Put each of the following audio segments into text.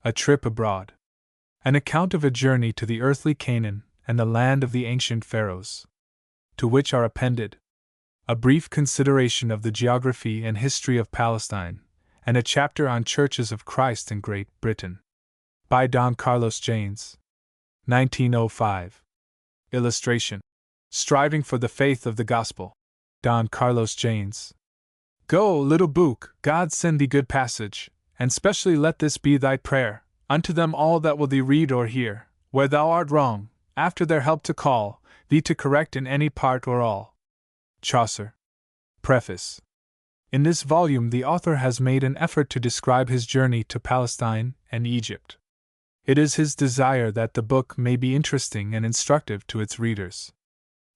A Trip Abroad. An account of a journey to the earthly Canaan and the land of the ancient pharaohs. To which are appended a brief consideration of the geography and history of Palestine, and a chapter on Churches of Christ in Great Britain. By Don Carlos Janes. 1905. Illustration. Striving for the Faith of the Gospel. Don Carlos Janes. Go, little book, God send thee good passage, and specially let this be thy prayer, unto them all that will thee read or hear, where thou art wrong, after their help to call, thee to correct in any part or all. Chaucer. Preface. In this volume the author has made an effort to describe his journey to Palestine and Egypt. It is his desire that the book may be interesting and instructive to its readers.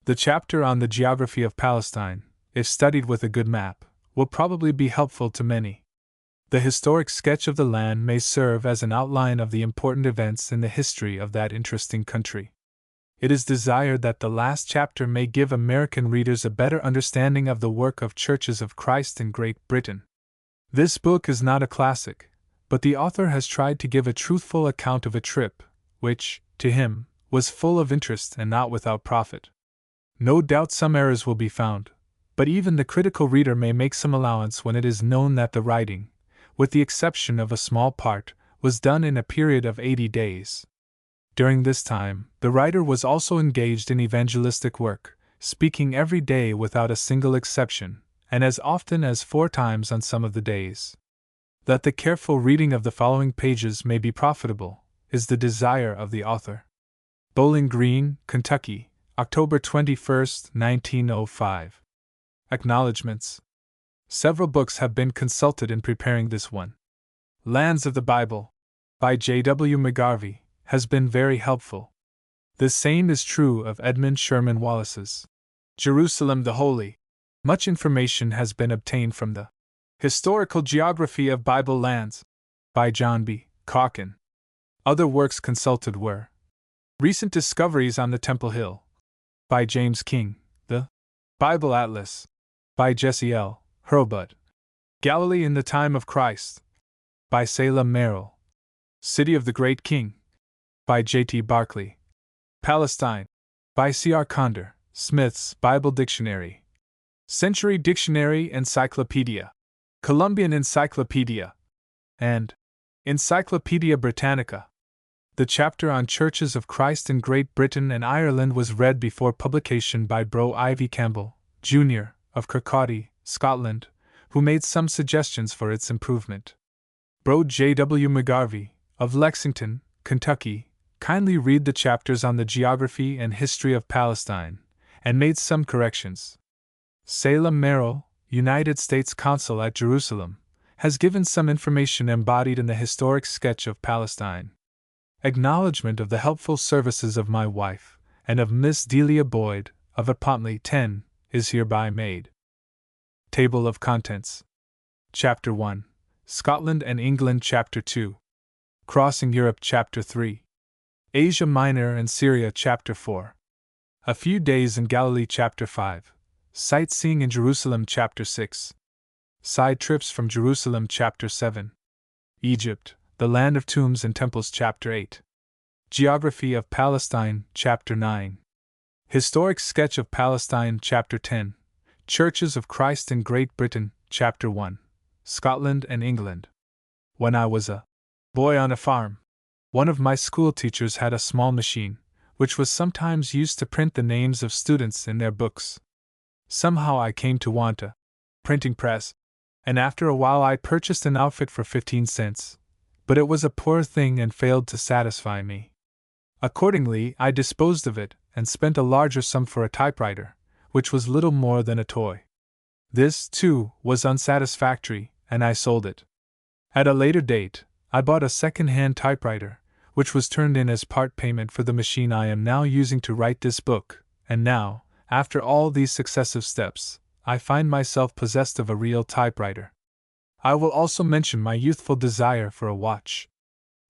The chapter on the geography of Palestine, if studied with a good map, will probably be helpful to many. The historic sketch of the land may serve as an outline of the important events in the history of that interesting country. It is desired that the last chapter may give American readers a better understanding of the work of Churches of Christ in Great Britain. This book is not a classic, but the author has tried to give a truthful account of a trip, which, to him, was full of interest and not without profit. No doubt some errors will be found, but even the critical reader may make some allowance when it is known that the writing, with the exception of a small part, was done in a period of 80 days. During this time, the writer was also engaged in evangelistic work, speaking every day without a single exception, and as often as 4 times on some of the days. That the careful reading of the following pages may be profitable, is the desire of the author. Bowling Green, Kentucky, October 21, 1905. Acknowledgements. Several books have been consulted in preparing this one. Lands of the Bible, by J.W. McGarvey, has been very helpful. The same is true of Edmund Sherman Wallace's Jerusalem the Holy. Much information has been obtained from the Historical Geography of Bible Lands, by John B. Calkin. Other works consulted were Recent Discoveries on the Temple Hill, by James King, the Bible Atlas, by Jesse L. Hurlbut, Galilee in the Time of Christ, by Selah Merrill, City of the Great King, by J.T. Barclay, Palestine, by C.R. Condor, Smith's Bible Dictionary, Century Dictionary Encyclopedia, Columbian Encyclopedia, and Encyclopedia Britannica. The chapter on Churches of Christ in Great Britain and Ireland was read before publication by Bro Ivy Campbell, Jr., of Kirkcaldy, Scotland, who made some suggestions for its improvement. Bro J.W. McGarvey, of Lexington, Kentucky, kindly read the chapters on the geography and history of Palestine, and made some corrections. Selah Merrill, United States Consul at Jerusalem, has given some information embodied in the historic sketch of Palestine. Acknowledgement of the helpful services of my wife, and of Miss Delia Boyd, of Apontley 10, is hereby made. Table of Contents. Chapter 1. Scotland and England. Chapter 2. Crossing Europe. Chapter 3. Asia Minor and Syria. Chapter 4. A Few Days in Galilee. Chapter 5. Sightseeing in Jerusalem. Chapter 6. Side Trips from Jerusalem. Chapter 7. Egypt, the Land of Tombs and Temples. Chapter 8. Geography of Palestine. Chapter 9. Historic Sketch of Palestine. Chapter 10. Churches of Christ in Great Britain. Chapter 1. Scotland and England. When I was a boy on a farm, one of my school teachers had a small machine, which was sometimes used to print the names of students in their books. Somehow I came to want a printing press, and after a while I purchased an outfit for 15 cents, but it was a poor thing and failed to satisfy me. Accordingly, I disposed of it and spent a larger sum for a typewriter, which was little more than a toy. This, too, was unsatisfactory, and I sold it. At a later date, I bought a second-hand typewriter, which was turned in as part payment for the machine I am now using to write this book, and now, after all these successive steps, I find myself possessed of a real typewriter. I will also mention my youthful desire for a watch.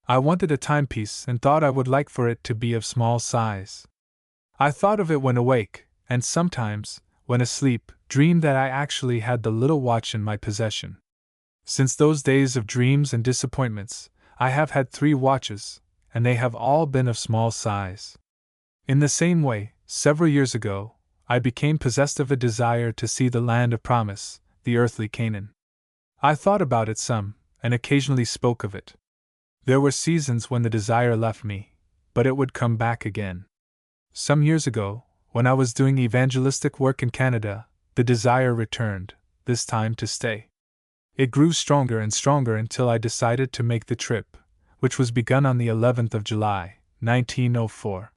I wanted a timepiece and thought I would like for it to be of small size. I thought of it when awake, and sometimes, when asleep, dreamed that I actually had the little watch in my possession. Since those days of dreams and disappointments, I have had 3 watches, and they have all been of small size. In the same way, several years ago, I became possessed of a desire to see the land of promise, the earthly Canaan. I thought about it some, and occasionally spoke of it. There were seasons when the desire left me, but it would come back again. Some years ago, when I was doing evangelistic work in Canada, the desire returned, this time to stay. It grew stronger and stronger until I decided to make the trip, which was begun on the 11th of July, 1904.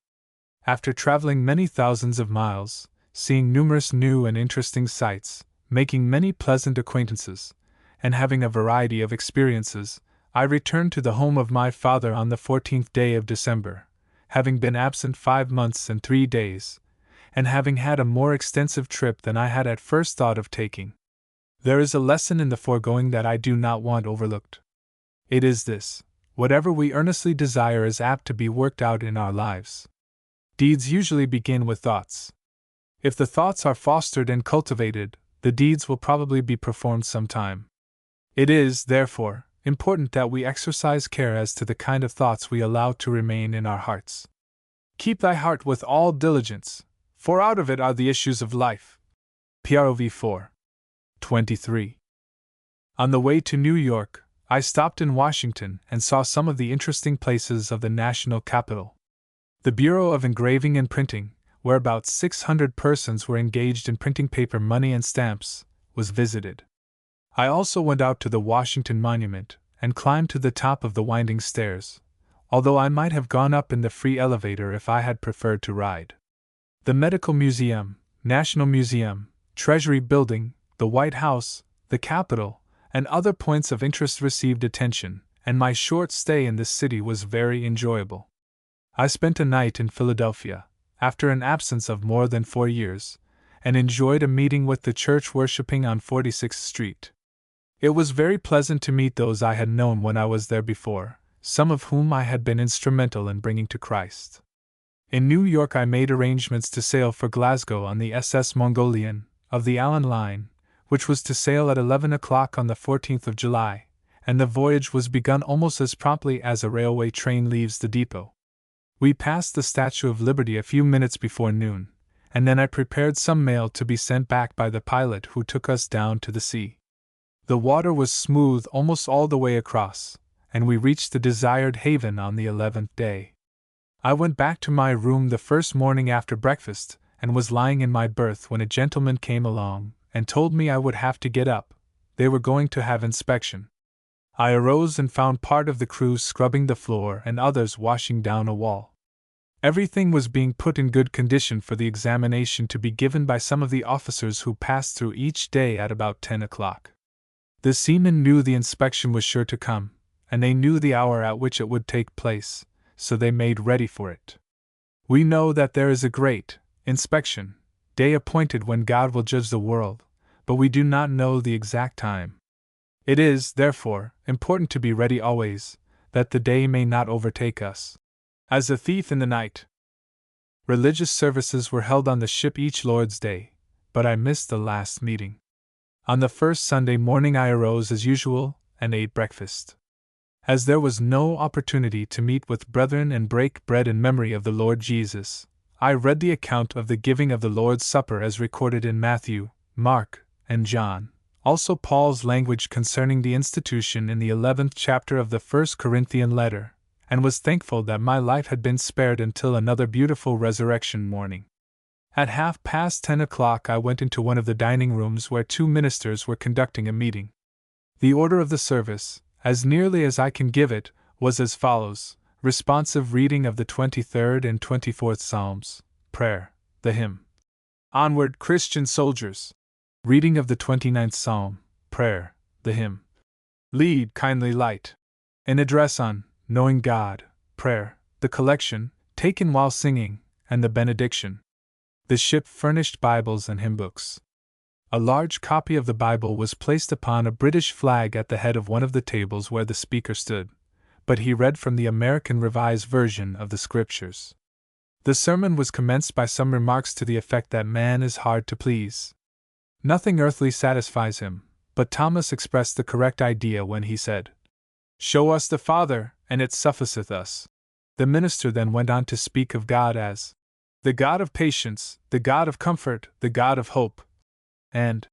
After traveling many thousands of miles, seeing numerous new and interesting sights, making many pleasant acquaintances, and having a variety of experiences, I returned to the home of my father on the 14th day of December, having been absent 5 months and 3 days, and having had a more extensive trip than I had at first thought of taking. There is a lesson in the foregoing that I do not want overlooked. It is this: whatever we earnestly desire is apt to be worked out in our lives. Deeds usually begin with thoughts. If the thoughts are fostered and cultivated, the deeds will probably be performed sometime. It is, therefore, important that we exercise care as to the kind of thoughts we allow to remain in our hearts. Keep thy heart with all diligence, for out of it are the issues of life. Prov 4:23. On the way to New York, I stopped in Washington and saw some of the interesting places of the national capital. The Bureau of Engraving and Printing, where about 600 persons were engaged in printing paper money and stamps, was visited. I also went out to the Washington Monument and climbed to the top of the winding stairs, although I might have gone up in the free elevator if I had preferred to ride. The Medical Museum, National Museum, Treasury Building, the White House, the Capitol, and other points of interest received attention, and my short stay in this city was very enjoyable. I spent a night in Philadelphia, after an absence of more than 4 years, and enjoyed a meeting with the church worshipping on 46th Street. It was very pleasant to meet those I had known when I was there before, some of whom I had been instrumental in bringing to Christ. In New York I made arrangements to sail for Glasgow on the SS Mongolian, of the Allen Line, which was to sail at 11 o'clock on the 14th of July, and the voyage was begun almost as promptly as a railway train leaves the depot. We passed the Statue of Liberty a few minutes before noon, and then I prepared some mail to be sent back by the pilot who took us down to the sea. The water was smooth almost all the way across, and we reached the desired haven on the 11th day. I went back to my room the first morning after breakfast, and was lying in my berth when a gentleman came along and told me I would have to get up. They were going to have inspection. I arose and found part of the crew scrubbing the floor and others washing down a wall. Everything was being put in good condition for the examination to be given by some of the officers who passed through each day at about 10 o'clock. The seamen knew the inspection was sure to come, and they knew the hour at which it would take place, so they made ready for it. We know that there is a great inspection day appointed when God will judge the world, but we do not know the exact time. It is, therefore, important to be ready always, that the day may not overtake us as a thief in the night. Religious services were held on the ship each Lord's Day, but I missed the last meeting. On the first Sunday morning I arose as usual and ate breakfast. As there was no opportunity to meet with brethren and break bread in memory of the Lord Jesus, I read the account of the giving of the Lord's Supper as recorded in Matthew, Mark, and John, also Paul's language concerning the institution in the 11th chapter of the 1 Corinthian letter, and was thankful that my life had been spared until another beautiful resurrection morning. At 10:30 o'clock I went into one of the dining rooms where 2 ministers were conducting a meeting. The order of the service, as nearly as I can give it, was as follows: responsive reading of the 23rd and 24th Psalms, prayer, the hymn, Onward, Christian Soldiers, reading of the 29th Psalm, prayer, the hymn, Lead, Kindly Light, an address on Knowing God, prayer, the collection, taken while singing, and the benediction. The ship furnished Bibles and hymn books. A large copy of the Bible was placed upon a British flag at the head of one of the tables where the speaker stood, but he read from the American Revised Version of the Scriptures. The sermon was commenced by some remarks to the effect that man is hard to please. Nothing earthly satisfies him, but Thomas expressed the correct idea when he said, Show us the Father, and it sufficeth us. The minister then went on to speak of God as the God of patience, the God of comfort, the God of hope, and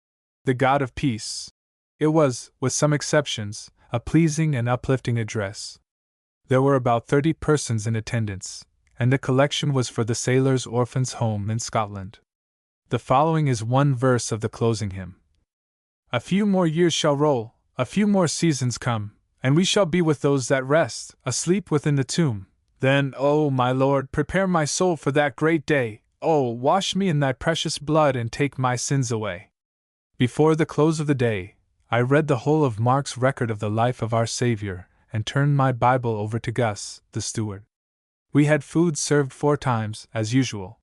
the God of peace. It was, with some exceptions, a pleasing and uplifting address. There were about 30 persons in attendance, and the collection was for the Sailors' Orphans' Home in Scotland. The following is one verse of the closing hymn. A few more years shall roll, a few more seasons come, and we shall be with those that rest, asleep within the tomb. Then, O my Lord, prepare my soul for that great day. Oh, wash me in thy precious blood and take my sins away. Before the close of the day, I read the whole of Mark's record of the life of our Savior, and turned my Bible over to Gus, the steward. We had food served 4 times, as usual.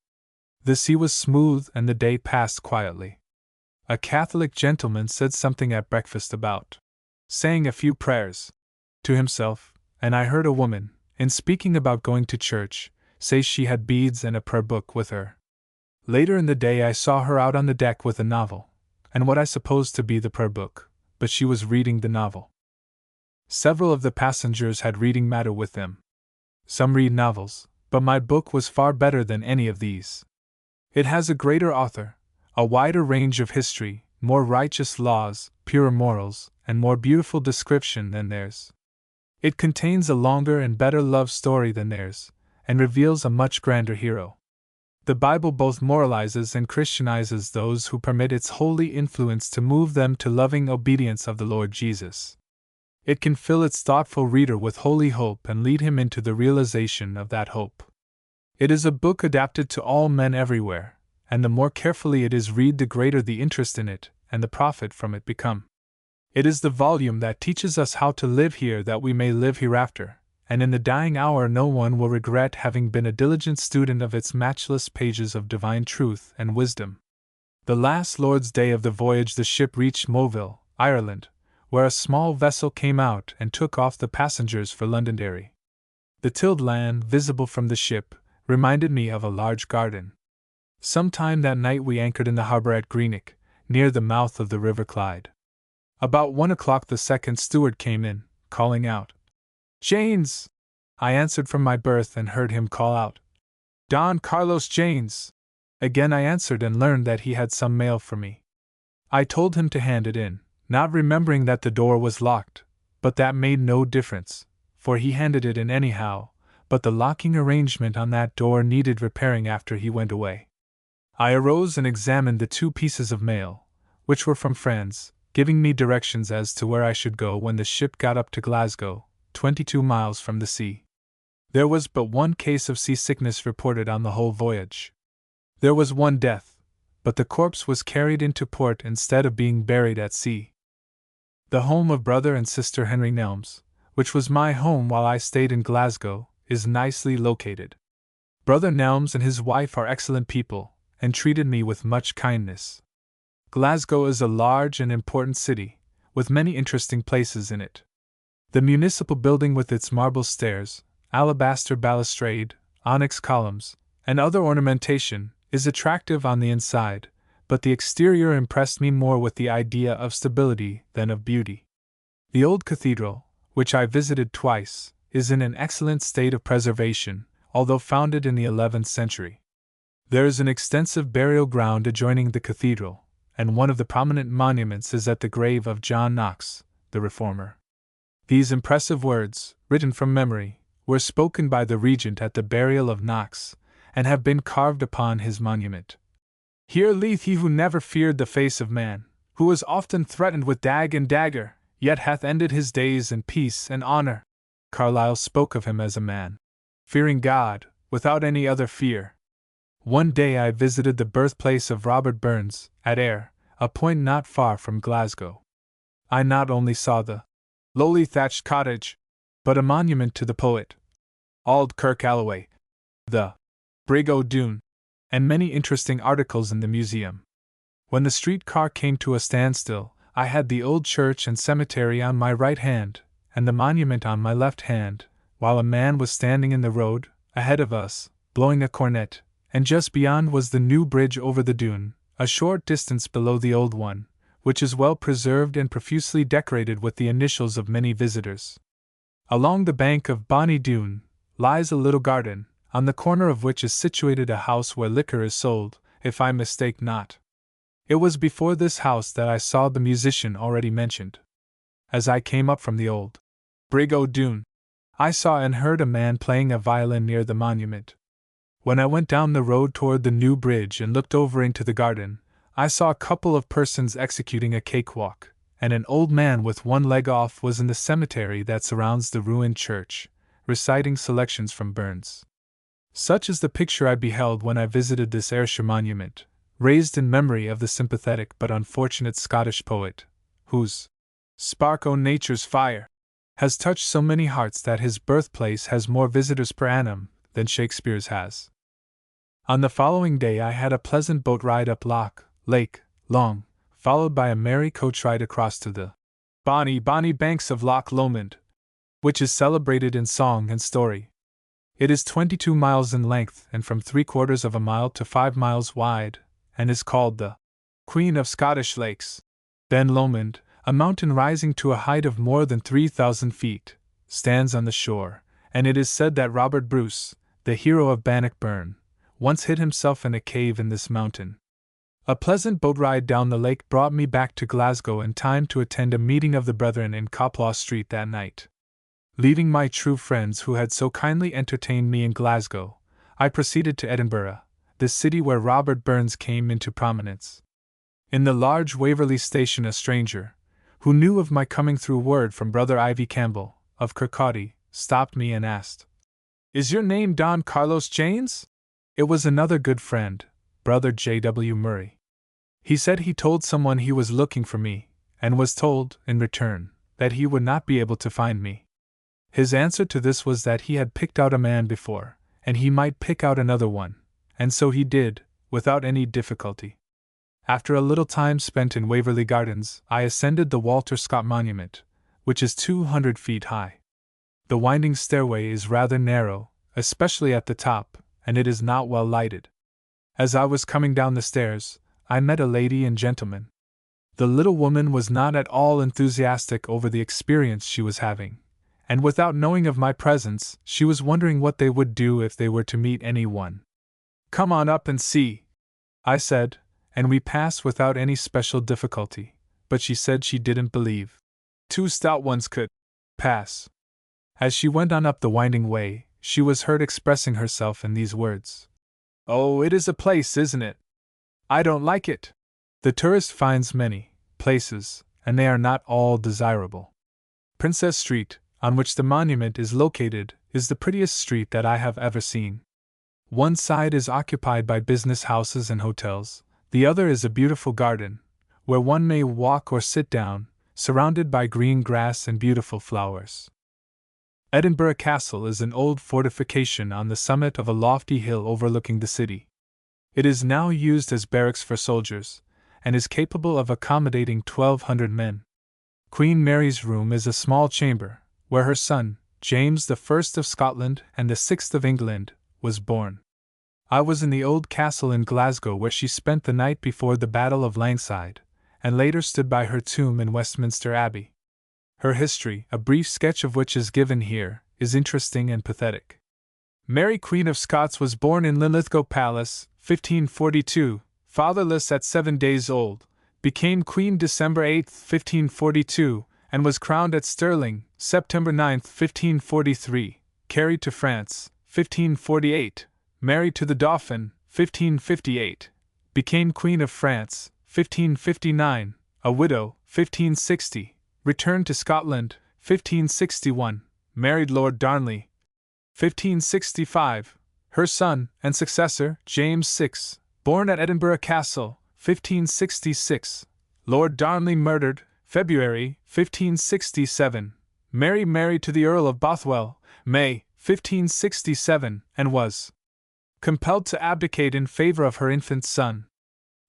The sea was smooth and the day passed quietly. A Catholic gentleman said something at breakfast about saying a few prayers to himself, and I heard a woman, in speaking about going to church, say she had beads and a prayer book with her. Later in the day I saw her out on the deck with a novel, and what I supposed to be the prayer book, but she was reading the novel. Several of the passengers had reading matter with them. Some read novels, but my book was far better than any of these. It has a greater author, a wider range of history, more righteous laws, purer morals, and more beautiful description than theirs. It contains a longer and better love story than theirs, and reveals a much grander hero. The Bible both moralizes and Christianizes those who permit its holy influence to move them to loving obedience of the Lord Jesus. It can fill its thoughtful reader with holy hope and lead him into the realization of that hope. It is a book adapted to all men everywhere, and the more carefully it is read, the greater the interest in it and the profit from it become. It is the volume that teaches us how to live here that we may live hereafter, and in the dying hour no one will regret having been a diligent student of its matchless pages of divine truth and wisdom. The last Lord's Day of the voyage the ship reached Moville, Ireland, where a small vessel came out and took off the passengers for Londonderry. The tilled land, visible from the ship, reminded me of a large garden. Sometime that night we anchored in the harbour at Greenock, near the mouth of the River Clyde. About 1 o'clock the second steward came in, calling out, "Janes!" I answered from my berth and heard him call out, "Don Carlos Janes!" Again I answered and learned that he had some mail for me. I told him to hand it in, not remembering that the door was locked, but that made no difference, for he handed it in anyhow, but the locking arrangement on that door needed repairing after he went away. I arose and examined the 2 pieces of mail, which were from friends, giving me directions as to where I should go when the ship got up to Glasgow, 22 miles from the sea. There was but 1 case of seasickness reported on the whole voyage. There was 1 death, but the corpse was carried into port instead of being buried at sea. The home of brother and sister Henry Nelms, which was my home while I stayed in Glasgow, is nicely located. Brother Nelms and his wife are excellent people, and treated me with much kindness. Glasgow is a large and important city, with many interesting places in it. The municipal building with its marble stairs, alabaster balustrade, onyx columns, and other ornamentation, is attractive on the inside, but the exterior impressed me more with the idea of stability than of beauty. The old cathedral, which I visited twice, is in an excellent state of preservation, although founded in the 11th century. There is an extensive burial ground adjoining the cathedral, and one of the prominent monuments is at the grave of John Knox, the Reformer. These impressive words, written from memory, were spoken by the Regent at the burial of Knox, and have been carved upon his monument. "Here lieth he who never feared the face of man, who was often threatened with dag and dagger, yet hath ended his days in peace and honor." Carlyle spoke of him as a man fearing God, without any other fear. One day I visited the birthplace of Robert Burns, at Ayr, a point not far from Glasgow. I not only saw the lowly thatched cottage, but a monument to the poet, Auld Kirk Alloway, the Brig O'Doone, and many interesting articles in the museum. When the streetcar came to a standstill, I had the old church and cemetery on my right hand, and the monument on my left hand, while a man was standing in the road, ahead of us, blowing a cornet, and just beyond was the new bridge over the Doon, a short distance below the old one, which is well preserved and profusely decorated with the initials of many visitors. Along the bank of Bonny Doon lies a little garden, on the corner of which is situated a house where liquor is sold, if I mistake not. It was before this house that I saw the musician already mentioned. As I came up from the old Brig o' Doon, I saw and heard a man playing a violin near the monument. When I went down the road toward the new bridge and looked over into the garden, I saw a couple of persons executing a cakewalk, and an old man with one leg off was in the cemetery that surrounds the ruined church, reciting selections from Burns. Such is the picture I beheld when I visited this Ayrshire monument, raised in memory of the sympathetic but unfortunate Scottish poet, whose spark o' nature's fire has touched so many hearts that his birthplace has more visitors per annum than Shakespeare's has. On the following day I had a pleasant boat ride up Lake Long, followed by a merry coach ride across to the bonny banks of Loch Lomond, which is celebrated in song and story. It is 22 miles in length and from 3/4 of a mile to 5 miles wide, and is called the Queen of Scottish Lakes. Ben Lomond, a mountain rising to a height of more than 3,000 feet, stands on the shore, and it is said that Robert Bruce, the hero of Bannockburn, once hid himself in a cave in this mountain. A pleasant boat ride down the lake brought me back to Glasgow in time to attend a meeting of the Brethren in Copplaw Street that night. Leaving my true friends who had so kindly entertained me in Glasgow, I proceeded to Edinburgh, the city where Robert Burns came into prominence. In the large Waverley station a stranger, who knew of my coming through word from Brother Ivy Campbell, of Kirkcaldy, stopped me and asked, "Is your name Don Carlos Janes?" It was another good friend, Brother J.W. Murray. He said he told someone he was looking for me, and was told, in return, that he would not be able to find me. His answer to this was that he had picked out a man before, and he might pick out another one, and so he did, without any difficulty. After a little time spent in Waverley Gardens, I ascended the Walter Scott Monument, which is 200 feet high. The winding stairway is rather narrow, especially at the top, and it is not well lighted. As I was coming down the stairs, I met a lady and gentleman. The little woman was not at all enthusiastic over the experience she was having, and without knowing of my presence, she was wondering what they would do if they were to meet any one. "Come on up and see," I said, and we passed without any special difficulty, but she said she didn't believe 2 stout ones could pass. As she went on up the winding way, she was heard expressing herself in these words: "Oh, it is a place, isn't it? I don't like it." The tourist finds many places, and they are not all desirable. Princess Street, on which the monument is located, is the prettiest street that I have ever seen. One side is occupied by business houses and hotels, the other is a beautiful garden, where one may walk or sit down, surrounded by green grass and beautiful flowers. Edinburgh Castle is an old fortification on the summit of a lofty hill overlooking the city. It is now used as barracks for soldiers, and is capable of accommodating 1,200 men. Queen Mary's room is a small chamber, where her son, James the First of Scotland and the Sixth of England, was born. I was in the old castle in Glasgow where she spent the night before the Battle of Langside, and later stood by her tomb in Westminster Abbey. Her history, a brief sketch of which is given here, is interesting and pathetic. Mary Queen of Scots was born in Linlithgow Palace, 1542, fatherless at 7 days old, became Queen December 8, 1542, and was crowned at Stirling, September 9, 1543, carried to France, 1548, married to the Dauphin, 1558, became Queen of France, 1559, a widow, 1560, returned to Scotland, 1561, married Lord Darnley, 1565, her son and successor, James VI, born at Edinburgh Castle, 1566, Lord Darnley murdered, February, 1567, Mary married to the Earl of Bothwell, May, 1567, and was compelled to abdicate in favor of her infant son.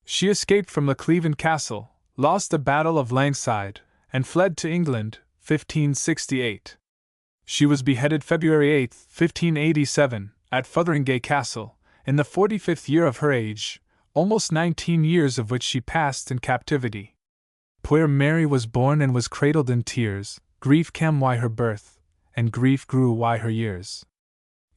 She escaped from Lochleven Castle, lost the Battle of Langside, and fled to England, 1568. She was beheaded February 8, 1587, at Fotheringay Castle, in the 45th year of her age, almost 19 years of which she passed in captivity. Poor Mary was born and was cradled in tears, grief came why her birth, and grief grew why her years.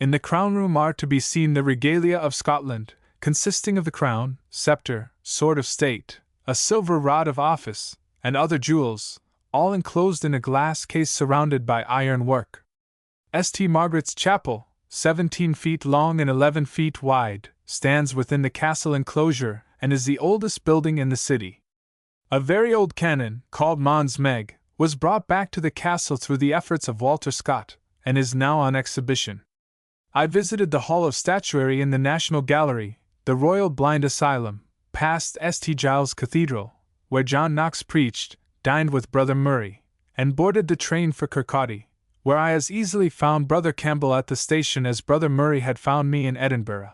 In the crown room are to be seen the regalia of Scotland, consisting of the crown, sceptre, sword of state, a silver rod of office, and other jewels, all enclosed in a glass case surrounded by iron work. St. Margaret's Chapel, 17 feet long and 11 feet wide, stands within the castle enclosure and is the oldest building in the city. A very old cannon, called Mons Meg, was brought back to the castle through the efforts of Walter Scott, and is now on exhibition. I visited the Hall of Statuary in the National Gallery, the Royal Blind Asylum, past St. Giles Cathedral, where John Knox preached, dined with Brother Murray, and boarded the train for Kirkcaldy, where I as easily found Brother Campbell at the station as Brother Murray had found me in Edinburgh.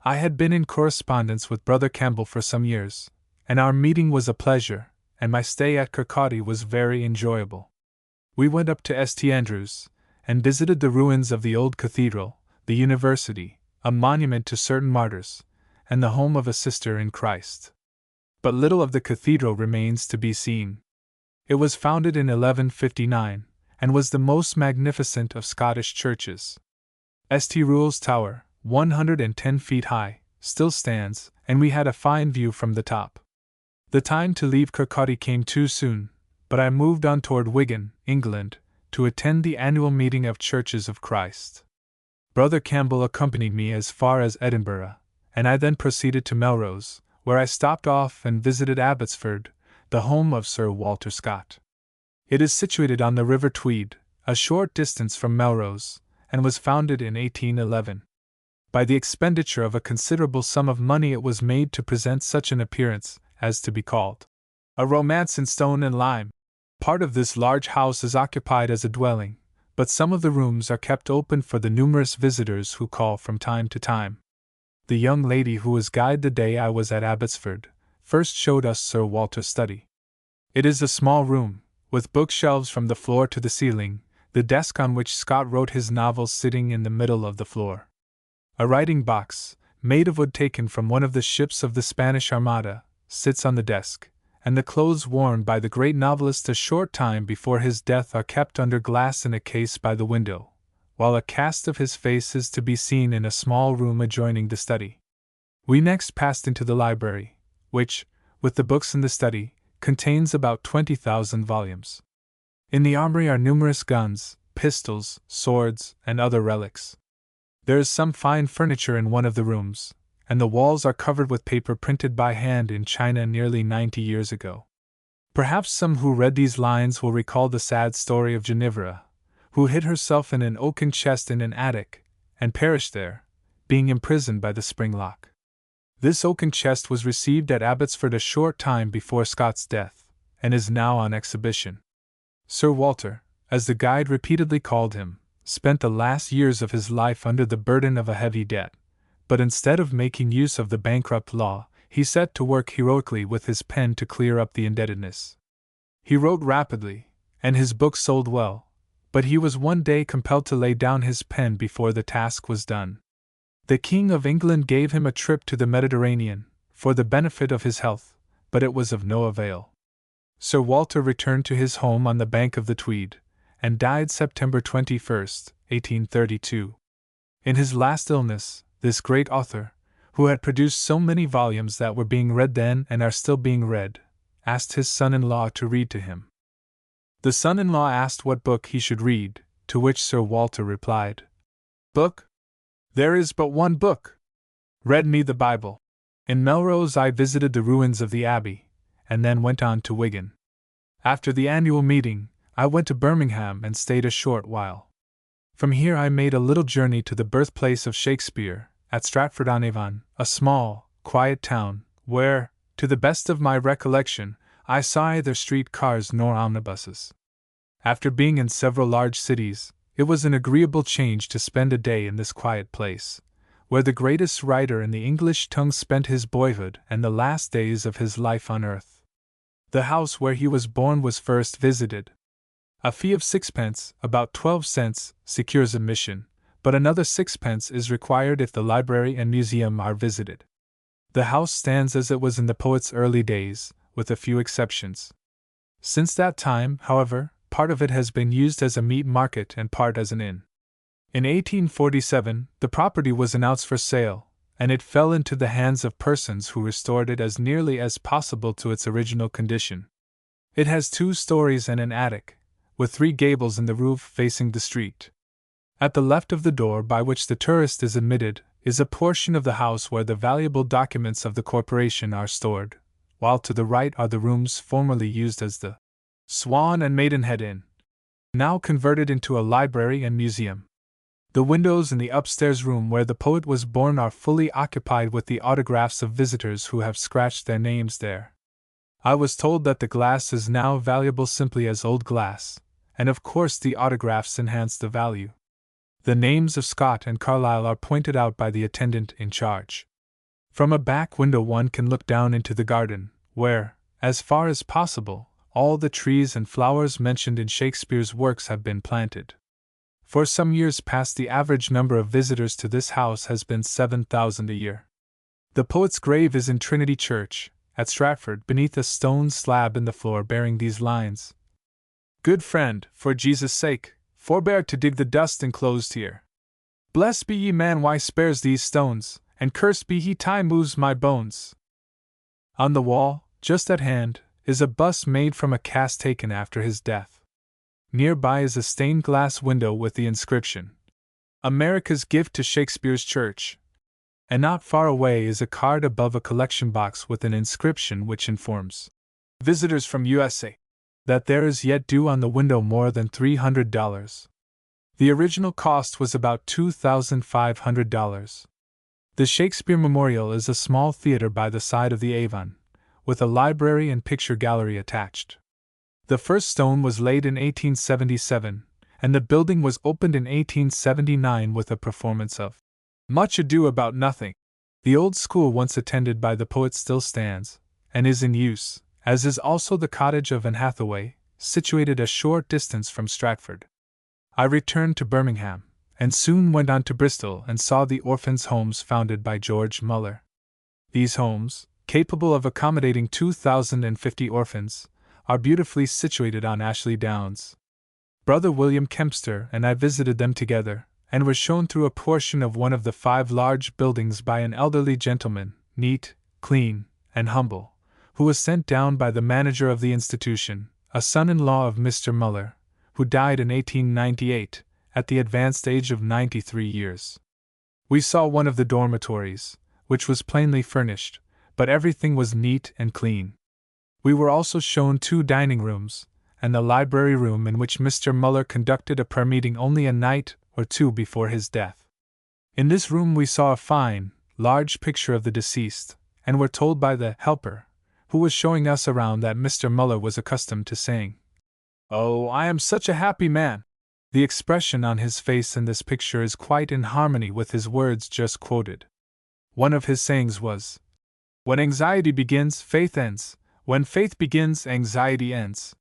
I had been in correspondence with Brother Campbell for some years, and our meeting was a pleasure, and my stay at Kirkcaldy was very enjoyable. We went up to St. Andrews, and visited the ruins of the old cathedral, the university, a monument to certain martyrs, and the home of a sister in Christ. But little of the cathedral remains to be seen. It was founded in 1159, and was the most magnificent of Scottish churches. St. Rule's Tower, 110 feet high, still stands, and we had a fine view from the top. The time to leave Kirkcaldy came too soon, but I moved on toward Wigan, England, to attend the annual meeting of Churches of Christ. Brother Campbell accompanied me as far as Edinburgh, and I then proceeded to Melrose, where I stopped off and visited Abbotsford, the home of Sir Walter Scott. It is situated on the River Tweed, a short distance from Melrose, and was founded in 1811. By the expenditure of a considerable sum of money it was made to present such an appearance as to be called a romance in stone and lime. Part of this large house is occupied as a dwelling, but some of the rooms are kept open for the numerous visitors who call from time to time. The young lady who was guide the day I was at Abbotsford first showed us Sir Walter's study. It is a small room, with bookshelves from the floor to the ceiling, the desk on which Scott wrote his novels sitting in the middle of the floor. A writing box, made of wood taken from one of the ships of the Spanish Armada, sits on the desk, and the clothes worn by the great novelist a short time before his death are kept under glass in a case by the window, while a cast of his face is to be seen in a small room adjoining the study. We next passed into the library, which, with the books in the study, contains about 20,000 volumes. In the armory are numerous guns, pistols, swords, and other relics. There is some fine furniture in one of the rooms, and the walls are covered with paper printed by hand in China nearly 90 years ago. Perhaps some who read these lines will recall the sad story of Ginevra, who hid herself in an oaken chest in an attic, and perished there, being imprisoned by the spring lock. This oaken chest was received at Abbotsford a short time before Scott's death, and is now on exhibition. Sir Walter, as the guide repeatedly called him, spent the last years of his life under the burden of a heavy debt, but instead of making use of the bankrupt law, he set to work heroically with his pen to clear up the indebtedness. He wrote rapidly, and his books sold well, but he was one day compelled to lay down his pen before the task was done. The King of England gave him a trip to the Mediterranean, for the benefit of his health, but it was of no avail. Sir Walter returned to his home on the bank of the Tweed, and died September 21, 1832. In his last illness, this great author, who had produced so many volumes that were being read then and are still being read, asked his son-in-law to read to him. The son-in-law asked what book he should read, to which Sir Walter replied, "Book? There is but one book. Read me the Bible." In Melrose I visited the ruins of the Abbey, and then went on to Wigan. After the annual meeting, I went to Birmingham and stayed a short while. From here I made a little journey to the birthplace of Shakespeare, at Stratford-on-Avon, a small, quiet town, where, to the best of my recollection, I saw neither street cars nor omnibuses. After being in several large cities, it was an agreeable change to spend a day in this quiet place, where the greatest writer in the English tongue spent his boyhood and the last days of his life on earth. The house where he was born was first visited. A fee of 6 pence, about 12 cents, secures admission, but another 6 pence is required if the library and museum are visited. The house stands as it was in the poet's early days, with a few exceptions. Since that time, however, part of it has been used as a meat market and part as an inn. In 1847, the property was announced for sale, and it fell into the hands of persons who restored it as nearly as possible to its original condition. It has 2 stories and an attic, with 3 gables in the roof facing the street. At the left of the door by which the tourist is admitted is a portion of the house where the valuable documents of the corporation are stored, while to the right are the rooms formerly used as the Swan and Maidenhead Inn, now converted into a library and museum. The windows in the upstairs room where the poet was born are fully occupied with the autographs of visitors who have scratched their names there. I was told that the glass is now valuable simply as old glass, and of course the autographs enhance the value. The names of Scott and Carlyle are pointed out by the attendant in charge. From a back window one can look down into the garden, where, as far as possible, all the trees and flowers mentioned in Shakespeare's works have been planted. For some years past the average number of visitors to this house has been 7,000 a year. The poet's grave is in Trinity Church, at Stratford, beneath a stone slab in the floor bearing these lines: "Good friend, for Jesus' sake, forbear to dig the dust enclosed here. Blessed be ye man why spares these stones, and cursed be he time moves my bones." On the wall, just at hand, is a bust made from a cast taken after his death. Nearby is a stained glass window with the inscription, "America's gift to Shakespeare's church," and not far away is a card above a collection box with an inscription which informs visitors from USA that there is yet due on the window more than $300. The original cost was about $2,500. The Shakespeare Memorial is a small theater by the side of the Avon, with a library and picture gallery attached. The first stone was laid in 1877, and the building was opened in 1879 with a performance of Much Ado About Nothing. The old school once attended by the poet still stands, and is in use, as is also the cottage of Anne Hathaway, situated a short distance from Stratford. I returned to Birmingham, and soon went on to Bristol and saw the orphans' homes founded by George Muller. These homes, capable of accommodating 2,050 orphans, are beautifully situated on Ashley Downs. Brother William Kempster and I visited them together, and were shown through a portion of one of the 5 large buildings by an elderly gentleman, neat, clean, and humble, who was sent down by the manager of the institution, a son-in-law of Mr. Muller, who died in 1898, at the advanced age of 93 years. We saw one of the dormitories, which was plainly furnished, but everything was neat and clean. We were also shown 2 dining rooms, and the library room in which Mr. Muller conducted a prayer meeting only a night or 2 before his death. In this room we saw a fine, large picture of the deceased, and were told by the helper, who was showing us around, that Mr. Muller was accustomed to saying, "Oh, I am such a happy man." The expression on his face in this picture is quite in harmony with his words just quoted. One of his sayings was, "When anxiety begins, faith ends. When faith begins, anxiety ends."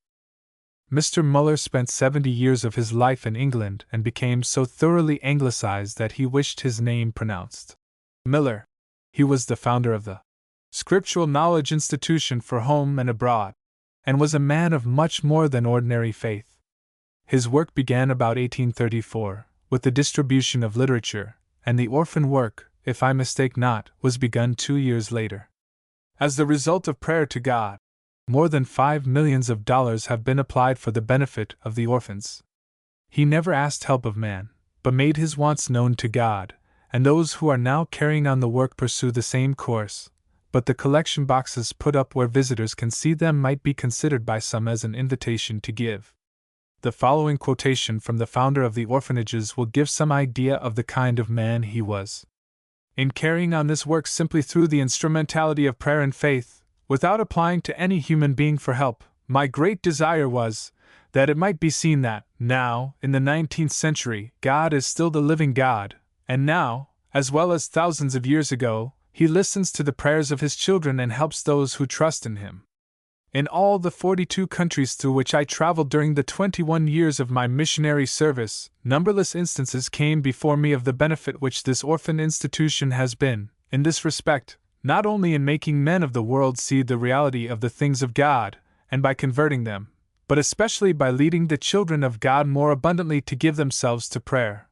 Mr. Muller spent 70 years of his life in England and became so thoroughly anglicized that he wished his name pronounced Miller. He was the founder of the Scriptural Knowledge Institution for Home and Abroad, and was a man of much more than ordinary faith. His work began about 1834, with the distribution of literature, and the orphan work, if I mistake not, was begun 2 years later. As the result of prayer to God, more than $5 millions have been applied for the benefit of the orphans. He never asked help of man, but made his wants known to God, and those who are now carrying on the work pursue the same course, but the collection boxes put up where visitors can see them might be considered by some as an invitation to give. The following quotation from the founder of the orphanages will give some idea of the kind of man he was. In carrying on this work simply through the instrumentality of prayer and faith, without applying to any human being for help, my great desire was that it might be seen that, now, in the 19th century, God is still the living God, and now, as well as thousands of years ago, He listens to the prayers of His children and helps those who trust in Him. In all the 42 countries through which I traveled during the 21 years of my missionary service, numberless instances came before me of the benefit which this orphan institution has been, in this respect, not only in making men of the world see the reality of the things of God, and by converting them, but especially by leading the children of God more abundantly to give themselves to prayer,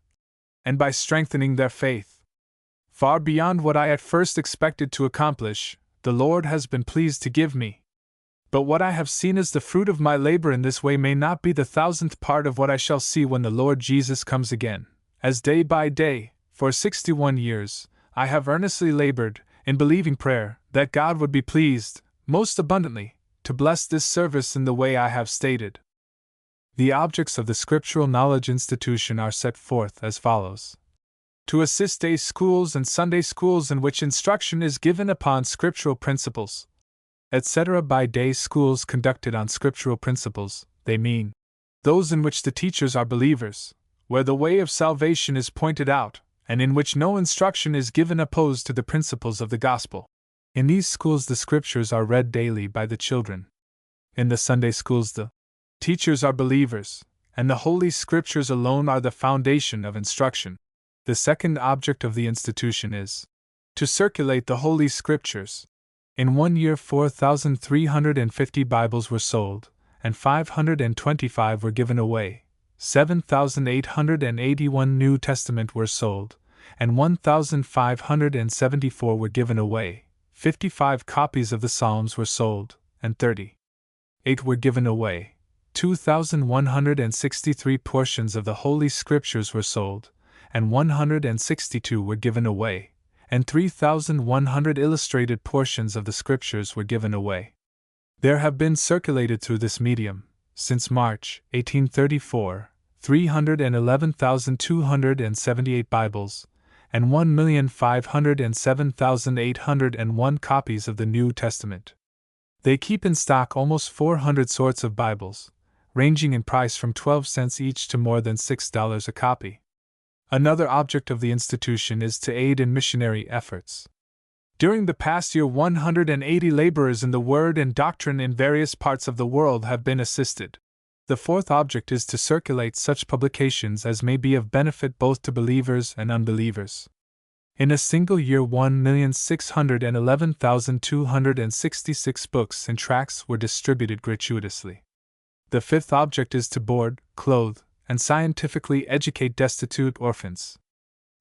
and by strengthening their faith. Far beyond what I at first expected to accomplish, the Lord has been pleased to give me. But what I have seen as the fruit of my labor in this way may not be the 1,000th part of what I shall see when the Lord Jesus comes again, as day by day, for 61 years, I have earnestly labored, in believing prayer, that God would be pleased, most abundantly, to bless this service in the way I have stated. The objects of the Scriptural Knowledge Institution are set forth as follows: to assist day schools and Sunday schools in which instruction is given upon scriptural principles, etc. By day schools conducted on scriptural principles, they mean those in which the teachers are believers, where the way of salvation is pointed out, and in which no instruction is given opposed to the principles of the gospel. In these schools the scriptures are read daily by the children. In the Sunday schools the teachers are believers, and the Holy Scriptures alone are the foundation of instruction. The second object of the institution is to circulate the Holy Scriptures. In 1 year 4,350 Bibles were sold, and 525 were given away. 7,881 New Testament were sold, and 1,574 were given away. 55 copies of the Psalms were sold, and 38 were given away. 2,163 portions of the Holy Scriptures were sold, and 162 were given away, and 3,100 illustrated portions of the Scriptures were given away. There have been circulated through this medium, since March, 1834, 311,278 Bibles, and 1,507,801 copies of the New Testament. They keep in stock almost 400 sorts of Bibles, ranging in price from 12 cents each to more than $6 a copy. Another object of the institution is to aid in missionary efforts. During the past year 180 laborers in the Word and doctrine in various parts of the world have been assisted. The fourth object is to circulate such publications as may be of benefit both to believers and unbelievers. In a single year 1,611,266 books and tracts were distributed gratuitously. The fifth object is to board, clothe, and scientifically educate destitute orphans.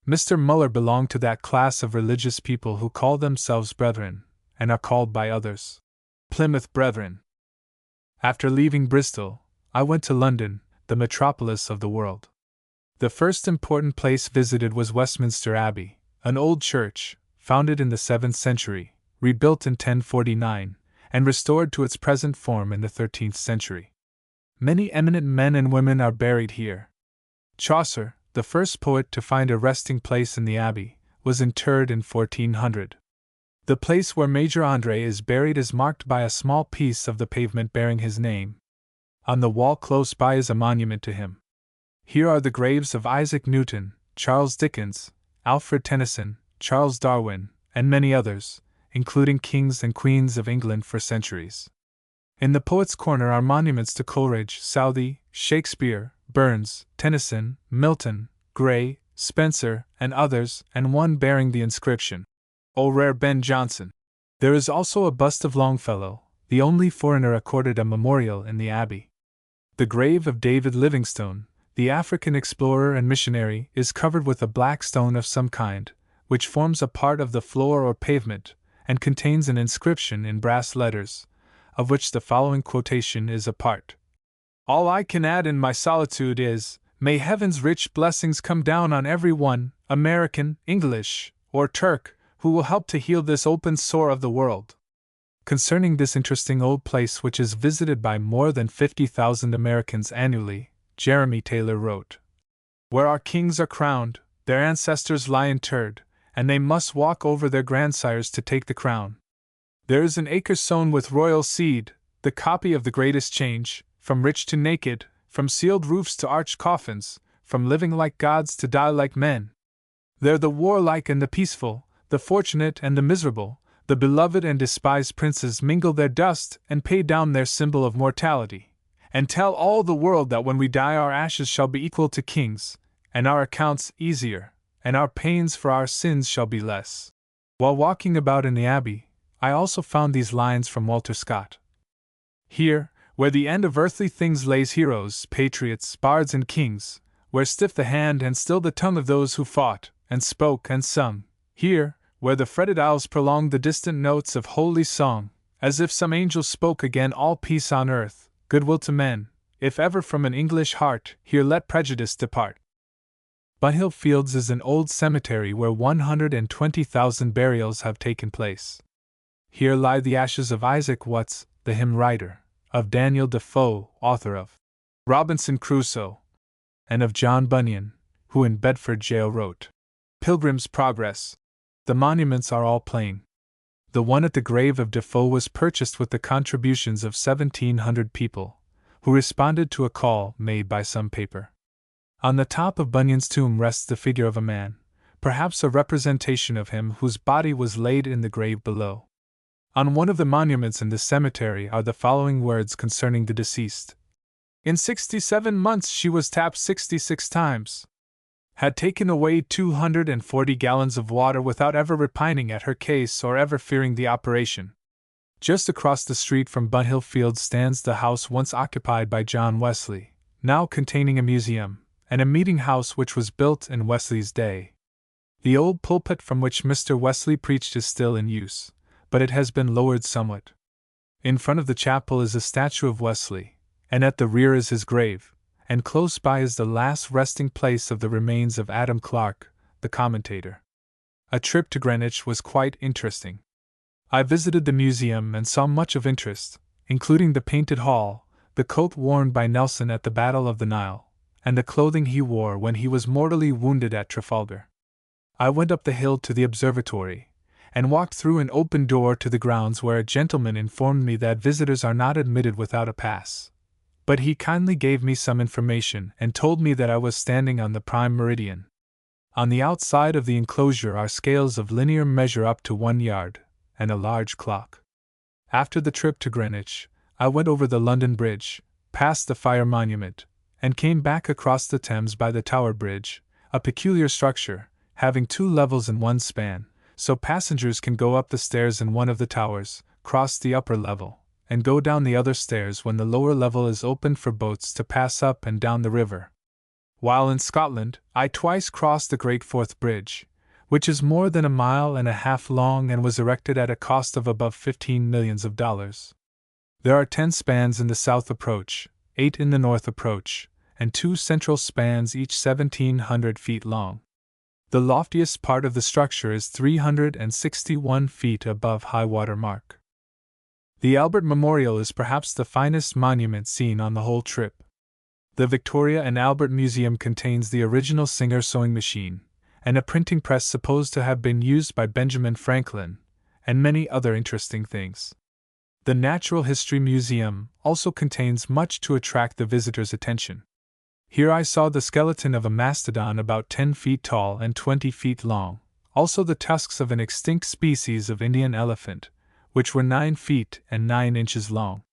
Mr. Muller belonged to that class of religious people who call themselves brethren, and are called by others Plymouth Brethren. After leaving Bristol, I went to London, the metropolis of the world. The first important place visited was Westminster Abbey, an old church, founded in the 7th century, rebuilt in 1049, and restored to its present form in the 13th century. Many eminent men and women are buried here. Chaucer, the first poet to find a resting place in the abbey, was interred in 1400. The place where Major André is buried is marked by a small piece of the pavement bearing his name. On the wall close by is a monument to him. Here are the graves of Isaac Newton, Charles Dickens, Alfred Tennyson, Charles Darwin, and many others, including kings and queens of England for centuries. In the Poets' Corner are monuments to Coleridge, Southey, Shakespeare, Burns, Tennyson, Milton, Gray, Spencer, and others, and one bearing the inscription, "O rare Ben Jonson." There is also a bust of Longfellow, the only foreigner accorded a memorial in the abbey. The grave of David Livingstone, the African explorer and missionary, is covered with a black stone of some kind, which forms a part of the floor or pavement, and contains an inscription in brass letters, of which the following quotation is a part. "All I can add in my solitude is, may heaven's rich blessings come down on every one, American, English, or Turk, who will help to heal this open sore of the world." Concerning this interesting old place, which is visited by more than 50,000 Americans annually, Jeremy Taylor wrote, "Where our kings are crowned, their ancestors lie interred, and they must walk over their grandsires to take the crown. There is an acre sown with royal seed, the copy of the greatest change, from rich to naked, from sealed roofs to arched coffins, from living like gods to die like men. There the warlike and the peaceful, the fortunate and the miserable, the beloved and despised princes mingle their dust and pay down their symbol of mortality, and tell all the world that when we die our ashes shall be equal to kings, and our accounts easier, and our pains for our sins shall be less." While walking about in the abbey, I also found these lines from Walter Scott. "Here, where the end of earthly things lays heroes, patriots, bards, and kings, where stiff the hand and still the tongue of those who fought, and spoke, and sung. Here, where the fretted owls prolonged the distant notes of holy song, as if some angel spoke again, all peace on earth, goodwill to men, if ever from an English heart, here let prejudice depart. Bunhill Fields is an old cemetery where 120,000 burials have taken place. Here lie the ashes of Isaac Watts, the hymn writer, of Daniel Defoe, author of Robinson Crusoe, and of John Bunyan, who in Bedford jail wrote Pilgrim's Progress. The monuments are all plain. The one at the grave of Defoe was purchased with the contributions of 1,700 people, who responded to a call made by some paper. On the top of Bunyan's tomb rests the figure of a man, perhaps a representation of him whose body was laid in the grave below. On one of the monuments in the cemetery are the following words concerning the deceased. In 67 months she was tapped 66 times. Had taken away 240 gallons of water without ever repining at her case or ever fearing the operation. Just across the street from Bunhill Fields stands the house once occupied by John Wesley, now containing a museum, and a meeting house which was built in Wesley's day. The old pulpit from which Mr. Wesley preached is still in use, but it has been lowered somewhat. In front of the chapel is a statue of Wesley, and at the rear is his grave, and close by is the last resting place of the remains of Adam Clarke, the commentator. A trip to Greenwich was quite interesting. I visited the museum and saw much of interest, including the painted hall, the coat worn by Nelson at the Battle of the Nile, and the clothing he wore when he was mortally wounded at Trafalgar. I went up the hill to the observatory, and walked through an open door to the grounds where a gentleman informed me that visitors are not admitted without a pass. But he kindly gave me some information and told me that I was standing on the prime meridian. On the outside of the enclosure are scales of linear measure up to 1 yard, and a large clock. After the trip to Greenwich, I went over the London Bridge, past the Fire Monument, and came back across the Thames by the Tower Bridge, a peculiar structure, having 2 levels in one span, so passengers can go up the stairs in one of the towers, cross the upper level, and go down the other stairs when the lower level is opened for boats to pass up and down the river. While in Scotland, I twice crossed the Great Forth Bridge, which is more than 1.5 miles long and was erected at a cost of above $15 millions. There are 10 spans in the south approach, 8 in the north approach, and 2 central spans each 1,700 feet long. The loftiest part of the structure is 361 feet above high water mark. The Albert Memorial is perhaps the finest monument seen on the whole trip. The Victoria and Albert Museum contains the original Singer sewing machine, and a printing press supposed to have been used by Benjamin Franklin, and many other interesting things. The Natural History Museum also contains much to attract the visitor's attention. Here I saw the skeleton of a mastodon about 10 feet tall and 20 feet long, also the tusks of an extinct species of Indian elephant, which were 9 feet and 9 inches long.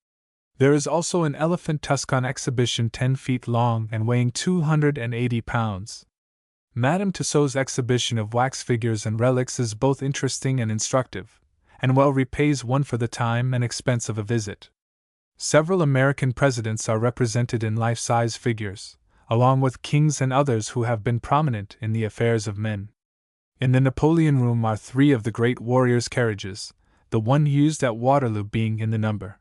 There is also an elephant tusk on exhibition 10 feet long and weighing 280 pounds. Madame Tussauds' exhibition of wax figures and relics is both interesting and instructive, and well repays one for the time and expense of a visit. Several American presidents are represented in life-size figures, along with kings and others who have been prominent in the affairs of men. In the Napoleon Room are 3 of the great warriors' carriages, the one used at Waterloo being in the number.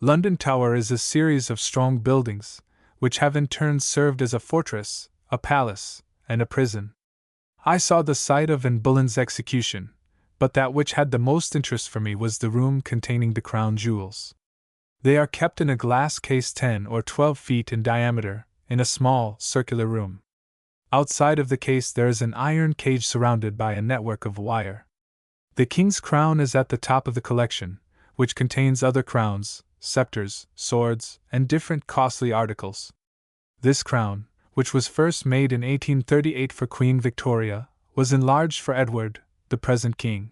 London Tower is a series of strong buildings, which have in turn served as a fortress, a palace, and a prison. I saw the site of Anne Boleyn's execution, but that which had the most interest for me was the room containing the crown jewels. They are kept in a glass case 10 or 12 feet in diameter, in a small, circular room. Outside of the case there is an iron cage surrounded by a network of wire. The king's crown is at the top of the collection, which contains other crowns, scepters, swords, and different costly articles. This crown, which was first made in 1838 for Queen Victoria, was enlarged for Edward, the present king.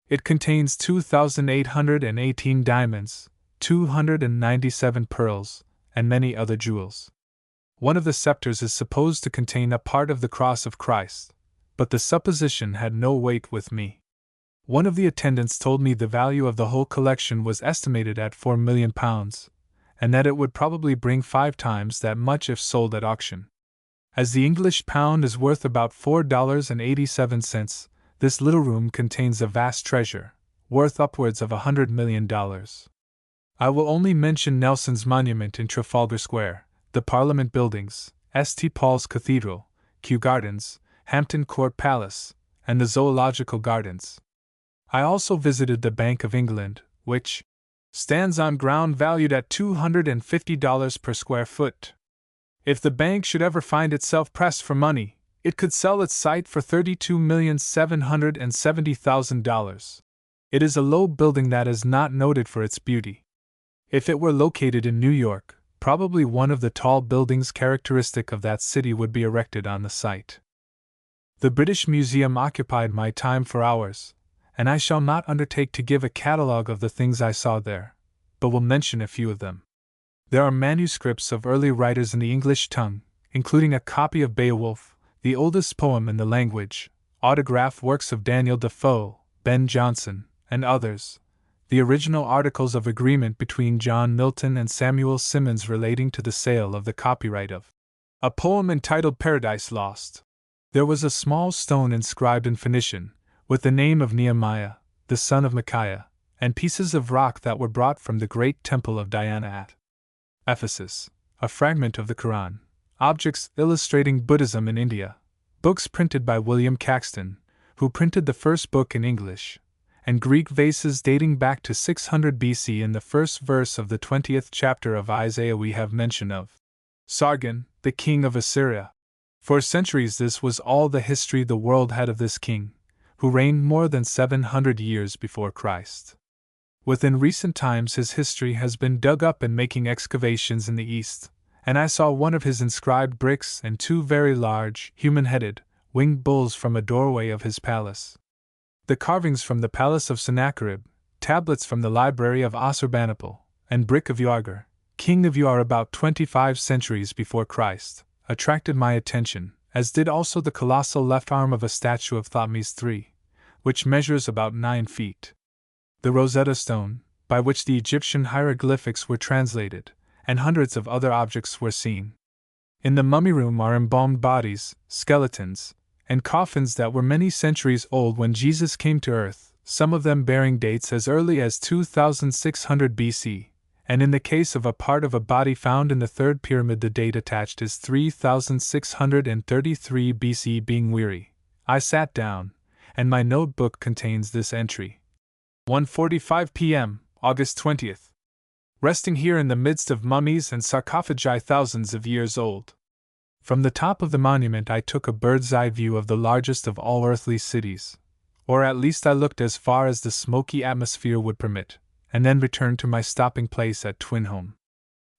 It contains 2,818 diamonds, 297 pearls, and many other jewels. One of the scepters is supposed to contain a part of the cross of Christ, but the supposition had no weight with me. One of the attendants told me the value of the whole collection was estimated at £4 million, and that it would probably bring 5 times that much if sold at auction. As the English pound is worth about $4.87, this little room contains a vast treasure, worth upwards of $100 million. I will only mention Nelson's monument in Trafalgar Square, the Parliament Buildings, St. Paul's Cathedral, Kew Gardens, Hampton Court Palace, and the Zoological Gardens. I also visited the Bank of England, which stands on ground valued at $250 per square foot. If the bank should ever find itself pressed for money, it could sell its site for $32,770,000. It is a low building that is not noted for its beauty. If it were located in New York, probably one of the tall buildings characteristic of that city would be erected on the site. The British Museum occupied my time for hours, and I shall not undertake to give a catalogue of the things I saw there, but will mention a few of them. There are manuscripts of early writers in the English tongue, including a copy of Beowulf, the oldest poem in the language, autograph works of Daniel Defoe, Ben Jonson, and others, the original articles of agreement between John Milton and Samuel Simmons relating to the sale of the copyright of a poem entitled Paradise Lost. There was a small stone inscribed in Phoenician, with the name of Nehemiah, the son of Micaiah, and pieces of rock that were brought from the great temple of Diana at Ephesus, a fragment of the Quran, objects illustrating Buddhism in India, books printed by William Caxton, who printed the first book in English, and Greek vases dating back to 600 BC. In the first verse of the 20th chapter of Isaiah we have mention of Sargon, the king of Assyria. For centuries this was all the history the world had of this king, who reigned more than 700 years before Christ. Within recent times his history has been dug up in making excavations in the east, and I saw one of his inscribed bricks and 2 very large, human-headed, winged bulls from a doorway of his palace. The carvings from the palace of Sennacherib, tablets from the library of Assurbanipal, and brick of Uagar, king of Uar about 25 centuries before Christ, attracted my attention, as did also the colossal left arm of a statue of Thutmose III, which measures about 9 feet. The Rosetta Stone, by which the Egyptian hieroglyphics were translated, and hundreds of other objects were seen. In the mummy room are embalmed bodies, skeletons, and coffins that were many centuries old when Jesus came to earth, some of them bearing dates as early as 2600 BC, and in the case of a part of a body found in the third pyramid the date attached is 3633 BC. Being weary, I sat down, and my notebook contains this entry. 1:45 p.m., August 20th. Resting here in the midst of mummies and sarcophagi thousands of years old. From the top of the monument I took a bird's-eye view of the largest of all earthly cities, or at least I looked as far as the smoky atmosphere would permit, and then returned to my stopping place at Twinholme.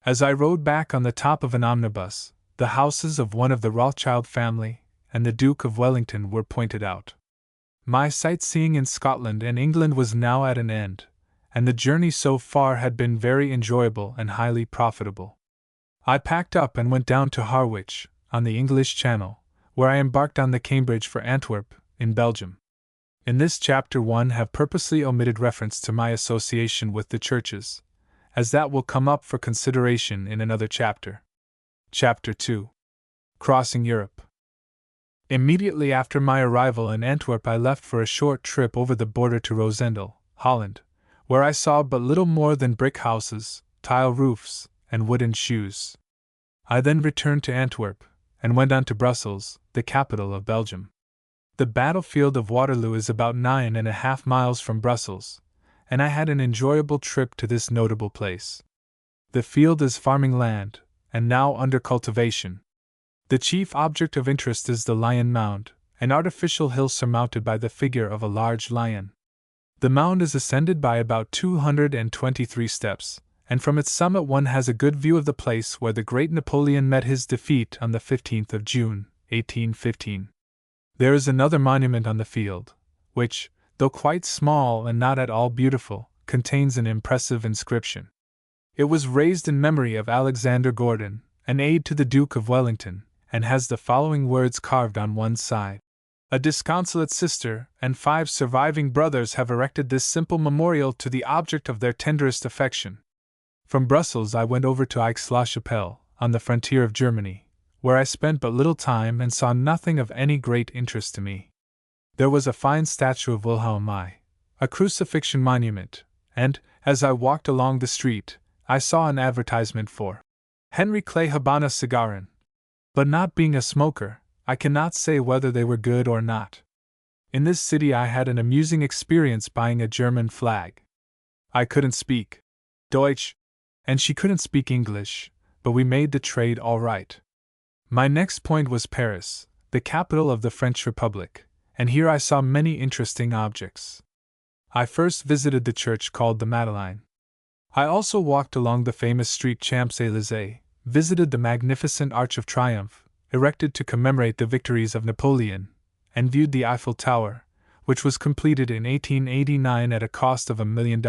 As I rode back on the top of an omnibus, the houses of one of the Rothschild family and the Duke of Wellington were pointed out. My sightseeing in Scotland and England was now at an end, and the journey so far had been very enjoyable and highly profitable. I packed up and went down to Harwich, on the English Channel, where I embarked on the Cambridge for Antwerp, in Belgium. In this chapter 1 have purposely omitted reference to my association with the churches, as that will come up for consideration in another chapter. Chapter 2. Crossing Europe. Immediately after my arrival in Antwerp I left for a short trip over the border to Rosendal, Holland, where I saw but little more than brick houses, tile roofs, and wooden shoes. I then returned to Antwerp, and went on to Brussels, the capital of Belgium. The battlefield of Waterloo is about 9.5 miles from Brussels, and I had an enjoyable trip to this notable place. The field is farming land, and now under cultivation. The chief object of interest is the Lion Mound, an artificial hill surmounted by the figure of a large lion. The mound is ascended by about 223 steps, and from its summit one has a good view of the place where the great Napoleon met his defeat on the 15th of June, 1815. There is another monument on the field, which, though quite small and not at all beautiful, contains an impressive inscription. It was raised in memory of Alexander Gordon, an aide to the Duke of Wellington, and has the following words carved on one side. A disconsolate sister and 5 surviving brothers have erected this simple memorial to the object of their tenderest affection. From Brussels I went over to Aix-la-Chapelle, on the frontier of Germany, where I spent but little time and saw nothing of any great interest to me. There was a fine statue of Wilhelm I, a crucifixion monument, and, as I walked along the street, I saw an advertisement for Henry Clay Habana Cigarren. But not being a smoker, I cannot say whether they were good or not. In this city I had an amusing experience buying a German flag. I couldn't speak Deutsch, and she couldn't speak English, but we made the trade all right. My next point was Paris, the capital of the French Republic, and here I saw many interesting objects. I first visited the church called the Madeleine. I also walked along the famous street Champs-Élysées, visited the magnificent Arch of Triumph, erected to commemorate the victories of Napoleon, and viewed the Eiffel Tower, which was completed in 1889 at a cost of $1 million.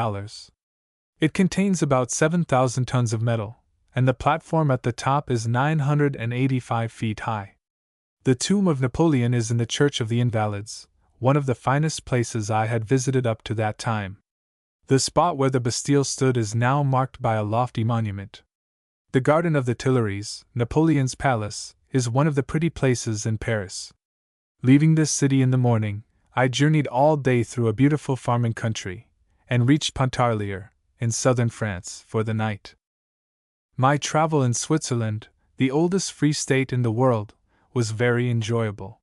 It contains about 7,000 tons of metal, and the platform at the top is 985 feet high. The tomb of Napoleon is in the Church of the Invalids, one of the finest places I had visited up to that time. The spot where the Bastille stood is now marked by a lofty monument. The Garden of the Tuileries, Napoleon's palace, is one of the pretty places in Paris. Leaving this city in the morning, I journeyed all day through a beautiful farming country, and reached Pontarlier, in southern France, for the night. My travel in Switzerland, the oldest free state in the world, was very enjoyable.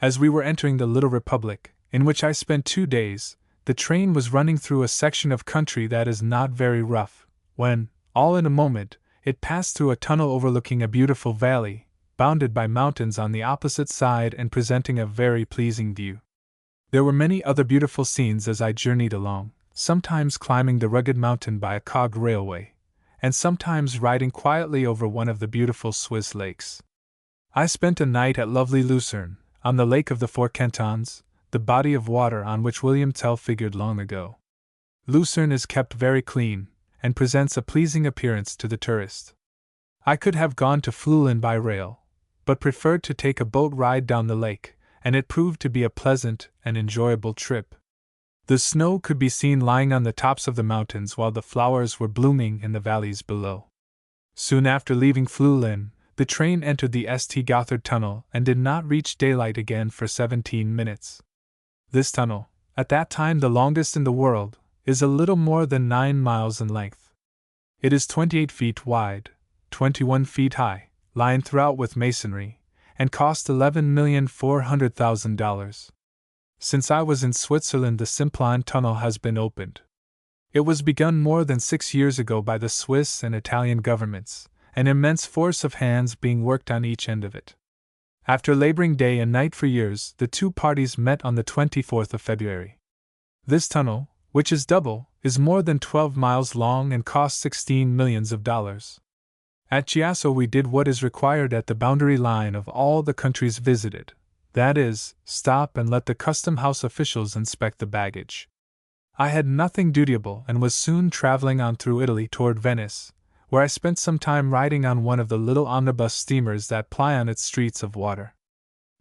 As we were entering the little republic, in which I spent 2 days, the train was running through a section of country that is not very rough, when, all in a moment, it passed through a tunnel overlooking a beautiful valley, bounded by mountains on the opposite side and presenting a very pleasing view. There were many other beautiful scenes as I journeyed along, sometimes climbing the rugged mountain by a cogged railway, and sometimes riding quietly over one of the beautiful Swiss lakes. I spent a night at lovely Lucerne, on the Lake of the Four Cantons, the body of water on which William Tell figured long ago. Lucerne is kept very clean, and presents a pleasing appearance to the tourist. I could have gone to Fleulen by rail, but preferred to take a boat ride down the lake, and it proved to be a pleasant and enjoyable trip. The snow could be seen lying on the tops of the mountains while the flowers were blooming in the valleys below. Soon after leaving Fleulen, the train entered the St. Gothard Tunnel and did not reach daylight again for 17 minutes. This tunnel, at that time the longest in the world, is a little more than 9 miles in length. It is 28 feet wide, 21 feet high, lined throughout with masonry, and cost $11,400,000. Since I was in Switzerland, the Simplon Tunnel has been opened. It was begun more than 6 years ago by the Swiss and Italian governments, an immense force of hands being worked on each end of it. After laboring day and night for years, the two parties met on the 24th of February. This tunnel, which is double, is more than 12 miles long and cost $16 millions. At Chiasso we did what is required at the boundary line of all the countries visited, that is, stop and let the custom house officials inspect the baggage. I had nothing dutiable and was soon traveling on through Italy toward Venice, where I spent some time riding on one of the little omnibus steamers that ply on its streets of water.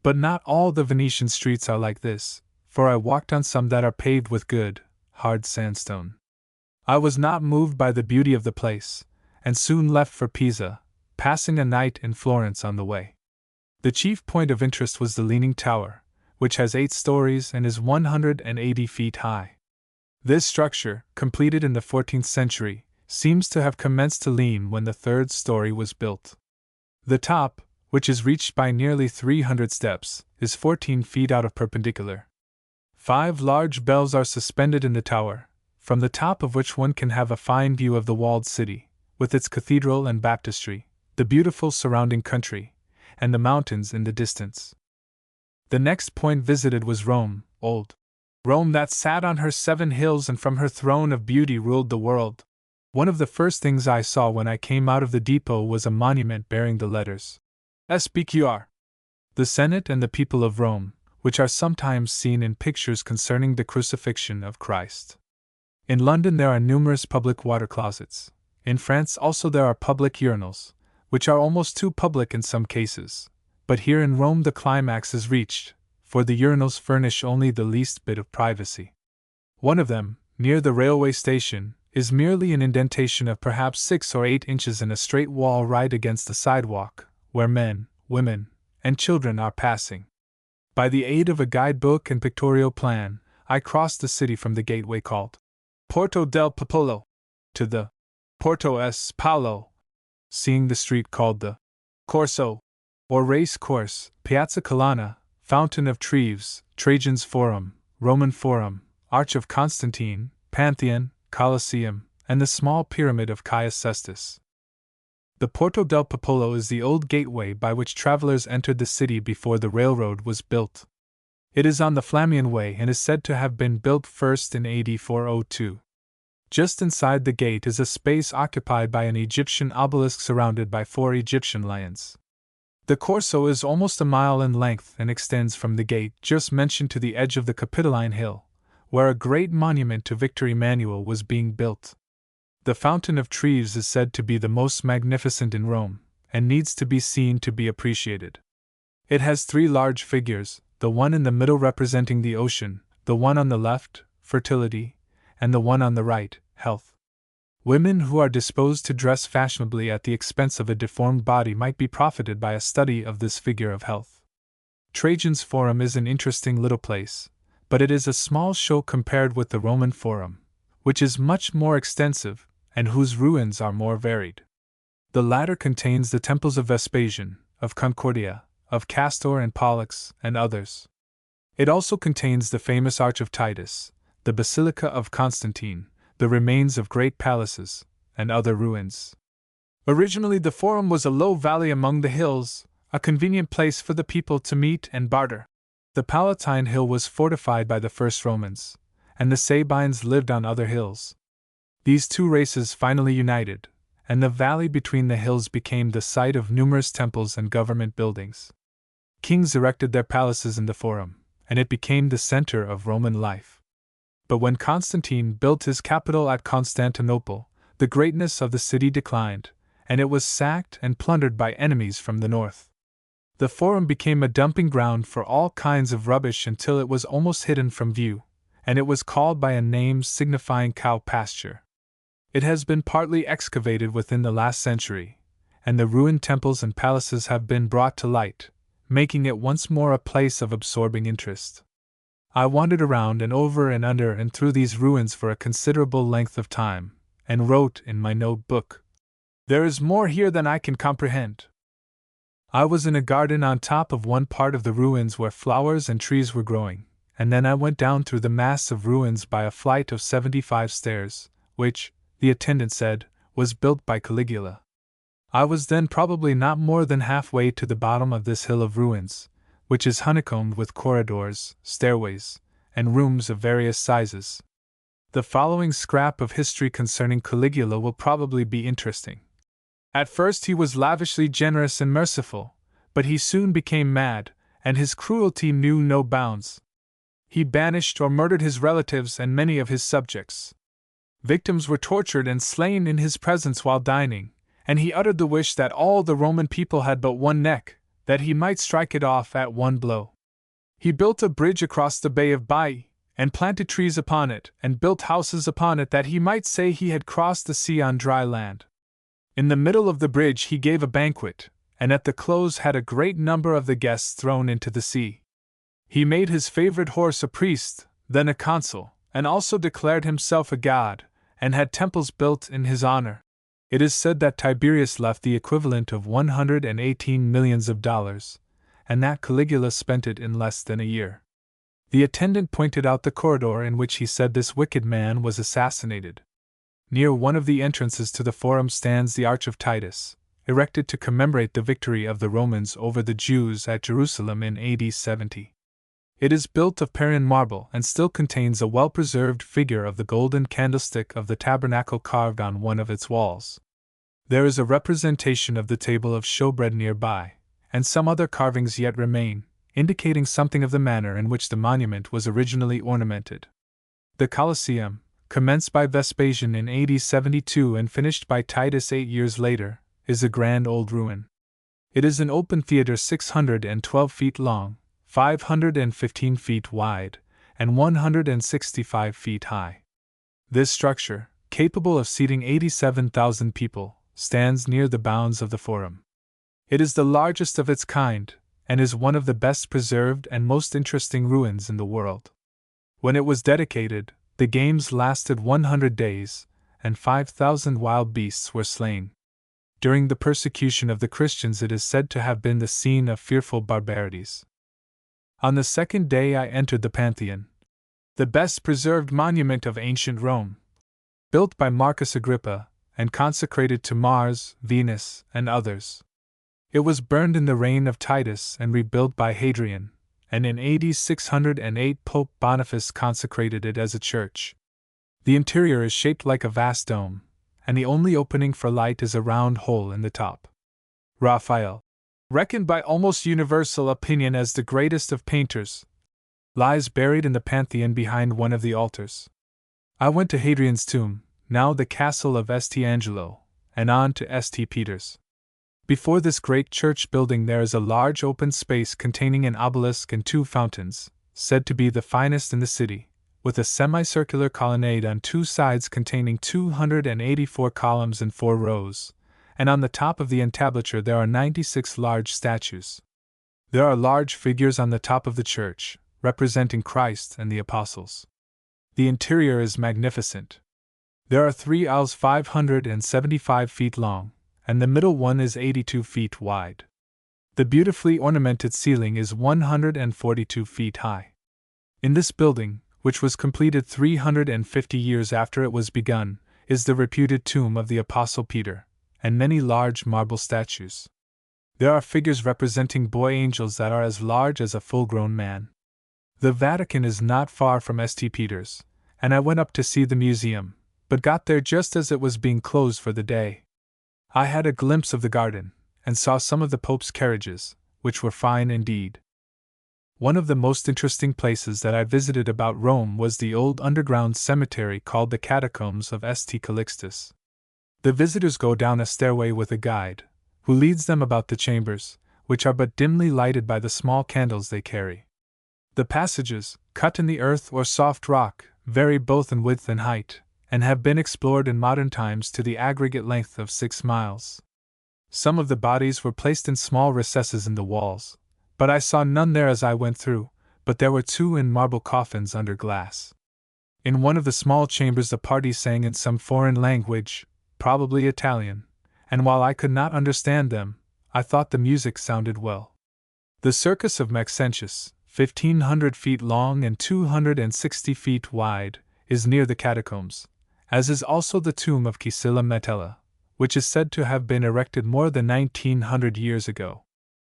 But not all the Venetian streets are like this, for I walked on some that are paved with good, hard sandstone. I was not moved by the beauty of the place, and soon left for Pisa, passing a night in Florence on the way. The chief point of interest was the Leaning Tower, which has 8 stories and is 180 feet high. This structure, completed in the 14th century, seems to have commenced to lean when the 3rd story was built. The top, which is reached by nearly 300 steps, is 14 feet out of perpendicular. 5 large bells are suspended in the tower, from the top of which one can have a fine view of the walled city, with its cathedral and baptistry, the beautiful surrounding country, and the mountains in the distance. The next point visited was Rome, old Rome that sat on her 7 hills and from her throne of beauty ruled the world. One of the first things I saw when I came out of the depot was a monument bearing the letters SPQR. The Senate and the people of Rome, which are sometimes seen in pictures concerning the crucifixion of Christ. In London there are numerous public water closets. In France also there are public urinals, which are almost too public in some cases, but here in Rome the climax is reached, for the urinals furnish only the least bit of privacy. One of them, near the railway station, is merely an indentation of perhaps 6 or 8 inches in a straight wall right against the sidewalk, where men, women, and children are passing. By the aid of a guidebook and pictorial plan, I crossed the city from the gateway called Porto del Popolo to the Porto S. Paolo, seeing the street called the Corso, or Race Course, Piazza Colonna, Fountain of Treves, Trajan's Forum, Roman Forum, Arch of Constantine, Pantheon, Colosseum, and the small pyramid of Caius Cestus. The Porto del Popolo is the old gateway by which travelers entered the city before the railroad was built. It is on the Flammian Way and is said to have been built first in AD 402. Just inside the gate is a space occupied by an Egyptian obelisk surrounded by 4 Egyptian lions. The Corso is almost a mile in length and extends from the gate just mentioned to the edge of the Capitoline Hill, where a great monument to Victor Emmanuel was being built. The Fountain of Treves is said to be the most magnificent in Rome, and needs to be seen to be appreciated. It has 3 large figures, the one in the middle representing the ocean, the one on the left, fertility, and the one on the right, health. Women who are disposed to dress fashionably at the expense of a deformed body might be profited by a study of this figure of health. Trajan's Forum is an interesting little place, but it is a small show compared with the Roman Forum, which is much more extensive, and whose ruins are more varied. The latter contains the temples of Vespasian, of Concordia, of Castor and Pollux, and others. It also contains the famous Arch of Titus, the Basilica of Constantine, the remains of great palaces, and other ruins. Originally the Forum was a low valley among the hills, a convenient place for the people to meet and barter. The Palatine Hill was fortified by the first Romans, and the Sabines lived on other hills. These 2 races finally united, and the valley between the hills became the site of numerous temples and government buildings. Kings erected their palaces in the Forum, and it became the center of Roman life. But when Constantine built his capital at Constantinople, the greatness of the city declined, and it was sacked and plundered by enemies from the north. The Forum became a dumping ground for all kinds of rubbish until it was almost hidden from view, and it was called by a name signifying cow pasture. It has been partly excavated within the last century, and the ruined temples and palaces have been brought to light, making it once more a place of absorbing interest. I wandered around and over and under and through these ruins for a considerable length of time, and wrote in my notebook, "There is more here than I can comprehend." I was in a garden on top of one part of the ruins where flowers and trees were growing, and then I went down through the mass of ruins by a flight of 75 stairs, which, the attendant said, was built by Caligula. I was then probably not more than halfway to the bottom of this hill of ruins, which is honeycombed with corridors, stairways, and rooms of various sizes. The following scrap of history concerning Caligula will probably be interesting. At first he was lavishly generous and merciful, but he soon became mad, and his cruelty knew no bounds. He banished or murdered his relatives and many of his subjects. Victims were tortured and slain in his presence while dining, and he uttered the wish that all the Roman people had but one neck, that he might strike it off at one blow. He built a bridge across the Bay of Baiae, and planted trees upon it, and built houses upon it that he might say he had crossed the sea on dry land. In the middle of the bridge he gave a banquet, and at the close had a great number of the guests thrown into the sea. He made his favorite horse a priest, then a consul, and also declared himself a god, and had temples built in his honor. It is said that Tiberius left the equivalent of $118 millions, and that Caligula spent it in less than a year. The attendant pointed out the corridor in which he said this wicked man was assassinated. Near one of the entrances to the Forum stands the Arch of Titus, erected to commemorate the victory of the Romans over the Jews at Jerusalem in AD 70. It is built of Parian marble and still contains a well-preserved figure of the golden candlestick of the tabernacle carved on one of its walls. There is a representation of the table of showbread nearby, and some other carvings yet remain, indicating something of the manner in which the monument was originally ornamented. The Colosseum, commenced by Vespasian in AD 72 and finished by Titus 8 years later, is a grand old ruin. It is an open theater 612 feet long, 515 feet wide, and 165 feet high. This structure, capable of seating 87,000 people, stands near the bounds of the Forum. It is the largest of its kind, and is one of the best preserved and most interesting ruins in the world. When it was dedicated, the games lasted 100 days, and 5,000 wild beasts were slain. During the persecution of the Christians, it is said to have been the scene of fearful barbarities. On the second day I entered the Pantheon, the best preserved monument of ancient Rome, built by Marcus Agrippa, and consecrated to Mars, Venus, and others. It was burned in the reign of Titus and rebuilt by Hadrian, and in AD 608 Pope Boniface consecrated it as a church. The interior is shaped like a vast dome, and the only opening for light is a round hole in the top. Raphael, reckoned by almost universal opinion as the greatest of painters, lies buried in the Pantheon behind one of the altars. I went to Hadrian's tomb, now the castle of St. Angelo, and on to St. Peter's. Before this great church building there is a large open space containing an obelisk and 2 fountains, said to be the finest in the city, with a semicircular colonnade on 2 sides containing 284 columns in 4 rows, and on the top of the entablature there are 96 large statues. There are large figures on the top of the church, representing Christ and the apostles. The interior is magnificent. There are 3 aisles 575 feet long, and the middle one is 82 feet wide. The beautifully ornamented ceiling is 142 feet high. In this building, which was completed 350 years after it was begun, is the reputed tomb of the Apostle Peter, and many large marble statues. There are figures representing boy angels that are as large as a full-grown man. The Vatican is not far from St. Peter's, and I went up to see the museum, but got there just as it was being closed for the day. I had a glimpse of the garden, and saw some of the Pope's carriages, which were fine indeed. One of the most interesting places that I visited about Rome was the old underground cemetery called the Catacombs of St. Calixtus. The visitors go down a stairway with a guide, who leads them about the chambers, which are but dimly lighted by the small candles they carry. The passages, cut in the earth or soft rock, vary both in width and height, and have been explored in modern times to the aggregate length of 6 miles. Some of the bodies were placed in small recesses in the walls, but I saw none there as I went through, but there were 2 in marble coffins under glass. In one of the small chambers the party sang in some foreign language, probably Italian, and while I could not understand them, I thought the music sounded well. The Circus of Maxentius, 1,500 feet long and 260 feet wide, is near the catacombs, as is also the tomb of Caecilla Metella, which is said to have been erected more than 1,900 years ago.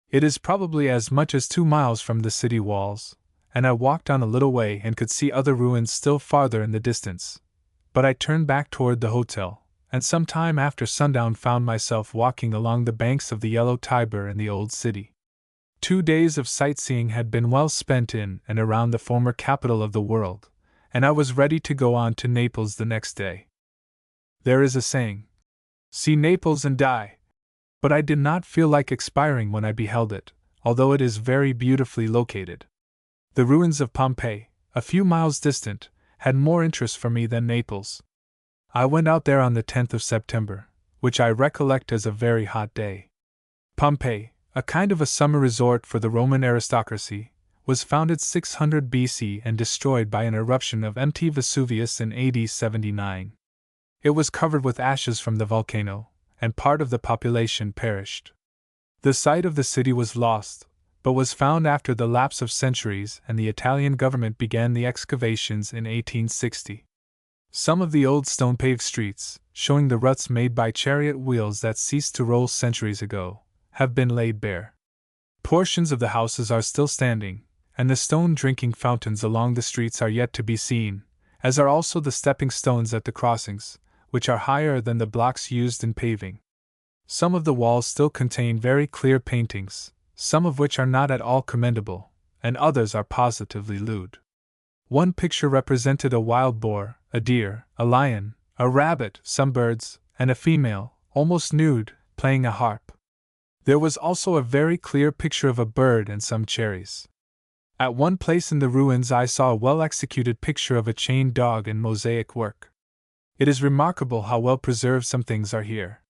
It is probably as much as 2 miles from the city walls, and I walked on a little way and could see other ruins still farther in the distance. But I turned back toward the hotel, and some time after sundown found myself walking along the banks of the yellow Tiber in the old city. 2 days of sightseeing had been well spent in and around the former capital of the world, and I was ready to go on to Naples the next day. There is a saying, "See Naples and die," but I did not feel like expiring when I beheld it, although it is very beautifully located. The ruins of Pompeii, a few miles distant, had more interest for me than Naples. I went out there on the 10th of September, which I recollect as a very hot day. Pompeii, a kind of a summer resort for the Roman aristocracy, was founded 600 BC and destroyed by an eruption of Mt. Vesuvius in AD 79. It was covered with ashes from the volcano, and part of the population perished. The site of the city was lost, but was found after the lapse of centuries, and the Italian government began the excavations in 1860. Some of the old stone-paved streets, showing the ruts made by chariot wheels that ceased to roll centuries ago, have been laid bare. Portions of the houses are still standing, and the stone drinking fountains along the streets are yet to be seen, as are also the stepping stones at the crossings, which are higher than the blocks used in paving. Some of the walls still contain very clear paintings, some of which are not at all commendable, and others are positively lewd. One picture represented a wild boar, a deer, a lion, a rabbit, some birds, and a female, almost nude, playing a harp. There was also a very clear picture of a bird and some cherries. At one place in the ruins I saw a well-executed picture of a chained dog in mosaic work. It is remarkable how well preserved some things are here.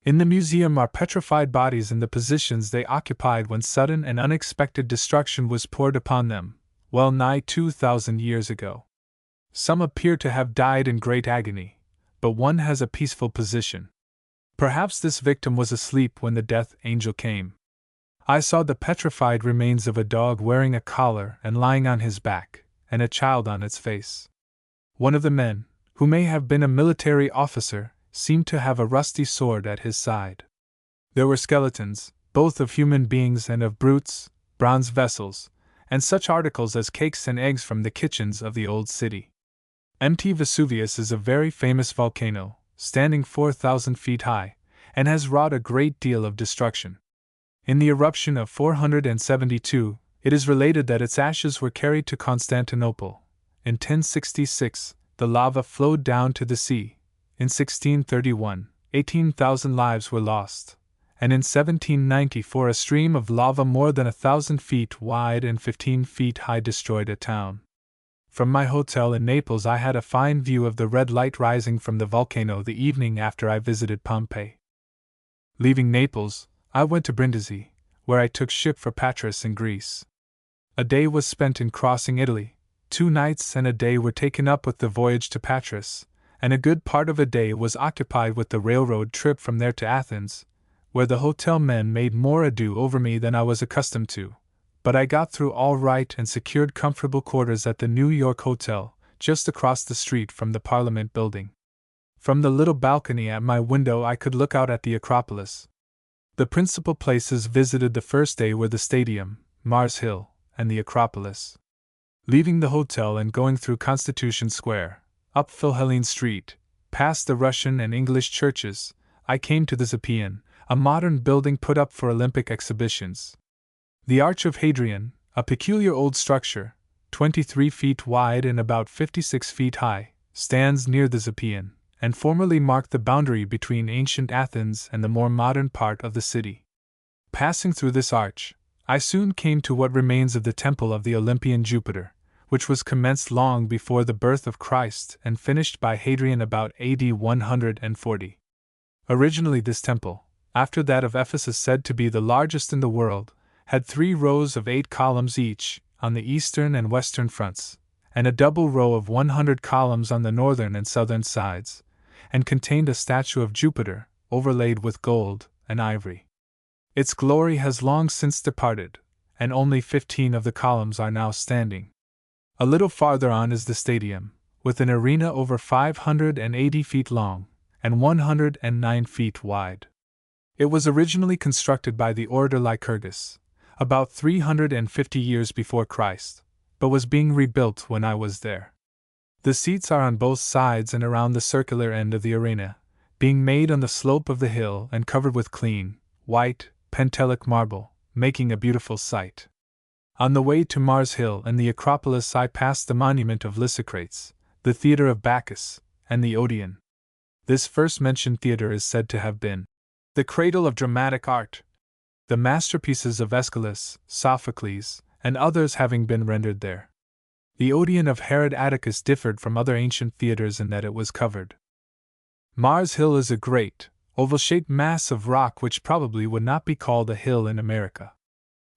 In the museum are petrified bodies in the positions they occupied when sudden and unexpected destruction was poured upon them, well nigh 2,000 years ago. Some appear to have died in great agony, but one has a peaceful position. Perhaps this victim was asleep when the death angel came. I saw the petrified remains of a dog wearing a collar and lying on his back, and a child on its face. One of the men, who may have been a military officer, seemed to have a rusty sword at his side. There were skeletons, both of human beings and of brutes, bronze vessels, and such articles as cakes and eggs from the kitchens of the old city. Mt. Vesuvius is a very famous volcano, standing 4,000 feet high, and has wrought a great deal of destruction. In the eruption of 472, it is related that its ashes were carried to Constantinople. In 1066, the lava flowed down to the sea. In 1631, 18,000 lives were lost, and in 1794 a stream of lava more than 1,000 feet wide and 15 feet high destroyed a town. From my hotel in Naples I had a fine view of the red light rising from the volcano the evening after I visited Pompeii. Leaving Naples, I went to Brindisi, where I took ship for Patras in Greece. A day was spent in crossing Italy, 2 nights and a day were taken up with the voyage to Patras, and a good part of a day was occupied with the railroad trip from there to Athens, where the hotel men made more ado over me than I was accustomed to, but I got through all right and secured comfortable quarters at the New York Hotel, just across the street from the Parliament building. From the little balcony at my window I could look out at the Acropolis. The principal places visited the first day were the Stadium, Mars Hill, and the Acropolis. Leaving the hotel and going through Constitution Square, up Philhellene Street, past the Russian and English churches, I came to the Zappeion, a modern building put up for Olympic exhibitions. The Arch of Hadrian, a peculiar old structure, 23 feet wide and about 56 feet high, stands near the Zappeion, and formerly marked the boundary between ancient Athens and the more modern part of the city. Passing through this arch, I soon came to what remains of the temple of the Olympian Jupiter, which was commenced long before the birth of Christ and finished by Hadrian about AD 140. Originally this temple, after that of Ephesus said to be the largest in the world, had 3 rows of 8 columns each, on the eastern and western fronts, and a double row of 100 columns on the northern and southern sides, and contained a statue of Jupiter, overlaid with gold and ivory. Its glory has long since departed, and only 15 of the columns are now standing. A little farther on is the Stadium, with an arena over 580 feet long, and 109 feet wide. It was originally constructed by the orator Lycurgus, about 350 years before Christ, but was being rebuilt when I was there. The seats are on both sides and around the circular end of the arena, being made on the slope of the hill and covered with clean, white, Pentelic marble, making a beautiful sight. On the way to Mars Hill and the Acropolis I passed the monument of Lysicrates, the theatre of Bacchus, and the Odeon. This first-mentioned theatre is said to have been the cradle of dramatic art, the masterpieces of Aeschylus, Sophocles, and others having been rendered there. The Odeon of Herod Atticus differed from other ancient theatres in that it was covered. Mars Hill is a great, oval-shaped mass of rock which probably would not be called a hill in America.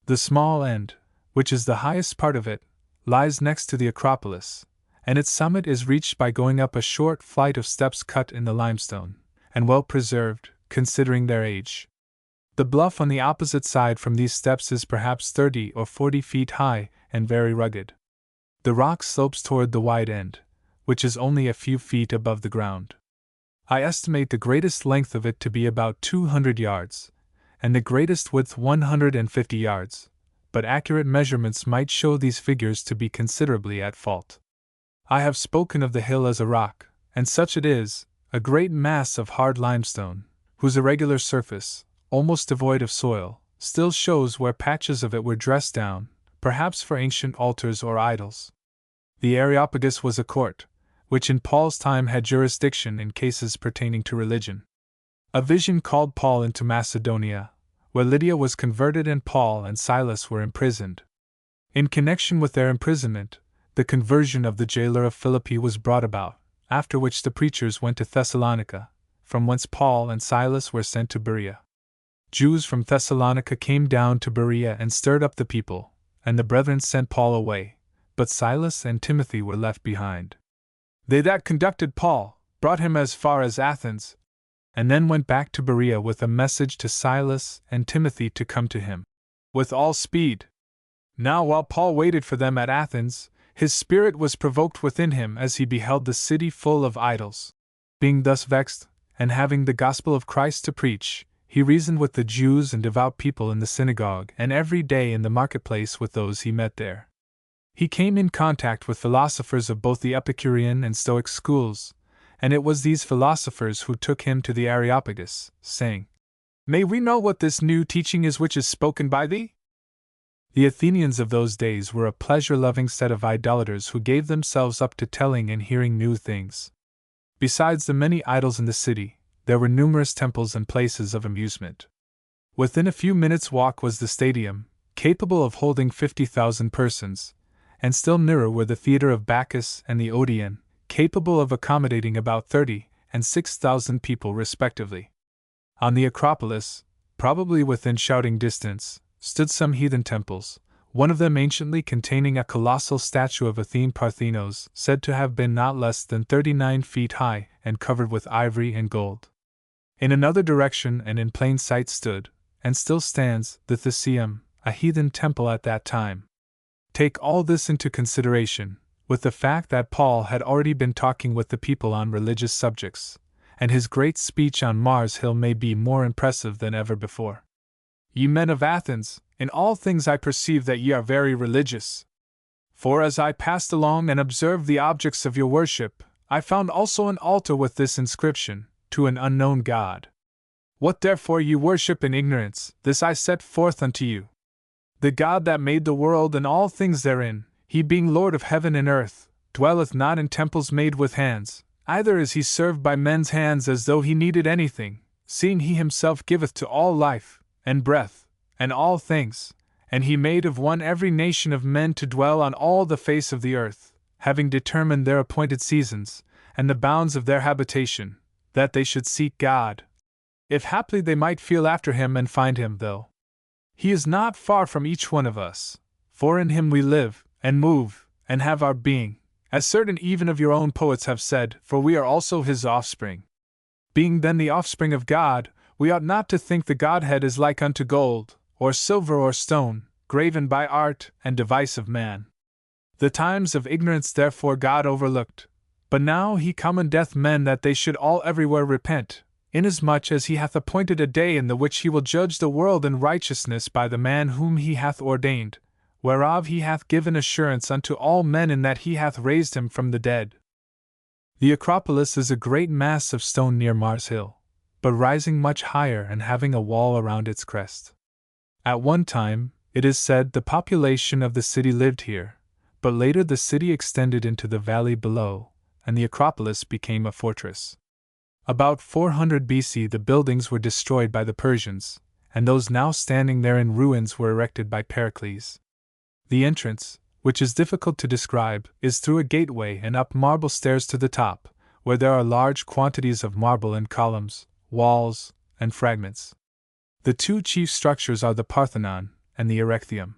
The small end, which is the highest part of it, lies next to the Acropolis, and its summit is reached by going up a short flight of steps cut in the limestone, and well preserved, considering their age. The bluff on the opposite side from these steps is perhaps 30 or 40 feet high and very rugged. The rock slopes toward the wide end, which is only a few feet above the ground. I estimate the greatest length of it to be about 200 yards, and the greatest width 150 yards, but accurate measurements might show these figures to be considerably at fault. I have spoken of the hill as a rock, and such it is, a great mass of hard limestone, whose irregular surface, almost devoid of soil, still shows where patches of it were dressed down, perhaps for ancient altars or idols. The Areopagus was a court, which in Paul's time had jurisdiction in cases pertaining to religion. A vision called Paul into Macedonia, where Lydia was converted and Paul and Silas were imprisoned. In connection with their imprisonment, the conversion of the jailer of Philippi was brought about, after which the preachers went to Thessalonica, from whence Paul and Silas were sent to Berea. Jews from Thessalonica came down to Berea and stirred up the people, and the brethren sent Paul away, but Silas and Timothy were left behind. They that conducted Paul brought him as far as Athens, and then went back to Berea with a message to Silas and Timothy to come to him with all speed. Now while Paul waited for them at Athens, his spirit was provoked within him as he beheld the city full of idols. Being thus vexed, and having the gospel of Christ to preach, he reasoned with the Jews and devout people in the synagogue and every day in the marketplace with those he met there. He came in contact with philosophers of both the Epicurean and Stoic schools, and it was these philosophers who took him to the Areopagus, saying, "May we know what this new teaching is which is spoken by thee?" The Athenians of those days were a pleasure-loving set of idolaters who gave themselves up to telling and hearing new things. Besides the many idols in the city, there were numerous temples and places of amusement. Within a few minutes' walk was the stadium, capable of holding 50,000 persons, and still nearer were the theatre of Bacchus and the Odeon, capable of accommodating about 30,000 and 6,000 people respectively. On the Acropolis, probably within shouting distance, stood some heathen temples, one of them anciently containing a colossal statue of Athene Parthenos, said to have been not less than 39 feet high and covered with ivory and gold. In another direction and in plain sight stood, and still stands, the Theseum, a heathen temple at that time. Take all this into consideration, with the fact that Paul had already been talking with the people on religious subjects, and his great speech on Mars Hill may be more impressive than ever before. Ye men of Athens, in all things I perceive that ye are very religious. For as I passed along and observed the objects of your worship, I found also an altar with this inscription, to an unknown God. What therefore ye worship in ignorance, this I set forth unto you. The God that made the world and all things therein, he being Lord of heaven and earth, dwelleth not in temples made with hands, either is he served by men's hands as though he needed anything, seeing he himself giveth to all life, and breath, and all things, and he made of one every nation of men to dwell on all the face of the earth, having determined their appointed seasons, and the bounds of their habitation, that they should seek God, if haply they might feel after him and find him, though he is not far from each one of us, for in him we live, and move, and have our being, as certain even of your own poets have said, for we are also his offspring. Being then the offspring of God, we ought not to think the Godhead is like unto gold, or silver or stone, graven by art and device of man. The times of ignorance therefore God overlooked, but now he commandeth men that they should all everywhere repent, inasmuch as he hath appointed a day in the which he will judge the world in righteousness by the man whom he hath ordained, whereof he hath given assurance unto all men in that he hath raised him from the dead. The Acropolis is a great mass of stone near Mars Hill, but rising much higher and having a wall around its crest. At one time, it is said, the population of the city lived here, but later the city extended into the valley below, and the Acropolis became a fortress. About 400 BC the buildings were destroyed by the Persians, and those now standing there in ruins were erected by Pericles. The entrance, which is difficult to describe, is through a gateway and up marble stairs to the top, where there are large quantities of marble in columns, walls, and fragments. The two chief structures are the Parthenon and the Erechtheum.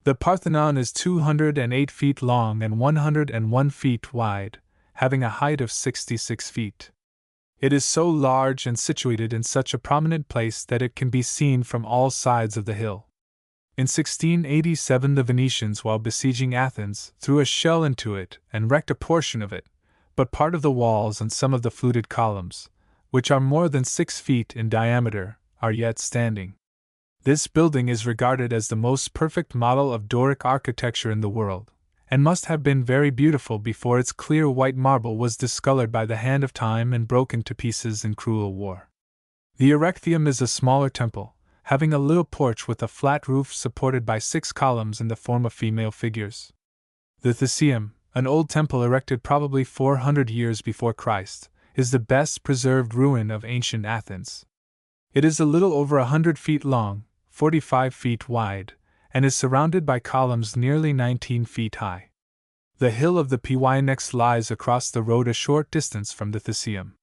The Parthenon is 208 feet long and 101 feet wide, having a height of 66 feet. It is so large and situated in such a prominent place that it can be seen from all sides of the hill. In 1687 the Venetians, while besieging Athens, threw a shell into it and wrecked a portion of it, but part of the walls and some of the fluted columns, which are more than 6 feet in diameter, are yet standing. This building is regarded as the most perfect model of Doric architecture in the world, and must have been very beautiful before its clear white marble was discolored by the hand of time and broken to pieces in cruel war. The Erechtheum is a smaller temple, having a little porch with a flat roof supported by 6 columns in the form of female figures. The Theseum, an old temple erected probably 400 years before Christ, is the best preserved ruin of ancient Athens. It is a little over 100 feet long, 45 feet wide, and is surrounded by columns nearly 19 feet high. The hill of the Py lies across the road a short distance from the Theseum.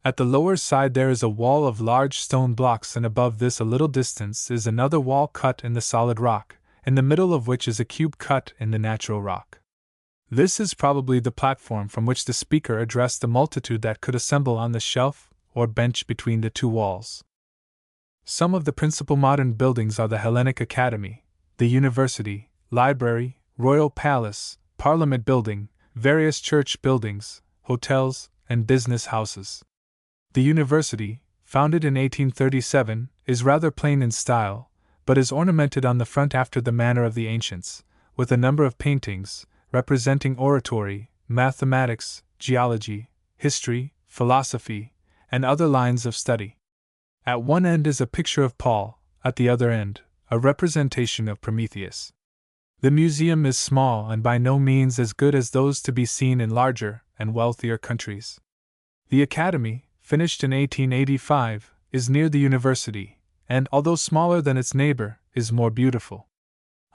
At the lower side there is a wall of large stone blocks, and above this a little distance is another wall cut in the solid rock, in the middle of which is a cube cut in the natural rock. This is probably the platform from which the speaker addressed the multitude that could assemble on the shelf or bench between the two walls. Some of the principal modern buildings are the Hellenic Academy, the University, Library, Royal Palace, Parliament Building, various church buildings, hotels, and business houses. The University, founded in 1837, is rather plain in style, but is ornamented on the front after the manner of the ancients, with a number of paintings, representing oratory, mathematics, geology, history, philosophy, and other lines of study. At one end is a picture of Paul, at the other end, a representation of Prometheus. The museum is small and by no means as good as those to be seen in larger and wealthier countries. The Academy, finished in 1885, is near the University, and, although smaller than its neighbor, is more beautiful.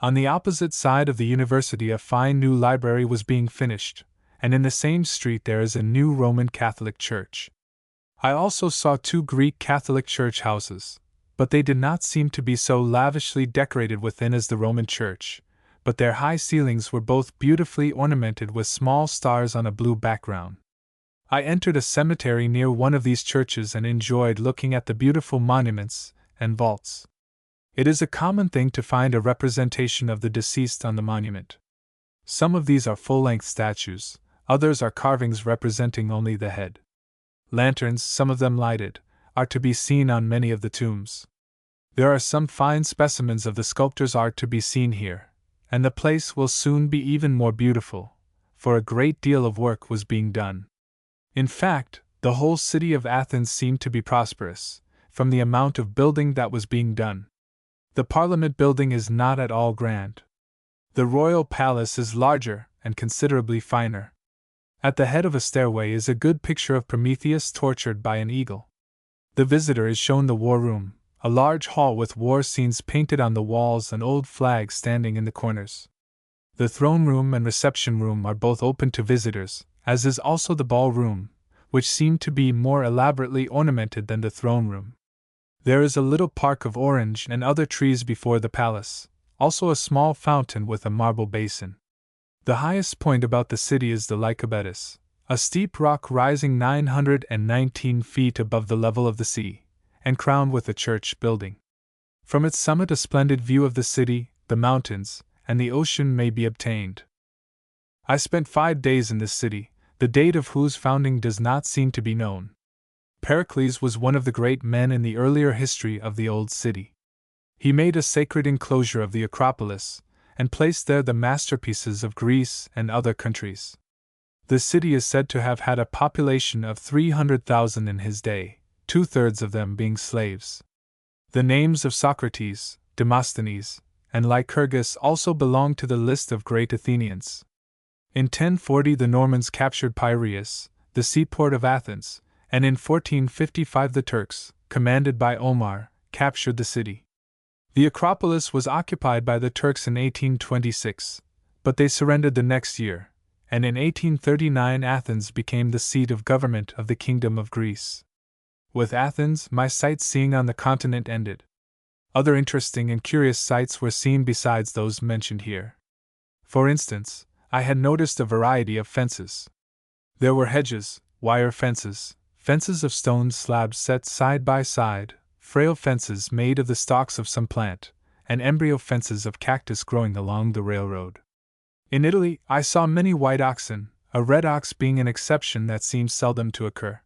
On the opposite side of the University a fine new library was being finished, and in the same street there is a new Roman Catholic church. I also saw 2 Greek Catholic church houses, but they did not seem to be so lavishly decorated within as the Roman church, but their high ceilings were both beautifully ornamented with small stars on a blue background. I entered a cemetery near one of these churches and enjoyed looking at the beautiful monuments and vaults. It is a common thing to find a representation of the deceased on the monument. Some of these are full-length statues, others are carvings representing only the head. Lanterns, some of them lighted, are to be seen on many of the tombs. There are some fine specimens of the sculptor's art to be seen here, and the place will soon be even more beautiful, for a great deal of work was being done. In fact, the whole city of Athens seemed to be prosperous, from the amount of building that was being done. The Parliament building is not at all grand. The Royal Palace is larger and considerably finer. At the head of a stairway is a good picture of Prometheus tortured by an eagle. The visitor is shown the war room, a large hall with war scenes painted on the walls and old flags standing in the corners. The throne room and reception room are both open to visitors, as is also the ballroom, which seemed to be more elaborately ornamented than the throne room. There is a little park of orange and other trees before the palace, also a small fountain with a marble basin. The highest point about the city is the Lycabettus, a steep rock rising 919 feet above the level of the sea, and crowned with a church building. From its summit a splendid view of the city, the mountains, and the ocean may be obtained. I spent 5 days in this city, the date of whose founding does not seem to be known. Pericles was one of the great men in the earlier history of the old city. He made a sacred enclosure of the Acropolis, and placed there the masterpieces of Greece and other countries. The city is said to have had a population of 300,000 in his day, 2/3 of them being slaves. The names of Socrates, Demosthenes, and Lycurgus also belong to the list of great Athenians. In 1040 the Normans captured Piraeus, the seaport of Athens, and in 1455 the Turks, commanded by Omar, captured the city. The Acropolis was occupied by the Turks in 1826, but they surrendered the next year, and in 1839 Athens became the seat of government of the Kingdom of Greece. With Athens, my sightseeing on the continent ended. Other interesting and curious sights were seen besides those mentioned here. For instance, I had noticed a variety of fences. There were hedges, wire fences, fences of stone slabs set side by side, frail fences made of the stalks of some plant, and embryo fences of cactus growing along the railroad. In Italy, I saw many white oxen, a red ox being an exception that seems seldom to occur.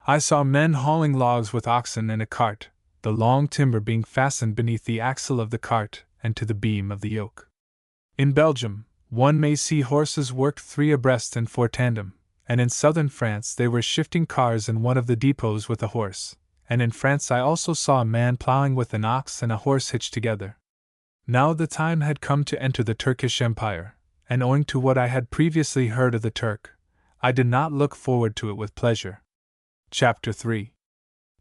I saw men hauling logs with oxen and a cart, the long timber being fastened beneath the axle of the cart and to the beam of the yoke. In Belgium, one may see horses worked 3 abreast and 4 tandem, and in southern France they were shifting cars in one of the depots with a horse, and in France I also saw a man plowing with an ox and a horse hitched together. Now the time had come to enter the Turkish Empire, and owing to what I had previously heard of the Turk, I did not look forward to it with pleasure. Chapter 3.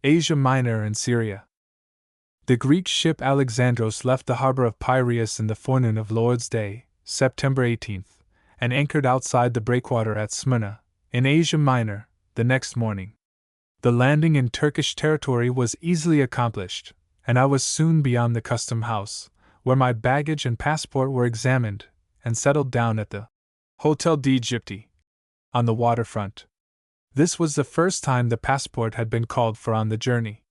Asia Minor and Syria. The Greek ship Alexandros left the harbor of Piraeus in the forenoon of Lord's Day, September 18th, and anchored outside the breakwater at Smyrna, in Asia Minor, the next morning. The landing in Turkish territory was easily accomplished, and I was soon beyond the custom house, where my baggage and passport were examined, and settled down at the Hotel d'Egypte, on the waterfront. This was the first time the passport had been called for on the journey.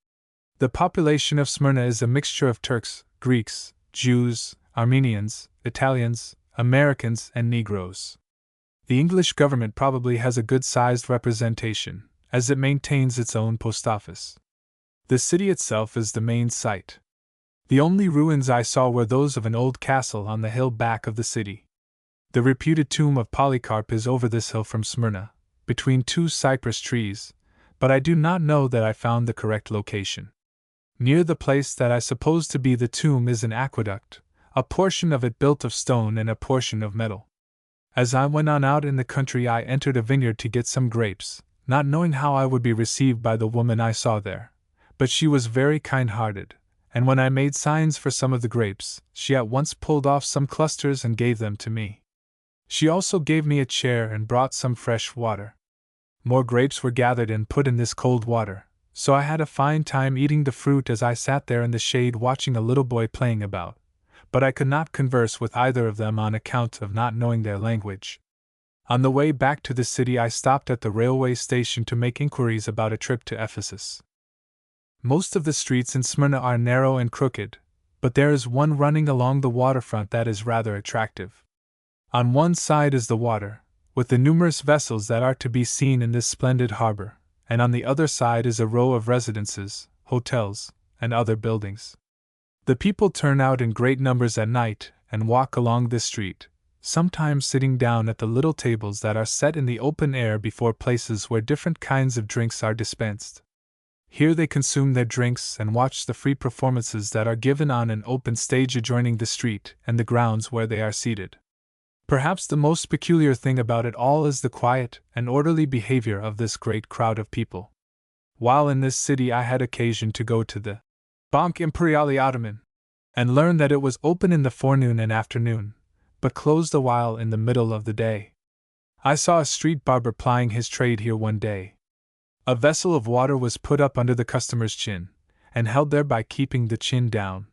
The population of Smyrna is a mixture of Turks, Greeks, Jews, Armenians, Italians, Americans, and Negroes. The English government probably has a good-sized representation, as it maintains its own post office. The city itself is the main site. The only ruins I saw were those of an old castle on the hill back of the city. The reputed tomb of Polycarp is over this hill from Smyrna, between two cypress trees, but I do not know that I found the correct location. Near the place that I suppose to be the tomb is an aqueduct, a portion of it built of stone and a portion of metal. As I went on out in the country, I entered a vineyard to get some grapes, not knowing how I would be received by the woman I saw there, but she was very kind-hearted, and when I made signs for some of the grapes, she at once pulled off some clusters and gave them to me. She also gave me a chair and brought some fresh water. More grapes were gathered and put in this cold water, so I had a fine time eating the fruit as I sat there in the shade watching a little boy playing about, but I could not converse with either of them on account of not knowing their language. On the way back to the city, I stopped at the railway station to make inquiries about a trip to Ephesus. Most of the streets in Smyrna are narrow and crooked, but there is one running along the waterfront that is rather attractive. On one side is the water, with the numerous vessels that are to be seen in this splendid harbor, and on the other side is a row of residences, hotels, and other buildings. The people turn out in great numbers at night and walk along this street, sometimes sitting down at the little tables that are set in the open air before places where different kinds of drinks are dispensed. Here they consume their drinks and watch the free performances that are given on an open stage adjoining the street and the grounds where they are seated. Perhaps the most peculiar thing about it all is the quiet and orderly behavior of this great crowd of people. While in this city, I had occasion to go to the Banque Imperiale Ottoman, and learn that it was open in the forenoon and afternoon, but closed a while in the middle of the day. I saw a street barber plying his trade here one day. A vessel of water was put up under the customer's chin, and held there by keeping the chin down.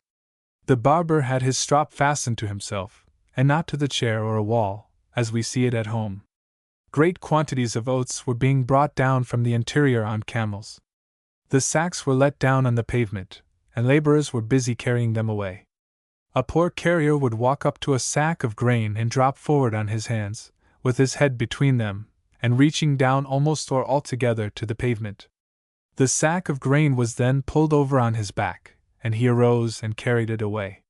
The barber had his strop fastened to himself, and not to the chair or a wall, as we see it at home. Great quantities of oats were being brought down from the interior on camels. The sacks were let down on the pavement, and laborers were busy carrying them away. A poor carrier would walk up to a sack of grain and drop forward on his hands, with his head between them, and reaching down almost or altogether to the pavement. The sack of grain was then pulled over on his back, and he arose and carried it away.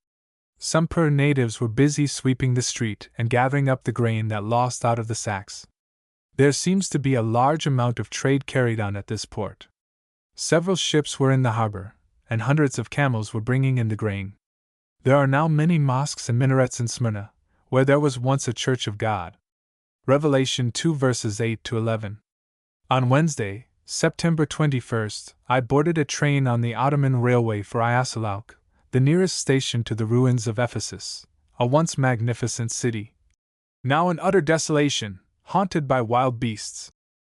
Some poor natives were busy sweeping the street and gathering up the grain that lost out of the sacks. There seems to be a large amount of trade carried on at this port. Several ships were in the harbor, and hundreds of camels were bringing in the grain. There are now many mosques and minarets in Smyrna, where there was once a church of God. Revelation 2 verses 8 to 11. On Wednesday, September 21st, I boarded a train on the Ottoman Railway for Iasalauk, the nearest station to the ruins of Ephesus, a once magnificent city, now in utter desolation, haunted by wild beasts.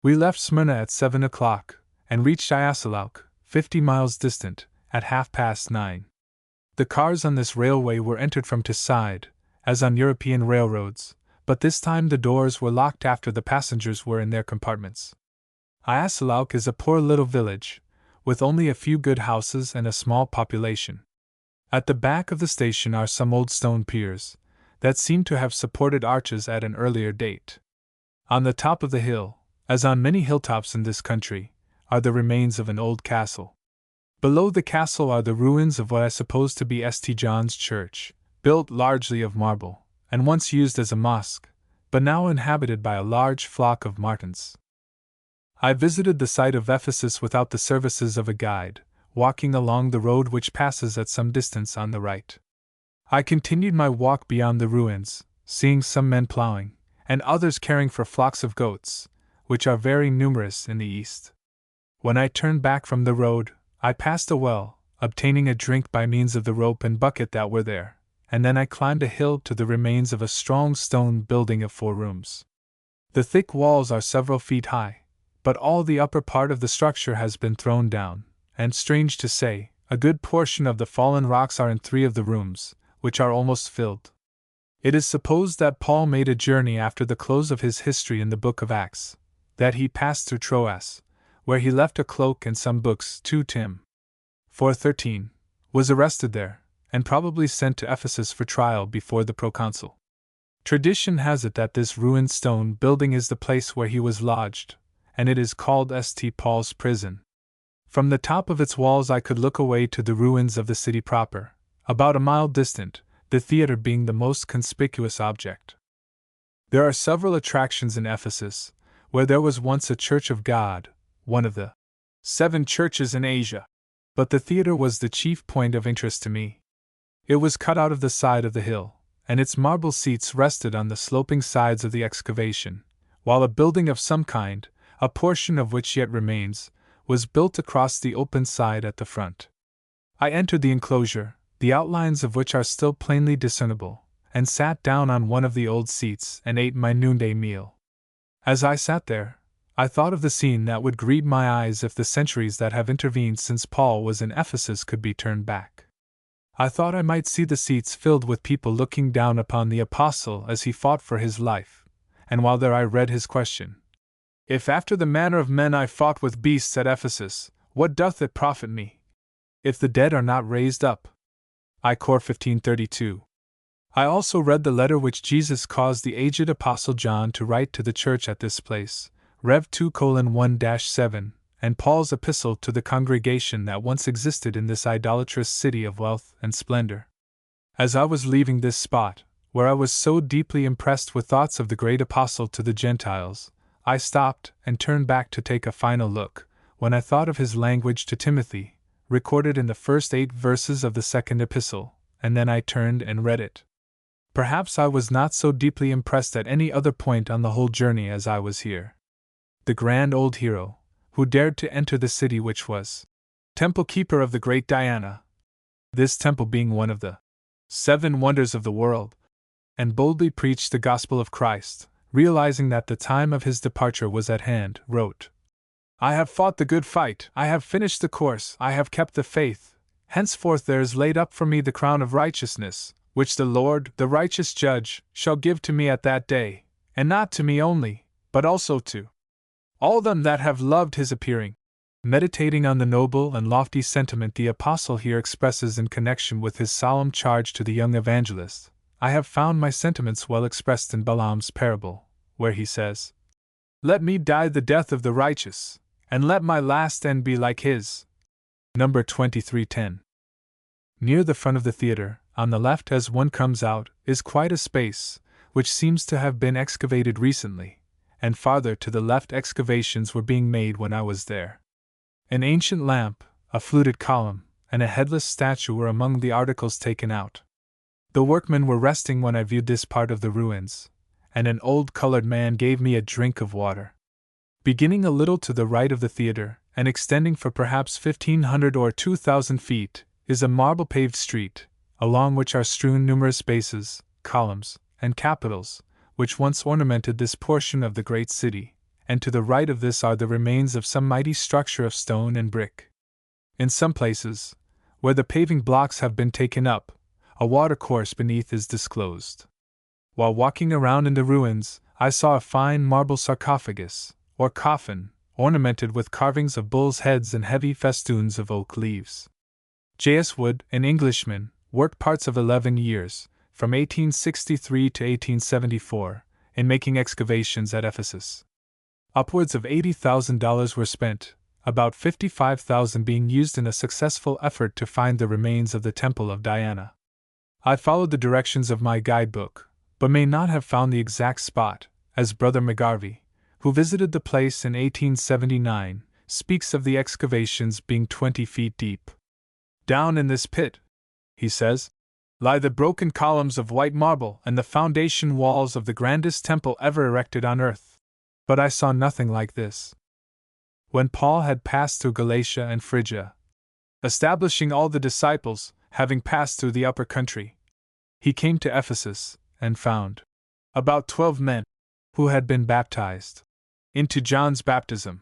We left Smyrna at 7 o'clock, and reached Iasalauk, 50 miles distant, at 9:30. The cars on this railway were entered from to side, as on European railroads, but this time the doors were locked after the passengers were in their compartments. Iasalauk is a poor little village, with only a few good houses and a small population. At the back of the station are some old stone piers, that seem to have supported arches at an earlier date. On the top of the hill, as on many hilltops in this country, are the remains of an old castle. Below the castle are the ruins of what I suppose to be St. John's Church, built largely of marble, and once used as a mosque, but now inhabited by a large flock of martins. I visited the site of Ephesus without the services of a guide, walking along the road which passes at some distance on the right. I continued my walk beyond the ruins, seeing some men plowing, and others caring for flocks of goats, which are very numerous in the east. When I turned back from the road, I passed a well, obtaining a drink by means of the rope and bucket that were there, and then I climbed a hill to the remains of a strong stone building of 4 rooms. The thick walls are several feet high, but all the upper part of the structure has been thrown down, and strange to say, a good portion of the fallen rocks are in 3 of the rooms, which are almost filled. It is supposed that Paul made a journey after the close of his history in the book of Acts, that he passed through Troas, where he left a cloak and some books, 2 Tim. 4:13, was arrested there, and probably sent to Ephesus for trial before the proconsul. Tradition has it that this ruined stone building is the place where he was lodged, and it is called St. Paul's prison. From the top of its walls I could look away to the ruins of the city proper, about a mile distant, the theater being the most conspicuous object. There are several attractions in Ephesus, where there was once a church of God, one of the 7 churches in Asia. But the theater was the chief point of interest to me. It was cut out of the side of the hill, and its marble seats rested on the sloping sides of the excavation, while a building of some kind, a portion of which yet remains, was built across the open side at the front. I entered the enclosure, the outlines of which are still plainly discernible, and sat down on one of the old seats and ate my noonday meal. As I sat there, I thought of the scene that would greet my eyes if the centuries that have intervened since Paul was in Ephesus could be turned back. I thought I might see the seats filled with people looking down upon the apostle as he fought for his life, and while there I read his question: "If after the manner of men I fought with beasts at Ephesus, what doth it profit me, if the dead are not raised up?" I Cor 15:32. I also read the letter which Jesus caused the aged apostle John to write to the church at this place, Rev 2:1-7, and Paul's epistle to the congregation that once existed in this idolatrous city of wealth and splendor. As I was leaving this spot, where I was so deeply impressed with thoughts of the great apostle to the Gentiles, I stopped and turned back to take a final look, when I thought of his language to Timothy, recorded in the first 8 verses of the 2nd epistle, and then I turned and read it. Perhaps I was not so deeply impressed at any other point on the whole journey as I was here. The grand old hero, who dared to enter the city which was temple keeper of the great Diana, this temple being one of the 7 wonders of the world, and boldly preached the gospel of Christ, realizing that the time of his departure was at hand, wrote, "I have fought the good fight, I have finished the course, I have kept the faith. Henceforth there is laid up for me the crown of righteousness, which the Lord, the righteous judge, shall give to me at that day, and not to me only, but also to all them that have loved his appearing." Meditating on the noble and lofty sentiment the apostle here expresses in connection with his solemn charge to the young evangelist, I have found my sentiments well expressed in Balaam's parable, where he says, "Let me die the death of the righteous, and let my last end be like his." Number 23:10. Near the front of the theater, on the left as one comes out, is quite a space, which seems to have been excavated recently, and farther to the left excavations were being made when I was there. An ancient lamp, a fluted column, and a headless statue were among the articles taken out. The workmen were resting when I viewed this part of the ruins, and an old colored man gave me a drink of water. Beginning a little to the right of the theater, and extending for perhaps 1,500 or 2,000 feet, is a marble-paved street, along which are strewn numerous bases, columns, and capitals, which once ornamented this portion of the great city, and to the right of this are the remains of some mighty structure of stone and brick. In some places, where the paving blocks have been taken up, a watercourse beneath is disclosed. While walking around in the ruins, I saw a fine marble sarcophagus, or coffin, ornamented with carvings of bulls' heads and heavy festoons of oak leaves. J.S. Wood, an Englishman, worked parts of 11 years, from 1863 to 1874, in making excavations at Ephesus. Upwards of $80,000 were spent, about $55,000 being used in a successful effort to find the remains of the Temple of Diana. I followed the directions of my guidebook, but may not have found the exact spot, as Brother McGarvey, who visited the place in 1879, speaks of the excavations being 20 feet deep. "Down in this pit," he says, "lie the broken columns of white marble and the foundation walls of the grandest temple ever erected on earth." But I saw nothing like this. When Paul had passed through Galatia and Phrygia, establishing all the disciples, having passed through the upper country, he came to Ephesus, and found about 12 men who had been baptized into John's baptism,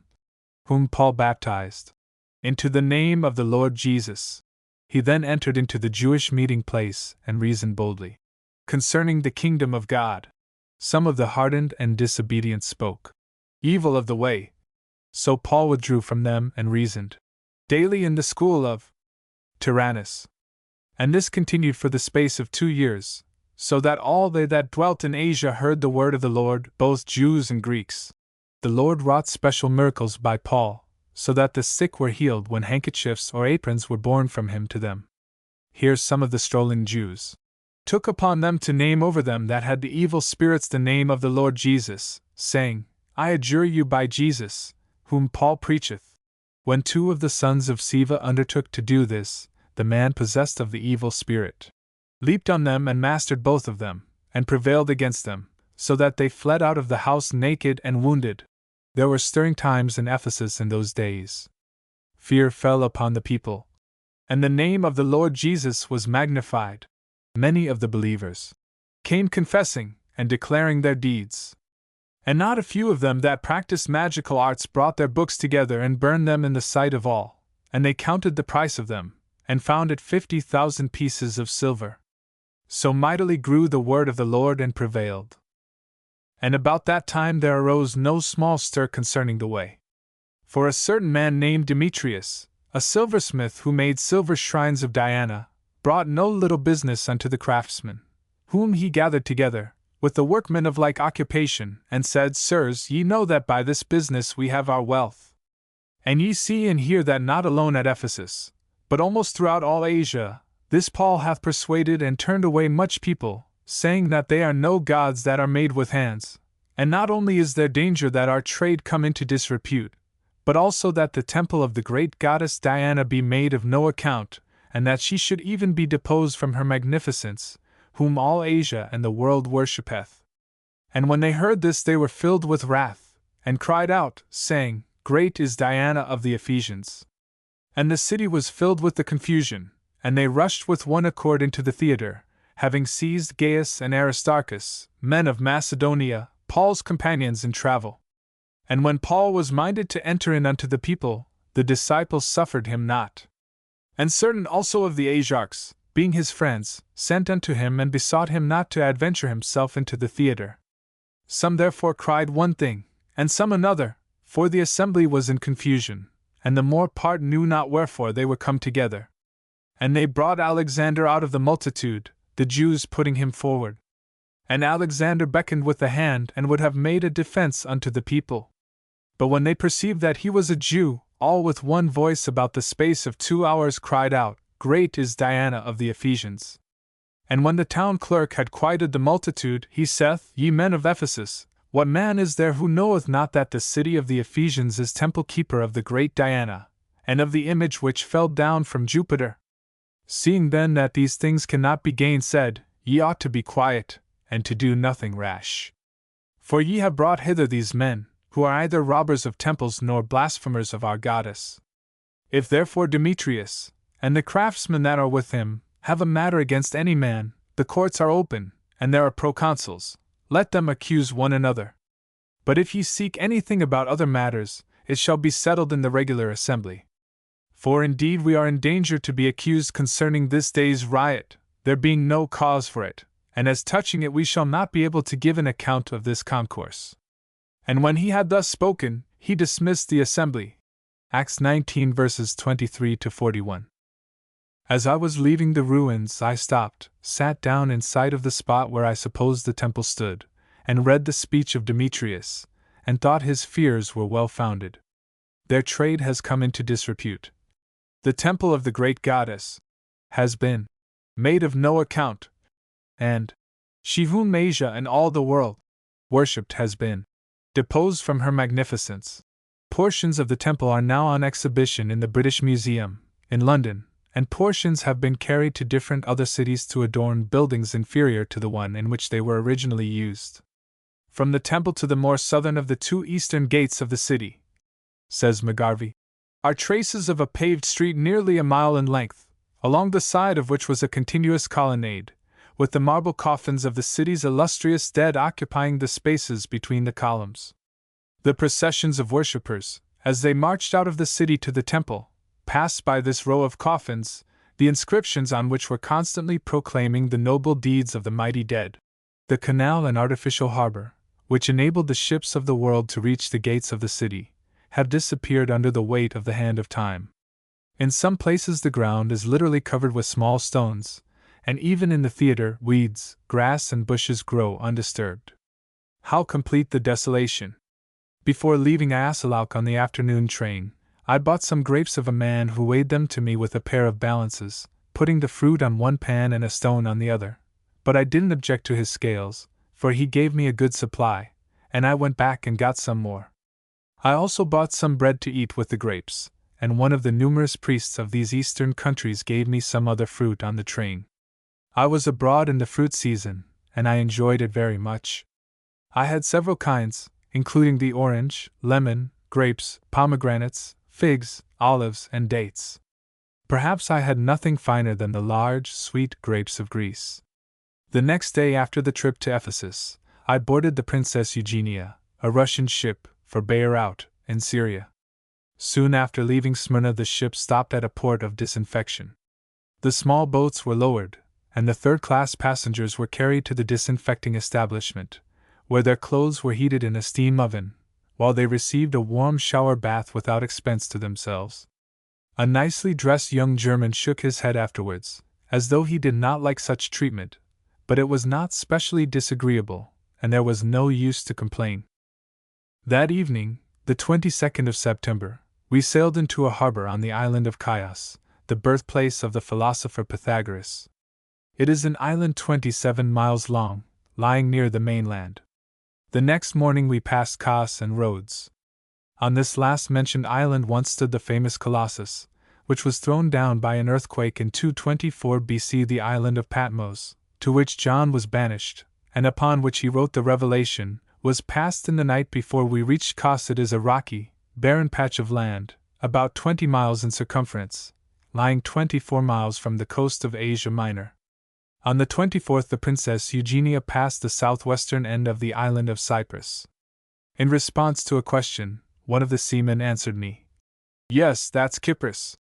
whom Paul baptized into the name of the Lord Jesus. He then entered into the Jewish meeting place and reasoned boldly concerning the kingdom of God. Some of the hardened and disobedient spoke evil of the way, so Paul withdrew from them and reasoned daily in the school of Tyrannus. And this continued for the space of 2 years, so that all they that dwelt in Asia heard the word of the Lord, both Jews and Greeks. The Lord wrought special miracles by Paul, so that the sick were healed when handkerchiefs or aprons were borne from him to them. Here some of the strolling Jews took upon them to name over them that had the evil spirits the name of the Lord Jesus, saying, I adjure you by Jesus, whom Paul preacheth. When 2 of the sons of Sceva undertook to do this, the man possessed of the evil spirit leaped on them and mastered both of them, and prevailed against them, so that they fled out of the house naked and wounded. There were stirring times in Ephesus in those days. Fear fell upon the people, and the name of the Lord Jesus was magnified. Many of the believers came confessing and declaring their deeds. And not a few of them that practiced magical arts brought their books together and burned them in the sight of all, and they counted the price of them, and found it 50,000 pieces of silver. So mightily grew the word of the Lord and prevailed. And about that time there arose no small stir concerning the way. For a certain man named Demetrius, a silversmith who made silver shrines of Diana, brought no little business unto the craftsmen, whom he gathered together, with the workmen of like occupation, and said, Sirs, ye know that by this business we have our wealth. And ye see and hear that not alone at Ephesus, but almost throughout all Asia, this Paul hath persuaded and turned away much people, saying that they are no gods that are made with hands. And not only is there danger that our trade come into disrepute, but also that the temple of the great goddess Diana be made of no account, and that she should even be deposed from her magnificence, whom all Asia and the world worshippeth. And when they heard this, they were filled with wrath, and cried out, saying, Great is Diana of the Ephesians. And the city was filled with the confusion, and they rushed with one accord into the theater, having seized Gaius and Aristarchus, men of Macedonia, Paul's companions in travel. And when Paul was minded to enter in unto the people, the disciples suffered him not. And certain also of the Asiarchs, being his friends, sent unto him and besought him not to adventure himself into the theater. Some therefore cried one thing, and some another, for the assembly was in confusion, and the more part knew not wherefore they were come together. And they brought Alexander out of the multitude, the Jews putting him forward. And Alexander beckoned with the hand and would have made a defense unto the people. But when they perceived that he was a Jew, all with one voice about the space of 2 hours cried out, Great is Diana of the Ephesians. And when the town clerk had quieted the multitude, he saith, Ye men of Ephesus, what man is there who knoweth not that the city of the Ephesians is temple keeper of the great Diana, and of the image which fell down from Jupiter? Seeing then that these things cannot be gainsaid, ye ought to be quiet, and to do nothing rash. For ye have brought hither these men, who are either robbers of temples nor blasphemers of our goddess. If therefore Demetrius, and the craftsmen that are with him, have a matter against any man, the courts are open, and there are proconsuls, let them accuse one another. But if ye seek anything about other matters, it shall be settled in the regular assembly. For indeed we are in danger to be accused concerning this day's riot, there being no cause for it, and as touching it we shall not be able to give an account of this concourse. And when he had thus spoken, he dismissed the assembly. Acts 19 verses 23 to 41. As I was leaving the ruins, I stopped, sat down in sight of the spot where I supposed the temple stood, and read the speech of Demetrius, and thought his fears were well founded. Their trade has come into disrepute. The temple of the great goddess has been made of no account, and she whom Asia and all the world worshipped has been deposed from her magnificence. Portions of the temple are now on exhibition in the British Museum, in London, and portions have been carried to different other cities to adorn buildings inferior to the one in which they were originally used. From the temple to the more southern of the 2 eastern gates of the city, says McGarvey, are traces of a paved street nearly a mile in length, along the side of which was a continuous colonnade, with the marble coffins of the city's illustrious dead occupying the spaces between the columns. The processions of worshippers, as they marched out of the city to the temple, passed by this row of coffins, the inscriptions on which were constantly proclaiming the noble deeds of the mighty dead. The canal and artificial harbor, which enabled the ships of the world to reach the gates of the city, have disappeared under the weight of the hand of time. In some places the ground is literally covered with small stones, and even in the theater weeds, grass and bushes grow undisturbed. How complete the desolation! Before leaving Asalauk on the afternoon train, I bought some grapes of a man who weighed them to me with a pair of balances, putting the fruit on one pan and a stone on the other. But I didn't object to his scales, for he gave me a good supply, and I went back and got some more. I also bought some bread to eat with the grapes, and one of the numerous priests of these eastern countries gave me some other fruit on the train. I was abroad in the fruit season, and I enjoyed it very much. I had several kinds, including the orange, lemon, grapes, pomegranates, figs, olives, and dates. Perhaps I had nothing finer than the large, sweet grapes of Greece. The next day after the trip to Ephesus, I boarded the Princess Eugenia, a Russian ship, for Beirut, in Syria. Soon after leaving Smyrna, the ship stopped at a port of disinfection. The small boats were lowered, and the third-class passengers were carried to the disinfecting establishment, where their clothes were heated in a steam oven, while they received a warm shower bath without expense to themselves. A nicely dressed young German shook his head afterwards, as though he did not like such treatment, but it was not specially disagreeable, and there was no use to complain. That evening, the 22nd of September, we sailed into a harbor on the island of Chios, the birthplace of the philosopher Pythagoras. It is an island 27 miles long, lying near the mainland. The next morning we passed Chios and Rhodes. On this last-mentioned island once stood the famous Colossus, which was thrown down by an earthquake in 224 BC. The island of Patmos, to which John was banished, and upon which he wrote the Revelation, was passed in the night before we reached Chios. It is a rocky, barren patch of land, about 20 miles in circumference, lying 24 miles from the coast of Asia Minor. On the 24th, the Princess Eugenia passed the southwestern end of the island of Cyprus. In response to a question, one of the seamen answered me, "Yes, that's Cyprus."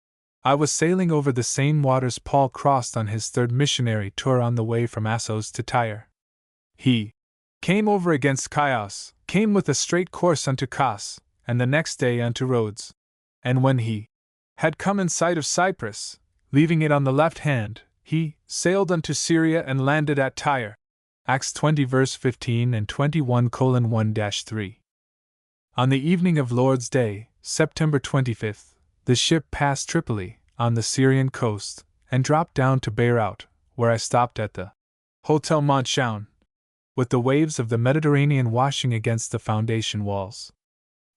I was sailing over the same waters Paul crossed on his third missionary tour on the way from Assos to Tyre. He came over against Chios, came with a straight course unto Kos, and the next day unto Rhodes. And when he had come in sight of Cyprus, leaving it on the left hand, he sailed unto Syria and landed at Tyre. Acts 20 verse 15 and 21:1-3. On the evening of Lord's Day, September 25th, the ship passed Tripoli, on the Syrian coast, and dropped down to Beirut, where I stopped at the Hotel Mont Shaun, with the waves of the Mediterranean washing against the foundation walls.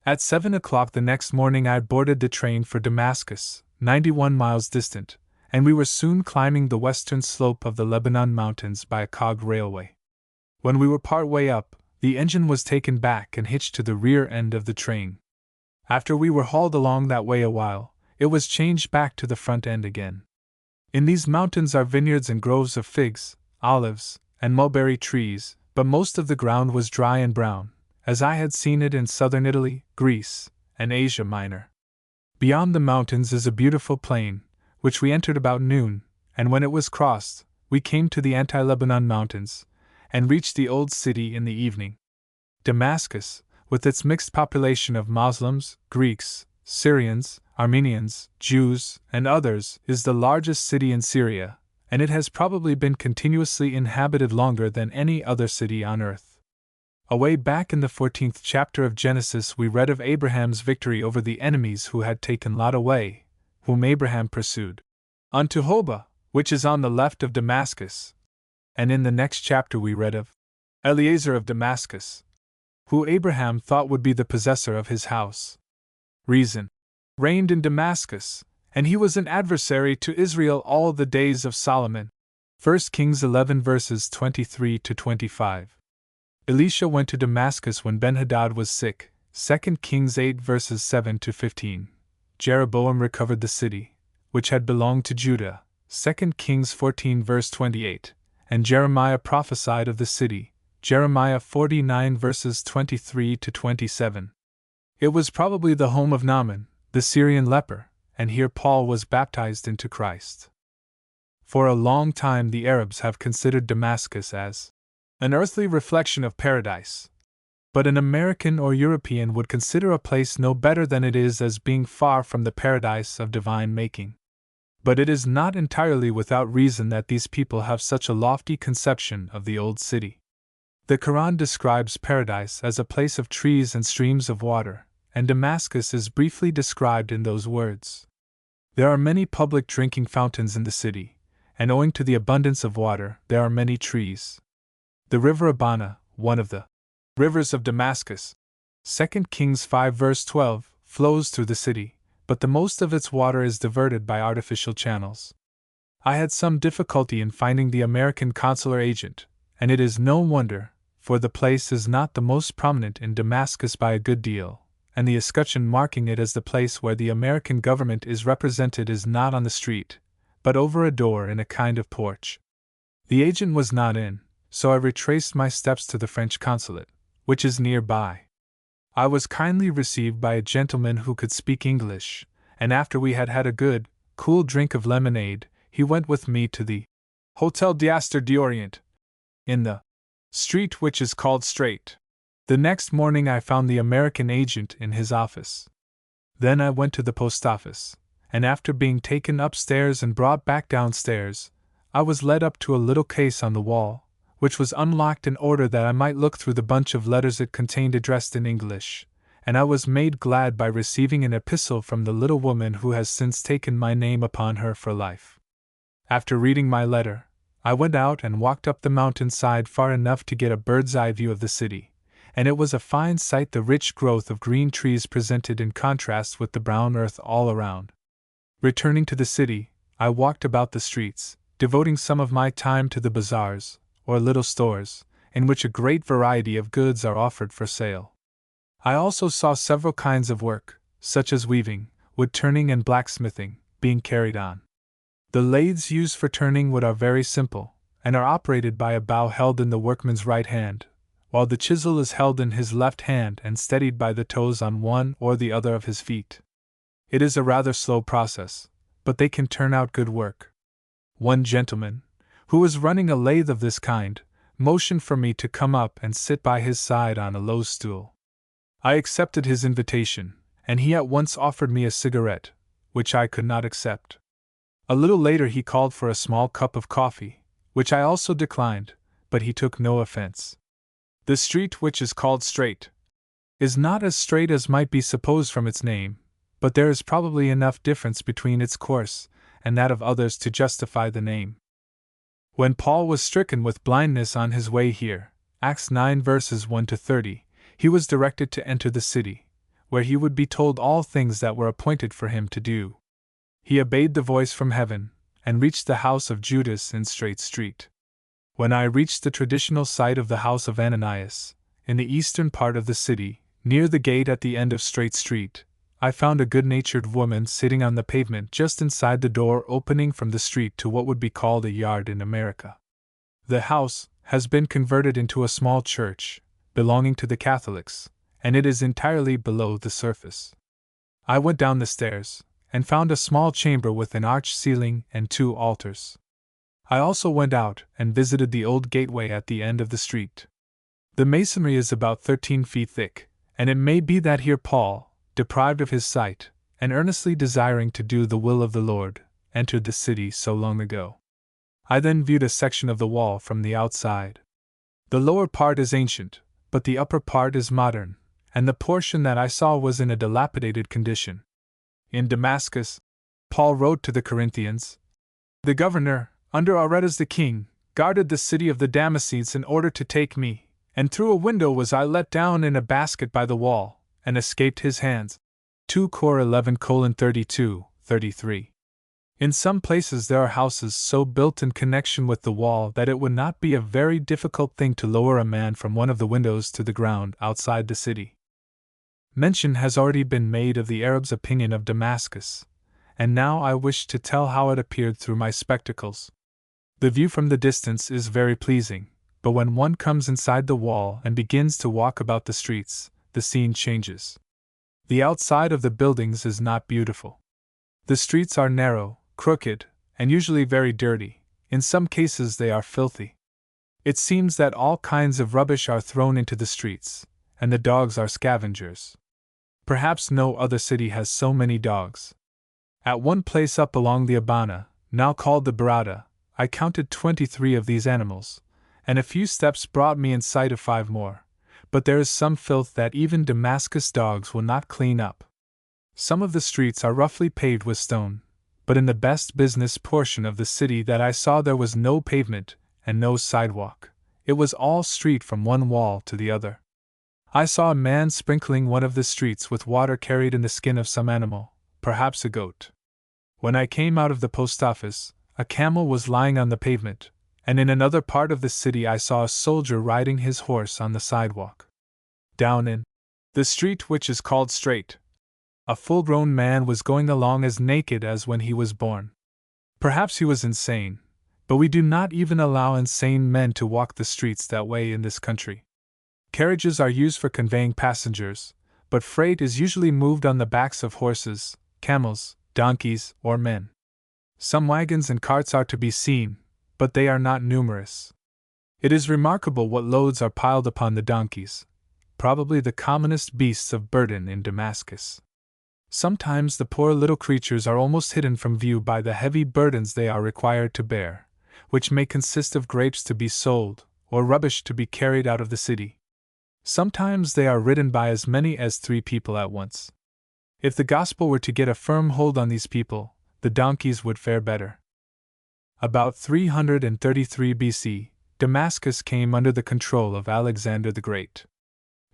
At 7 o'clock the next morning I boarded the train for Damascus, 91 miles distant, and we were soon climbing the western slope of the Lebanon mountains by a cog railway. When we were part way up, the engine was taken back and hitched to the rear end of the train. After we were hauled along that way a while, it was changed back to the front end again. In these mountains are vineyards and groves of figs, olives, and mulberry trees, but most of the ground was dry and brown, as I had seen it in southern Italy, Greece, and Asia Minor. Beyond the mountains is a beautiful plain, which we entered about noon, and when it was crossed, we came to the anti-Lebanon mountains, and reached the old city in the evening. Damascus, with its mixed population of Moslems, Greeks, Syrians, Armenians, Jews, and others, is the largest city in Syria, and it has probably been continuously inhabited longer than any other city on earth. Away back in the 14th chapter of Genesis we read of Abraham's victory over the enemies who had taken Lot away, whom Abraham pursued unto Hobah, which is on the left of Damascus. And in the next chapter we read of Eliezer of Damascus, who Abraham thought would be the possessor of his house. Reason reigned in Damascus, and he was an adversary to Israel all the days of Solomon. 1 Kings 11 verses 23-25. Elisha went to Damascus when Ben-Hadad was sick. 2 Kings 8 verses 7-15. Jeroboam recovered the city, which had belonged to Judah. 2 Kings 14 verse 28. and Jeremiah prophesied of the city, Jeremiah 49 verses 23 to 27. It was probably the home of Naaman, the Syrian leper, and here Paul was baptized into Christ. For a long time the Arabs have considered Damascus as an earthly reflection of paradise, but an American or European would consider a place no better than it is as being far from the paradise of divine making. But it is not entirely without reason that these people have such a lofty conception of the old city. The Quran describes paradise as a place of trees and streams of water, and Damascus is briefly described in those words. There are many public drinking fountains in the city, and owing to the abundance of water, there are many trees. The river Abana, one of the rivers of Damascus, 2 Kings 5 verse 12, flows through the city, but the most of its water is diverted by artificial channels. I had some difficulty in finding the American consular agent, and it is no wonder, for the place is not the most prominent in Damascus by a good deal, and the escutcheon marking it as the place where the American government is represented is not on the street, but over a door in a kind of porch. The agent was not in, so I retraced my steps to the French consulate, which is nearby. I was kindly received by a gentleman who could speak English, and after we had had a good, cool drink of lemonade, he went with me to the Hotel d'Astor d'Orient, in the street which is called Straight. The next morning I found the American agent in his office. Then I went to the post office, and after being taken upstairs and brought back downstairs, I was led up to a little case on the wall, which was unlocked in order that I might look through the bunch of letters it contained addressed in English, and I was made glad by receiving an epistle from the little woman who has since taken my name upon her for life. After reading my letter, I went out and walked up the mountainside far enough to get a bird's-eye view of the city, and it was a fine sight the rich growth of green trees presented in contrast with the brown earth all around. Returning to the city, I walked about the streets, devoting some of my time to the bazaars, or little stores, in which a great variety of goods are offered for sale. I also saw several kinds of work, such as weaving, wood turning and blacksmithing, being carried on. The lathes used for turning wood are very simple, and are operated by a bow held in the workman's right hand, while the chisel is held in his left hand and steadied by the toes on one or the other of his feet. It is a rather slow process, but they can turn out good work. One gentleman, who was running a lathe of this kind, motioned for me to come up and sit by his side on a low stool. I accepted his invitation, and he at once offered me a cigarette, which I could not accept. A little later he called for a small cup of coffee, which I also declined, but he took no offense. The street, which is called Straight, is not as straight as might be supposed from its name, but there is probably enough difference between its course and that of others to justify the name. When Paul was stricken with blindness on his way here, Acts 9 verses 1 to 30, he was directed to enter the city, where he would be told all things that were appointed for him to do. He obeyed the voice from heaven, and reached the house of Judas in Straight Street. When I reached the traditional site of the house of Ananias, in the eastern part of the city, near the gate at the end of Straight Street, I found a good-natured woman sitting on the pavement just inside the door opening from the street to what would be called a yard in America. The house has been converted into a small church, belonging to the Catholics, and it is entirely below the surface. I went down the stairs, and found a small chamber with an arched ceiling and 2 altars. I also went out and visited the old gateway at the end of the street. The masonry is about 13 feet thick, and it may be that here Paul, deprived of his sight, and earnestly desiring to do the will of the Lord, entered the city so long ago. I then viewed a section of the wall from the outside. The lower part is ancient, but the upper part is modern, and the portion that I saw was in a dilapidated condition. In Damascus, Paul wrote to the Corinthians, "The governor, under Aretas the king, guarded the city of the Damascenes in order to take me, and through a window was I let down in a basket by the wall, and escaped his hands." 2 Cor 11:32-33. In some places there are houses so built in connection with the wall that it would not be a very difficult thing to lower a man from one of the windows to the ground outside the city. Mention has already been made of the Arab's opinion of Damascus, and now I wish to tell how it appeared through my spectacles. The view from the distance is very pleasing, but when one comes inside the wall and begins to walk about the streets, the scene changes. The outside of the buildings is not beautiful. The streets are narrow, crooked, and usually very dirty. In some cases they are filthy. It seems that all kinds of rubbish are thrown into the streets, and the dogs are scavengers. Perhaps no other city has so many dogs. At one place up along the Abana, now called the Barada, I counted 23 of these animals, and a few steps brought me in sight of 5 more, but there is some filth that even Damascus dogs will not clean up. Some of the streets are roughly paved with stone, but in the best business portion of the city that I saw there was no pavement and no sidewalk. It was all street from one wall to the other. I saw a man sprinkling one of the streets with water carried in the skin of some animal, perhaps a goat. When I came out of the post office, a camel was lying on the pavement, and in another part of the city I saw a soldier riding his horse on the sidewalk. Down in the street which is called Straight, a full-grown man was going along as naked as when he was born. Perhaps he was insane, but we do not even allow insane men to walk the streets that way in this country. Carriages are used for conveying passengers, but freight is usually moved on the backs of horses, camels, donkeys, or men. Some wagons and carts are to be seen, but they are not numerous. It is remarkable what loads are piled upon the donkeys, probably the commonest beasts of burden in Damascus. Sometimes the poor little creatures are almost hidden from view by the heavy burdens they are required to bear, which may consist of grapes to be sold, or rubbish to be carried out of the city. Sometimes they are ridden by as many as 3 people at once. If the gospel were to get a firm hold on these people, the donkeys would fare better. About 333 BC, Damascus came under the control of Alexander the Great.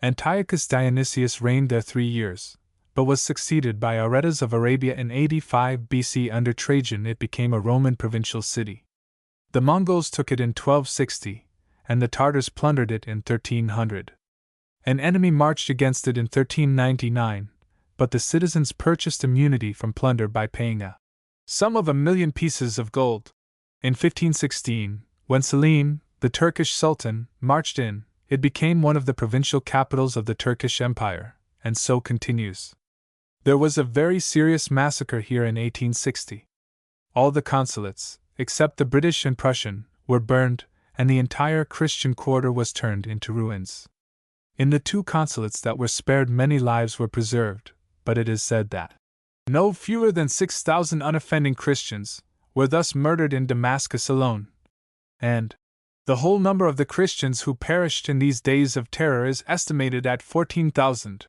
Antiochus Dionysius reigned there 3 years, but was succeeded by Aretas of Arabia in 85 BC. Under Trajan it became a Roman provincial city. The Mongols took it in 1260, and the Tartars plundered it in 1300. An enemy marched against it in 1399, but the citizens purchased immunity from plunder by paying a sum of 1,000,000 pieces of gold. In 1516, when Selim, the Turkish Sultan, marched in, it became one of the provincial capitals of the Turkish Empire, and so continues. There was a very serious massacre here in 1860. All the consulates, except the British and Prussian, were burned, and the entire Christian quarter was turned into ruins. In the 2 consulates that were spared many lives were preserved, but it is said that no fewer than 6,000 unoffending Christians were thus murdered in Damascus alone, and the whole number of the Christians who perished in these days of terror is estimated at 14,000.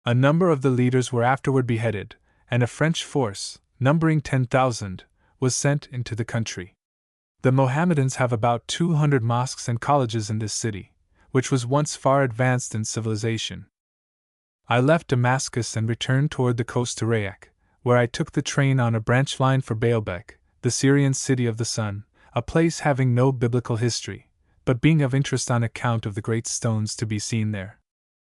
A number of the leaders were afterward beheaded, and a French force, numbering 10,000, was sent into the country. The Mohammedans have about 200 mosques and colleges in this city, which was once far advanced in civilization. I left Damascus and returned toward the coast to Rayak, where I took the train on a branch line for Baalbek, the Syrian city of the sun, a place having no biblical history, but being of interest on account of the great stones to be seen there.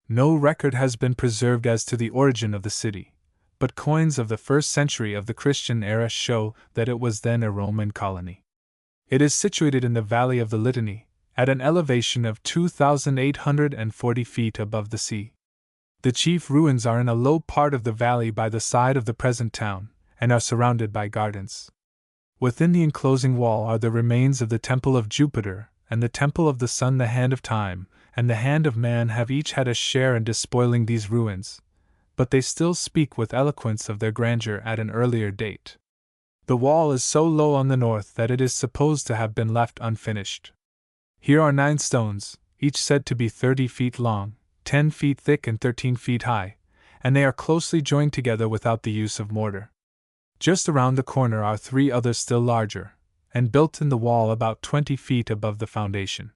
No record has been preserved as to the origin of the city, but coins of the 1st century of the Christian era show that it was then a Roman colony. It is situated in the valley of the Litany, at an elevation of 2,840 feet above the sea. The chief ruins are in a low part of the valley by the side of the present town, and are surrounded by gardens. Within the enclosing wall are the remains of the Temple of Jupiter, and the Temple of the Sun. The hand of time and the hand of man have each had a share in despoiling these ruins, but they still speak with eloquence of their grandeur at an earlier date. The wall is so low on the north that it is supposed to have been left unfinished. Here are 9 stones, each said to be 30 feet long, 10 feet thick and 13 feet high, and they are closely joined together without the use of mortar. Just around the corner are 3 others still larger, and built in the wall about 20 feet above the foundation.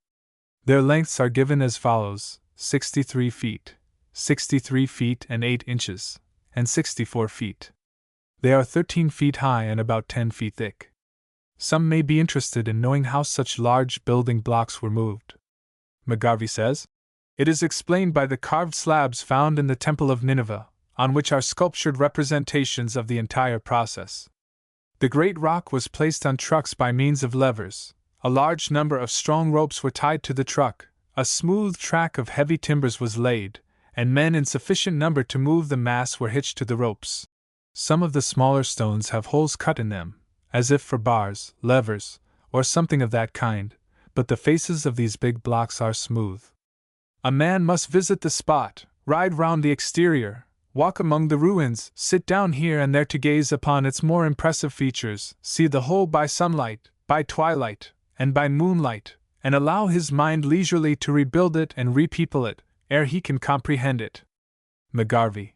Their lengths are given as follows: 63 feet, 63 feet and 8 inches, and 64 feet. They are 13 feet high and about 10 feet thick. Some may be interested in knowing how such large building blocks were moved. McGarvey says, "It is explained by the carved slabs found in the Temple of Nineveh, on which are sculptured representations of the entire process. The great rock was placed on trucks by means of levers, A large number of strong ropes were tied to the truck, a smooth track of heavy timbers was laid, and men in sufficient number to move the mass were hitched to the ropes. Some of the smaller stones have holes cut in them, as if for bars, levers, or something of that kind, but the faces of these big blocks are smooth. A man must visit the spot, ride round the exterior, walk among the ruins, sit down here and there to gaze upon its more impressive features, see the whole by sunlight, by twilight, and by moonlight, and allow his mind leisurely to rebuild it and repeople it, ere he can comprehend it. McGarvey.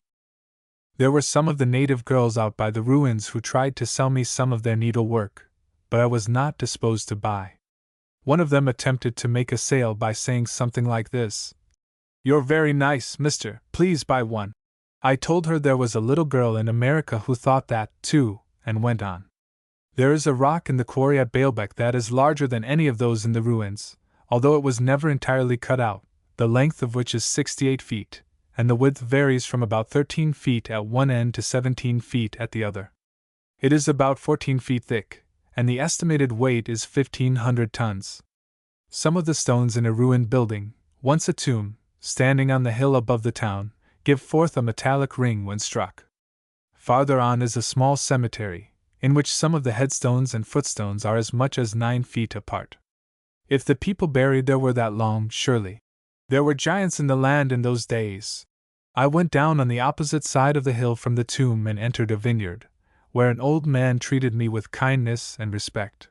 There were some of the native girls out by the ruins who tried to sell me some of their needlework, but I was not disposed to buy. One of them attempted to make a sale by saying something like this: "You're very nice, mister, please buy one." I told her there was a little girl in America who thought that, too, and went on. There is a rock in the quarry at Baalbek that is larger than any of those in the ruins, although it was never entirely cut out, the length of which is 68 feet, and the width varies from about 13 feet at one end to 17 feet at the other. It is about 14 feet thick, and the estimated weight is 1,500 tons. Some of the stones in a ruined building, once a tomb, standing on the hill above the town, give forth a metallic ring when struck. Farther on is a small cemetery, in which some of the headstones and footstones are as much as 9 feet apart. If the people buried there were that long, surely. There were giants in the land in those days. I went down on the opposite side of the hill from the tomb and entered a vineyard, where an old man treated me with kindness and respect.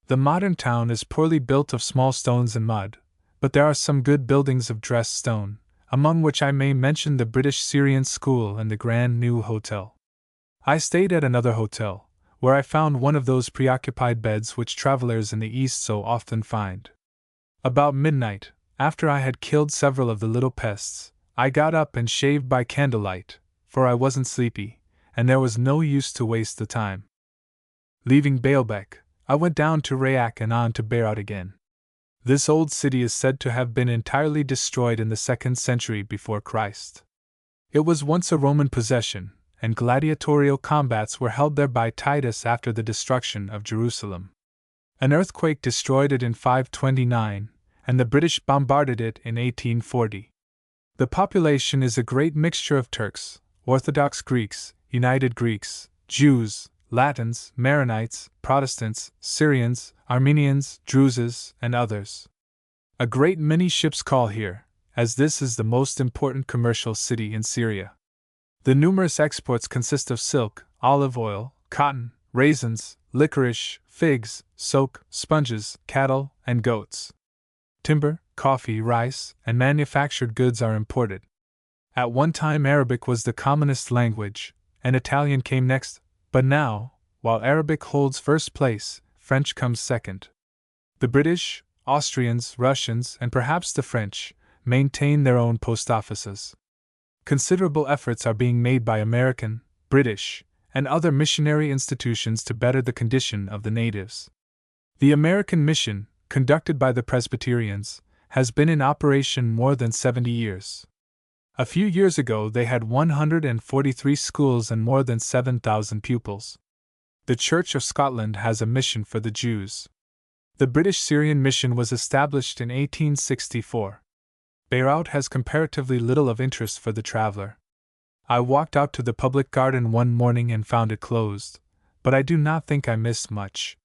The modern town is poorly built of small stones and mud, but there are some good buildings of dressed stone, among which I may mention the British Syrian School and the Grand New Hotel. I stayed at another hotel, where I found one of those preoccupied beds which travelers in the East so often find. About midnight, after I had killed several of the little pests, I got up and shaved by candlelight, for I wasn't sleepy, and there was no use to waste the time. Leaving Baalbek, I went down to Rayak and on to Beirut again. This old city is said to have been entirely destroyed in the 2nd century before Christ. It was once a Roman possession, and gladiatorial combats were held there by Titus after the destruction of Jerusalem. An earthquake destroyed it in 529, and the British bombarded it in 1840. The population is a great mixture of Turks, Orthodox Greeks, United Greeks, Jews, Latins, Maronites, Protestants, Syrians, Armenians, Druzes, and others. A great many ships call here, as this is the most important commercial city in Syria. The numerous exports consist of silk, olive oil, cotton, raisins, licorice, figs, soap, sponges, cattle, and goats. Timber, coffee, rice, and manufactured goods are imported. At one time Arabic was the commonest language, and Italian came next, but now, while Arabic holds first place, French comes second. The British, Austrians, Russians, and perhaps the French, maintain their own post offices. Considerable efforts are being made by American, British, and other missionary institutions to better the condition of the natives. The American mission, conducted by the Presbyterians, has been in operation more than 70 years. A few years ago they had 143 schools and more than 7,000 pupils. The Church of Scotland has a mission for the Jews. The British Syrian Mission was established in 1864. Beirut has comparatively little of interest for the traveler. I walked out to the public garden one morning and found it closed, but I do not think I missed much.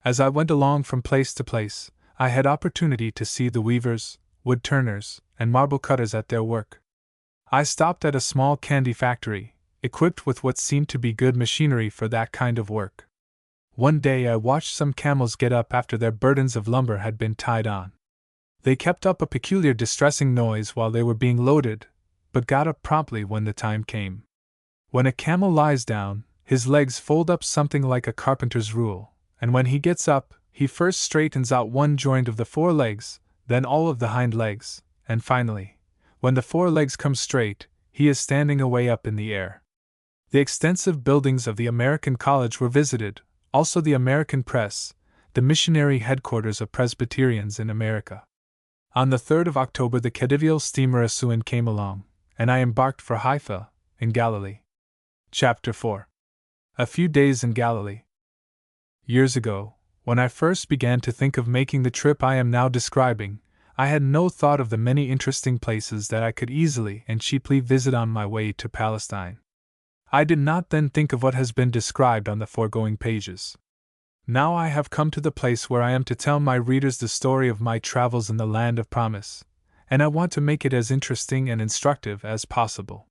As I went along from place to place, I had opportunity to see the weavers, wood turners, and marble cutters at their work. I stopped at a small candy factory, equipped with what seemed to be good machinery for that kind of work. One day I watched some camels get up after their burdens of lumber had been tied on. They kept up a peculiar distressing noise while they were being loaded, but got up promptly when the time came. When a camel lies down, his legs fold up something like a carpenter's rule, and when he gets up, he first straightens out one joint of the 4 legs, then all of the hind legs, and finally, when the 4 legs come straight, he is standing away up in the air. The extensive buildings of the American College were visited, also the American Press, the missionary headquarters of Presbyterians in America. On the 3rd of October the Khedivial steamer Asuan came along, and I embarked for Haifa, in Galilee. Chapter 4. A few days in Galilee. Years ago, when I first began to think of making the trip I am now describing, I had no thought of the many interesting places that I could easily and cheaply visit on my way to Palestine. I did not then think of what has been described on the foregoing pages. Now I have come to the place where I am to tell my readers the story of my travels in the land of promise, and I want to make it as interesting and instructive as possible.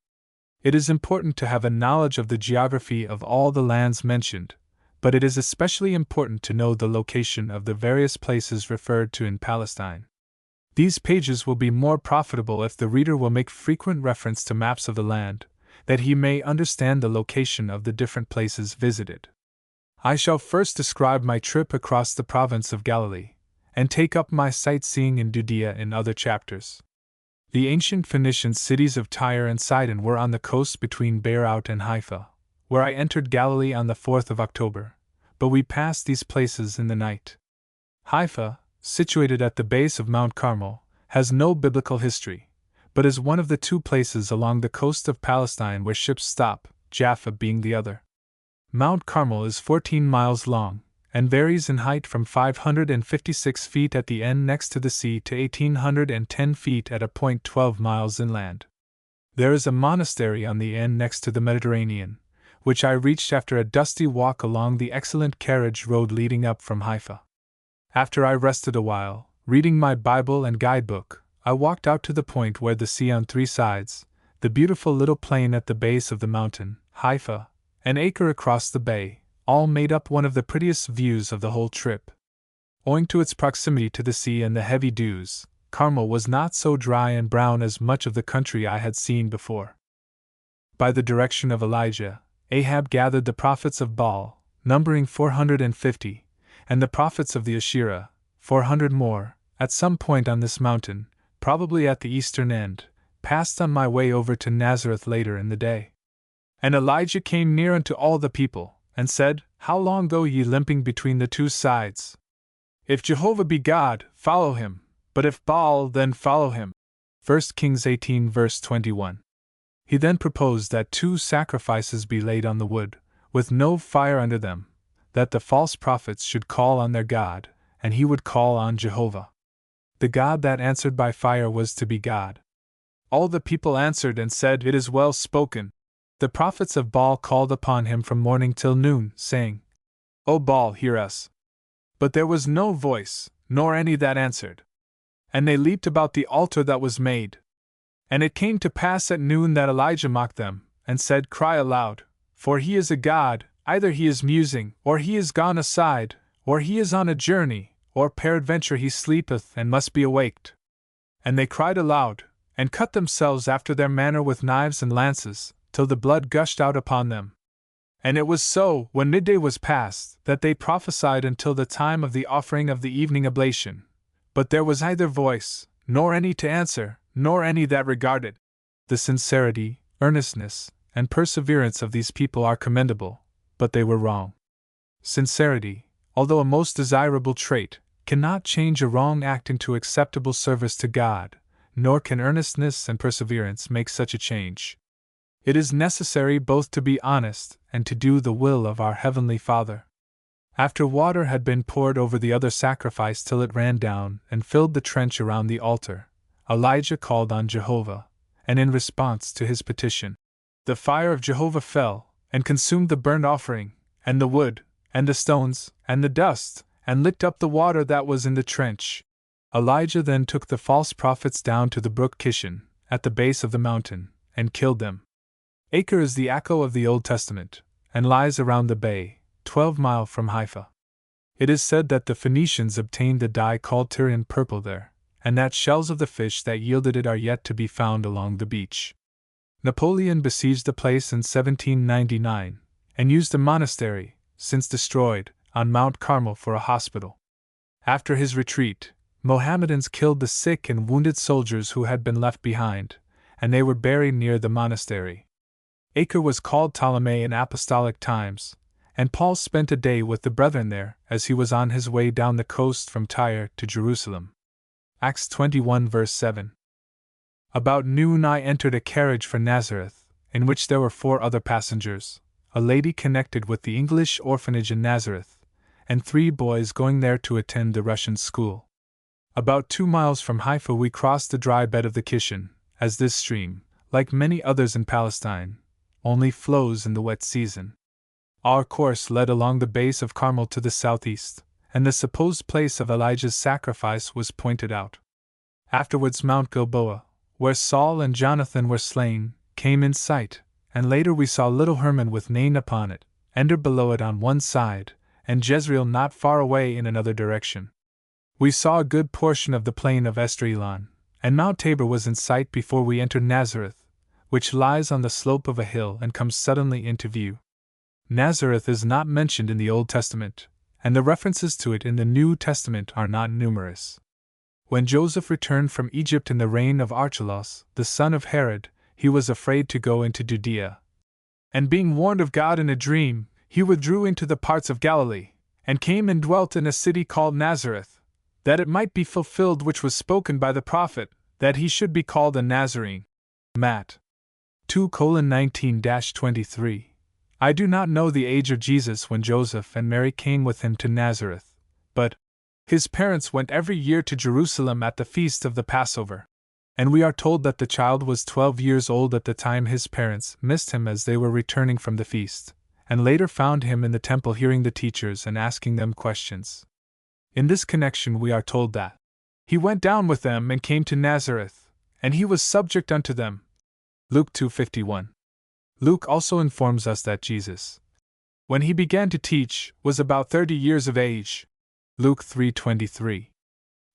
It is important to have a knowledge of the geography of all the lands mentioned, but it is especially important to know the location of the various places referred to in Palestine. These pages will be more profitable if the reader will make frequent reference to maps of the land, that he may understand the location of the different places visited. I shall first describe my trip across the province of Galilee, and take up my sightseeing in Judea in other chapters. The ancient Phoenician cities of Tyre and Sidon were on the coast between Beirut and Haifa, where I entered Galilee on the 4th of October, but we passed these places in the night. Haifa, situated at the base of Mount Carmel, has no biblical history, but is one of the two places along the coast of Palestine where ships stop, Jaffa being the other. Mount Carmel is 14 miles long, and varies in height from 556 feet at the end next to the sea to 1,810 feet at a point 12 miles inland. There is a monastery on the end next to the Mediterranean, which I reached after a dusty walk along the excellent carriage road leading up from Haifa. After I rested a while, reading my Bible and guidebook, I walked out to the point where the sea on three sides, the beautiful little plain at the base of the mountain, Haifa, an acre across the bay, all made up one of the prettiest views of the whole trip. Owing to its proximity to the sea and the heavy dews, Carmel was not so dry and brown as much of the country I had seen before. By the direction of Elijah, Ahab gathered the prophets of Baal, numbering 450, and the prophets of the Asherah, 400 more, at some point on this mountain, probably at the eastern end, passed on my way over to Nazareth later in the day. And Elijah came near unto all the people, and said, How long go ye limping between the two sides? If Jehovah be God, follow him, but if Baal, then follow him. 1 Kings 18 verse 21. He then proposed that 2 sacrifices be laid on the wood, with no fire under them, that the false prophets should call on their God, and he would call on Jehovah. The God that answered by fire was to be God. All the people answered and said, It is well spoken. The prophets of Baal called upon him from morning till noon, saying, O Baal, hear us. But there was no voice, nor any that answered. And they leaped about the altar that was made. And it came to pass at noon that Elijah mocked them, and said, Cry aloud, for he is a god, either he is musing, or he is gone aside, or he is on a journey, or peradventure he sleepeth and must be awaked. And they cried aloud, and cut themselves after their manner with knives and lances, till the blood gushed out upon them. And it was so, when midday was past, that they prophesied until the time of the offering of the evening oblation. But there was neither voice, nor any to answer, nor any that regarded. The sincerity, earnestness, and perseverance of these people are commendable, but they were wrong. Sincerity, although a most desirable trait, cannot change a wrong act into acceptable service to God, nor can earnestness and perseverance make such a change. It is necessary both to be honest and to do the will of our Heavenly Father. After water had been poured over the other sacrifice till it ran down and filled the trench around the altar, Elijah called on Jehovah, and in response to his petition, the fire of Jehovah fell, and consumed the burnt offering, and the wood, and the stones, and the dust, and licked up the water that was in the trench. Elijah then took the false prophets down to the brook Kishon, at the base of the mountain, and killed them. Acre is the Akko of the Old Testament, and lies around the bay, 12 miles from Haifa. It is said that the Phoenicians obtained the dye called Tyrian purple there, and that shells of the fish that yielded it are yet to be found along the beach. Napoleon besieged the place in 1799, and used a monastery, since destroyed, on Mount Carmel for a hospital. After his retreat, Mohammedans killed the sick and wounded soldiers who had been left behind, and they were buried near the monastery. Acre was called Ptolemy in apostolic times, and Paul spent a day with the brethren there as he was on his way down the coast from Tyre to Jerusalem. Acts 21 verse 7. About noon I entered a carriage for Nazareth, in which there were 4 other passengers, a lady connected with the English orphanage in Nazareth, and 3 boys going there to attend the Russian school. About 2 miles from Haifa we crossed the dry bed of the Kishon, as this stream, like many others in Palestine, only flows in the wet season. Our course led along the base of Carmel to the southeast, and the supposed place of Elijah's sacrifice was pointed out. Afterwards Mount Gilboa, where Saul and Jonathan were slain, came in sight, and later we saw little Hermon with Nain upon it, Ender below it on one side, and Jezreel not far away in another direction. We saw a good portion of the plain of Esdraelon, and Mount Tabor was in sight before we entered Nazareth, which lies on the slope of a hill and comes suddenly into view. Nazareth is not mentioned in the Old Testament, and the references to it in the New Testament are not numerous. When Joseph returned from Egypt in the reign of Archelaus, the son of Herod, he was afraid to go into Judea. And being warned of God in a dream, he withdrew into the parts of Galilee, and came and dwelt in a city called Nazareth, that it might be fulfilled which was spoken by the prophet, that he should be called a Nazarene. Matt. 2:19-23. I do not know the age of Jesus when Joseph and Mary came with him to Nazareth, but his parents went every year to Jerusalem at the feast of the Passover. And we are told that the child was 12 years old at the time his parents missed him as they were returning from the feast, and later found him in the temple hearing the teachers and asking them questions. In this connection we are told that he went down with them and came to Nazareth, and he was subject unto them. Luke 2:51. Luke also informs us that Jesus, when he began to teach, was about 30 years of age. Luke 3:23.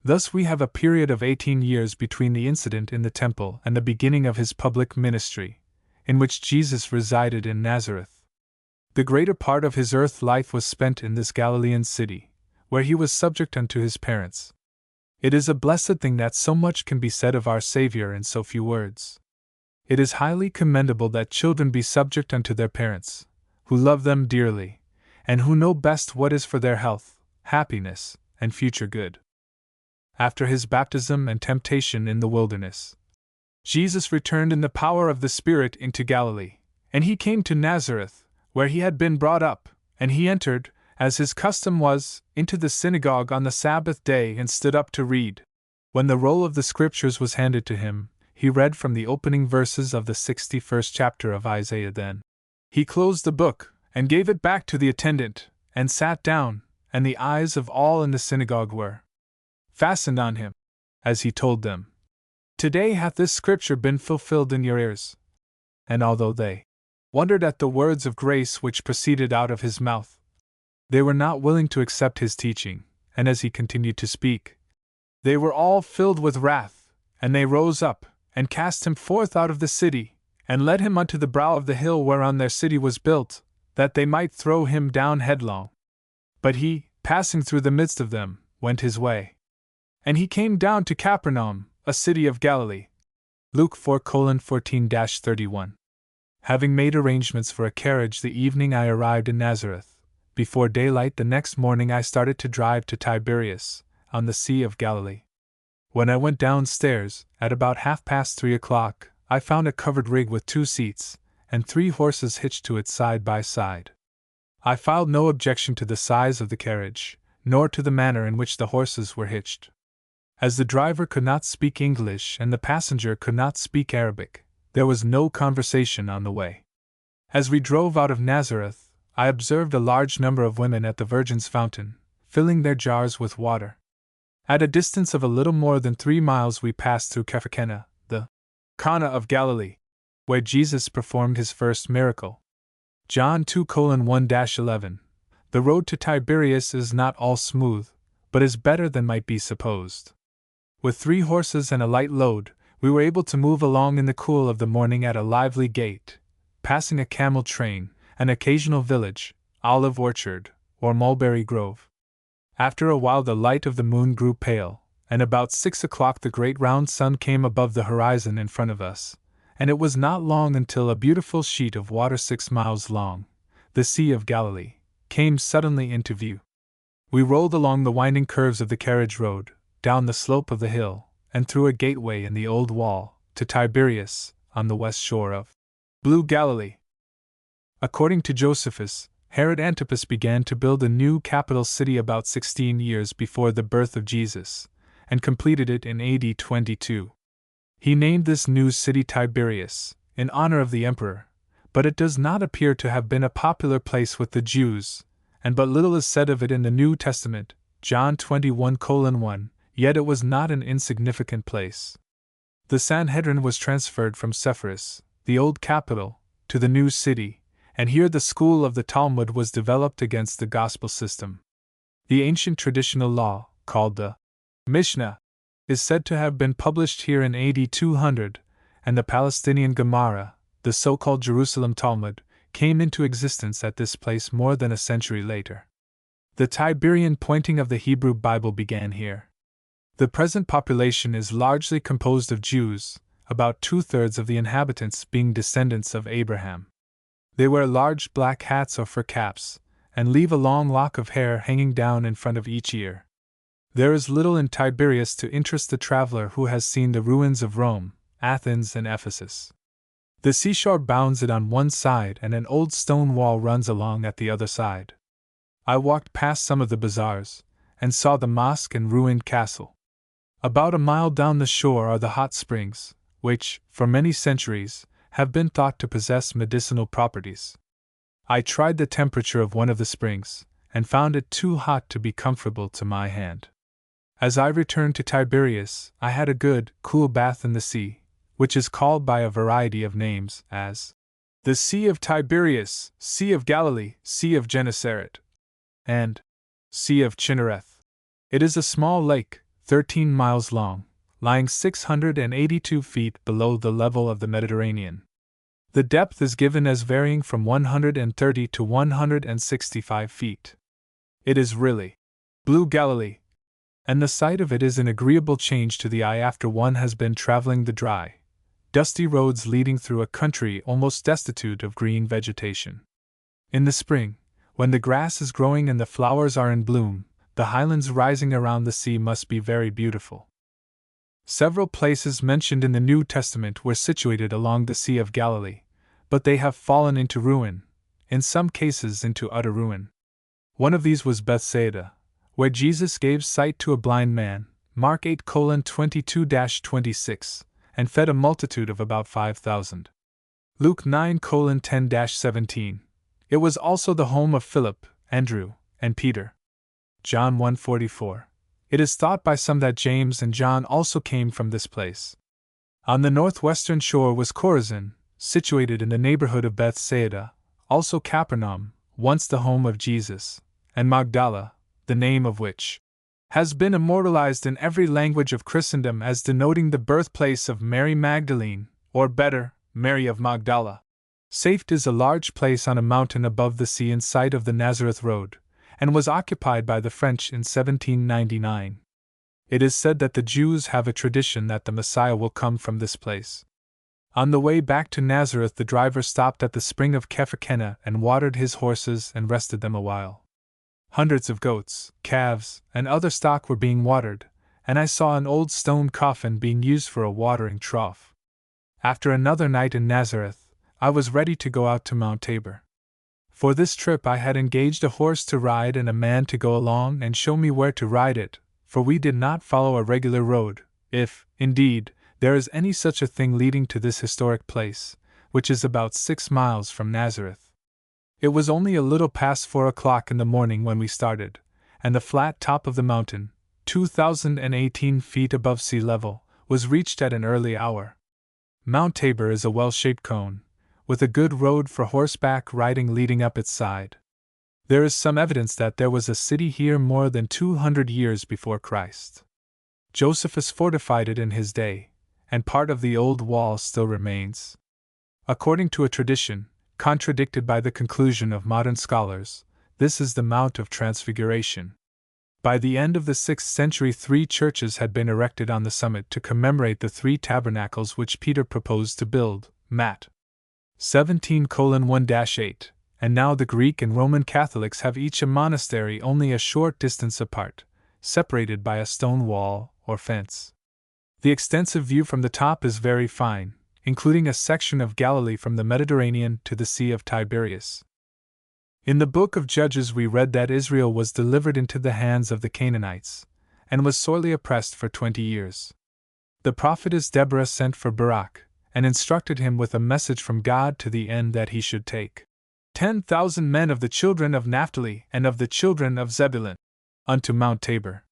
Thus we have a period of 18 years between the incident in the temple and the beginning of his public ministry, in which Jesus resided in Nazareth. The greater part of his earth life was spent in this Galilean city, where he was subject unto his parents. It is a blessed thing that so much can be said of our Savior in so few words. It is highly commendable that children be subject unto their parents, who love them dearly, and who know best what is for their health, happiness, and future good. After his baptism and temptation in the wilderness, Jesus returned in the power of the Spirit into Galilee, and he came to Nazareth, where he had been brought up, and he entered, as his custom was, into the synagogue on the Sabbath day and stood up to read. When the roll of the Scriptures was handed to him, he read from the opening verses of the 61st chapter of Isaiah. Then he closed the book, and gave it back to the attendant, and sat down, and the eyes of all in the synagogue were fastened on him, as he told them, "Today hath this scripture been fulfilled in your ears." And although they wondered at the words of grace which proceeded out of his mouth, they were not willing to accept his teaching, and as he continued to speak, they were all filled with wrath, and they rose up, and cast him forth out of the city, and led him unto the brow of the hill whereon their city was built, that they might throw him down headlong. But he, passing through the midst of them, went his way. And he came down to Capernaum, a city of Galilee. Luke 4:14-31. Having made arrangements for a carriage the evening I arrived in Nazareth, before daylight the next morning I started to drive to Tiberias, on the Sea of Galilee. When I went downstairs, at about 3:30, I found a covered rig with 2 seats, and 3 horses hitched to it side by side. I filed no objection to the size of the carriage, nor to the manner in which the horses were hitched. As the driver could not speak English and the passenger could not speak Arabic, there was no conversation on the way. As we drove out of Nazareth, I observed a large number of women at the Virgin's fountain, filling their jars with water. At a distance of a little more than 3 miles we passed through Capharnaum, the Cana of Galilee, where Jesus performed his first miracle. John 2:1-11. The road to Tiberias is not all smooth, but is better than might be supposed. With 3 horses and a light load, we were able to move along in the cool of the morning at a lively gait, passing a camel train, an occasional village, olive orchard, or mulberry grove. After a while the light of the moon grew pale, and about 6 o'clock the great round sun came above the horizon in front of us, and it was not long until a beautiful sheet of water 6 miles long, the Sea of Galilee, came suddenly into view. We rolled along the winding curves of the carriage road, down the slope of the hill, and through a gateway in the old wall, to Tiberias, on the west shore of Blue Galilee. According to Josephus, Herod Antipas began to build a new capital city about 16 years before the birth of Jesus, and completed it in AD 22. He named this new city Tiberias, in honor of the emperor, but it does not appear to have been a popular place with the Jews, and but little is said of it in the New Testament, John 21:1, yet it was not an insignificant place. The Sanhedrin was transferred from Sepphoris, the old capital, to the new city, and here the school of the Talmud was developed against the gospel system. The ancient traditional law, called the Mishnah, is said to have been published here in AD 200, and the Palestinian Gemara, the so-called Jerusalem Talmud, came into existence at this place more than a century later. The Tiberian pointing of the Hebrew Bible began here. The present population is largely composed of Jews, about 2/3 of the inhabitants being descendants of Abraham. They wear large black hats or fur caps, and leave a long lock of hair hanging down in front of each ear. There is little in Tiberias to interest the traveler who has seen the ruins of Rome, Athens, and Ephesus. The seashore bounds it on one side and an old stone wall runs along at the other side. I walked past some of the bazaars, and saw the mosque and ruined castle. About a mile down the shore are the hot springs, which, for many centuries, have been thought to possess medicinal properties. I tried the temperature of one of the springs, and found it too hot to be comfortable to my hand. As I returned to Tiberias, I had a good, cool bath in the sea, which is called by a variety of names, as the Sea of Tiberias, Sea of Galilee, Sea of Gennesaret, and Sea of Chinnereth. It is a small lake, 13 miles long, lying 682 feet below the level of the Mediterranean. The depth is given as varying from 130 to 165 feet. It is really blue Galilee, and the sight of it is an agreeable change to the eye after one has been traveling the dry, dusty roads leading through a country almost destitute of green vegetation. In the spring, when the grass is growing and the flowers are in bloom, the highlands rising around the sea must be very beautiful. Several places mentioned in the New Testament were situated along the Sea of Galilee, but they have fallen into ruin, in some cases into utter ruin. One of these was Bethsaida, where Jesus gave sight to a blind man, Mark 8:22-26, and fed a multitude of about 5,000. Luke 9:10-17. It was also the home of Philip, Andrew, and Peter. John 1:44. It is thought by some that James and John also came from this place. On the northwestern shore was Chorazin, situated in the neighborhood of Bethsaida, also Capernaum, once the home of Jesus, and Magdala, the name of which has been immortalized in every language of Christendom as denoting the birthplace of Mary Magdalene, or better, Mary of Magdala. Safed is a large place on a mountain above the sea in sight of the Nazareth Road, and was occupied by the French in 1799. It is said that the Jews have a tradition that the Messiah will come from this place. On the way back to Nazareth, the driver stopped at the spring of Kephakena and watered his horses and rested them a while. Hundreds of goats, calves, and other stock were being watered, and I saw an old stone coffin being used for a watering trough. After another night in Nazareth, I was ready to go out to Mount Tabor. For this trip I had engaged a horse to ride and a man to go along and show me where to ride it, for we did not follow a regular road, if, indeed, there is any such a thing leading to this historic place, which is about 6 miles from Nazareth. It was only a little past 4 o'clock in the morning when we started, and the flat top of the mountain, 2,018 feet above sea level, was reached at an early hour. Mount Tabor is a well-shaped cone, with a good road for horseback riding leading up its side. There is some evidence that there was a city here more than 200 years before Christ. Josephus fortified it in his day, and part of the old wall still remains. According to a tradition, contradicted by the conclusion of modern scholars, this is the Mount of Transfiguration. By the end of the 6th century, 3 churches had been erected on the summit to commemorate the 3 tabernacles which Peter proposed to build, Matt. 17:1-8, and now the Greek and Roman Catholics have each a monastery only a short distance apart, separated by a stone wall or fence. The extensive view from the top is very fine, including a section of Galilee from the Mediterranean to the Sea of Tiberias. In the book of Judges we read that Israel was delivered into the hands of the Canaanites, and was sorely oppressed for 20 years. The prophetess Deborah sent for Barak, and instructed him with a message from God to the end that he should take 10,000 men of the children of Naphtali and of the children of Zebulun unto Mount Tabor.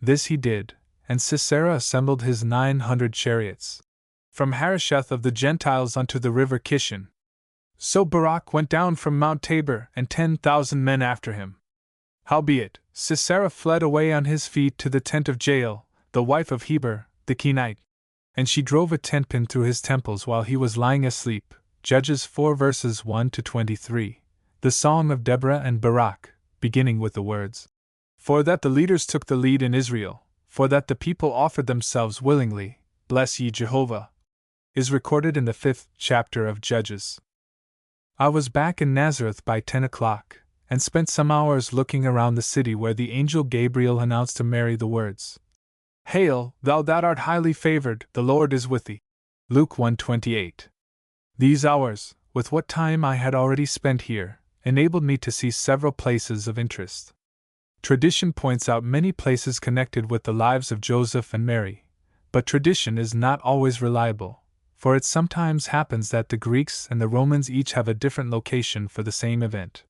This he did, and Sisera assembled his 900 chariots from Harosheth of the Gentiles unto the river Kishon. So Barak went down from Mount Tabor, and 10,000 men after him. Howbeit, Sisera fled away on his feet to the tent of Jael, the wife of Heber, the Kenite, and she drove a tent pin through his temples while he was lying asleep. Judges 4 verses 1 to 23. The Song of Deborah and Barak, beginning with the words, For that the leaders took the lead in Israel, for that the people offered themselves willingly, bless ye Jehovah, is recorded in the 5th chapter of Judges. I was back in Nazareth by 10 o'clock, and spent some hours looking around the city where the angel Gabriel announced to Mary the words, Hail, thou that art highly favored, the Lord is with thee. Luke 1:28. These hours, with what time I had already spent here, enabled me to see several places of interest. Tradition points out many places connected with the lives of Joseph and Mary, but tradition is not always reliable, for it sometimes happens that the Greeks and the Romans each have a different location for the same event.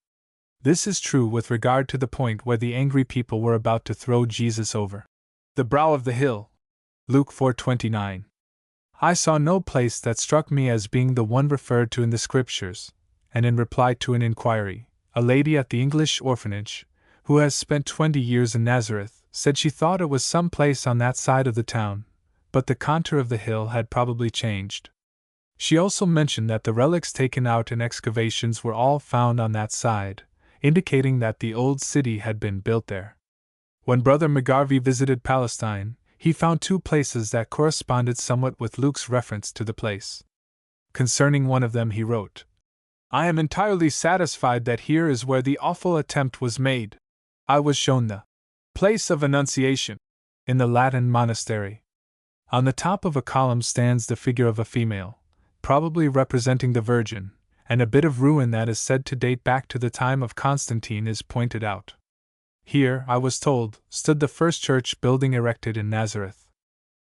This is true with regard to the point where the angry people were about to throw Jesus over the brow of the hill. Luke 4:29. I saw no place that struck me as being the one referred to in the Scriptures, and in reply to an inquiry, a lady at the English orphanage, who has spent 20 years in Nazareth, said she thought it was some place on that side of the town, but the contour of the hill had probably changed. She also mentioned that the relics taken out in excavations were all found on that side, indicating that the old city had been built there. When Brother McGarvey visited Palestine, he found two places that corresponded somewhat with Luke's reference to the place. Concerning one of them he wrote, I am entirely satisfied that here is where the awful attempt was made. I was shown the place of Annunciation in the Latin monastery. On the top of a column stands the figure of a female, probably representing the Virgin, and a bit of ruin that is said to date back to the time of Constantine is pointed out. Here, I was told, stood the first church building erected in Nazareth.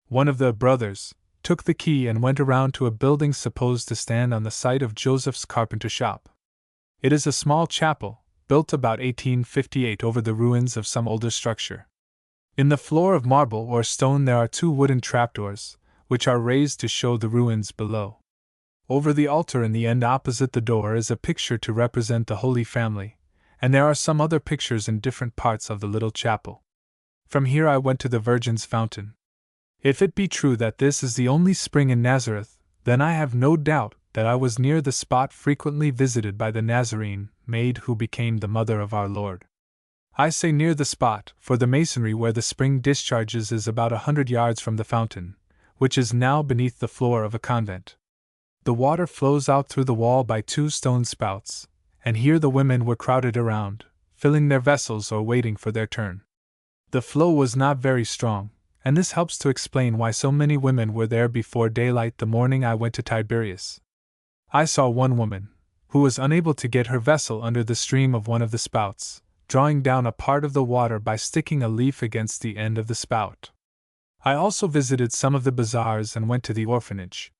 One of the brothers took the key and went around to a building supposed to stand on the site of Joseph's carpenter shop. It is a small chapel, built about 1858 over the ruins of some older structure. In the floor of marble or stone there are two wooden trapdoors, which are raised to show the ruins below. Over the altar in the end opposite the door is a picture to represent the Holy Family, and there are some other pictures in different parts of the little chapel. From here I went to the Virgin's fountain. If it be true that this is the only spring in Nazareth, then I have no doubt that I was near the spot frequently visited by the Nazarene maid who became the mother of our Lord. I say near the spot, for the masonry where the spring discharges is about 100 yards from the fountain, which is now beneath the floor of a convent. The water flows out through the wall by two stone spouts, and here the women were crowded around, filling their vessels or waiting for their turn. The flow was not very strong, and this helps to explain why so many women were there before daylight the morning I went to Tiberias. I saw one woman, who was unable to get her vessel under the stream of one of the spouts, drawing down a part of the water by sticking a leaf against the end of the spout. I also visited some of the bazaars and went to the orphanage.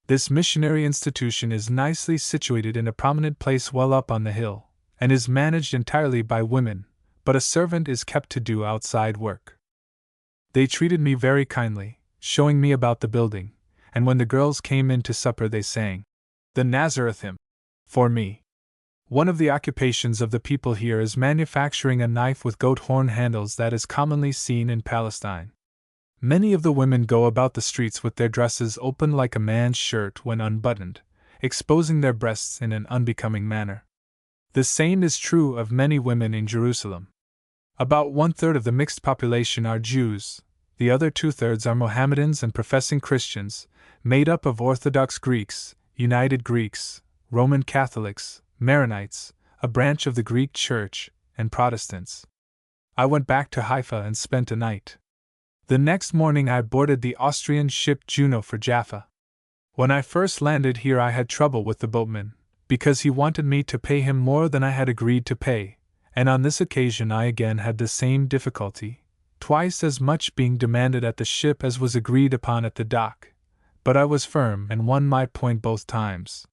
This missionary institution is nicely situated in a prominent place well up on the hill, and is managed entirely by women, but a servant is kept to do outside work. They treated me very kindly, showing me about the building, and when the girls came in to supper they sang the Nazareth hymn for me. One of the occupations of the people here is manufacturing a knife with goat horn handles that is commonly seen in Palestine. Many of the women go about the streets with their dresses open like a man's shirt when unbuttoned, exposing their breasts in an unbecoming manner. The same is true of many women in Jerusalem. About 1/3 of the mixed population are Jews, the other 2/3 are Mohammedans and professing Christians, made up of Orthodox Greeks, United Greeks, Roman Catholics, Maronites, a branch of the Greek Church, and Protestants. I went back to Haifa and spent a night. The next morning I boarded the Austrian ship Juno for Jaffa. When I first landed here I had trouble with the boatman, because he wanted me to pay him more than I had agreed to pay, and on this occasion I again had the same difficulty, twice as much being demanded at the ship as was agreed upon at the dock. But I was firm and won my point both times.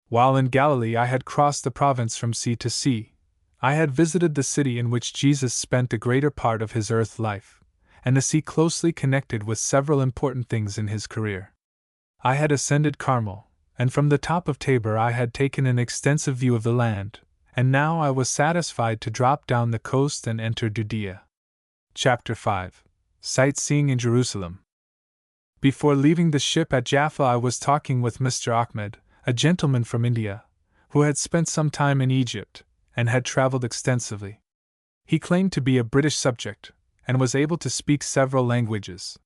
While in Galilee I had crossed the province from sea to sea. I had visited the city in which Jesus spent the greater part of his earth life, and the sea closely connected with several important things in his career. I had ascended Carmel, and from the top of Tabor I had taken an extensive view of the land, and now I was satisfied to drop down the coast and enter Judea. Chapter 5. Sightseeing in Jerusalem. Before leaving the ship at Jaffa I was talking with Mr. Ahmed, a gentleman from India, who had spent some time in Egypt, and had traveled extensively. He claimed to be a British subject, and was able to speak several languages.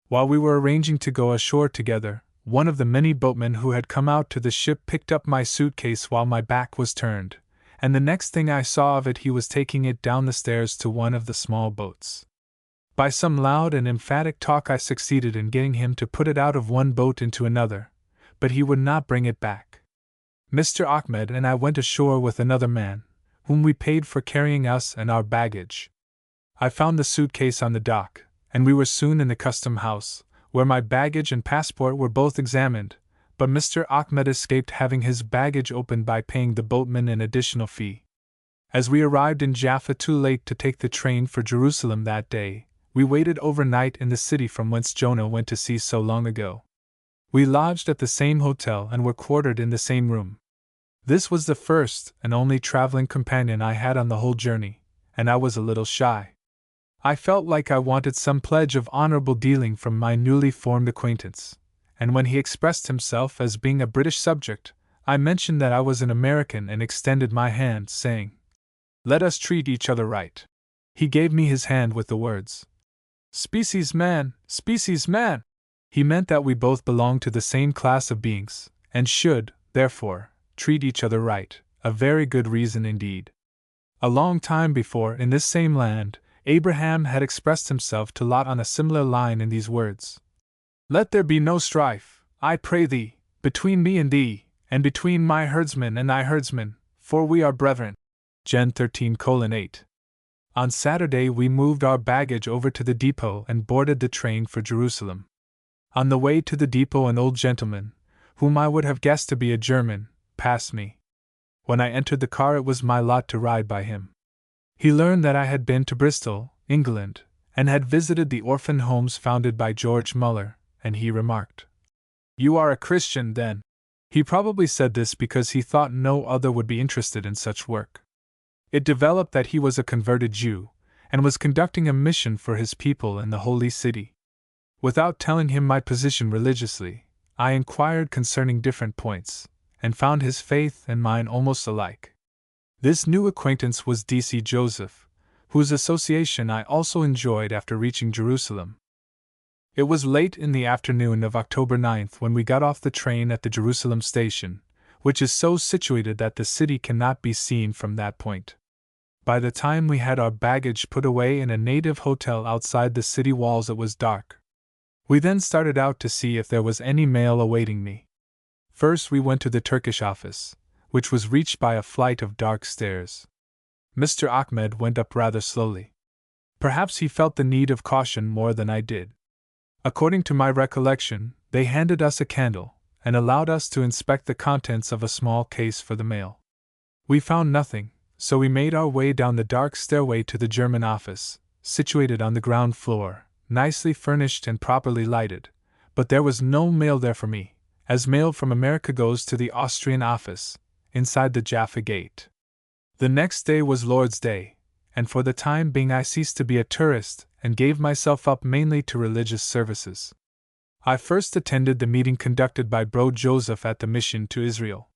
While we were arranging to go ashore together, one of the many boatmen who had come out to the ship picked up my suitcase while my back was turned, and the next thing I saw of it he was taking it down the stairs to one of the small boats. By some loud and emphatic talk I succeeded in getting him to put it out of one boat into another, but he would not bring it back. Mr. Ahmed and I went ashore with another man, whom we paid for carrying us and our baggage. I found the suitcase on the dock, and we were soon in the custom house, where my baggage and passport were both examined, but Mr. Ahmed escaped having his baggage opened by paying the boatman an additional fee. As we arrived in Jaffa too late to take the train for Jerusalem that day, we waited overnight in the city from whence Jonah went to sea so long ago. We lodged at the same hotel and were quartered in the same room. This was the first and only traveling companion I had on the whole journey, and I was a little shy. I felt like I wanted some pledge of honorable dealing from my newly formed acquaintance, and when he expressed himself as being a British subject, I mentioned that I was an American and extended my hand, saying, "Let us treat each other right." He gave me his hand with the words, "Species man, species man." He meant that we both belonged to the same class of beings, and should, therefore, treat each other right, a very good reason indeed. A long time before, in this same land, Abraham had expressed himself to Lot on a similar line in these words: "Let there be no strife, I pray thee, between me and thee, and between my herdsmen and thy herdsmen, for we are brethren." Gen 13:8. On Saturday we moved our baggage over to the depot and boarded the train for Jerusalem. On the way to the depot an old gentleman, whom I would have guessed to be a German, passed me. When I entered the car it was my lot to ride by him. He learned that I had been to Bristol, England, and had visited the orphan homes founded by George Muller, and he remarked, "You are a Christian, then?" He probably said this because he thought no other would be interested in such work. It developed that he was a converted Jew, and was conducting a mission for his people in the Holy City. Without telling him my position religiously, I inquired concerning different points, and found his faith and mine almost alike. This new acquaintance was D.C. Joseph, whose association I also enjoyed after reaching Jerusalem. It was late in the afternoon of October 9th when we got off the train at the Jerusalem station, which is so situated that the city cannot be seen from that point. By the time we had our baggage put away in a native hotel outside the city walls it was dark. We then started out to see if there was any mail awaiting me. First we went to the Turkish office, which was reached by a flight of dark stairs. Mr. Ahmed went up rather slowly. Perhaps he felt the need of caution more than I did. According to my recollection, they handed us a candle, and allowed us to inspect the contents of a small case for the mail. We found nothing, so we made our way down the dark stairway to the German office, situated on the ground floor, nicely furnished and properly lighted, but there was no mail there for me, as mail from America goes to the Austrian office, inside the Jaffa Gate. The next day was Lord's Day, and for the time being I ceased to be a tourist and gave myself up mainly to religious services. I first attended the meeting conducted by Bro Joseph at the mission to Israel.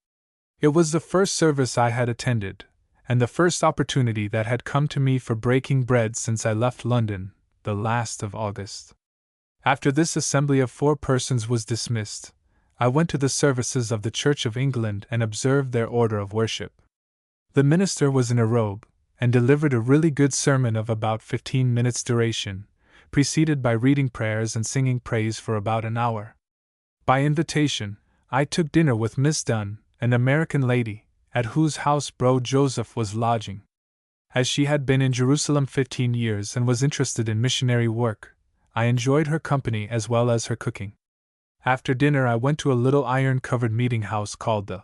It was the first service I had attended, and the first opportunity that had come to me for breaking bread since I left London, the last of August. After this assembly of 4 persons was dismissed, I went to the services of the Church of England and observed their order of worship. The minister was in a robe, and delivered a really good sermon of about 15 minutes' duration, preceded by reading prayers and singing praise for about an hour. By invitation, I took dinner with Miss Dunn, an American lady, at whose house Bro Joseph was lodging. As she had been in Jerusalem 15 years and was interested in missionary work, I enjoyed her company as well as her cooking. After dinner I went to a little iron-covered meeting house called the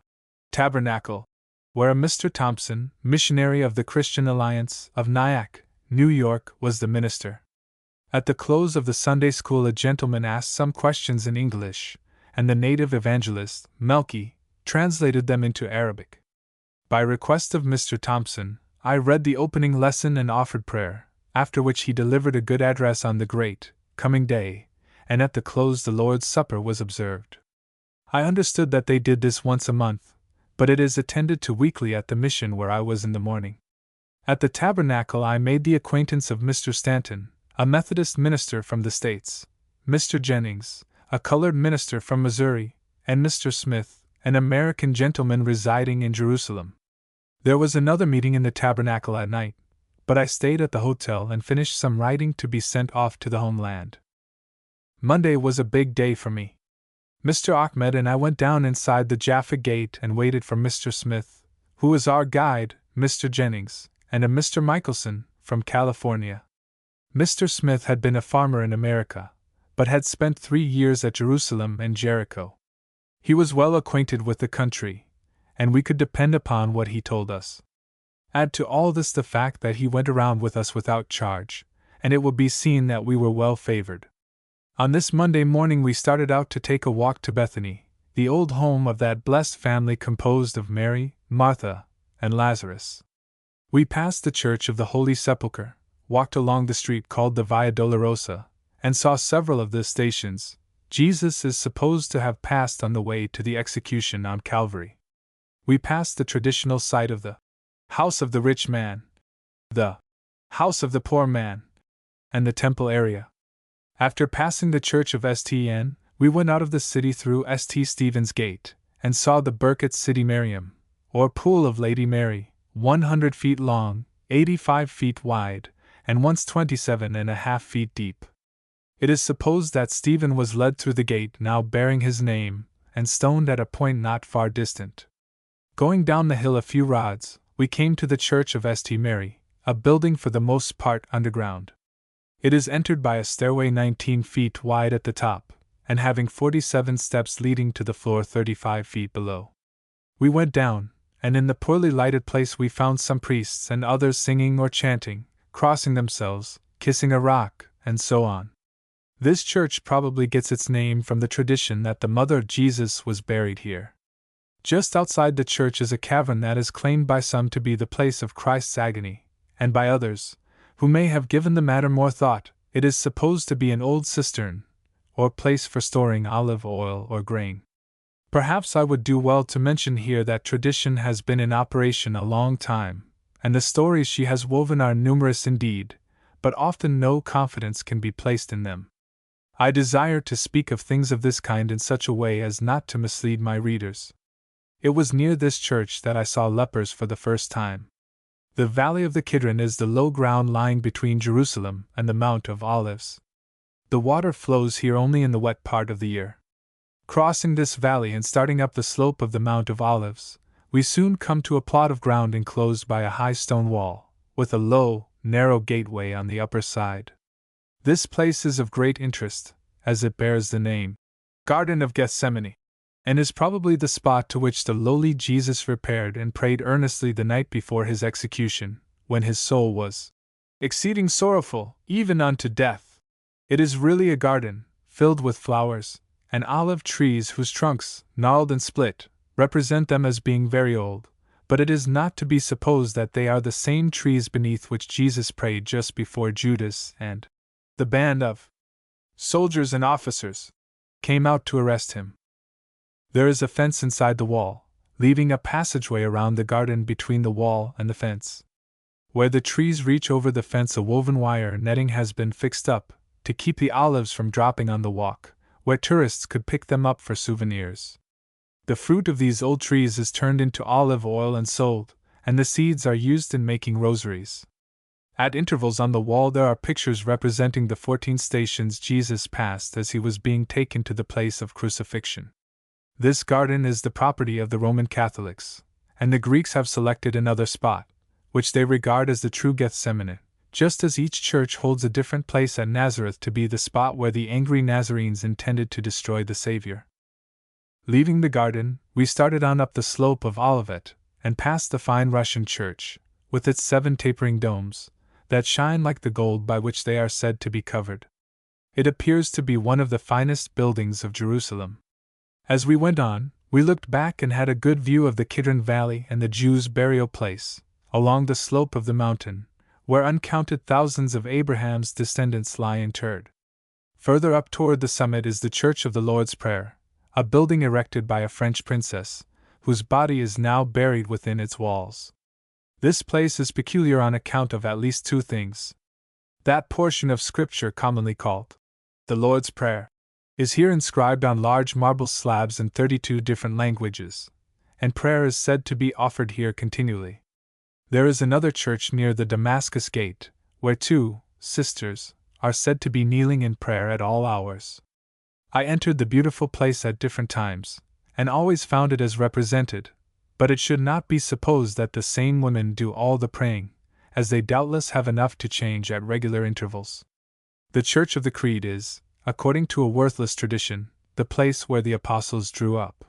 Tabernacle, where a Mr. Thompson, missionary of the Christian Alliance of Nyack, New York, was the minister. At the close of the Sunday school a gentleman asked some questions in English, and the native evangelist, Melky, translated them into Arabic. By request of Mr. Thompson, I read the opening lesson and offered prayer, after which he delivered a good address on the great, coming day, and at the close the Lord's Supper was observed. I understood that they did this once a month, but it is attended to weekly at the mission where I was in the morning. At the Tabernacle I made the acquaintance of Mr. Stanton, a Methodist minister from the States, Mr. Jennings, a colored minister from Missouri, and Mr. Smith, an American gentleman residing in Jerusalem. There was another meeting in the Tabernacle at night, but I stayed at the hotel and finished some writing to be sent off to the homeland. Monday was a big day for me. Mr. Ahmed and I went down inside the Jaffa Gate and waited for Mr. Smith, who was our guide, Mr. Jennings, and a Mr. Michelson, from California. Mr. Smith had been a farmer in America, but had spent 3 years at Jerusalem and Jericho. He was well acquainted with the country, and we could depend upon what he told us. Add to all this the fact that he went around with us without charge, and it will be seen that we were well favored. On this Monday morning we started out to take a walk to Bethany, the old home of that blessed family composed of Mary, Martha, and Lazarus. We passed the Church of the Holy Sepulchre, walked along the street called the Via Dolorosa, and saw several of the stations Jesus is supposed to have passed on the way to the execution on Calvary. We passed the traditional site of the house of the rich man, the house of the poor man, and the temple area. After passing the church of St. we went out of the city through St. Stephen's Gate, and saw the Birkett City Miriam, or Pool of Lady Mary, 100 feet long, 85 feet wide, and once 27.5 feet deep. It is supposed that Stephen was led through the gate now bearing his name, and stoned at a point not far distant. Going down the hill a few rods, we came to the church of St. Mary, a building for the most part underground. It is entered by a stairway 19 feet wide at the top, and having 47 steps leading to the floor 35 feet below. We went down, and in the poorly lighted place we found some priests and others singing or chanting, crossing themselves, kissing a rock, and so on. This church probably gets its name from the tradition that the mother of Jesus was buried here. Just outside the church is a cavern that is claimed by some to be the place of Christ's agony, and by others, who may have given the matter more thought, it is supposed to be an old cistern, or place for storing olive oil or grain. Perhaps I would do well to mention here that tradition has been in operation a long time, and the stories she has woven are numerous indeed, but often no confidence can be placed in them. I desire to speak of things of this kind in such a way as not to mislead my readers. It was near this church that I saw lepers for the first time. The valley of the Kidron is the low ground lying between Jerusalem and the Mount of Olives. The water flows here only in the wet part of the year. Crossing this valley and starting up the slope of the Mount of Olives, we soon come to a plot of ground enclosed by a high stone wall, with a low, narrow gateway on the upper side. This place is of great interest, as it bears the name Garden of Gethsemane, and is probably the spot to which the lowly Jesus repaired and prayed earnestly the night before his execution, when his soul was exceeding sorrowful, even unto death. It is really a garden, filled with flowers, and olive trees whose trunks, gnarled and split, represent them as being very old, but it is not to be supposed that they are the same trees beneath which Jesus prayed just before Judas and the band of soldiers and officers came out to arrest him. There is a fence inside the wall, leaving a passageway around the garden between the wall and the fence. Where the trees reach over the fence, a woven wire netting has been fixed up, to keep the olives from dropping on the walk, where tourists could pick them up for souvenirs. The fruit of these old trees is turned into olive oil and sold, and the seeds are used in making rosaries. At intervals on the wall there are pictures representing the 14 stations Jesus passed as he was being taken to the place of crucifixion. This garden is the property of the Roman Catholics, and the Greeks have selected another spot, which they regard as the true Gethsemane, just as each church holds a different place at Nazareth to be the spot where the angry Nazarenes intended to destroy the Savior. Leaving the garden, we started on up the slope of Olivet, and past the fine Russian church, with its 7 tapering domes, that shine like the gold by which they are said to be covered. It appears to be one of the finest buildings of Jerusalem. As we went on, we looked back and had a good view of the Kidron Valley and the Jews' burial place, along the slope of the mountain, where uncounted thousands of Abraham's descendants lie interred. Further up toward the summit is the Church of the Lord's Prayer, a building erected by a French princess, whose body is now buried within its walls. This place is peculiar on account of at least 2 things. That portion of Scripture commonly called the Lord's Prayer is here inscribed on large marble slabs in 32 different languages, and prayer is said to be offered here continually. There is another church near the Damascus Gate, where 2 sisters are said to be kneeling in prayer at all hours. I entered the beautiful place at different times, and always found it as represented, but it should not be supposed that the same women do all the praying, as they doubtless have enough to change at regular intervals. The Church of the Creed is, according to a worthless tradition, the place where the apostles drew up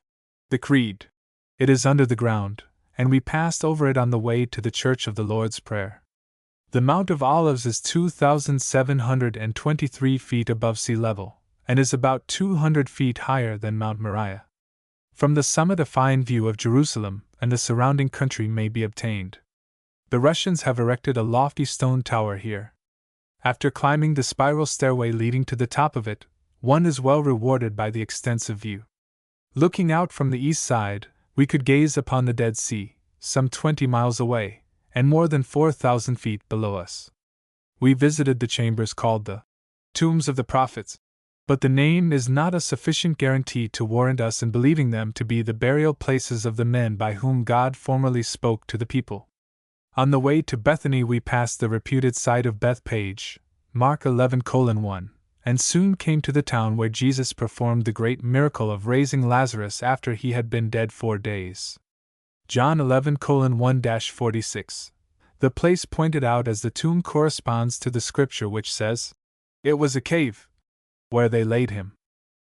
the Creed. It is under the ground, and we passed over it on the way to the Church of the Lord's Prayer. The Mount of Olives is 2,723 feet above sea level, and is about 200 feet higher than Mount Moriah. From the summit a fine view of Jerusalem and the surrounding country may be obtained. The Russians have erected a lofty stone tower here. After climbing the spiral stairway leading to the top of it, one is well rewarded by the extensive view. Looking out from the east side, we could gaze upon the Dead Sea, some 20 miles away, and more than 4,000 feet below us. We visited the chambers called the Tombs of the Prophets, but the name is not a sufficient guarantee to warrant us in believing them to be the burial places of the men by whom God formerly spoke to the people. On the way to Bethany we passed the reputed site of Bethpage, Mark 11:1, and soon came to the town where Jesus performed the great miracle of raising Lazarus after he had been dead 4 days. John 11:1-46. The place pointed out as the tomb corresponds to the scripture which says, "It was a cave where they laid him."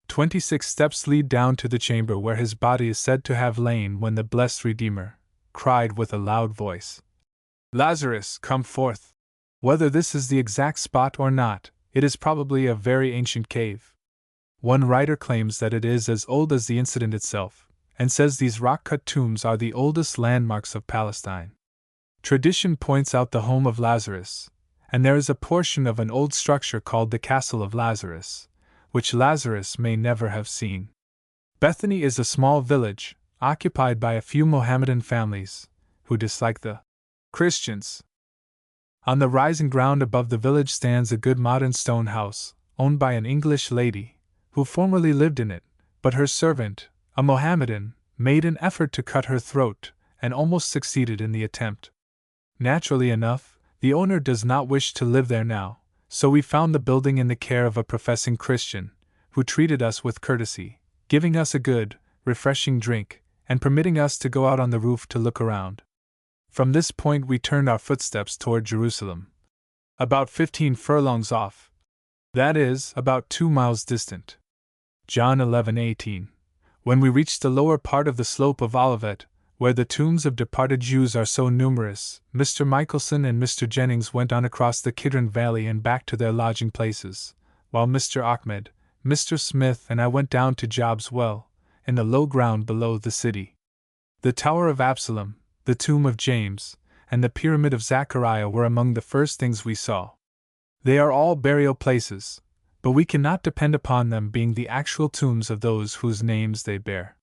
26 steps lead down to the chamber where his body is said to have lain when the blessed Redeemer cried with a loud voice, "Lazarus, come forth!" Whether this is the exact spot or not, it is probably a very ancient cave. One writer claims that it is as old as the incident itself, and says these rock-cut tombs are the oldest landmarks of Palestine. Tradition points out the home of Lazarus, and there is a portion of an old structure called the Castle of Lazarus, which Lazarus may never have seen. Bethany is a small village, occupied by a few Mohammedan families, who dislike the Christians. On the rising ground above the village stands a good modern stone house, owned by an English lady, who formerly lived in it, but her servant, a Mohammedan, made an effort to cut her throat, and almost succeeded in the attempt. Naturally enough, the owner does not wish to live there now, so we found the building in the care of a professing Christian, who treated us with courtesy, giving us a good, refreshing drink, and permitting us to go out on the roof to look around. From this point we turned our footsteps toward Jerusalem. About 15 furlongs off. That is, about 2 miles distant. John 11:18. When we reached the lower part of the slope of Olivet, where the tombs of departed Jews are so numerous, Mr. Michelson and Mr. Jennings went on across the Kidron Valley and back to their lodging places, while Mr. Ahmed, Mr. Smith and I went down to Job's Well, in the low ground below the city. The Tower of Absalom, the tomb of James, and the pyramid of Zechariah were among the first things we saw. They are all burial places, but we cannot depend upon them being the actual tombs of those whose names they bear.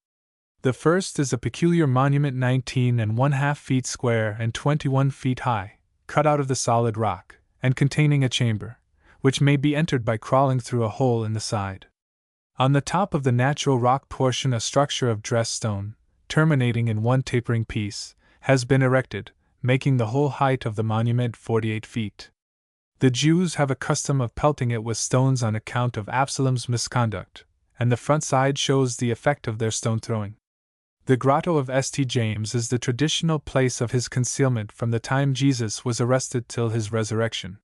The first is a peculiar monument 19½ feet square and 21 feet high, cut out of the solid rock, and containing a chamber, which may be entered by crawling through a hole in the side. On the top of the natural rock portion a structure of dressed stone, terminating in one tapering piece, has been erected, making the whole height of the monument 48 feet. The Jews have a custom of pelting it with stones on account of Absalom's misconduct, and the front side shows the effect of their stone throwing. The grotto of St. James is the traditional place of his concealment from the time Jesus was arrested till his resurrection.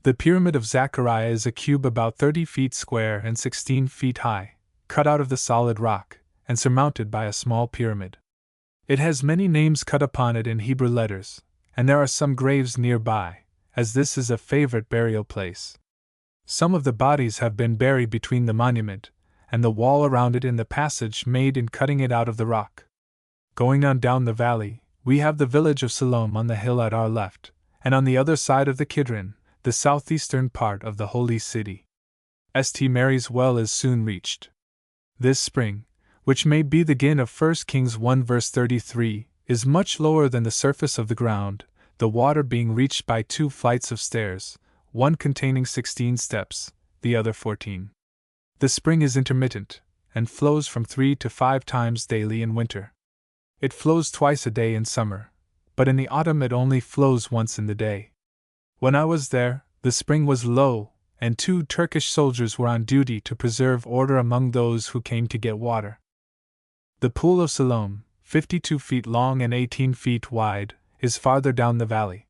The Pyramid of Zechariah is a cube about 30 feet square and 16 feet high, cut out of the solid rock, and surmounted by a small pyramid. It has many names cut upon it in Hebrew letters, and there are some graves nearby, as this is a favorite burial place. Some of the bodies have been buried between the monument and the wall around it in the passage made in cutting it out of the rock. Going on down the valley, we have the village of Siloam on the hill at our left, and on the other side of the Kidron, the southeastern part of the Holy City. St. Mary's Well is soon reached. This spring, which may be the gin of 1 Kings 1 verse 33, is much lower than the surface of the ground, the water being reached by 2 flights of stairs, one containing 16 steps, the other 14. The spring is intermittent, and flows from 3 to 5 times daily in winter. It flows twice a day in summer, but in the autumn it only flows once in the day. When I was there, the spring was low, and 2 Turkish soldiers were on duty to preserve order among those who came to get water. The Pool of Siloam, 52 feet long and 18 feet wide, is farther down the valley.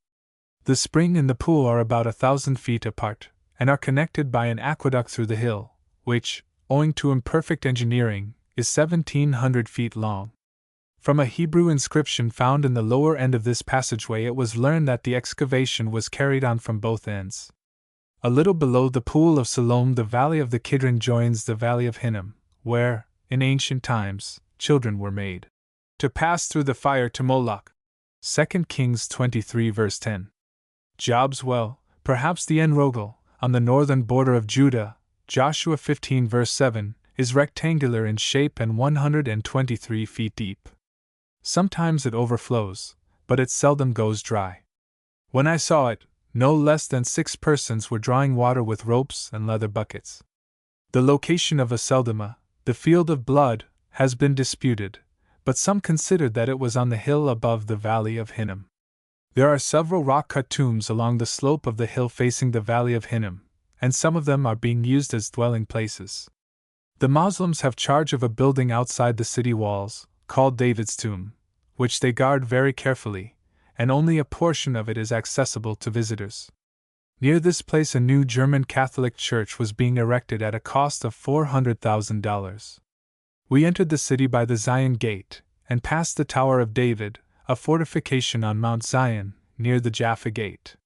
The spring and the pool are about 1,000 feet apart, and are connected by an aqueduct through the hill, which, owing to imperfect engineering, is 1,700 feet long. From a Hebrew inscription found in the lower end of this passageway it was learned that the excavation was carried on from both ends. A little below the Pool of Siloam the valley of the Kidron joins the valley of Hinnom, where, in ancient times, children were made to pass through the fire to Moloch. 2 Kings 23 verse 10. Job's Well, perhaps the En Rogel, on the northern border of Judah, Joshua 15 verse 7, is rectangular in shape and 123 feet deep. Sometimes it overflows, but it seldom goes dry. When I saw it, no less than 6 persons were drawing water with ropes and leather buckets. The location of Aceldama, the field of blood, has been disputed, but some considered that it was on the hill above the valley of Hinnom. There are several rock-cut tombs along the slope of the hill facing the valley of Hinnom, and some of them are being used as dwelling places. The Muslims have charge of a building outside the city walls, called David's Tomb, which they guard very carefully, and only a portion of it is accessible to visitors. Near this place a new German Catholic church was being erected at a cost of $400,000. We entered the city by the Zion Gate, and passed the Tower of David, a fortification on Mount Zion, near the Jaffa Gate.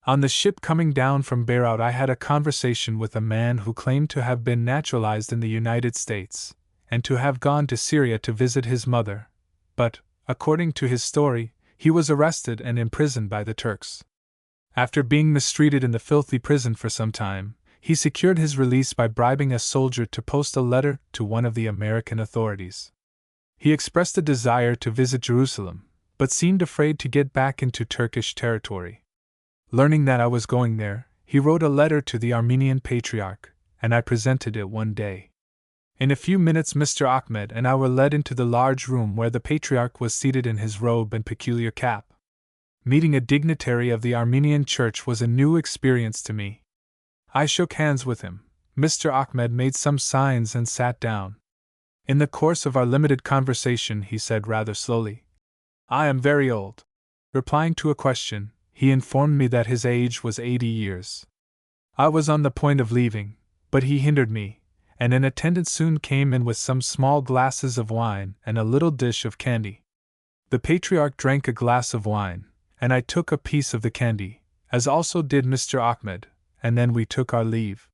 On the ship coming down from Beirut I had a conversation with a man who claimed to have been naturalized in the United States, and to have gone to Syria to visit his mother, but, according to his story, he was arrested and imprisoned by the Turks. After being mistreated in the filthy prison for some time, he secured his release by bribing a soldier to post a letter to one of the American authorities. He expressed a desire to visit Jerusalem, but seemed afraid to get back into Turkish territory. Learning that I was going there, he wrote a letter to the Armenian Patriarch, and I presented it one day. In a few minutes Mr. Ahmed and I were led into the large room where the Patriarch was seated in his robe and peculiar cap. Meeting a dignitary of the Armenian Church was a new experience to me. I shook hands with him. Mr. Ahmed made some signs and sat down. In the course of our limited conversation he said rather slowly, "I am very old." Replying to a question, he informed me that his age was 80 years. I was on the point of leaving, but he hindered me, and an attendant soon came in with some small glasses of wine and a little dish of candy. The Patriarch drank a glass of wine, and I took a piece of the candy, as also did Mr. Ahmed, and then we took our leave.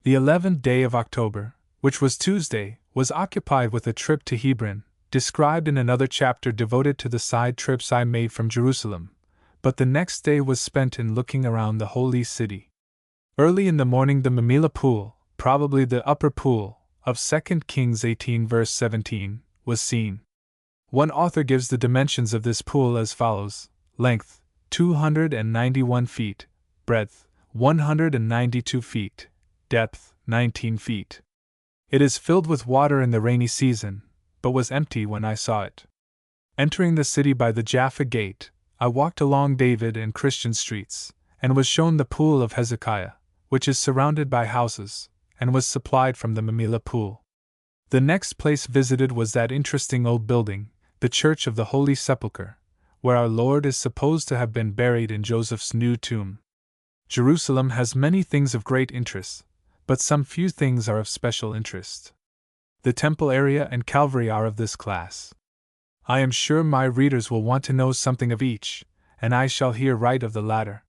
The 11th day of October, which was Tuesday, was occupied with a trip to Hebron, described in another chapter devoted to the side trips I made from Jerusalem, but the next day was spent in looking around the Holy City. Early in the morning the Mamila Pool, probably the upper pool, of 2 Kings 18 verse 17, was seen. One author gives the dimensions of this pool as follows: length, 291 feet, breadth, 192 feet, depth, 19 feet. It is filled with water in the rainy season, but was empty when I saw it. Entering the city by the Jaffa Gate, I walked along David and Christian streets, and was shown the Pool of Hezekiah, which is surrounded by houses, and was supplied from the Mamila pool. The next place visited was that interesting old building, the Church of the Holy Sepulchre, where our Lord is supposed to have been buried in Joseph's new tomb. Jerusalem has many things of great interest, but some few things are of special interest. The temple area and Calvary are of this class. I am sure my readers will want to know something of each, and I shall here write of the latter.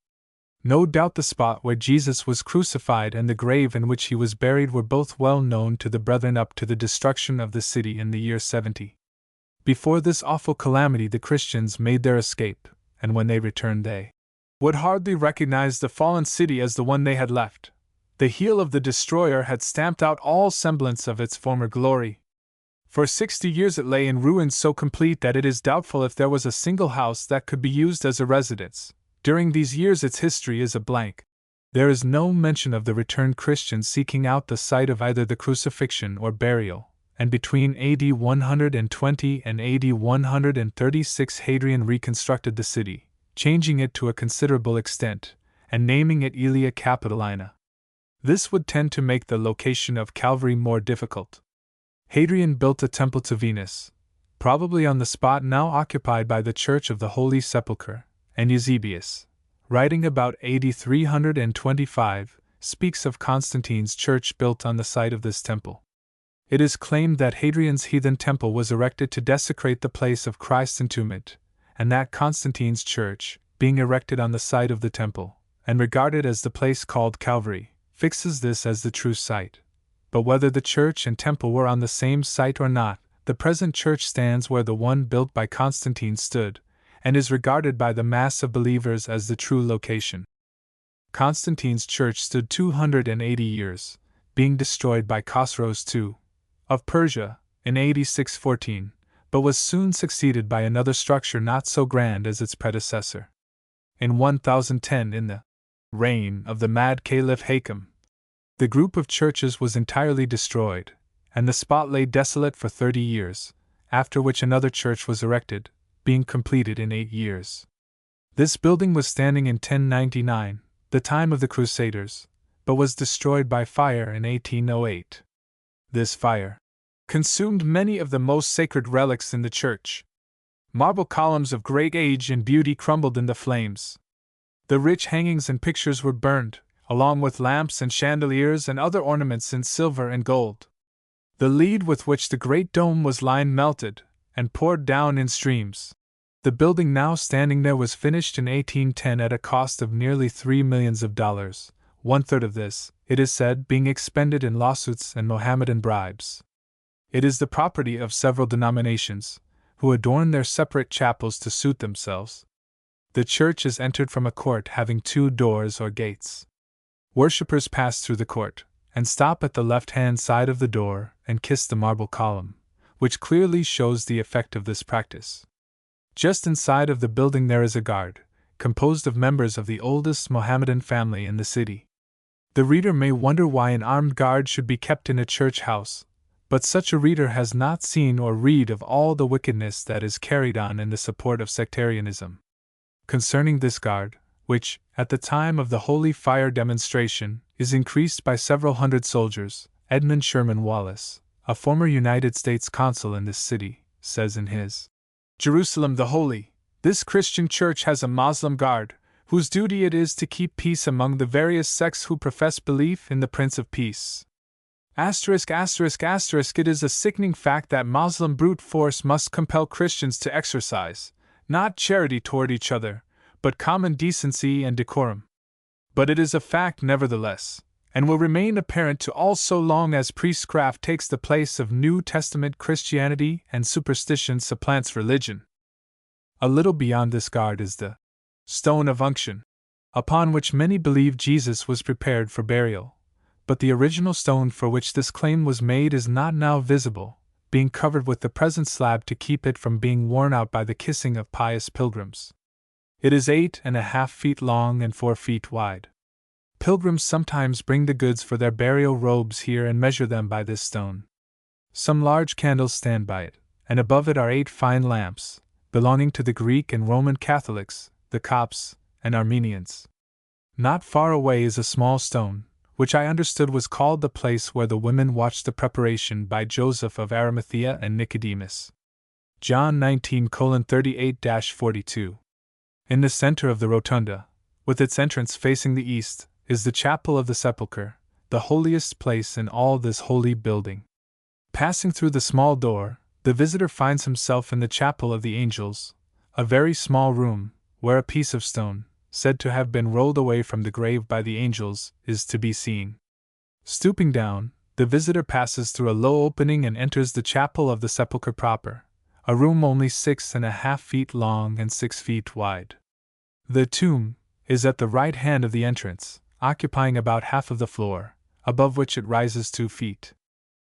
No doubt the spot where Jesus was crucified and the grave in which he was buried were both well known to the brethren up to the destruction of the city in the year 70. Before this awful calamity the Christians made their escape, and when they returned they would hardly recognize the fallen city as the one they had left. The heel of the destroyer had stamped out all semblance of its former glory. For 60 years it lay in ruins so complete that it is doubtful if there was a single house that could be used as a residence. During these years its history is a blank. There is no mention of the returned Christians seeking out the site of either the crucifixion or burial, and between AD 120 and AD 136 Hadrian reconstructed the city, changing it to a considerable extent, and naming it Aelia Capitolina. This would tend to make the location of Calvary more difficult. Hadrian built a temple to Venus, probably on the spot now occupied by the Church of the Holy Sepulchre, and Eusebius, writing about AD 325, speaks of Constantine's church built on the site of this temple. It is claimed that Hadrian's heathen temple was erected to desecrate the place of Christ's entombment, and that Constantine's church, being erected on the site of the temple, and regarded as the place called Calvary, fixes this as the true site. But whether the church and temple were on the same site or not, the present church stands where the one built by Constantine stood, and is regarded by the mass of believers as the true location. Constantine's church stood 280 years, being destroyed by Khosroes II of Persia in AD 614, but was soon succeeded by another structure not so grand as its predecessor. In 1010, in the reign of the mad Caliph Hakem, the group of churches was entirely destroyed, and the spot lay desolate for 30 years, after which another church was erected, being completed in 8 years. This building was standing in 1099, the time of the Crusaders, but was destroyed by fire in 1808. This fire consumed many of the most sacred relics in the church. Marble columns of great age and beauty crumbled in the flames. The rich hangings and pictures were burned, along with lamps and chandeliers and other ornaments in silver and gold. The lead with which the great dome was lined melted, and poured down in streams. The building now standing there was finished in 1810 at a cost of nearly $3 millions, 1/3 of this, it is said, being expended in lawsuits and Mohammedan bribes. It is the property of several denominations, who adorn their separate chapels to suit themselves. The church is entered from a court having 2 doors or gates. Worshippers pass through the court, and stop at the left-hand side of the door and kiss the marble column, which clearly shows the effect of this practice. Just inside of the building there is a guard, composed of members of the oldest Mohammedan family in the city. The reader may wonder why an armed guard should be kept in a church house, but such a reader has not seen or read of all the wickedness that is carried on in the support of sectarianism. Concerning this guard, which, at the time of the Holy Fire demonstration, is increased by several hundred soldiers, Edmund Sherman Wallace, a former United States consul in this city, says in his Jerusalem the Holy, "This Christian church has a Moslem guard, whose duty it is to keep peace among the various sects who profess belief in the Prince of Peace." It is a sickening fact that Moslem brute force must compel Christians to exercise, not charity toward each other, but common decency and decorum. But it is a fact nevertheless, and will remain apparent to all so long as priestcraft takes the place of New Testament Christianity and superstition supplants religion. A little beyond this guard is the stone of unction, upon which many believe Jesus was prepared for burial, but the original stone for which this claim was made is not now visible, being covered with the present slab to keep it from being worn out by the kissing of pious pilgrims. It is 8.5 feet long and 4 feet wide. Pilgrims sometimes bring the goods for their burial robes here and measure them by this stone. Some large candles stand by it, and above it are 8 fine lamps, belonging to the Greek and Roman Catholics, the Copts, and Armenians. Not far away is a small stone, which I understood was called the place where the women watched the preparation by Joseph of Arimathea and Nicodemus. John 19:38-42. In the center of the rotunda, with its entrance facing the east, is the chapel of the sepulchre, the holiest place in all this holy building. Passing through the small door, the visitor finds himself in the chapel of the angels, a very small room, where a piece of stone, said to have been rolled away from the grave by the angels, is to be seen. Stooping down, the visitor passes through a low opening and enters the chapel of the sepulchre proper, a room only 6.5 feet long and 6 feet wide. The tomb is at the right hand of the entrance, occupying about half of the floor, above which it rises 2 feet.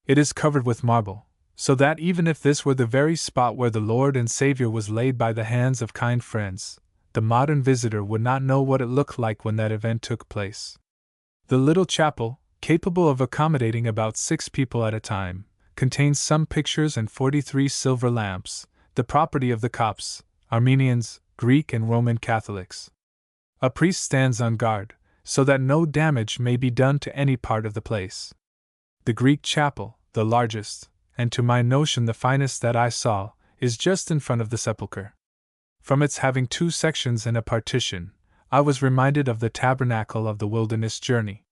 It is covered with marble, so that even if this were the very spot where the Lord and Savior was laid by the hands of kind friends, the modern visitor would not know what it looked like when that event took place. The little chapel, capable of accommodating about 6 people at a time, contains some pictures and 43 silver lamps, the property of the Copts, Armenians, Greek and Roman Catholics. A priest stands on guard, so that no damage may be done to any part of the place. The Greek chapel, the largest, and to my notion the finest that I saw, is just in front of the sepulchre. From its having 2 sections and a partition, I was reminded of the tabernacle of the wilderness journey.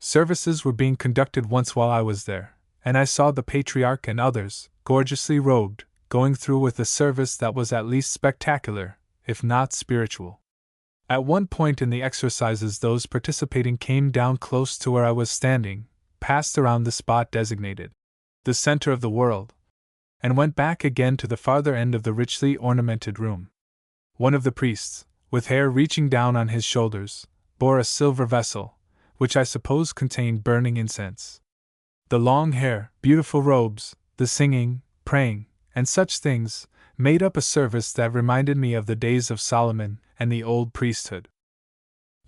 Services were being conducted once while I was there, and I saw the patriarch and others, gorgeously robed, going through with a service that was at least spectacular, if not spiritual. At one point in the exercises those participating came down close to where I was standing, passed around the spot designated the center of the world, and went back again to the farther end of the richly ornamented room. One of the priests, with hair reaching down on his shoulders, bore a silver vessel, which I suppose contained burning incense. The long hair, beautiful robes, the singing, praying, and such things, made up a service that reminded me of the days of Solomon and the old priesthood.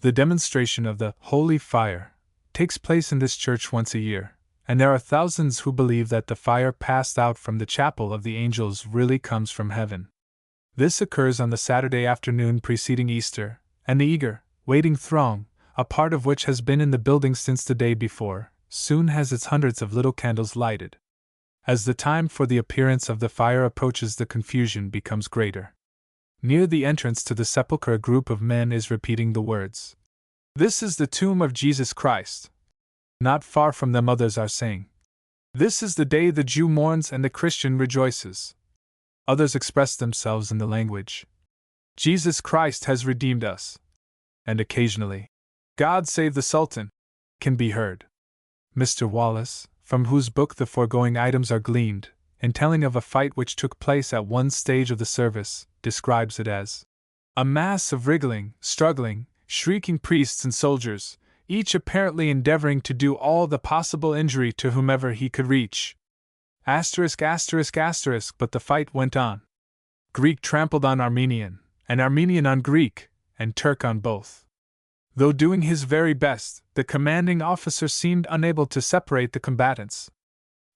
The demonstration of the holy fire takes place in this church once a year, and there are thousands who believe that the fire passed out from the chapel of the angels really comes from heaven. This occurs on the Saturday afternoon preceding Easter, and the eager, waiting throng, a part of which has been in the building since the day before, soon has its hundreds of little candles lighted. As the time for the appearance of the fire approaches, the confusion becomes greater. Near the entrance to the sepulchre, a group of men is repeating the words, "This is the tomb of Jesus Christ." Not far from them others are saying, "This is the day the Jew mourns and the Christian rejoices." Others express themselves in the language, "Jesus Christ has redeemed us." And occasionally, "God save the Sultan," can be heard. Mr. Wallace, from whose book the foregoing items are gleaned, in telling of a fight which took place at one stage of the service, describes it as a mass of wriggling, struggling, shrieking priests and soldiers, each apparently endeavoring to do all the possible injury to whomever he could reach. But the fight went on. Greek trampled on Armenian, and Armenian on Greek, and Turk on both. Though doing his very best, the commanding officer seemed unable to separate the combatants.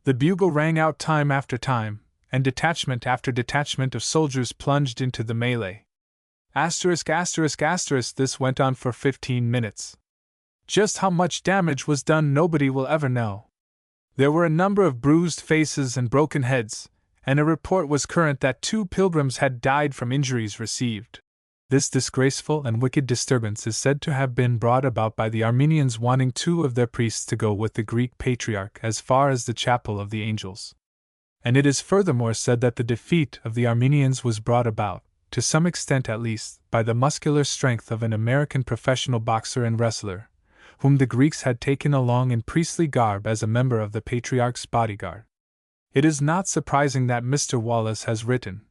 The bugle rang out time after time, and detachment after detachment of soldiers plunged into the melee. This went on for 15 minutes. Just how much damage was done nobody will ever know. There were a number of bruised faces and broken heads, and a report was current that 2 pilgrims had died from injuries received. This disgraceful and wicked disturbance is said to have been brought about by the Armenians wanting 2 of their priests to go with the Greek patriarch as far as the chapel of the angels. And it is furthermore said that the defeat of the Armenians was brought about, to some extent at least, by the muscular strength of an American professional boxer and wrestler, whom the Greeks had taken along in priestly garb as a member of the patriarch's bodyguard. It is not surprising that Mr. Wallace has written,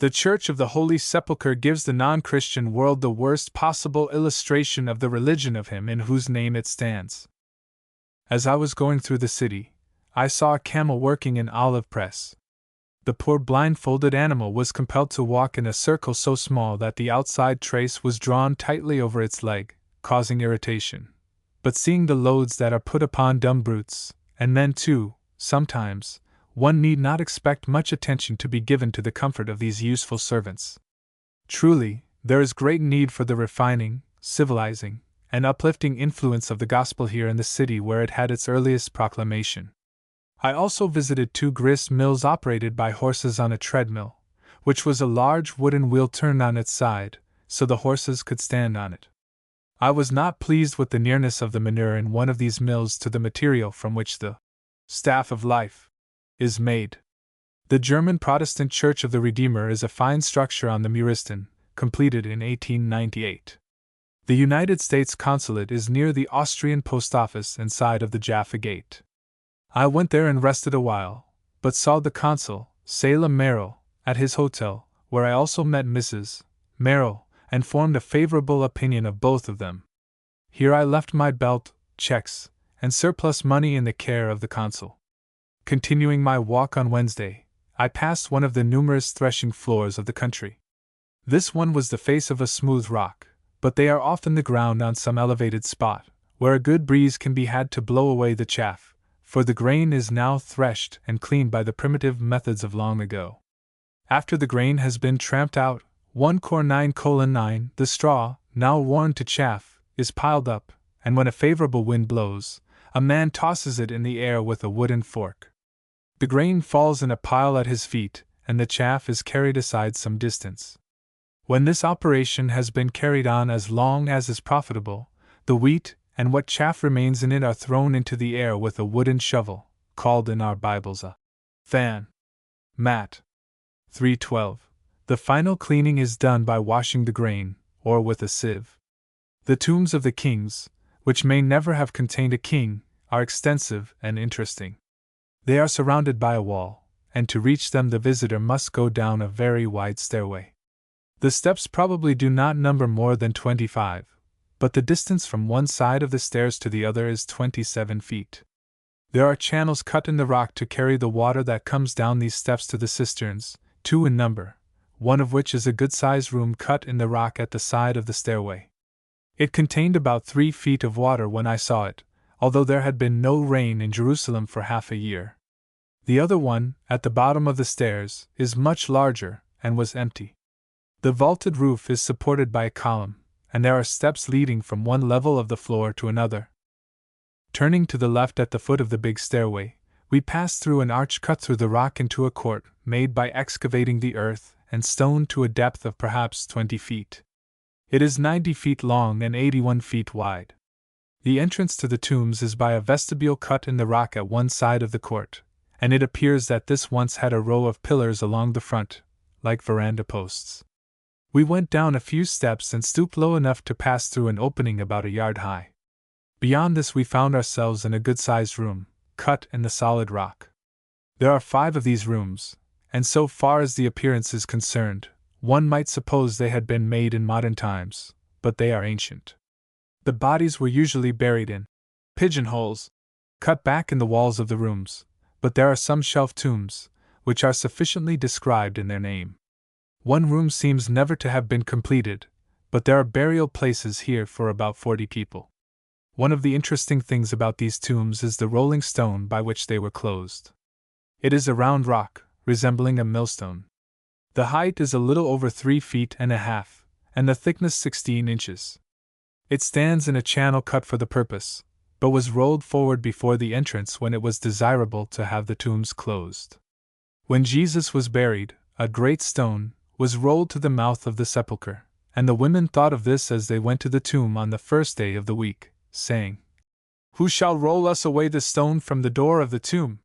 "The Church of the Holy Sepulchre gives the non-Christian world the worst possible illustration of the religion of him in whose name it stands." As I was going through the city, I saw a camel working an olive press. The poor blindfolded animal was compelled to walk in a circle so small that the outside trace was drawn tightly over its leg, causing irritation. But seeing the loads that are put upon dumb brutes, and then too, sometimes, one need not expect much attention to be given to the comfort of these useful servants. Truly, there is great need for the refining, civilizing, and uplifting influence of the gospel here in the city where it had its earliest proclamation. I also visited 2 grist mills operated by horses on a treadmill, which was a large wooden wheel turned on its side, so the horses could stand on it. I was not pleased with the nearness of the manure in one of these mills to the material from which the staff of life is made. The German Protestant Church of the Redeemer is a fine structure on the Muristan, completed in 1898. The United States Consulate is near the Austrian post office inside of the Jaffa Gate. I went there and rested a while, but saw the consul, Salem Merrill, at his hotel, where I also met Mrs. Merrill, and formed a favorable opinion of both of them. Here I left my belt, checks, and surplus money in the care of the consul. Continuing my walk on Wednesday, I passed one of the numerous threshing floors of the country. This one was the face of a smooth rock, but they are often the ground on some elevated spot, where a good breeze can be had to blow away the chaff, for the grain is now threshed and cleaned by the primitive methods of long ago. After the grain has been tramped out, 1 cor 9:9, the straw, now worn to chaff, is piled up, and when a favorable wind blows, a man tosses it in the air with a wooden fork. The grain falls in a pile at his feet, and the chaff is carried aside some distance. When this operation has been carried on as long as is profitable, the wheat and what chaff remains in it are thrown into the air with a wooden shovel, called in our Bibles a fan. Matt. 3:12. The final cleaning is done by washing the grain, or with a sieve. The tombs of the kings, which may never have contained a king, are extensive and interesting. They are surrounded by a wall, and to reach them the visitor must go down a very wide stairway. The steps probably do not number more than 25, but the distance from one side of the stairs to the other is 27 feet. There are channels cut in the rock to carry the water that comes down these steps to the cisterns, 2 in number, one of which is a good-sized room cut in the rock at the side of the stairway. It contained about 3 feet of water when I saw it, although there had been no rain in Jerusalem for half a year. The other one, at the bottom of the stairs, is much larger, and was empty. The vaulted roof is supported by a column, and there are steps leading from one level of the floor to another. Turning to the left at the foot of the big stairway, we passed through an arch cut through the rock into a court, made by excavating the earth and stone to a depth of perhaps 20 feet. It is 90 feet long and 81 feet wide. The entrance to the tombs is by a vestibule cut in the rock at one side of the court, and it appears that this once had a row of pillars along the front, like veranda posts. We went down a few steps and stooped low enough to pass through an opening about a yard high. Beyond this we found ourselves in a good-sized room, cut in the solid rock. There are 5 of these rooms, and so far as the appearance is concerned, one might suppose they had been made in modern times, but they are ancient. The bodies were usually buried in pigeonholes, cut back in the walls of the rooms, but there are some shelf tombs, which are sufficiently described in their name. One room seems never to have been completed, but there are burial places here for about 40 people. One of the interesting things about these tombs is the rolling stone by which they were closed. It is a round rock, resembling a millstone. The height is a little over 3 feet and a half, and the thickness 16 inches. It stands in a channel cut for the purpose, but was rolled forward before the entrance when it was desirable to have the tombs closed. When Jesus was buried, a great stone was rolled to the mouth of the sepulchre, and the women thought of this as they went to the tomb on the first day of the week, saying, "Who shall roll us away the stone from the door of the tomb?"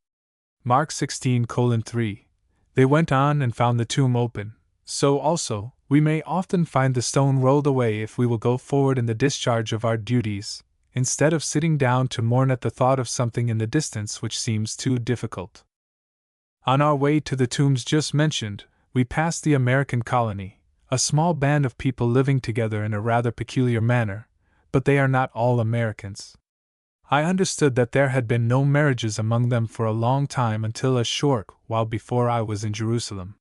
Mark 16:3. They went on and found the tomb open, so also, we may often find the stone rolled away if we will go forward in the discharge of our duties, instead of sitting down to mourn at the thought of something in the distance which seems too difficult. On our way to the tombs just mentioned, we passed the American colony, a small band of people living together in a rather peculiar manner, but they are not all Americans. I understood that there had been no marriages among them for a long time until a short while before I was in Jerusalem.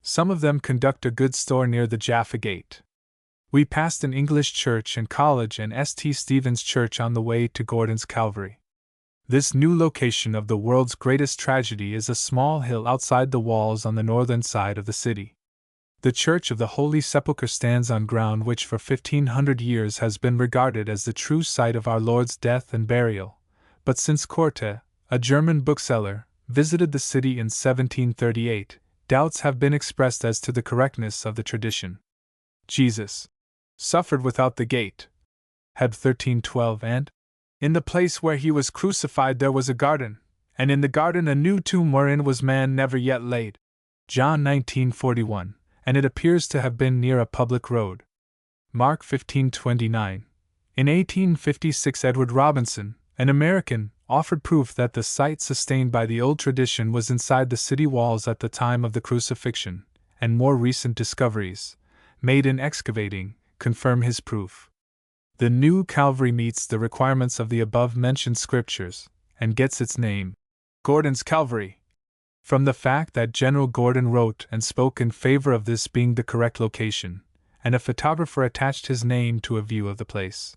Some of them conduct a good store near the Jaffa Gate. We passed an English church and college and St. Stephen's Church on the way to Gordon's Calvary. This new location of the world's greatest tragedy is a small hill outside the walls on the northern side of the city. The Church of the Holy Sepulchre stands on ground which for 1500 years has been regarded as the true site of our Lord's death and burial, but since Corte, a German bookseller, visited the city in 1738, doubts have been expressed as to the correctness of the tradition. Jesus suffered without the gate. Heb 13:12 and in the place where he was crucified there was a garden, and in the garden a new tomb wherein was man never yet laid. John 19:41, and it appears to have been near a public road. Mark 15:29. In 1856 Edward Robinson, an American, offered proof that the site sustained by the old tradition was inside the city walls at the time of the crucifixion, and more recent discoveries, made in excavating, confirm his proof. The new Calvary meets the requirements of the above-mentioned scriptures, and gets its name, Gordon's Calvary, from the fact that General Gordon wrote and spoke in favor of this being the correct location, and a photographer attached his name to a view of the place.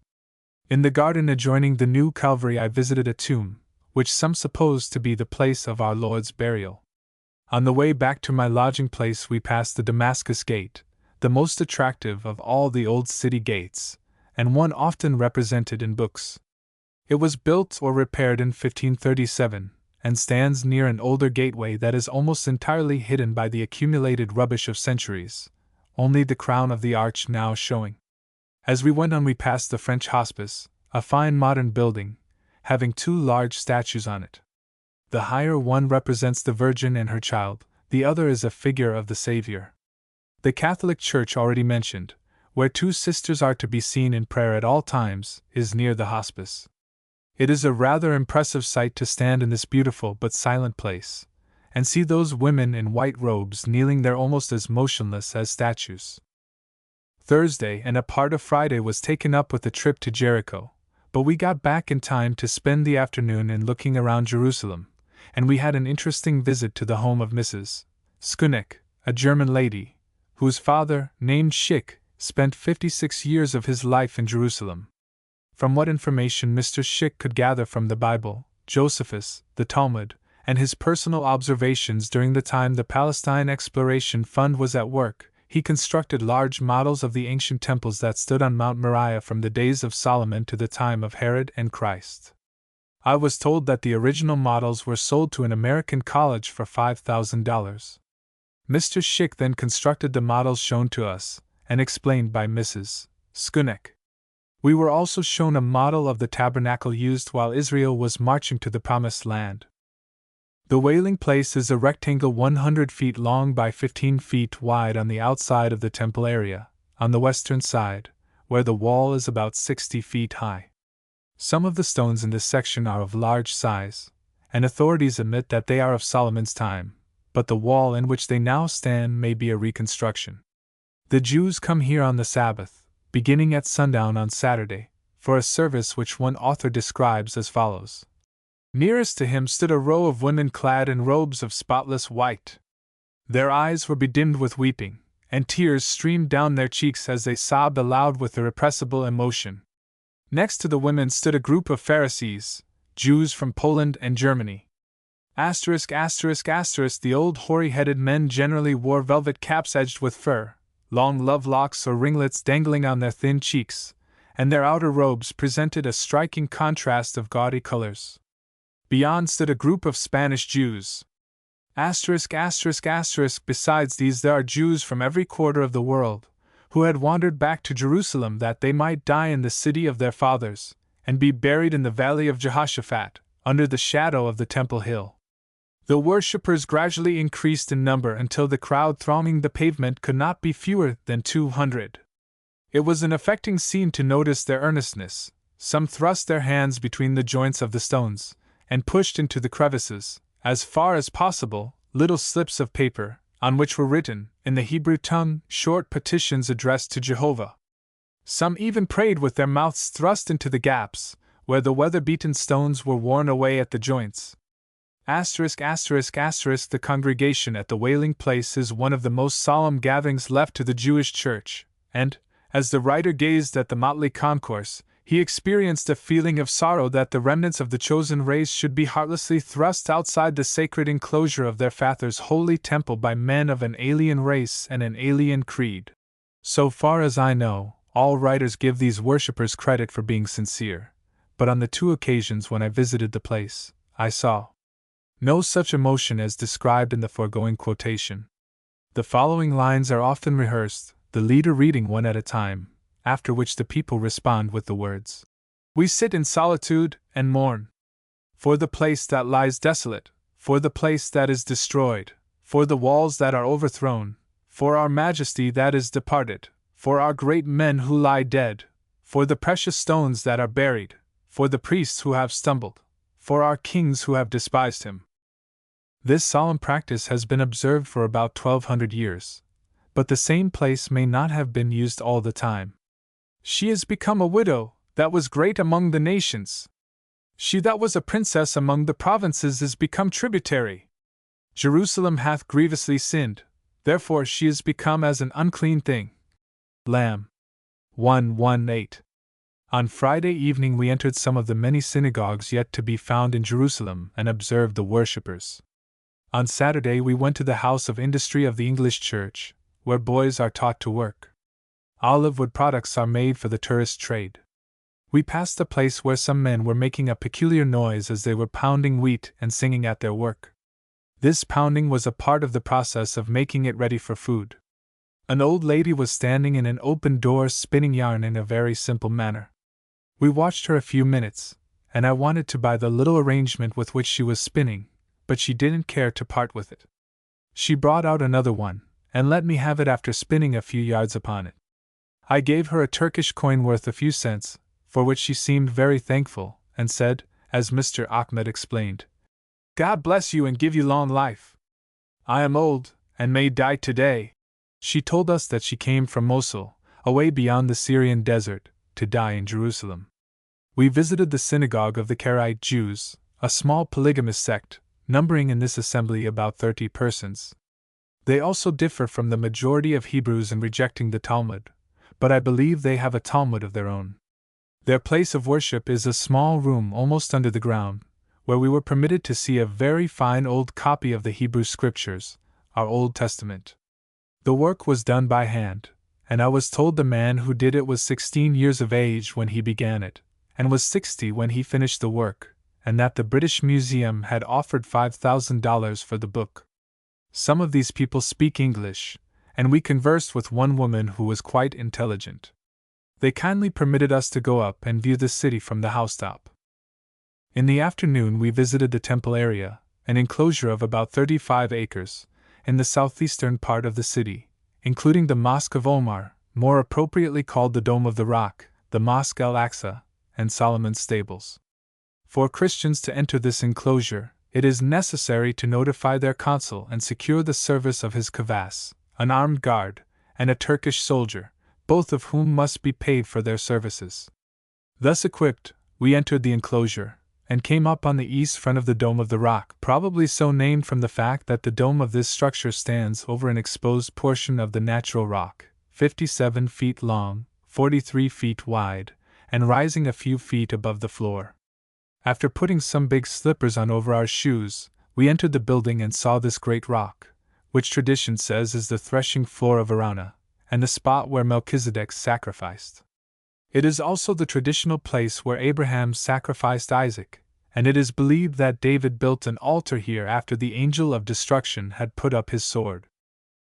In the garden adjoining the new Calvary I visited a tomb, which some suppose to be the place of our Lord's burial. On the way back to my lodging place we passed the Damascus Gate, the most attractive of all the old city gates, and one often represented in books. It was built or repaired in 1537, and stands near an older gateway that is almost entirely hidden by the accumulated rubbish of centuries, only the crown of the arch now showing. As we went on we passed the French Hospice, a fine modern building, having two large statues on it. The higher one represents the Virgin and her child, the other is a figure of the Savior. The Catholic Church already mentioned, where two sisters are to be seen in prayer at all times, is near the hospice. It is a rather impressive sight to stand in this beautiful but silent place, and see those women in white robes kneeling there almost as motionless as statues. Thursday and a part of Friday was taken up with a trip to Jericho, but we got back in time to spend the afternoon in looking around Jerusalem, and we had an interesting visit to the home of Mrs. Skunek, a German lady, whose father, named Schick, spent 56 years of his life in Jerusalem. From what information Mr. Schick could gather from the Bible, Josephus, the Talmud, and his personal observations during the time the Palestine Exploration Fund was at work, he constructed large models of the ancient temples that stood on Mount Moriah from the days of Solomon to the time of Herod and Christ. I was told that the original models were sold to an American college for $5,000. Mr. Schick then constructed the models shown to us, and explained by Mrs. Skunek. We were also shown a model of the tabernacle used while Israel was marching to the Promised Land. The Wailing Place is a rectangle 100 feet long by 15 feet wide on the outside of the temple area, on the western side, where the wall is about 60 feet high. Some of the stones in this section are of large size, and authorities admit that they are of Solomon's time, but the wall in which they now stand may be a reconstruction. The Jews come here on the Sabbath, beginning at sundown on Saturday, for a service which one author describes as follows. Nearest to him stood a row of women clad in robes of spotless white. Their eyes were bedimmed with weeping, and tears streamed down their cheeks as they sobbed aloud with irrepressible emotion. Next to the women stood a group of Pharisees, Jews from Poland and Germany. The old hoary-headed men generally wore velvet caps edged with fur, long love-locks or ringlets dangling on their thin cheeks, and their outer robes presented a striking contrast of gaudy colors. Beyond stood a group of Spanish Jews. Besides these there are Jews from every quarter of the world, who had wandered back to Jerusalem that they might die in the city of their fathers, and be buried in the valley of Jehoshaphat, under the shadow of the Temple Hill. The worshippers gradually increased in number until the crowd thronging the pavement could not be fewer than 200. It was an affecting scene to notice their earnestness. Some thrust their hands between the joints of the stones, and pushed into the crevices, as far as possible, little slips of paper, on which were written, in the Hebrew tongue, short petitions addressed to Jehovah. Some even prayed with their mouths thrust into the gaps, where the weather-beaten stones were worn away at the joints. The congregation at the Wailing Place is one of the most solemn gatherings left to the Jewish Church, and, as the writer gazed at the motley concourse, He experienced a feeling of sorrow that the remnants of the chosen race should be heartlessly thrust outside the sacred enclosure of their Father's holy temple by men of an alien race and an alien creed. So far as I know, all writers give these worshippers credit for being sincere, but on the 2 occasions when I visited the place, I saw no such emotion as described in the foregoing quotation. The following lines are often rehearsed, the leader reading one at a time, after which the people respond with the words, "We sit in solitude and mourn. For the place that lies desolate, for the place that is destroyed, for the walls that are overthrown, for our majesty that is departed, for our great men who lie dead, for the precious stones that are buried, for the priests who have stumbled, for our kings who have despised him." This solemn practice has been observed for about 1200 years, but the same place may not have been used all the time. She is become a widow, that was great among the nations. She that was a princess among the provinces is become tributary. Jerusalem hath grievously sinned, therefore she is become as an unclean thing. Lamb 1:1-8. On Friday evening we entered some of the many synagogues yet to be found in Jerusalem and observed the worshippers. On Saturday we went to the house of industry of the English Church, where boys are taught to work. Olive wood products are made for the tourist trade. We passed a place where some men were making a peculiar noise as they were pounding wheat and singing at their work. This pounding was a part of the process of making it ready for food. An old lady was standing in an open door spinning yarn in a very simple manner. We watched her a few minutes, and I wanted to buy the little arrangement with which she was spinning, but she didn't care to part with it. She brought out another one, and let me have it after spinning a few yards upon it. I gave her a Turkish coin worth a few cents, for which she seemed very thankful, and said, as Mr. Ahmed explained, "God bless you and give you long life. I am old, and may die today." She told us that she came from Mosul, away beyond the Syrian desert, to die in Jerusalem. We visited the synagogue of the Karaite Jews, a small polygamous sect, numbering in this assembly about 30 persons. They also differ from the majority of Hebrews in rejecting the Talmud, but I believe they have a Talmud of their own. Their place of worship is a small room almost under the ground, where we were permitted to see a very fine old copy of the Hebrew Scriptures, our Old Testament. The work was done by hand, and I was told the man who did it was 16 years of age when he began it, and was 60 when he finished the work, and that the British Museum had offered $5,000 for the book. Some of these people speak English, and we conversed with one woman who was quite intelligent. They kindly permitted us to go up and view the city from the housetop. In the afternoon we visited the temple area, an enclosure of about 35 acres, in the southeastern part of the city, including the Mosque of Omar, more appropriately called the Dome of the Rock, the Mosque al-Aqsa, and Solomon's Stables. For Christians to enter this enclosure, it is necessary to notify their consul and secure the service of his kavass, an armed guard, and a Turkish soldier, both of whom must be paid for their services. Thus equipped, we entered the enclosure, and came up on the east front of the Dome of the Rock, probably so named from the fact that the dome of this structure stands over an exposed portion of the natural rock, 57 feet long, 43 feet wide, and rising a few feet above the floor. After putting some big slippers on over our shoes, we entered the building and saw this great rock, which tradition says is the threshing floor of Araunah, and the spot where Melchizedek sacrificed. It is also the traditional place where Abraham sacrificed Isaac, and it is believed that David built an altar here after the angel of destruction had put up his sword.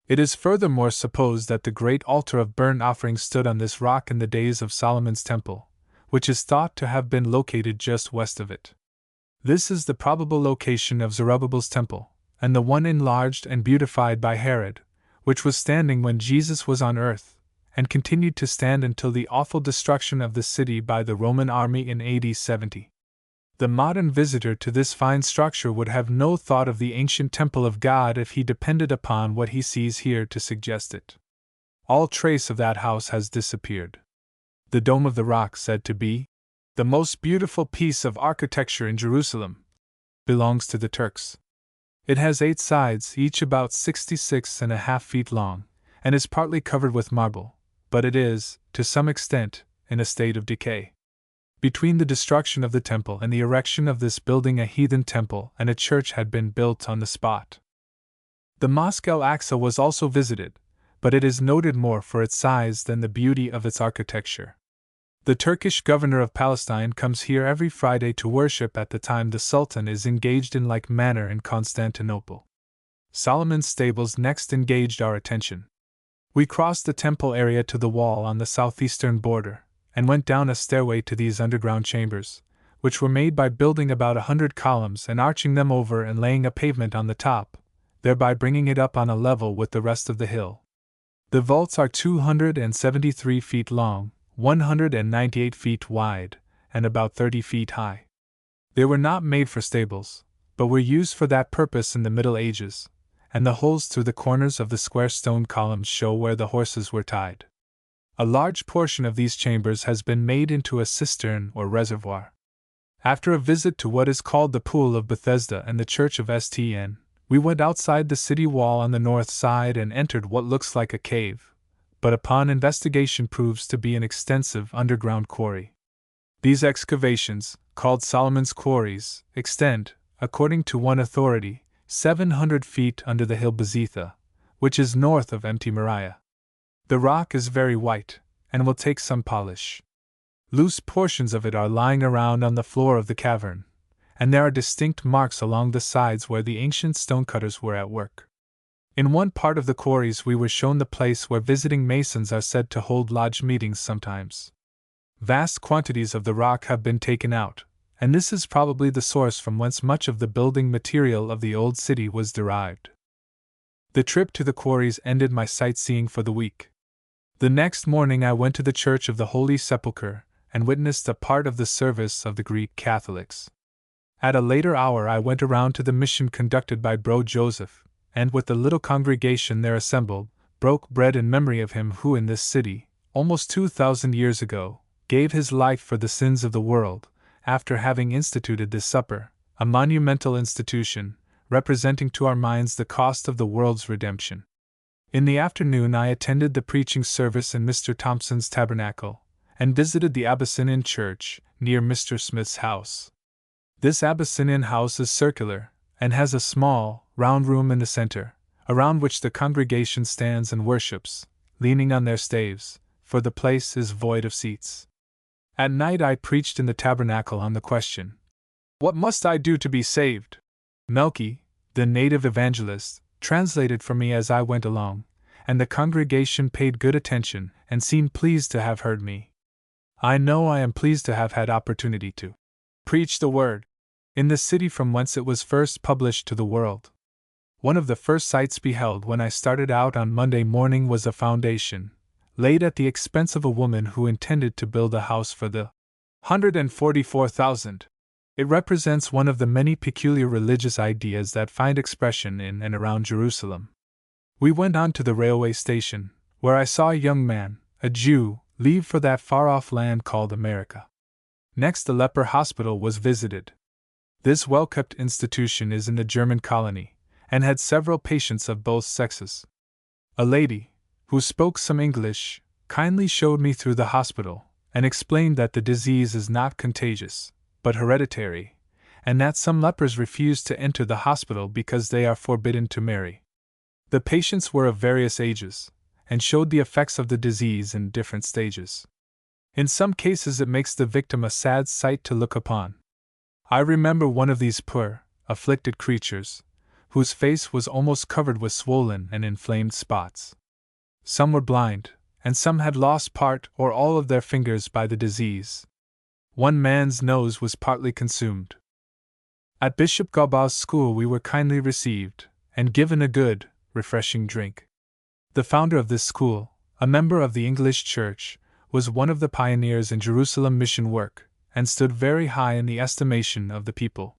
It is furthermore supposed that the great altar of burnt offering stood on this rock in the days of Solomon's temple, which is thought to have been located just west of it. This is the probable location of Zerubbabel's temple, and the one enlarged and beautified by Herod, which was standing when Jesus was on earth, and continued to stand until the awful destruction of the city by the Roman army in AD 70. The modern visitor to this fine structure would have no thought of the ancient temple of God if he depended upon what he sees here to suggest it. All trace of that house has disappeared. The Dome of the Rock, said to be the most beautiful piece of architecture in Jerusalem, belongs to the Turks. It has 8 sides, each about 66.5 feet long, and is partly covered with marble, but it is, to some extent, in a state of decay. Between the destruction of the temple and the erection of this building, a heathen temple and a church had been built on the spot. The Mosque al-Aqsa was also visited, but it is noted more for its size than the beauty of its architecture. The Turkish governor of Palestine comes here every Friday to worship at the time the Sultan is engaged in like manner in Constantinople. Solomon's stables next engaged our attention. We crossed the temple area to the wall on the southeastern border, and went down a stairway to these underground chambers, which were made by building about 100 columns and arching them over and laying a pavement on the top, thereby bringing it up on a level with the rest of the hill. The vaults are 273 feet long, 198 feet wide, and about 30 feet high. They were not made for stables, but were used for that purpose in the Middle Ages, and the holes through the corners of the square stone columns show where the horses were tied. A large portion of these chambers has been made into a cistern or reservoir. After a visit to what is called the Pool of Bethesda and the Church of St. we went outside the city wall on the north side and entered what looks like a cave, but upon investigation proves to be an extensive underground quarry. These excavations, called Solomon's Quarries, extend, according to one authority, 700 feet under the hill Bezitha, which is north of Mt. Moriah. The rock is very white, and will take some polish. Loose portions of it are lying around on the floor of the cavern, and there are distinct marks along the sides where the ancient stonecutters were at work. In one part of the quarries we were shown the place where visiting masons are said to hold lodge meetings sometimes. Vast quantities of the rock have been taken out, and this is probably the source from whence much of the building material of the old city was derived. The trip to the quarries ended my sightseeing for the week. The next morning I went to the Church of the Holy Sepulchre and witnessed a part of the service of the Greek Catholics. At a later hour I went around to the mission conducted by Bro Joseph, and with the little congregation there assembled, broke bread in memory of him who in this city, almost 2,000 years ago, gave his life for the sins of the world, after having instituted this supper, a monumental institution, representing to our minds the cost of the world's redemption. In the afternoon I attended the preaching service in Mr. Thompson's tabernacle, and visited the Abyssinian church, near Mr. Smith's house. This Abyssinian house is circular, and has a small, round room in the center, around which the congregation stands and worships, leaning on their staves, for the place is void of seats. At night I preached in the tabernacle on the question, "What must I do to be saved?" Melky, the native evangelist, translated for me as I went along, and the congregation paid good attention and seemed pleased to have heard me. I know I am pleased to have had opportunity to preach the word in the city from whence it was first published to the world. One of the first sights beheld when I started out on Monday morning was a foundation, laid at the expense of a woman who intended to build a house for the 144,000. It represents one of the many peculiar religious ideas that find expression in and around Jerusalem. We went on to the railway station, where I saw a young man, a Jew, leave for that far-off land called America. Next the leper hospital was visited. This well-kept institution is in the German colony, and had several patients of both sexes. A lady, who spoke some English, kindly showed me through the hospital, and explained that the disease is not contagious, but hereditary, and that some lepers refuse to enter the hospital because they are forbidden to marry. The patients were of various ages, and showed the effects of the disease in different stages. In some cases it makes the victim a sad sight to look upon. I remember one of these poor, afflicted creatures, whose face was almost covered with swollen and inflamed spots. Some were blind, and some had lost part or all of their fingers by the disease. One man's nose was partly consumed. At Bishop Gaubau's school we were kindly received, and given a good, refreshing drink. The founder of this school, a member of the English Church, was one of the pioneers in Jerusalem mission work, and stood very high in the estimation of the people.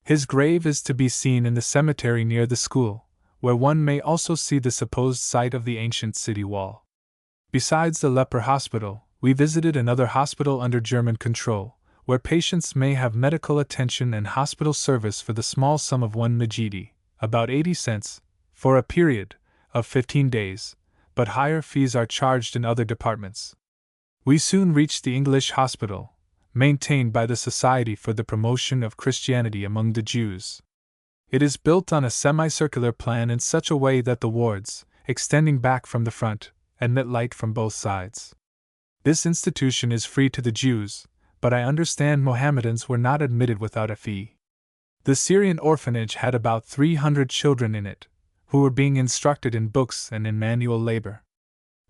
His grave is to be seen in the cemetery near the school, where one may also see the supposed site of the ancient city wall. Besides the leper hospital, we visited another hospital under German control, where patients may have medical attention and hospital service for the small sum of 1 mejidi, about 80 cents, for a period of 15 days, but higher fees are charged in other departments. We soon reached the English hospital, maintained by the Society for the Promotion of Christianity Among the Jews. It is built on a semicircular plan in such a way that the wards, extending back from the front, admit light from both sides. This institution is free to the Jews, but I understand Mohammedans were not admitted without a fee. The Syrian orphanage had about 300 children in it, who were being instructed in books and in manual labor.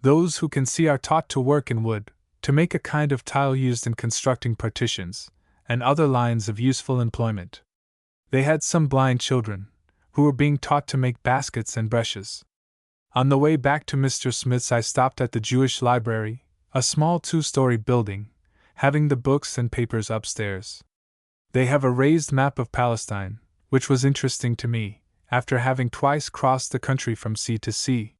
Those who can see are taught to work in wood, to make a kind of tile used in constructing partitions, and other lines of useful employment. They had some blind children, who were being taught to make baskets and brushes. On the way back to Mr. Smith's, I stopped at the Jewish Library, a small 2-story building, having the books and papers upstairs. They have a raised map of Palestine, which was interesting to me, after having twice crossed the country from sea to sea.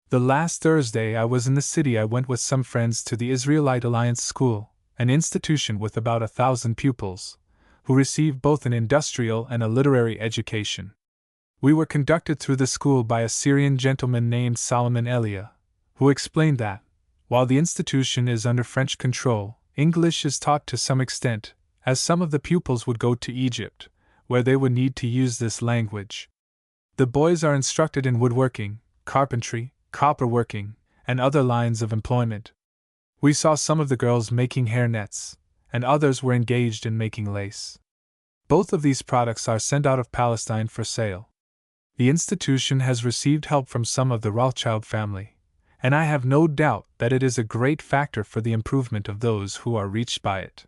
The last Thursday I was in the city, I went with some friends to the Israelite Alliance School, an institution with about 1,000 pupils, who receive both an industrial and a literary education. We were conducted through the school by a Syrian gentleman named Solomon Elia, who explained that, while the institution is under French control, English is taught to some extent, as some of the pupils would go to Egypt, where they would need to use this language. The boys are instructed in woodworking, carpentry, copperworking, and other lines of employment. We saw some of the girls making hair nets, and others were engaged in making lace. Both of these products are sent out of Palestine for sale. The institution has received help from some of the Rothschild family, and I have no doubt that it is a great factor for the improvement of those who are reached by it.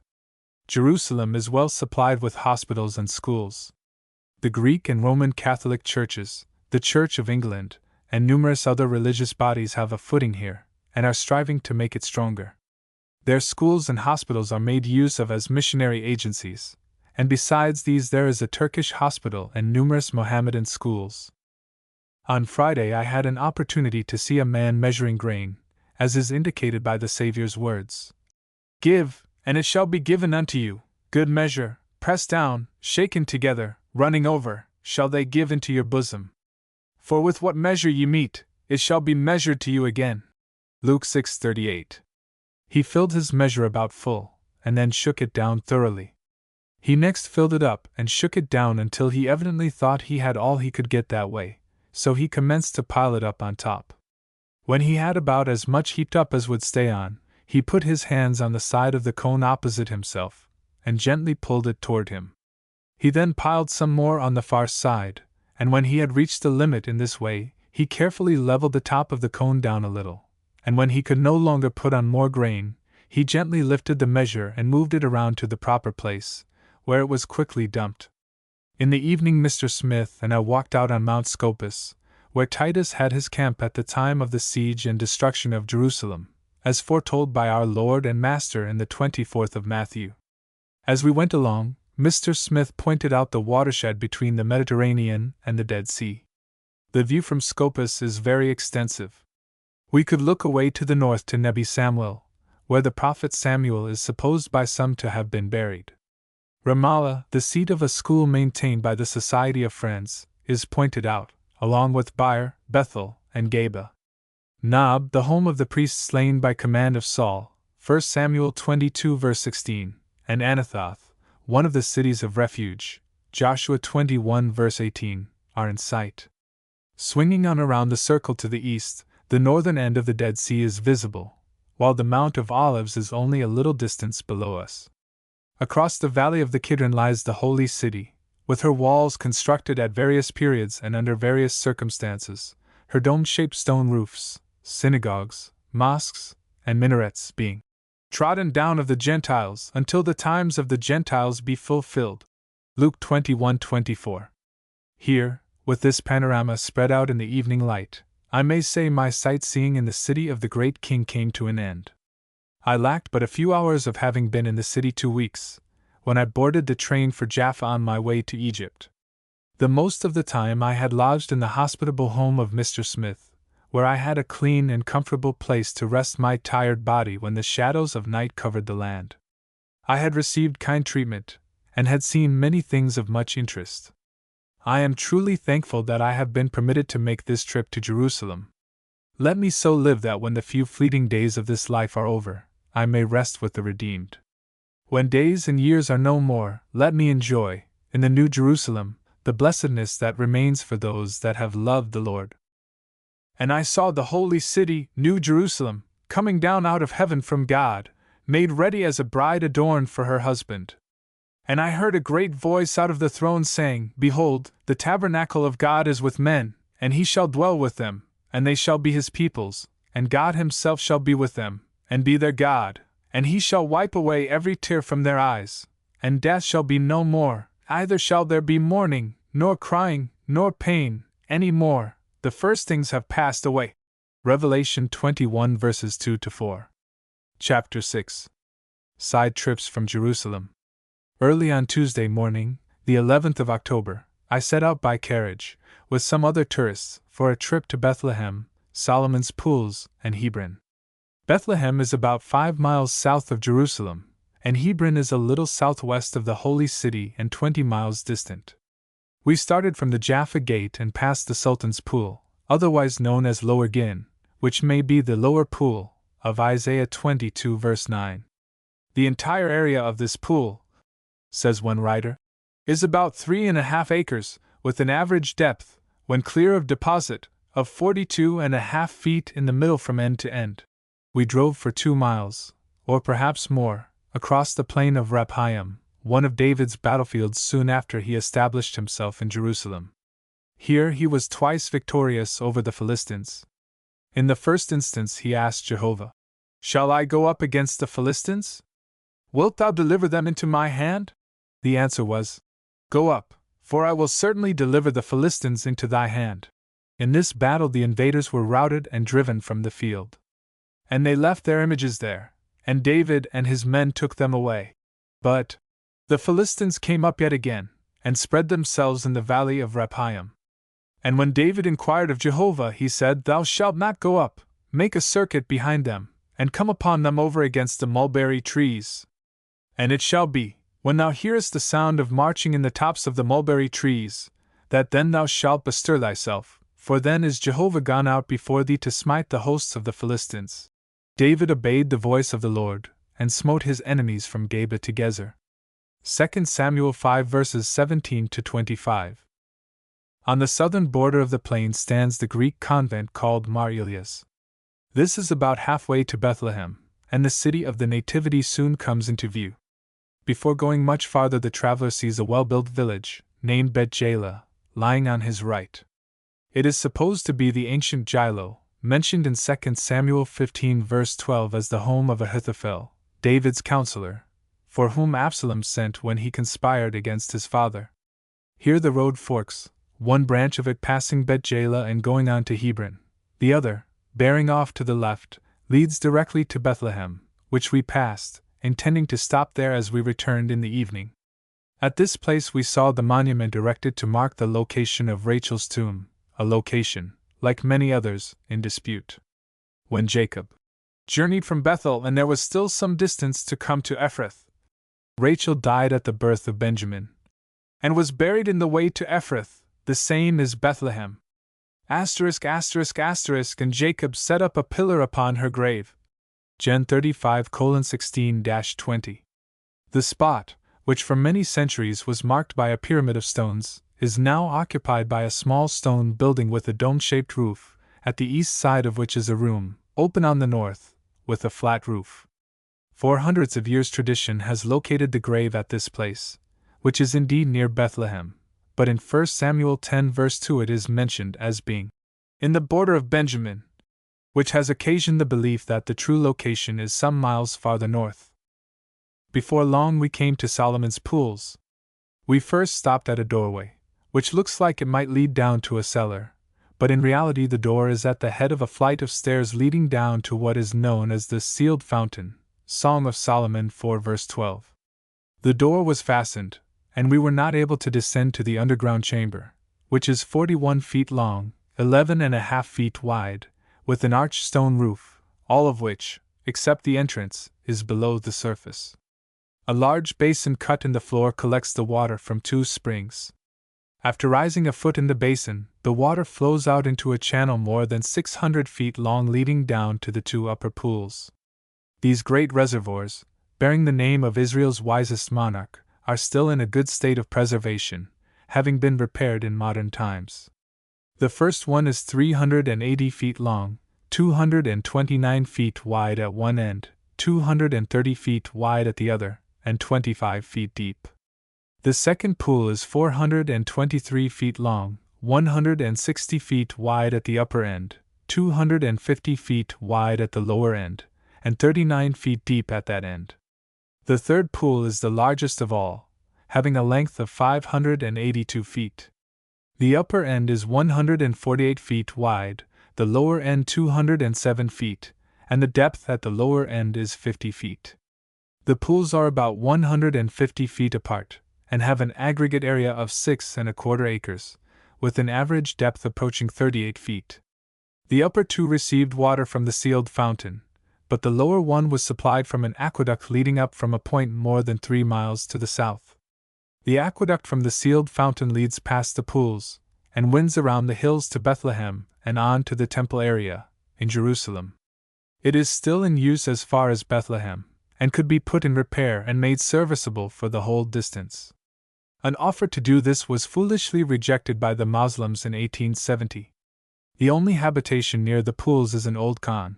Jerusalem is well supplied with hospitals and schools. The Greek and Roman Catholic churches, the Church of England, and numerous other religious bodies have a footing here, and are striving to make it stronger. Their schools and hospitals are made use of as missionary agencies, and besides these there is a Turkish hospital and numerous Mohammedan schools. On Friday I had an opportunity to see a man measuring grain, as is indicated by the Saviour's words. "Give, and it shall be given unto you, good measure, pressed down, shaken together, running over, shall they give into your bosom. For with what measure ye mete, it shall be measured to you again." Luke 6:38. He filled his measure about full, and then shook it down thoroughly. He next filled it up and shook it down until he evidently thought he had all he could get that way, so he commenced to pile it up on top. When he had about as much heaped up as would stay on, he put his hands on the side of the cone opposite himself, and gently pulled it toward him. He then piled some more on the far side, and when he had reached the limit in this way, he carefully leveled the top of the cone down a little, and when he could no longer put on more grain, he gently lifted the measure and moved it around to the proper place, where it was quickly dumped. In the evening Mr. Smith and I walked out on Mount Scopus, where Titus had his camp at the time of the siege and destruction of Jerusalem, as foretold by our Lord and Master in the 24th of Matthew. As we went along, Mr. Smith pointed out the watershed between the Mediterranean and the Dead Sea. The view from Scopus is very extensive. We could look away to the north to Nebi Samuel, where the prophet Samuel is supposed by some to have been buried. Ramallah, the seat of a school maintained by the Society of Friends, is pointed out, along with Beer, Bethel, and Geba. Nob, the home of the priests slain by command of Saul, 1 Samuel 22 verse 16, and Anathoth, one of the cities of refuge, Joshua 21 verse 18, are in sight. Swinging on around the circle to the east, the northern end of the Dead Sea is visible, while the Mount of Olives is only a little distance below us. Across the valley of the Kidron lies the Holy City, with her walls constructed at various periods and under various circumstances, her dome-shaped stone roofs, synagogues, mosques, and minarets being trodden down of the Gentiles until the times of the Gentiles be fulfilled. Luke 21:24. Here, with this panorama spread out in the evening light, I may say my sightseeing in the city of the great king came to an end. I lacked but a few hours of having been in the city 2 weeks, when I boarded the train for Jaffa on my way to Egypt. The most of the time I had lodged in the hospitable home of Mr. Smith, where I had a clean and comfortable place to rest my tired body when the shadows of night covered the land. I had received kind treatment, and had seen many things of much interest. I am truly thankful that I have been permitted to make this trip to Jerusalem. Let me so live that when the few fleeting days of this life are over, I may rest with the redeemed. When days and years are no more, let me enjoy, in the New Jerusalem, the blessedness that remains for those that have loved the Lord. And I saw the holy city, New Jerusalem, coming down out of heaven from God, made ready as a bride adorned for her husband. And I heard a great voice out of the throne saying, Behold, the tabernacle of God is with men, and he shall dwell with them, and they shall be his peoples, and God himself shall be with them, and be their God, and he shall wipe away every tear from their eyes, and death shall be no more, neither shall there be mourning, nor crying, nor pain, any more, the first things have passed away. Revelation 21 verses 2-4. Chapter 6. Side trips from Jerusalem. Early on Tuesday morning, the 11th of October, I set out by carriage, with some other tourists, for a trip to Bethlehem, Solomon's Pools, and Hebron. Bethlehem is about 5 miles south of Jerusalem, and Hebron is a little southwest of the Holy City and 20 miles distant. We started from the Jaffa Gate and passed the Sultan's Pool, otherwise known as Lower Gin, which may be the lower pool, of Isaiah 22 verse 9. The entire area of this pool, says one writer, is about 3.5 acres, with an average depth, when clear of deposit, of 42.5 feet in the middle from end to end. We drove for 2 miles, or perhaps more, across the plain of Rephaim, one of David's battlefields soon after he established himself in Jerusalem. Here he was twice victorious over the Philistines. In the first instance he asked Jehovah, Shall I go up against the Philistines? Wilt thou deliver them into my hand? The answer was, Go up, for I will certainly deliver the Philistines into thy hand. In this battle the invaders were routed and driven from the field. And they left their images there, and David and his men took them away. But the Philistines came up yet again, and spread themselves in the valley of Rephaim. And when David inquired of Jehovah, he said, Thou shalt not go up, make a circuit behind them, and come upon them over against the mulberry trees. And it shall be, when thou hearest the sound of marching in the tops of the mulberry trees, that then thou shalt bestir thyself, for then is Jehovah gone out before thee to smite the hosts of the Philistines. David obeyed the voice of the Lord, and smote his enemies from Geba to Gezer. 2 Samuel 5 verses 17-25. On the southern border of the plain stands the Greek convent called Mar Elias. This is about halfway to Bethlehem, and the city of the Nativity soon comes into view. Before going much farther the traveler sees a well-built village, named Bet-Jela, lying on his right. It is supposed to be the ancient Shiloh, mentioned in 2 Samuel 15 verse 12 as the home of Ahithophel, David's counselor, for whom Absalom sent when he conspired against his father. Here the road forks, one branch of it passing Bet-Jela and going on to Hebron, the other, bearing off to the left, leads directly to Bethlehem, which we passed, intending to stop there as we returned in the evening. At this place we saw the monument erected to mark the location of Rachel's tomb, a location, like many others, in dispute. When Jacob journeyed from Bethel and there was still some distance to come to Ephrath, Rachel died at the birth of Benjamin, and was buried in the way to Ephrath, the same is Bethlehem. ******, and Jacob set up a pillar upon her grave. Gen 35:16-20. The spot, which for many centuries was marked by a pyramid of stones, is now occupied by a small stone building with a dome-shaped roof, at the east side of which is a room, open on the north, with a flat roof. For hundreds of years tradition has located the grave at this place, which is indeed near Bethlehem, but in 1 Samuel 10 verse 2 it is mentioned as being in the border of Benjamin, which has occasioned the belief that the true location is some miles farther north. Before long we came to Solomon's Pools. We first stopped at a doorway, which looks like it might lead down to a cellar, but in reality the door is at the head of a flight of stairs leading down to what is known as the Sealed Fountain, Song of Solomon 4 verse 12. The door was fastened, and we were not able to descend to the underground chamber, which is 41 feet long, 11.5 feet wide, with an arched stone roof, all of which, except the entrance, is below the surface. A large basin cut in the floor collects the water from 2 springs. After rising a foot in the basin, the water flows out into a channel more than 600 feet long leading down to the 2 upper pools. These great reservoirs, bearing the name of Israel's wisest monarch, are still in a good state of preservation, having been repaired in modern times. The first one is 380 feet long, 229 feet wide at one end, 230 feet wide at the other, and 25 feet deep. The second pool is 423 feet long, 160 feet wide at the upper end, 250 feet wide at the lower end, and 39 feet deep at that end. The third pool is the largest of all, having a length of 582 feet. The upper end is 148 feet wide, the lower end 207 feet, and the depth at the lower end is 50 feet. The pools are about 150 feet apart, and have an aggregate area of 6¼ acres, with an average depth approaching 38 feet. The upper two received water from the sealed fountain, but the lower one was supplied from an aqueduct leading up from a point more than 3 miles to the south. The aqueduct from the sealed fountain leads past the pools, and winds around the hills to Bethlehem and on to the temple area, in Jerusalem. It is still in use as far as Bethlehem, and could be put in repair and made serviceable for the whole distance. An offer to do this was foolishly rejected by the Moslems in 1870. The only habitation near the pools is an old khan,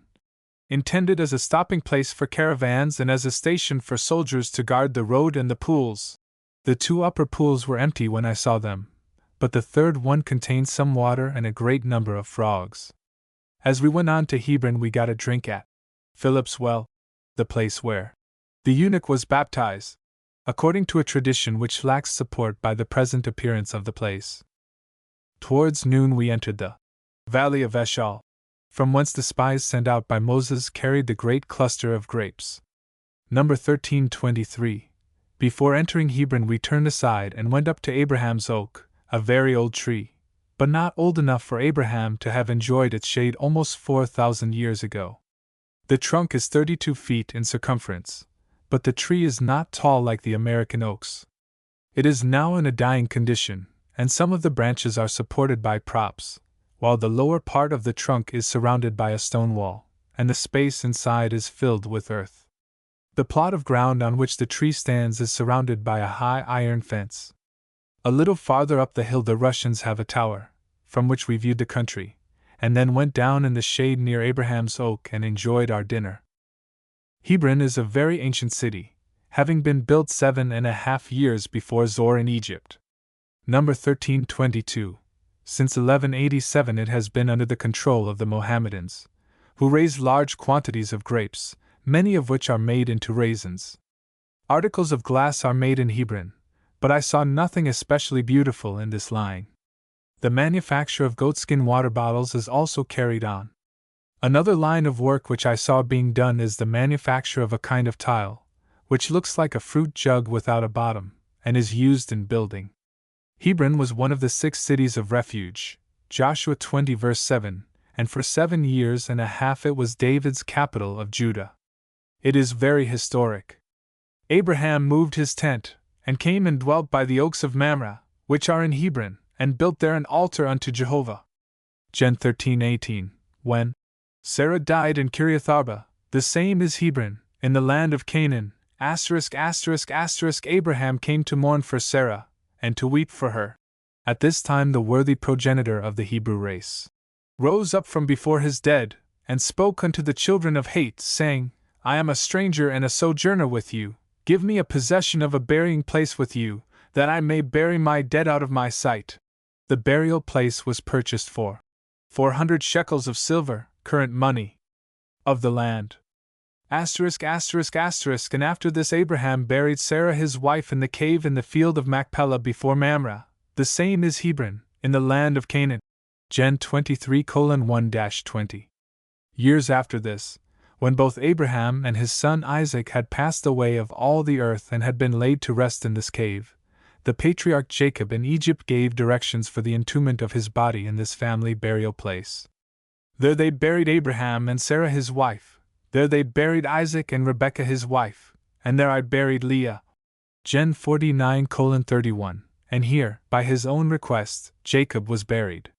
intended as a stopping place for caravans and as a station for soldiers to guard the road and the pools. The 2 upper pools were empty when I saw them, but the third one contained some water and a great number of frogs. As we went on to Hebron, we got a drink at Philip's well, the place where the eunuch was baptized, according to a tradition which lacks support by the present appearance of the place. Towards noon we entered the valley of Eshcol, from whence the spies sent out by Moses carried the great cluster of grapes. Number 1323. Before entering Hebron we turned aside and went up to Abraham's oak, a very old tree, but not old enough for Abraham to have enjoyed its shade almost 4,000 years ago. The trunk is 32 feet in circumference, but the tree is not tall like the American oaks. It is now in a dying condition, and some of the branches are supported by props, while the lower part of the trunk is surrounded by a stone wall, and the space inside is filled with earth. The plot of ground on which the tree stands is surrounded by a high iron fence. A little farther up the hill the Russians have a tower, from which we viewed the country, and then went down in the shade near Abraham's oak and enjoyed our dinner. Hebron is a very ancient city, having been built 7½ years before Zoar in Egypt. Number 1322. Since 1187 it has been under the control of the Mohammedans, who raise large quantities of grapes, many of which are made into raisins. Articles of glass are made in Hebron, but I saw nothing especially beautiful in this line. The manufacture of goatskin water bottles is also carried on. Another line of work which I saw being done is the manufacture of a kind of tile, which looks like a fruit jug without a bottom, and is used in building. Hebron was one of the 6 cities of refuge, Joshua 20 verse 7, and for 7 years and a half it was David's capital of Judah. It is very historic. Abraham moved his tent, and came and dwelt by the oaks of Mamre, which are in Hebron, and built there an altar unto Jehovah. Gen 13:18. When Sarah died in Kiriath-arba, the same is Hebron, in the land of Canaan, *******, Abraham came to mourn for Sarah, and to weep for her. At this time the worthy progenitor of the Hebrew race rose up from before his dead, and spoke unto the children of Heth, saying, I am a stranger and a sojourner with you, give me a possession of a burying place with you, that I may bury my dead out of my sight. The burial place was purchased for 400 shekels of silver, current money, of the land. *****, and after this Abraham buried Sarah his wife in the cave in the field of Machpelah before Mamre, the same is Hebron, in the land of Canaan. Gen 23:1-20. Years after this, when both Abraham and his son Isaac had passed away of all the earth and had been laid to rest in this cave, the patriarch Jacob in Egypt gave directions for the entombment of his body in this family burial place. There they buried Abraham and Sarah his wife, there they buried Isaac and Rebekah his wife, and there I buried Leah. Gen 49:31, and here, by his own request, Jacob was buried.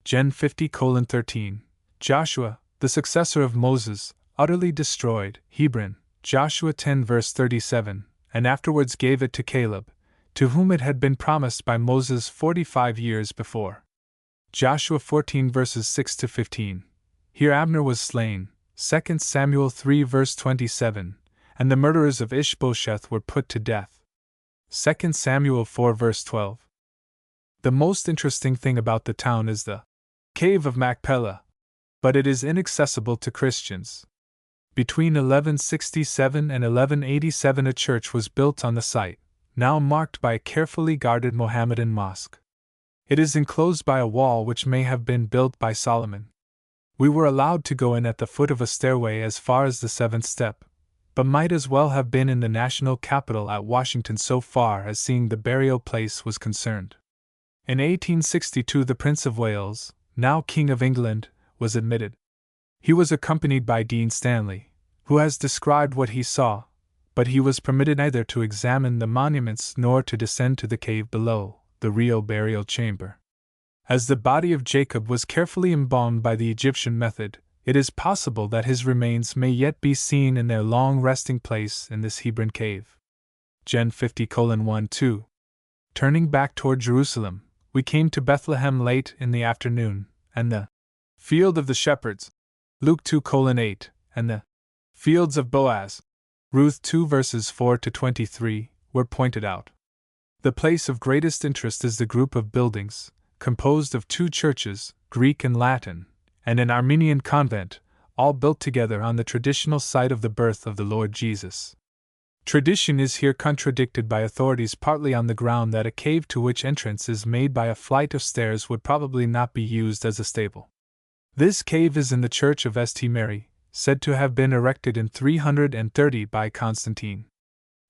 Gen 50:13, Joshua, the successor of Moses, utterly destroyed Hebron, Joshua 10 verse 37, and afterwards gave it to Caleb, to whom it had been promised by Moses 45 years before. Joshua 14 verses 6 to 15. Here Abner was slain, 2 Samuel 3 verse 27, and the murderers of Ishbosheth were put to death. 2 Samuel 4 verse 12. The most interesting thing about the town is the Cave of Machpelah, but it is inaccessible to Christians. Between 1167 and 1187 a church was built on the site, now marked by a carefully guarded Mohammedan mosque. It is enclosed by a wall which may have been built by Solomon. We were allowed to go in at the foot of a stairway as far as the seventh step, but might as well have been in the national capital at Washington so far as seeing the burial place was concerned. In 1862 the Prince of Wales, now King of England, was admitted. He was accompanied by Dean Stanley, who has described what he saw, but he was permitted neither to examine the monuments nor to descend to the cave below, the real burial chamber. As the body of Jacob was carefully embalmed by the Egyptian method, it is possible that his remains may yet be seen in their long resting place in this Hebron cave. Gen 50:1-2. Turning back toward Jerusalem, we came to Bethlehem late in the afternoon, and the Field of the Shepherds, Luke 2:8, and the Fields of Boaz, Ruth 2 verses 4 to 23, were pointed out. The place of greatest interest is the group of buildings, composed of 2 churches, Greek and Latin, and an Armenian convent, all built together on the traditional site of the birth of the Lord Jesus. Tradition is here contradicted by authorities partly on the ground that a cave to which entrance is made by a flight of stairs would probably not be used as a stable. This cave is in the church of St. Mary, said to have been erected in 330 by Constantine.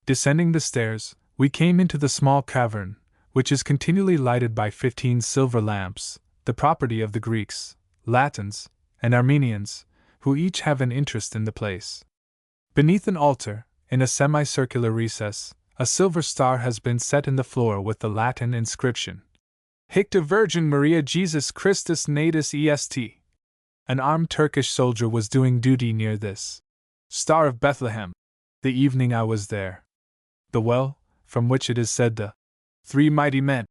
Descending the stairs, we came into the small cavern, which is continually lighted by 15 silver lamps, the property of the Greeks, Latins, and Armenians, who each have an interest in the place. Beneath an altar, in a semicircular recess, a silver star has been set in the floor with the Latin inscription, Hic de Virgin Maria Jesus Christus natus est. An armed Turkish soldier was doing duty near this Star of Bethlehem the evening I was there. The well, from which it is said the 3 mighty men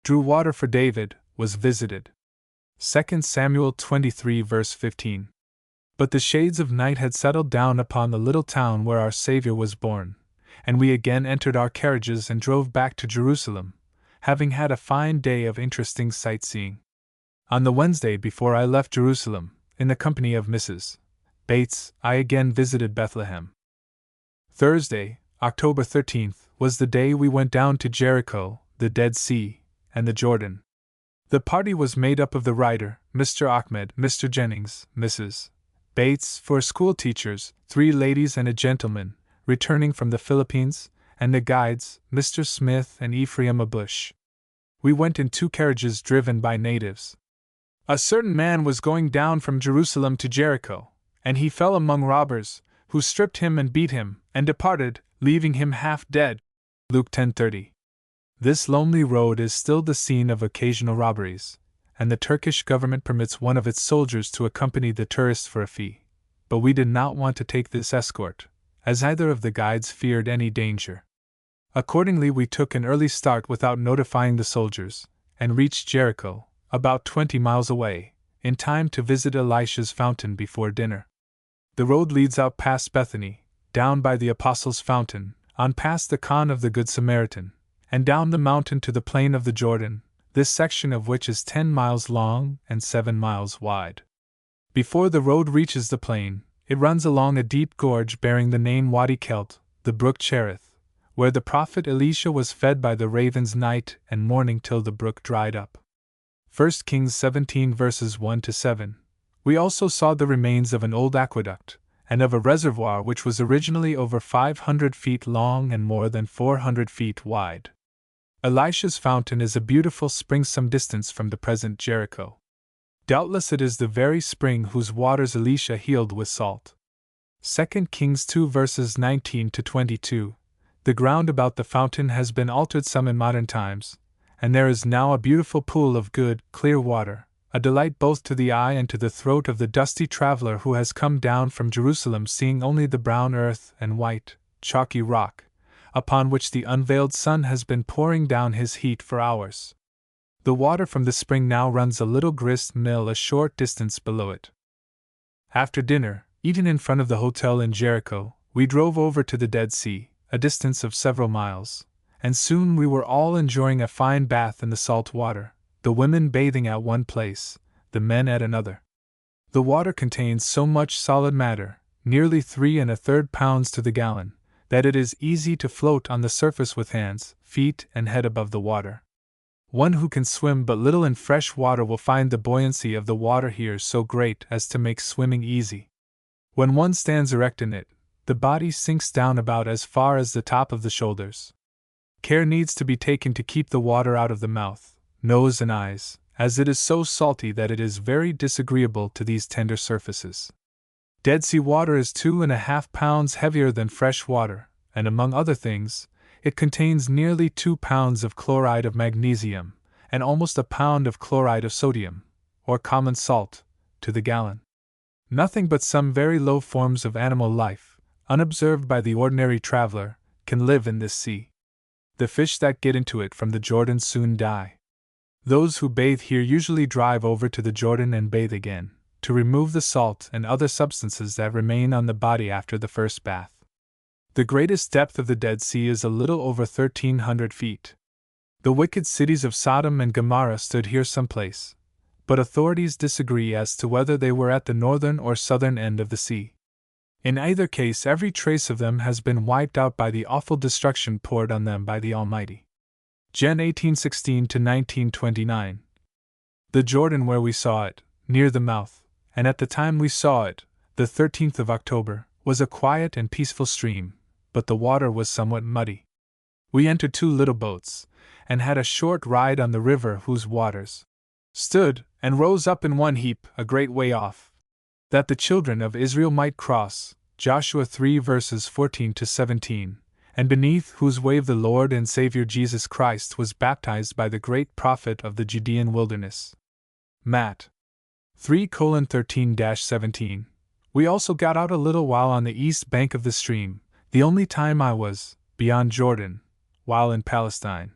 drew water for David, was visited. 2 Samuel 23 verse 15. But the shades of night had settled down upon the little town where our Savior was born, and we again entered our carriages and drove back to Jerusalem, having had a fine day of interesting sightseeing. On the Wednesday before I left Jerusalem, in the company of Mrs. Bates, I again visited Bethlehem. Thursday, October 13th, was the day we went down to Jericho, the Dead Sea, and the Jordan. The party was made up of the writer, Mr. Ahmed, Mr. Jennings, Mrs. Bates, 4 school teachers, 3 ladies and a gentleman, returning from the Philippines, and the guides, Mr. Smith and Ephraim Bush. We went in 2 carriages driven by natives. A certain man was going down from Jerusalem to Jericho, and he fell among robbers, who stripped him and beat him, and departed, leaving him half dead. Luke 10:30. This lonely road is still the scene of occasional robberies, and the Turkish government permits one of its soldiers to accompany the tourists for a fee. But we did not want to take this escort, as either of the guides feared any danger. Accordingly, we took an early start without notifying the soldiers, and reached Jericho, about 20 miles away, in time to visit Elisha's fountain before dinner. The road leads out past Bethany, down by the Apostles' Fountain, on past the Khan of the Good Samaritan, and down the mountain to the plain of the Jordan, this section of which is 10 miles long and 7 miles wide. Before the road reaches the plain, it runs along a deep gorge bearing the name Wadi Kelt, the brook Cherith, where the prophet Elisha was fed by the ravens night and morning till the brook dried up. 1 Kings 17 verses 1-7. We also saw the remains of an old aqueduct, and of a reservoir which was originally over 500 feet long and more than 400 feet wide. Elisha's fountain is a beautiful spring some distance from the present Jericho. Doubtless it is the very spring whose waters Elisha healed with salt. 2 Kings 2 verses 19-22. The ground about the fountain has been altered some in modern times, and there is now a beautiful pool of good, clear water, a delight both to the eye and to the throat of the dusty traveler who has come down from Jerusalem seeing only the brown earth and white, chalky rock, upon which the unveiled sun has been pouring down his heat for hours. The water from the spring now runs a little grist mill a short distance below it. After dinner, eaten in front of the hotel in Jericho, we drove over to the Dead Sea, a distance of several miles, and soon we were all enjoying a fine bath in the salt water, the women bathing at one place, the men at another. The water contains so much solid matter, nearly 3 1/3 pounds to the gallon, that it is easy to float on the surface with hands, feet, and head above the water. One who can swim but little in fresh water will find the buoyancy of the water here so great as to make swimming easy. When one stands erect in it, the body sinks down about as far as the top of the shoulders. Care needs to be taken to keep the water out of the mouth, nose, and eyes, as it is so salty that it is very disagreeable to these tender surfaces. Dead Sea water is 2 1/2 pounds heavier than fresh water, and among other things, it contains nearly 2 pounds of chloride of magnesium, and almost a pound of chloride of sodium, or common salt, to the gallon. Nothing but some very low forms of animal life, unobserved by the ordinary traveler, can live in this sea. The fish that get into it from the Jordan soon die. Those who bathe here usually drive over to the Jordan and bathe again, to remove the salt and other substances that remain on the body after the first bath. The greatest depth of the Dead Sea is a little over 1,300 feet. The wicked cities of Sodom and Gomorrah stood here someplace, but authorities disagree as to whether they were at the northern or southern end of the sea. In either case, every trace of them has been wiped out by the awful destruction poured on them by the Almighty. Gen 1816 to 1929. The Jordan, where we saw it, near the mouth, and at the time we saw it, the 13th of October, was a quiet and peaceful stream, but the water was somewhat muddy. We entered 2 little boats, and had a short ride on the river whose waters stood and rose up in one heap a great way off, that the children of Israel might cross, Joshua 3 verses 14 to 17, and beneath whose wave the Lord and Savior Jesus Christ was baptized by the great prophet of the Judean wilderness. Matt. 3:13-17. We also got out a little while on the east bank of the stream, the only time I was, beyond Jordan, while in Palestine.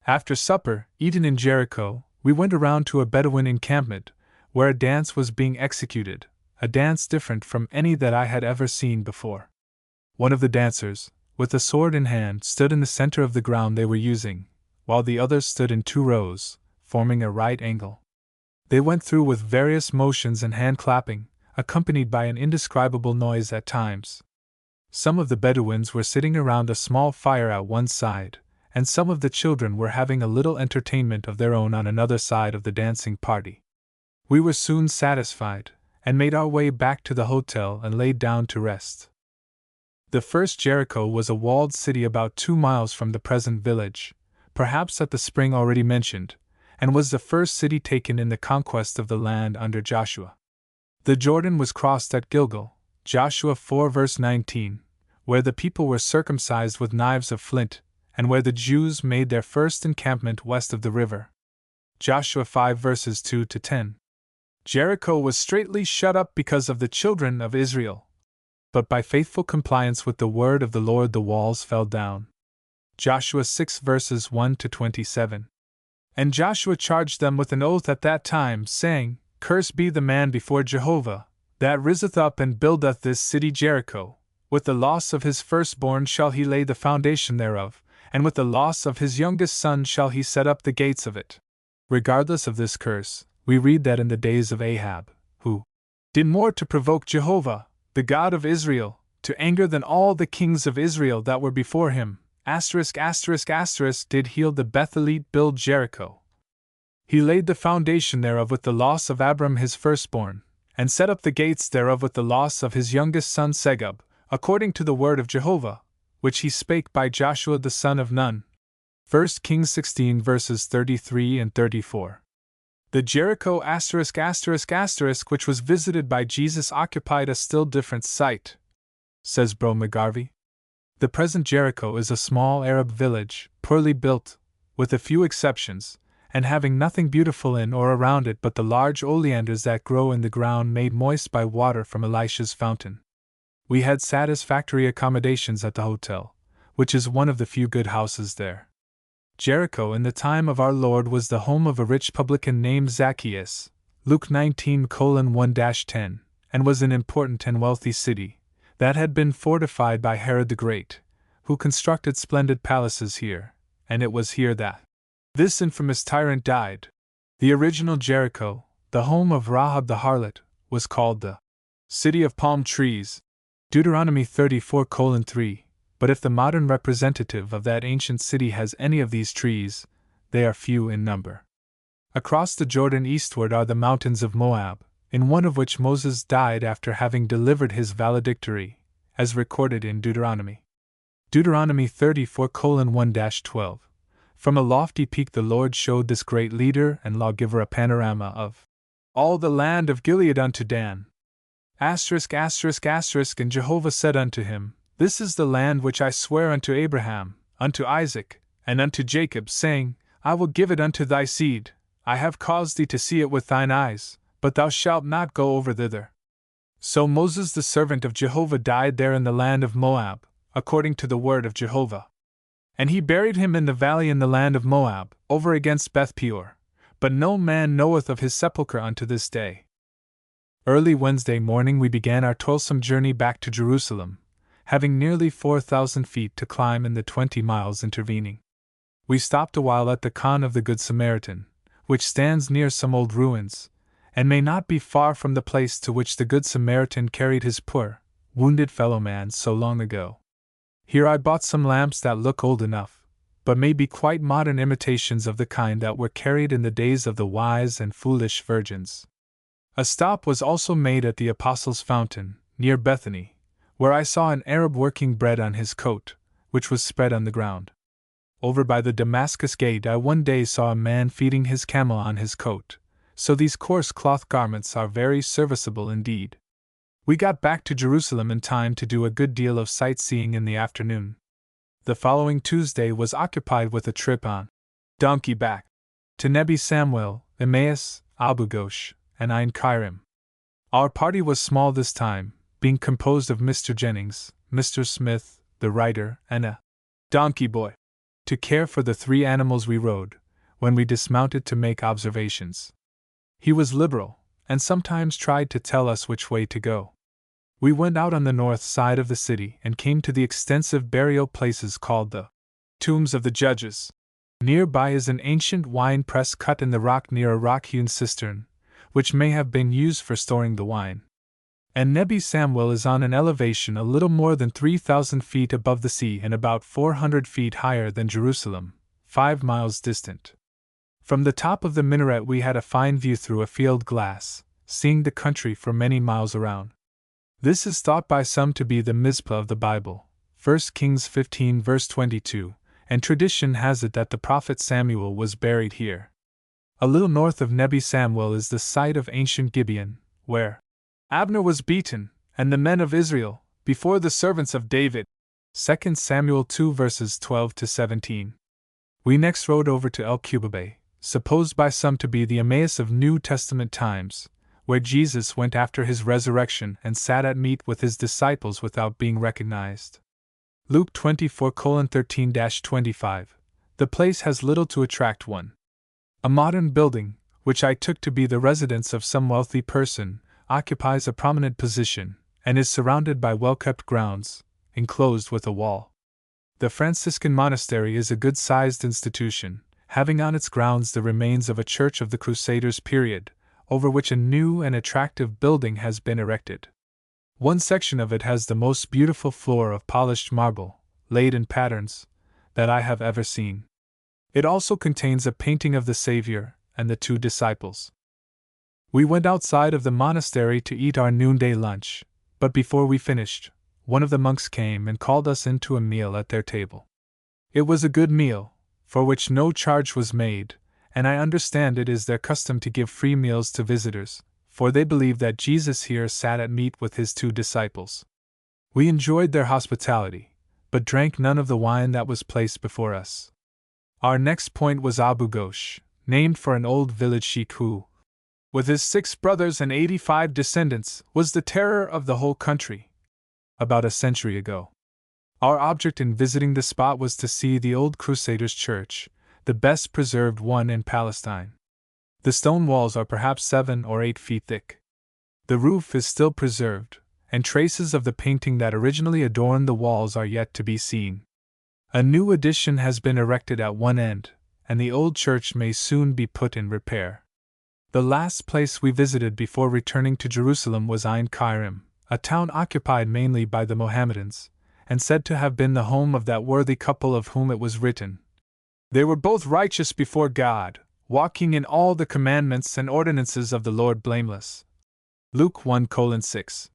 After supper, eaten in Jericho, we went around to a Bedouin encampment, where a dance was being executed, a dance different from any that I had ever seen before. One of the dancers, with a sword in hand, stood in the center of the ground they were using, while the others stood in 2 rows, forming a right angle. They went through with various motions and hand clapping, accompanied by an indescribable noise at times. Some of the Bedouins were sitting around a small fire at one side, and some of the children were having a little entertainment of their own on another side of the dancing party. We were soon satisfied, and made our way back to the hotel and laid down to rest. The first Jericho was a walled city about 2 miles from the present village, perhaps at the spring already mentioned, and was the first city taken in the conquest of the land under Joshua. The Jordan was crossed at Gilgal, Joshua 4 verse 19, where the people were circumcised with knives of flint, and where the Jews made their first encampment west of the river. Joshua 5 verses 2 to 10. Jericho was straitly shut up because of the children of Israel, but by faithful compliance with the word of the Lord the walls fell down. Joshua 6 verses 1 to 27. And Joshua charged them with an oath at that time, saying, Cursed be the man before Jehovah, that riseth up and buildeth this city Jericho. With the loss of his firstborn shall he lay the foundation thereof, and with the loss of his youngest son shall he set up the gates of it. Regardless of this curse, we read that in the days of Ahab, who did more to provoke Jehovah, the God of Israel, to anger than all the kings of Israel that were before him, did heal the Bethelite build Jericho. He laid the foundation thereof with the loss of Abram his firstborn, and set up the gates thereof with the loss of his youngest son Segub, according to the word of Jehovah, which he spake by Joshua the son of Nun. 1 Kings 16 verses 33 and 34. The Jericho which was visited by Jesus occupied a still different site, says Bro McGarvey. The present Jericho is a small Arab village, poorly built, with a few exceptions, and having nothing beautiful in or around it but the large oleanders that grow in the ground made moist by water from Elisha's fountain. We had satisfactory accommodations at the hotel, which is one of the few good houses there. Jericho in the time of our Lord was the home of a rich publican named Zacchaeus, Luke 19:1-10, and was an important and wealthy city, that had been fortified by Herod the Great, who constructed splendid palaces here, and it was here that this infamous tyrant died. The original Jericho, the home of Rahab the harlot, was called the City of Palm Trees, Deuteronomy 34:3, but if the modern representative of that ancient city has any of these trees, they are few in number. Across the Jordan eastward are the mountains of Moab, in one of which Moses died after having delivered his valedictory, as recorded in Deuteronomy. Deuteronomy 34:1-12. From a lofty peak the Lord showed this great leader and lawgiver a panorama of all the land of Gilead unto Dan. And Jehovah said unto him, This is the land which I swear unto Abraham, unto Isaac, and unto Jacob, saying, I will give it unto thy seed. I have caused thee to see it with thine eyes, but thou shalt not go over thither. So Moses the servant of Jehovah died there in the land of Moab, according to the word of Jehovah. And he buried him in the valley in the land of Moab, over against Beth Peor, but no man knoweth of his sepulchre unto this day. Early Wednesday morning we began our toilsome journey back to Jerusalem, having nearly 4,000 feet to climb in the 20 miles intervening. We stopped a while at the Khan of the Good Samaritan, which stands near some old ruins, and may not be far from the place to which the Good Samaritan carried his poor, wounded fellow-man so long ago. Here I bought some lamps that look old enough, but may be quite modern imitations of the kind that were carried in the days of the wise and foolish virgins. A stop was also made at the Apostles' Fountain, near Bethany, where I saw an Arab working bread on his coat, which was spread on the ground. Over by the Damascus Gate I one day saw a man feeding his camel on his coat, so these coarse cloth garments are very serviceable indeed. We got back to Jerusalem in time to do a good deal of sightseeing in the afternoon. The following Tuesday was occupied with a trip on donkey back to Nebi Samuel, Emmaus, Abu Ghosh, and Ein Kairim. Our party was small this time, being composed of Mr. Jennings, Mr. Smith, the writer, and a donkey boy, to care for the 3 animals we rode, when we dismounted to make observations. He was liberal, and sometimes tried to tell us which way to go. We went out on the north side of the city and came to the extensive burial places called the Tombs of the Judges. Nearby is an ancient wine press cut in the rock near a rock-hewn cistern, which may have been used for storing the wine. And Nebi Samuel is on an elevation a little more than 3,000 feet above the sea and about 400 feet higher than Jerusalem, 5 miles distant. From the top of the minaret we had a fine view through a field glass, seeing the country for many miles around. This is thought by some to be the Mizpah of the Bible, 1 Kings 15 verse 22, and tradition has it that the prophet Samuel was buried here. A little north of Nebi Samuel is the site of ancient Gibeon, where Abner was beaten, and the men of Israel, before the servants of David. 2 Samuel 2 verses 12-17. We next rode over to El Cubabe, supposed by some to be the Emmaus of New Testament times, where Jesus went after his resurrection and sat at meat with his disciples without being recognized. Luke 24:13-25. The place has little to attract one. A modern building, which I took to be the residence of some wealthy person, occupies a prominent position, and is surrounded by well-kept grounds, enclosed with a wall. The Franciscan monastery is a good-sized institution, having on its grounds the remains of a church of the Crusaders' period, over which a new and attractive building has been erected. One section of it has the most beautiful floor of polished marble, laid in patterns, that I have ever seen. It also contains a painting of the Savior and the 2 disciples. We went outside of the monastery to eat our noonday lunch, but before we finished, one of the monks came and called us in to a meal at their table. It was a good meal, for which no charge was made, and I understand it is their custom to give free meals to visitors, for they believe that Jesus here sat at meat with his 2 disciples. We enjoyed their hospitality, but drank none of the wine that was placed before us. Our next point was Abu Ghosh, named for an old village sheik who, with his 6 brothers and 85 descendants, was the terror of the whole country about a century ago. Our object in visiting the spot was to see the old Crusaders' church, the best preserved one in Palestine. The stone walls are perhaps 7 or 8 feet thick. The roof is still preserved, and traces of the painting that originally adorned the walls are yet to be seen. A new addition has been erected at one end, and the old church may soon be put in repair. The last place we visited before returning to Jerusalem was Ain Kairim, a town occupied mainly by the Mohammedans, and said to have been the home of that worthy couple of whom it was written, "They were both righteous before God, walking in all the commandments and ordinances of the Lord blameless." Luke 1:6.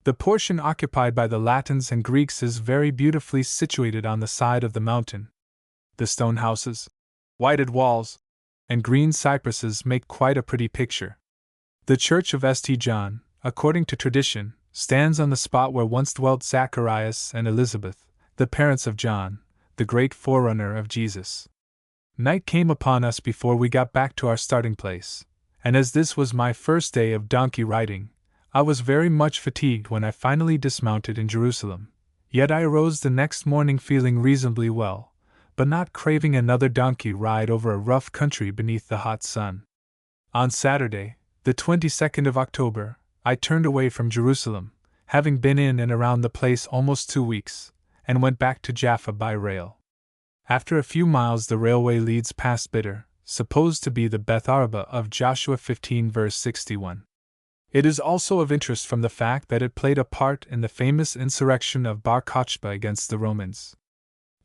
The portion occupied by the Latins and Greeks is very beautifully situated on the side of the mountain. The stone houses, whited walls, and green cypresses make quite a pretty picture. The church of St. John, according to tradition, stands on the spot where once dwelt Zacharias and Elizabeth, the parents of John, the great forerunner of Jesus. Night came upon us before we got back to our starting place, and as this was my first day of donkey riding, I was very much fatigued when I finally dismounted in Jerusalem. Yet I arose the next morning feeling reasonably well, but not craving another donkey ride over a rough country beneath the hot sun. On Saturday, the 22nd of October, I turned away from Jerusalem, having been in and around the place almost 2 weeks, and went back to Jaffa by rail. After a few miles the railway leads past Bidr, supposed to be the Beth Araba of Joshua 15 verse 61. It is also of interest from the fact that it played a part in the famous insurrection of Bar Kokhba against the Romans.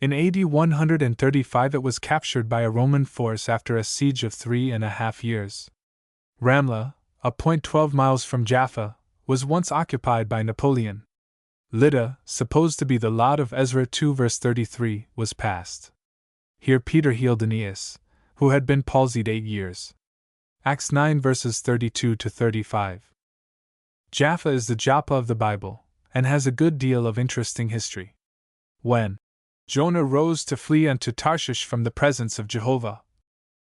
In AD 135 it was captured by a Roman force after a siege of 3.5 years. Ramla, a point 12 miles from Jaffa, was once occupied by Napoleon. Lydda, supposed to be the lot of Ezra 2 verse 33, was passed. Here Peter healed Aeneas, who had been palsied 8 years. Acts 9 verses 32 to 35. Jaffa is the Joppa of the Bible, and has a good deal of interesting history. When Jonah rose to flee unto Tarshish from the presence of Jehovah,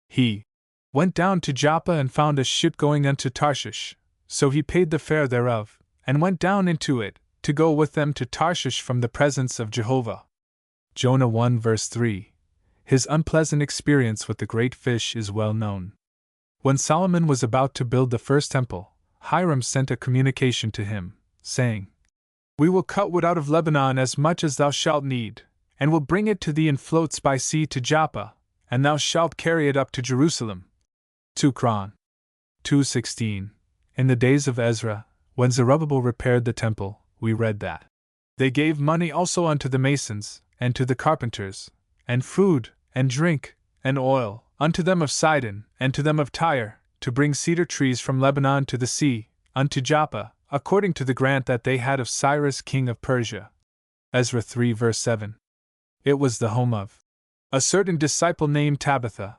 he went down to Joppa and found a ship going unto Tarshish, so he paid the fare thereof, and went down into it, to go with them to Tarshish from the presence of Jehovah. Jonah 1 verse 3. His unpleasant experience with the great fish is well known. When Solomon was about to build the first temple, Hiram sent a communication to him, saying, "We will cut wood out of Lebanon as much as thou shalt need, and will bring it to thee in floats by sea to Joppa, and thou shalt carry it up to Jerusalem." 2 Chron. 2:16. In the days of Ezra, when Zerubbabel repaired the temple, we read that they gave money also unto the masons, and to the carpenters, and food, and drink, and oil, unto them of Sidon, and to them of Tyre, to bring cedar trees from Lebanon to the sea, unto Joppa, according to the grant that they had of Cyrus king of Persia. Ezra 3 verse 7. It was the home of a certain disciple named Tabitha,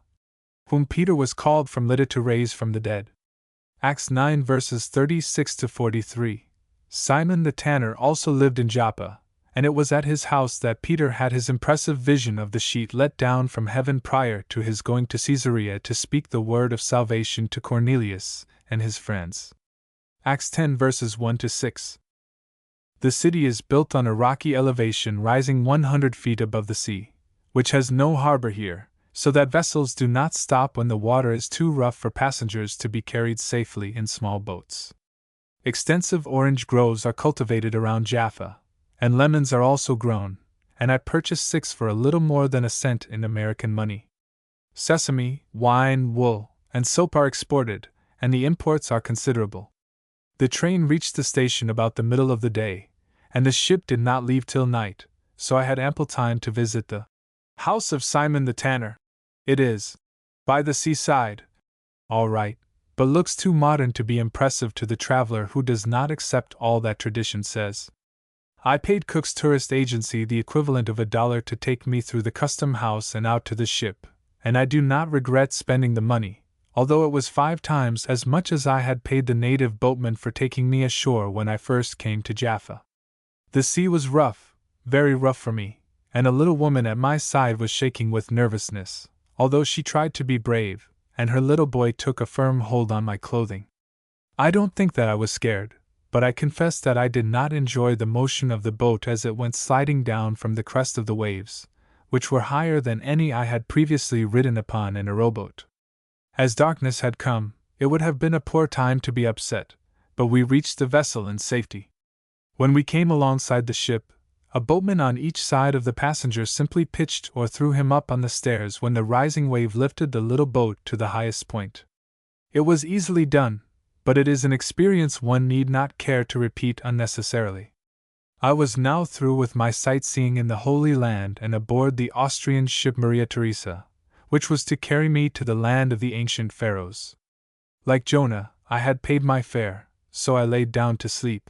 whom Peter was called from Lydda to raise from the dead. Acts 9 verses 36 to 43. Simon the tanner also lived in Joppa, and it was at his house that Peter had his impressive vision of the sheet let down from heaven prior to his going to Caesarea to speak the word of salvation to Cornelius and his friends. Acts 10 verses 1 to 6. The city is built on a rocky elevation rising 100 feet above the sea, which has no harbor here, so that vessels do not stop when the water is too rough for passengers to be carried safely in small boats. Extensive orange groves are cultivated around Jaffa, and lemons are also grown, and I purchased 6 for a little more than a cent in American money. Sesame, wine, wool, and soap are exported, and the imports are considerable. The train reached the station about the middle of the day, and the ship did not leave till night, so I had ample time to visit the house of Simon the tanner. It is by the seaside, all right, but looks too modern to be impressive to the traveler who does not accept all that tradition says. I paid Cook's tourist agency the equivalent of $1 to take me through the custom house and out to the ship, and I do not regret spending the money, although it was 5 times as much as I had paid the native boatman for taking me ashore when I first came to Jaffa. The sea was rough, very rough for me, and a little woman at my side was shaking with nervousness, although she tried to be brave, and her little boy took a firm hold on my clothing. I don't think that I was scared, but I confess that I did not enjoy the motion of the boat as it went sliding down from the crest of the waves, which were higher than any I had previously ridden upon in a rowboat. As darkness had come, it would have been a poor time to be upset, but we reached the vessel in safety. When we came alongside the ship, a boatman on each side of the passenger simply pitched or threw him up on the stairs when the rising wave lifted the little boat to the highest point. It was easily done, but it is an experience one need not care to repeat unnecessarily. I was now through with my sightseeing in the Holy Land and aboard the Austrian ship Maria Theresa, which was to carry me to the land of the ancient pharaohs. Like Jonah, I had paid my fare, so I laid down to sleep.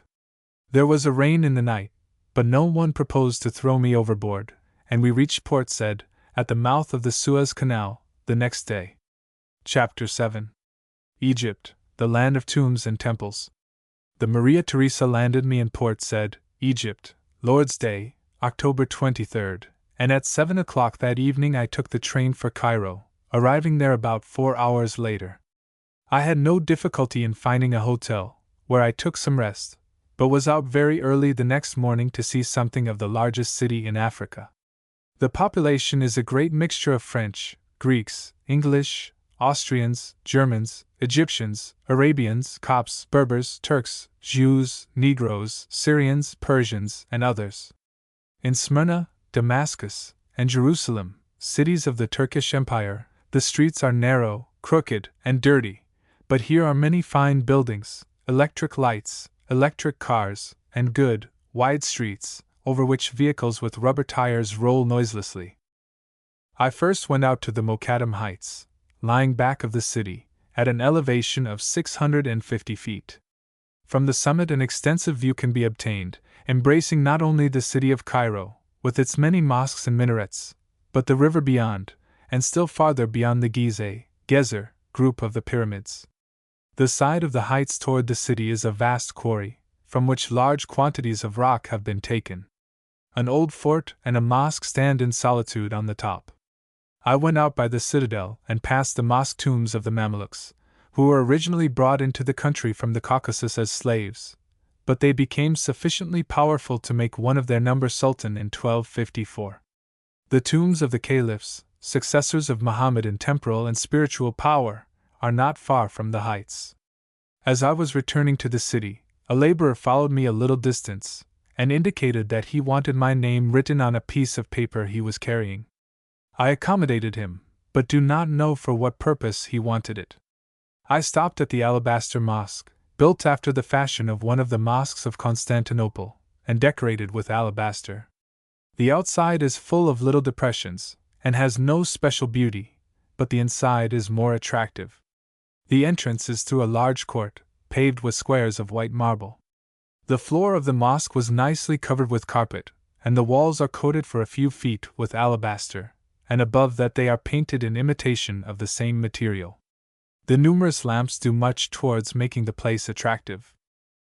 There was a rain in the night, but no one proposed to throw me overboard, and we reached Port Said, at the mouth of the Suez Canal, the next day. Chapter 7. Egypt, the land of tombs and temples. The Maria Theresa landed me in Port Said, Egypt, Lord's Day, October 23rd, and at 7 o'clock that evening I took the train for Cairo, arriving there about 4 hours later. I had no difficulty in finding a hotel, where I took some rest, but was out very early the next morning to see something of the largest city in Africa. The population is a great mixture of French, Greeks, English, Austrians, Germans, Egyptians, Arabians, Copts, Berbers, Turks, Jews, Negroes, Syrians, Persians, and others. In Smyrna, Damascus, and Jerusalem, cities of the Turkish Empire, the streets are narrow, crooked, and dirty, but here are many fine buildings, electric lights, electric cars, and good, wide streets, over which vehicles with rubber tires roll noiselessly. I first went out to the Mokattam Heights, lying back of the city, at an elevation of 650 feet. From the summit an extensive view can be obtained, embracing not only the city of Cairo, with its many mosques and minarets, but the river beyond, and still farther beyond the Gezer group of the pyramids. The side of the heights toward the city is a vast quarry, from which large quantities of rock have been taken. An old fort and a mosque stand in solitude on the top. I went out by the citadel and passed the mosque tombs of the Mamelukes, who were originally brought into the country from the Caucasus as slaves, but they became sufficiently powerful to make one of their number sultan in 1254. The tombs of the caliphs, successors of Muhammad in temporal and spiritual power, are not far from the heights. As I was returning to the city, a laborer followed me a little distance, and indicated that he wanted my name written on a piece of paper he was carrying. I accommodated him, but do not know for what purpose he wanted it. I stopped at the Alabaster Mosque, built after the fashion of one of the mosques of Constantinople, and decorated with alabaster. The outside is full of little depressions, and has no special beauty, but the inside is more attractive. The entrance is through a large court, paved with squares of white marble. The floor of the mosque was nicely covered with carpet, and the walls are coated for a few feet with alabaster, and above that they are painted in imitation of the same material. The numerous lamps do much towards making the place attractive.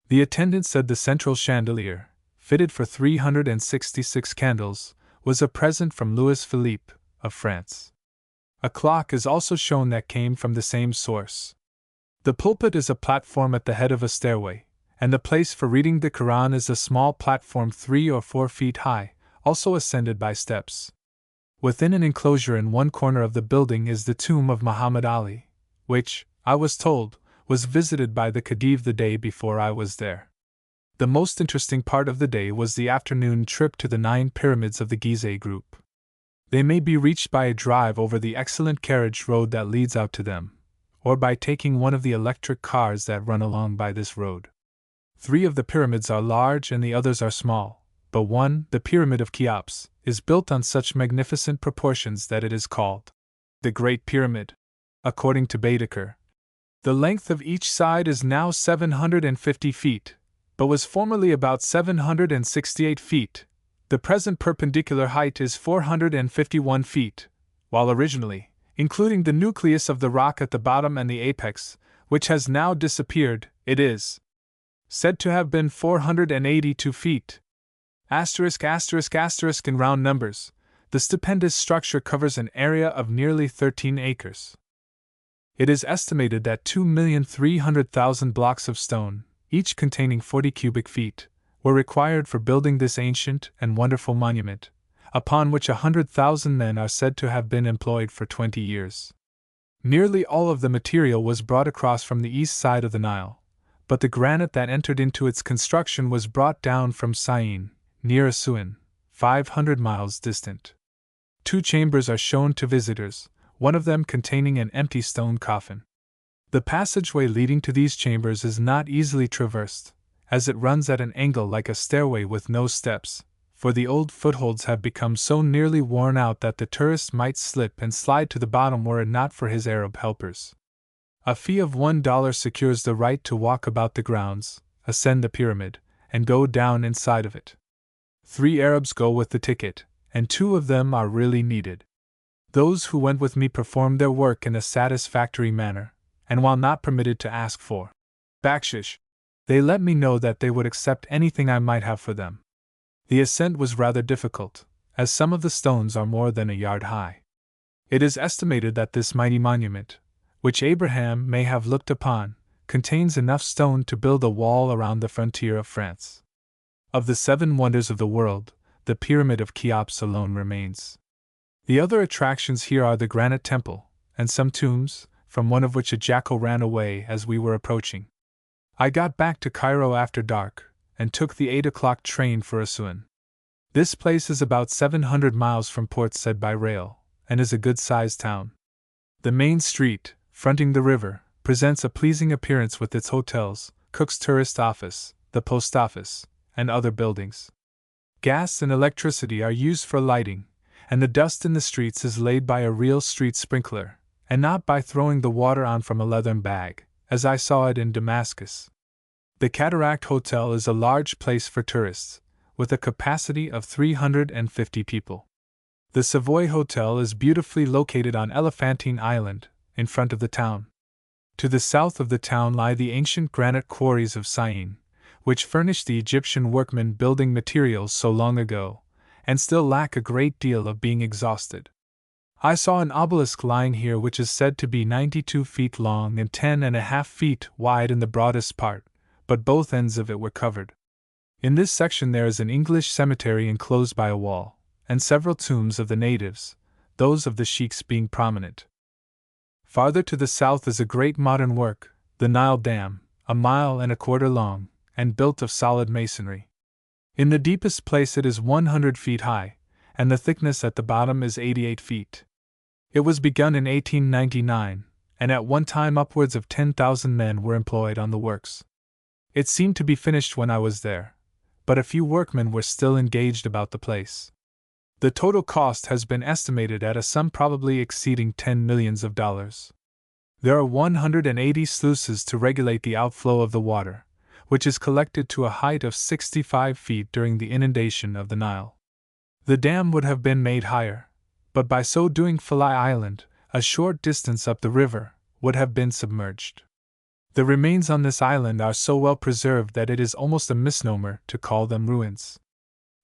The attendant said the central chandelier, fitted for 366 candles, was a present from Louis Philippe, of France. A clock is also shown that came from the same source. The pulpit is a platform at the head of a stairway, and the place for reading the Quran is a small platform 3 or 4 feet high, also ascended by steps. Within an enclosure in one corner of the building is the tomb of Muhammad Ali, which, I was told, was visited by the Khedive the day before I was there. The most interesting part of the day was the afternoon trip to the 9 pyramids of the Gizeh group. They may be reached by a drive over the excellent carriage road that leads out to them, or by taking one of the electric cars that run along by this road. 3 of the pyramids are large and the others are small, but one, the Pyramid of Cheops, is built on such magnificent proportions that it is called the Great Pyramid, according to Baedeker. The length of each side is now 750 feet, but was formerly about 768 feet. The present perpendicular height is 451 feet, while originally, including the nucleus of the rock at the bottom and the apex, which has now disappeared, it is said to have been 482 feet. In round numbers, the stupendous structure covers an area of nearly 13 acres. It is estimated that 2,300,000 blocks of stone, each containing 40 cubic feet, were required for building this ancient and wonderful monument, upon which 100,000 men are said to have been employed for 20 years. Nearly all of the material was brought across from the east side of the Nile, but the granite that entered into its construction was brought down from Syene, near Assuan, 500 miles distant. 2 chambers are shown to visitors, one of them containing an empty stone coffin. The passageway leading to these chambers is not easily traversed, as it runs at an angle like a stairway with no steps, for the old footholds have become so nearly worn out that the tourist might slip and slide to the bottom were it not for his Arab helpers. A fee of $1 secures the right to walk about the grounds, ascend the pyramid, and go down inside of it. 3 Arabs go with the ticket, and 2 of them are really needed. Those who went with me performed their work in a satisfactory manner, and while not permitted to ask for bakshish, they let me know that they would accept anything I might have for them. The ascent was rather difficult, as some of the stones are more than a yard high. It is estimated that this mighty monument, which Abraham may have looked upon, contains enough stone to build a wall around the frontier of France. Of the 7 wonders of the world, the Pyramid of Cheops alone remains. The other attractions here are the granite temple, and some tombs, from one of which a jackal ran away as we were approaching. I got back to Cairo after dark, and took the 8 o'clock train for Assuan. This place is about 700 miles from Port Said by rail, and is a good-sized town. The main street, fronting the river, presents a pleasing appearance with its hotels, Cook's tourist office, the post office, and other buildings. Gas and electricity are used for lighting, and the dust in the streets is laid by a real street sprinkler, and not by throwing the water on from a leathern bag, as I saw it in Damascus. The Cataract Hotel is a large place for tourists, with a capacity of 350 people. The Savoy Hotel is beautifully located on Elephantine Island, in front of the town. To the south of the town lie the ancient granite quarries of Syene, which furnished the Egyptian workmen building materials so long ago, and still lack a great deal of being exhausted. I saw an obelisk lying here which is said to be 92 feet long and 10.5 feet wide in the broadest part, but both ends of it were covered. In this section there is an English cemetery enclosed by a wall, and several tombs of the natives, those of the sheiks being prominent. Farther to the south is a great modern work, the Nile Dam, 1.25 miles long, and built of solid masonry. In the deepest place it is 100 feet high, and the thickness at the bottom is 88 feet. It was begun in 1899, and at one time upwards of 10,000 men were employed on the works. It seemed to be finished when I was there, but a few workmen were still engaged about the place. The total cost has been estimated at a sum probably exceeding $10 millions. There are 180 sluices to regulate the outflow of the water, which is collected to a height of 65 feet during the inundation of the Nile. The dam would have been made higher, but by so doing Philae Island, a short distance up the river, would have been submerged. The remains on this island are so well preserved that it is almost a misnomer to call them ruins.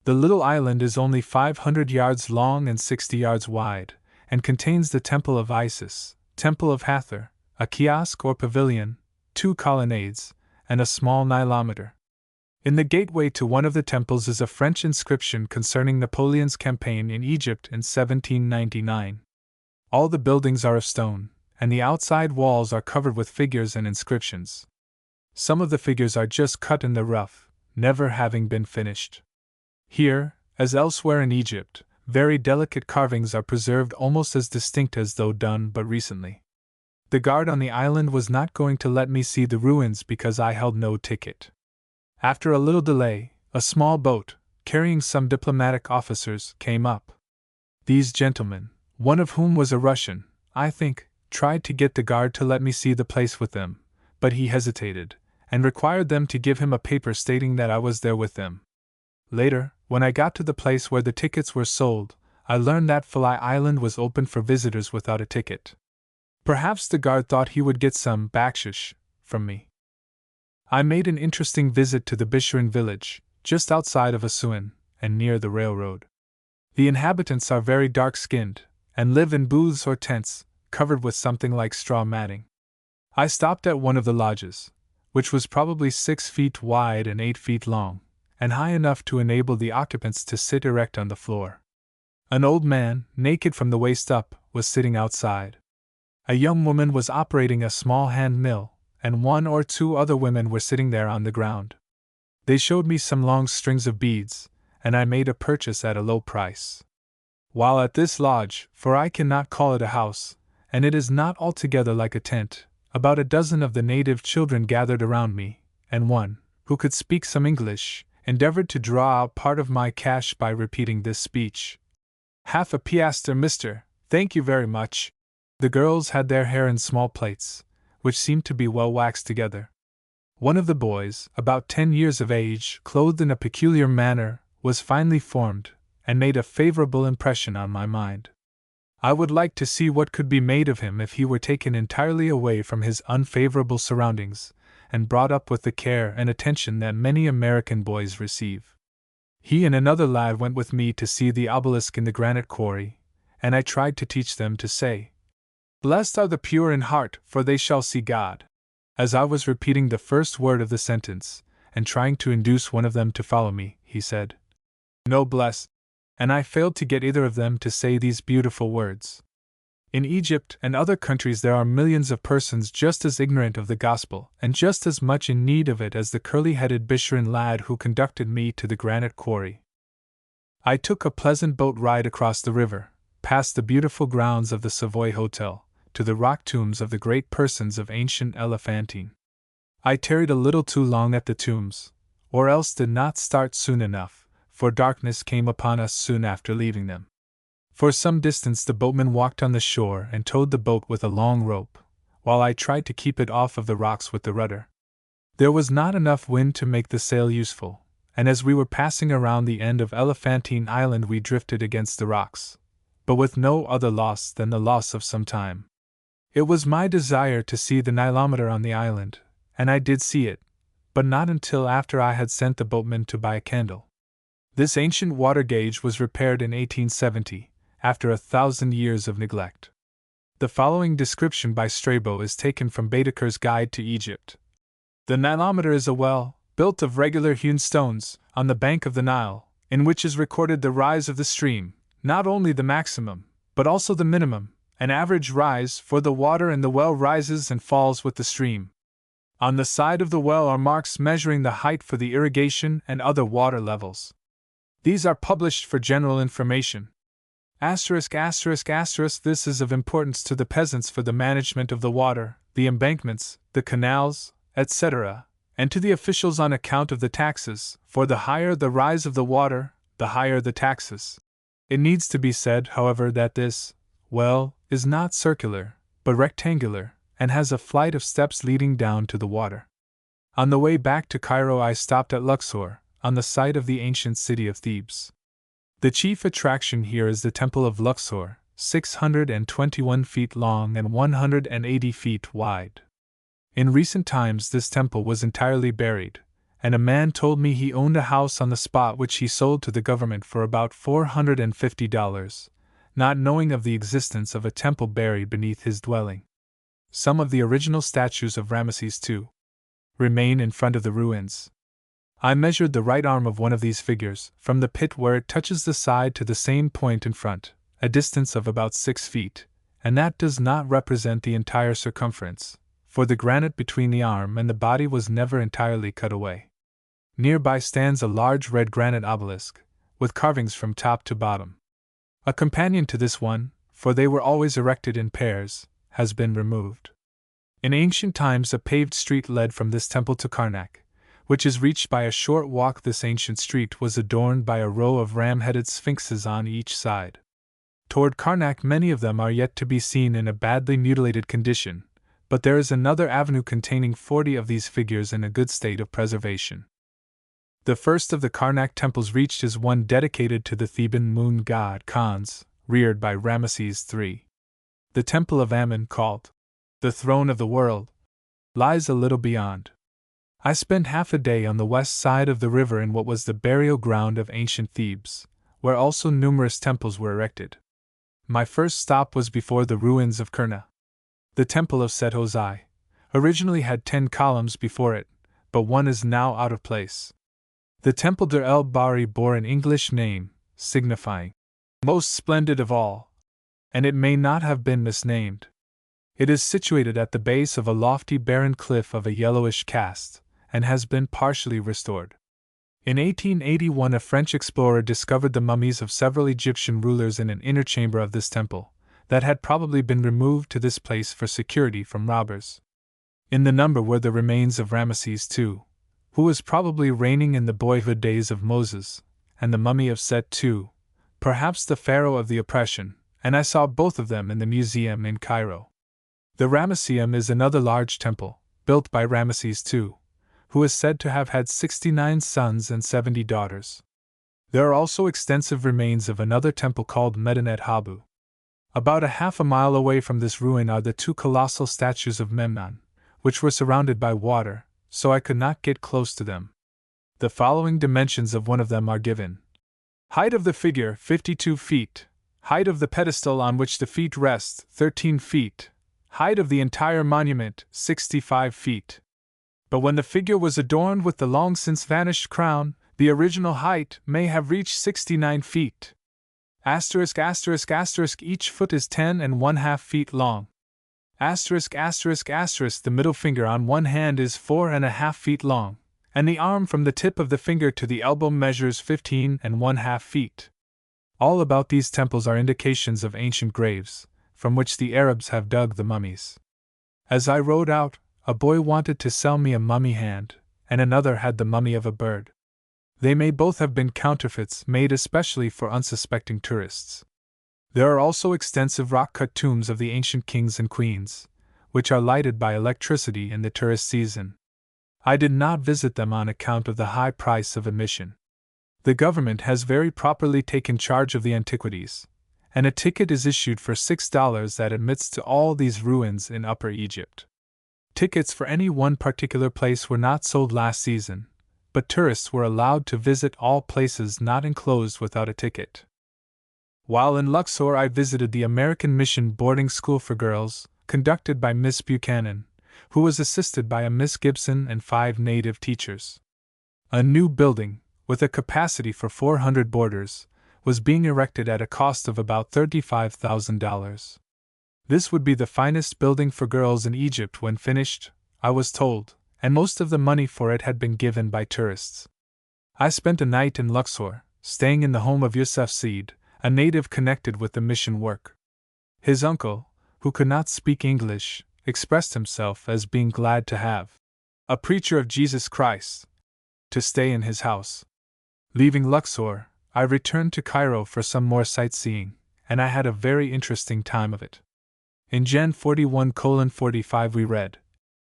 The little island is only 500 yards long and 60 yards wide, and contains the Temple of Isis, Temple of Hathor, a kiosk or pavilion, 2 colonnades, and a small nilometer. In the gateway to one of the temples is a French inscription concerning Napoleon's campaign in Egypt in 1799. All the buildings are of stone, and the outside walls are covered with figures and inscriptions. Some of the figures are just cut in the rough, never having been finished. Here, as elsewhere in Egypt, very delicate carvings are preserved almost as distinct as though done but recently. The guard on the island was not going to let me see the ruins because I held no ticket. After a little delay, a small boat, carrying some diplomatic officers, came up. These gentlemen, one of whom was a Russian, I think, tried to get the guard to let me see the place with them, but he hesitated, and required them to give him a paper stating that I was there with them. Later, when I got to the place where the tickets were sold, I learned that Philae Island was open for visitors without a ticket. Perhaps the guard thought he would get some bakshish from me. I made an interesting visit to the Bisharin village, just outside of Assuan, and near the railroad. The inhabitants are very dark-skinned, and live in booths or tents, covered with something like straw matting. I stopped at one of the lodges, which was probably 6 feet wide and 8 feet long, and high enough to enable the occupants to sit erect on the floor. An old man, naked from the waist up, was sitting outside. A young woman was operating a small hand mill, and 1 or 2 other women were sitting there on the ground. They showed me some long strings of beads, and I made a purchase at a low price. While at this lodge, for I cannot call it a house, and it is not altogether like a tent, about a dozen of the native children gathered around me, and one, who could speak some English, endeavored to draw out part of my cash by repeating this speech. "Half a piastre, mister, thank you very much." The girls had their hair in small plaits, which seemed to be well waxed together. One of the boys, about 10 years of age, clothed in a peculiar manner, was finely formed, and made a favorable impression on my mind. I would like to see what could be made of him if he were taken entirely away from his unfavorable surroundings, and brought up with the care and attention that many American boys receive. He and another lad went with me to see the obelisk in the granite quarry, and I tried to teach them to say, "Blessed are the pure in heart, for they shall see God." As I was repeating the first word of the sentence, and trying to induce one of them to follow me, he said, "No bless," and I failed to get either of them to say these beautiful words. In Egypt and other countries there are millions of persons just as ignorant of the gospel and just as much in need of it as the curly-headed Bisharin lad who conducted me to the granite quarry. I took a pleasant boat ride across the river, past the beautiful grounds of the Savoy Hotel, to the rock tombs of the great persons of ancient Elephantine. I tarried a little too long at the tombs, or else did not start soon enough, for darkness came upon us soon after leaving them. For some distance the boatman walked on the shore and towed the boat with a long rope, while I tried to keep it off of the rocks with the rudder. There was not enough wind to make the sail useful, and as we were passing around the end of Elephantine Island we drifted against the rocks, but with no other loss than the loss of some time. It was my desire to see the nilometer on the island, and I did see it, but not until after I had sent the boatman to buy a candle. This ancient water gauge was repaired in 1870, after 1,000 years of neglect. The following description by Strabo is taken from Baedeker's Guide to Egypt. The nilometer is a well, built of regular hewn stones, on the bank of the Nile, in which is recorded the rise of the stream, not only the maximum, but also the minimum, an average rise, for the water in the well rises and falls with the stream. On the side of the well are marks measuring the height for the irrigation and other water levels. These are published for general information. This is of importance to the peasants for the management of the water, the embankments, the canals, etc., and to the officials on account of the taxes, for the higher the rise of the water, the higher the taxes. It needs to be said, however, that this well is not circular, but rectangular, and has a flight of steps leading down to the water. On the way back to Cairo I stopped at Luxor, on the site of the ancient city of Thebes. The chief attraction here is the Temple of Luxor, 621 feet long and 180 feet wide. In recent times this temple was entirely buried, and a man told me he owned a house on the spot which he sold to the government for about $450, not knowing of the existence of a temple buried beneath his dwelling. Some of the original statues of Ramesses II remain in front of the ruins. I measured the right arm of one of these figures, from the pit where it touches the side to the same point in front, a distance of about 6 feet, and that does not represent the entire circumference, for the granite between the arm and the body was never entirely cut away. Nearby stands a large red granite obelisk, with carvings from top to bottom. A companion to this one, for they were always erected in pairs, has been removed. In ancient times a paved street led from this temple to Karnak, which is reached by a short walk. This ancient street was adorned by a row of ram-headed sphinxes on each side. Toward Karnak many of them are yet to be seen in a badly mutilated condition, but there is another avenue containing 40 of these figures in a good state of preservation. The first of the Karnak temples reached is one dedicated to the Theban moon god Khans, reared by Ramesses III. The temple of Ammon, called the Throne of the World, lies a little beyond. I spent half a day on the west side of the river in what was the burial ground of ancient Thebes, where also numerous temples were erected. my first stop was before the ruins of Kurna. The temple of Set Hosai originally had 10 columns before it, but one is now out of place. The Temple der El Bari bore an English name, signifying most splendid of all, and it may not have been misnamed. It is situated at the base of a lofty barren cliff of a yellowish cast, and has been partially restored. In 1881, a French explorer discovered the mummies of several Egyptian rulers in an inner chamber of this temple, that had probably been removed to this place for security from robbers. In the number were the remains of Ramesses II, who was probably reigning in the boyhood days of Moses, and the mummy of Set II, perhaps the pharaoh of the oppression, and I saw both of them in the museum in Cairo. The Ramesseum is another large temple, built by Ramesses II, who is said to have had 69 sons and 70 daughters. There are also extensive remains of another temple called Medinet Habu. About a half a mile away from this ruin are the 2 colossal statues of Memnon, which were surrounded by water, so I could not get close to them. The following dimensions of one of them are given. Height of the figure, 52 feet. Height of the pedestal on which the feet rest, 13 feet. Height of the entire monument, 65 feet. But when the figure was adorned with the long since vanished crown, the original height may have reached 69 feet. Asterisk. Each foot is 10½ feet long. Asterisk. The middle finger on one hand is 4½ feet long, and the arm from the tip of the finger to the elbow measures 15½ feet. All about these temples are indications of ancient graves, from which the Arabs have dug the mummies. As I rode out, a boy wanted to sell me a mummy hand, and another had the mummy of a bird. They may both have been counterfeits made especially for unsuspecting tourists. There are also extensive rock-cut tombs of the ancient kings and queens, which are lighted by electricity in the tourist season. I did not visit them on account of the high price of admission. The government has very properly taken charge of the antiquities, and a ticket is issued for $6 that admits to all these ruins in Upper Egypt. Tickets for any one particular place were not sold last season, but tourists were allowed to visit all places not enclosed without a ticket. While in Luxor, I visited the American Mission Boarding School for Girls, conducted by Miss Buchanan, who was assisted by a Miss Gibson and 5 native teachers. A new building, with a capacity for 400 boarders, was being erected at a cost of about $35,000. This would be the finest building for girls in Egypt when finished, I was told, and most of the money for it had been given by tourists. I spent a night in Luxor, staying in the home of Yusuf Seed, a native connected with the mission work. His uncle, who could not speak English, expressed himself as being glad to have a preacher of Jesus Christ to stay in his house. Leaving Luxor, I returned to Cairo for some more sightseeing, and I had a very interesting time of it. In Gen 41:45 we read,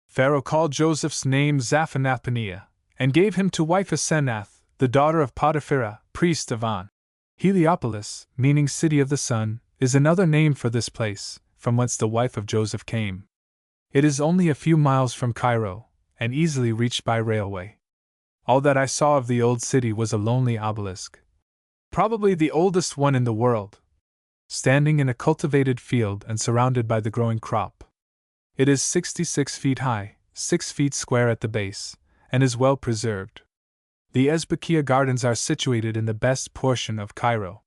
Pharaoh called Joseph's name Zaphenath-Paneah, and gave him to wife Asenath, the daughter of Potipharah, priest of On. Heliopolis, meaning city of the sun, is another name for this place, from whence the wife of Joseph came. It is only a few miles from Cairo, and easily reached by railway. All that I saw of the old city was a lonely obelisk, probably the oldest one in the world, standing in a cultivated field and surrounded by the growing crop. It is 66 feet high, 6 feet square at the base, and is well preserved. The Ezbekiya Gardens are situated in the best portion of Cairo.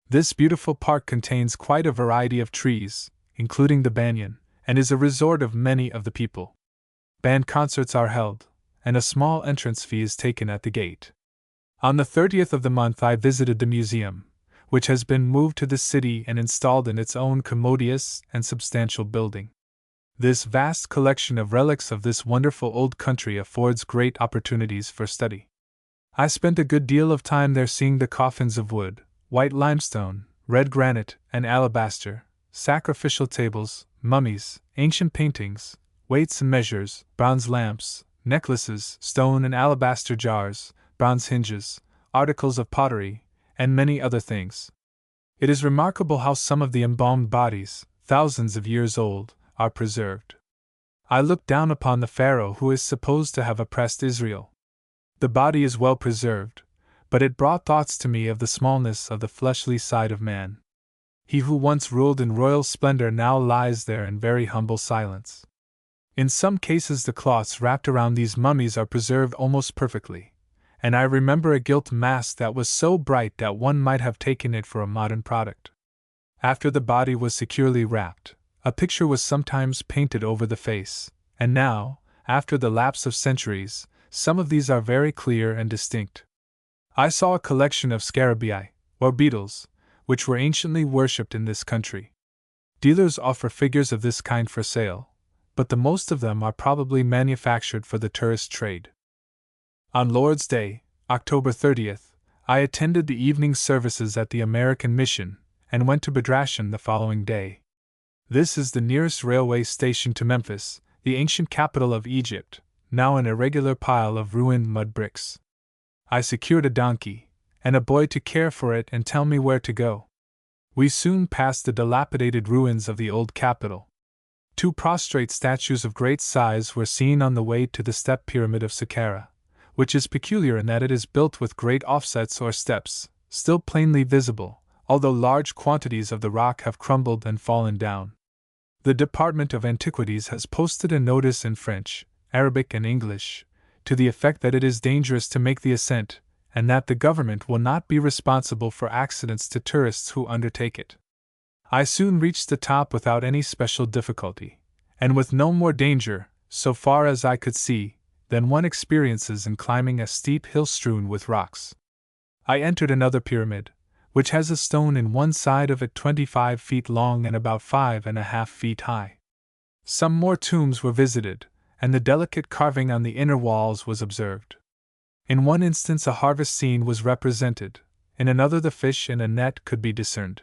This beautiful park contains quite a variety of trees, including the banyan, and is a resort of many of the people. Band concerts are held, and a small entrance fee is taken at the gate. On the 30th of the month I visited the museum, which has been moved to the city and installed in its own commodious and substantial building. This vast collection of relics of this wonderful old country affords great opportunities for study. I spent a good deal of time there seeing the coffins of wood, white limestone, red granite, and alabaster, sacrificial tables, mummies, ancient paintings, weights and measures, bronze lamps, necklaces, stone and alabaster jars, bronze hinges, articles of pottery, and many other things. It is remarkable how some of the embalmed bodies, thousands of years old, are preserved. I looked down upon the Pharaoh who is supposed to have oppressed Israel. The body is well preserved, but it brought thoughts to me of the smallness of the fleshly side of man. He who once ruled in royal splendor now lies there in very humble silence. In some cases, the cloths wrapped around these mummies are preserved almost perfectly, and I remember a gilt mask that was so bright that one might have taken it for a modern product. After the body was securely wrapped, a picture was sometimes painted over the face, and now, after the lapse of centuries, some of these are very clear and distinct. I saw a collection of scarabaei, or beetles, which were anciently worshipped in this country. Dealers offer figures of this kind for sale, but the most of them are probably manufactured for the tourist trade. On Lord's Day, October 30th, I attended the evening services at the American Mission and went to Badrashan the following day. This is the nearest railway station to Memphis, the ancient capital of Egypt, now an irregular pile of ruined mud bricks. I secured a donkey, and a boy to care for it and tell me where to go. We soon passed the dilapidated ruins of the old capital. Two prostrate statues of great size were seen on the way to the step pyramid of Saqqara, which is peculiar in that it is built with great offsets or steps, still plainly visible, although large quantities of the rock have crumbled and fallen down. The Department of Antiquities has posted a notice in French, Arabic, and English, to the effect that it is dangerous to make the ascent, and that the government will not be responsible for accidents to tourists who undertake it. I soon reached the top without any special difficulty, and with no more danger, so far as I could see, than one experiences in climbing a steep hill strewn with rocks. I entered another pyramid, which has a stone in one side of it 25 feet long and about 5.5 feet high. Some more tombs were visited, and the delicate carving on the inner walls was observed. In one instance a harvest scene was represented, in another the fish in a net could be discerned.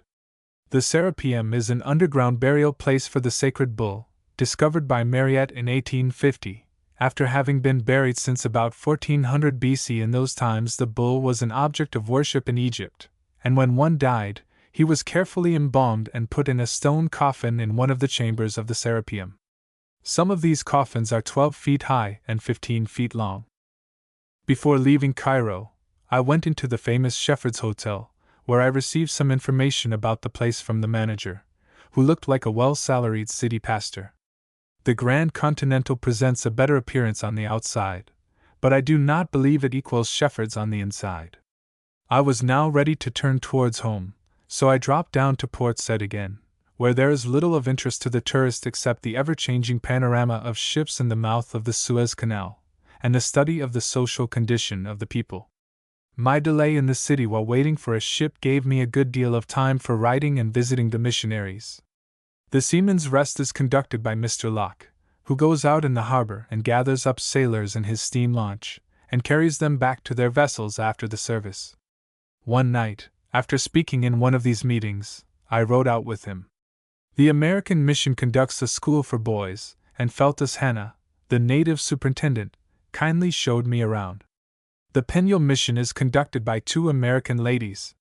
The Serapeum is an underground burial place for the sacred bull, discovered by Mariette in 1850, after having been buried since about 1400 BC. In those times the bull was an object of worship in Egypt, and when one died, he was carefully embalmed and put in a stone coffin in one of the chambers of the Serapeum. Some of these coffins are 12 feet high and 15 feet long. Before leaving Cairo, I went into the famous Shepherd's Hotel, where I received some information about the place from the manager, who looked like a well-salaried city pastor. The Grand Continental presents a better appearance on the outside, but I do not believe it equals Shepherd's on the inside. I was now ready to turn towards home, so I dropped down to Port Said again, where there is little of interest to the tourist except the ever-changing panorama of ships in the mouth of the Suez Canal, and the study of the social condition of the people. My delay in the city while waiting for a ship gave me a good deal of time for writing and visiting the missionaries. The Seaman's Rest is conducted by Mr. Locke, who goes out in the harbor and gathers up sailors in his steam launch, and carries them back to their vessels after the service. One night, after speaking in one of these meetings, I rode out with him. The American Mission conducts a school for boys, and Feltus Hanna, the native superintendent, kindly showed me around. The Penuel Mission is conducted by two American ladies.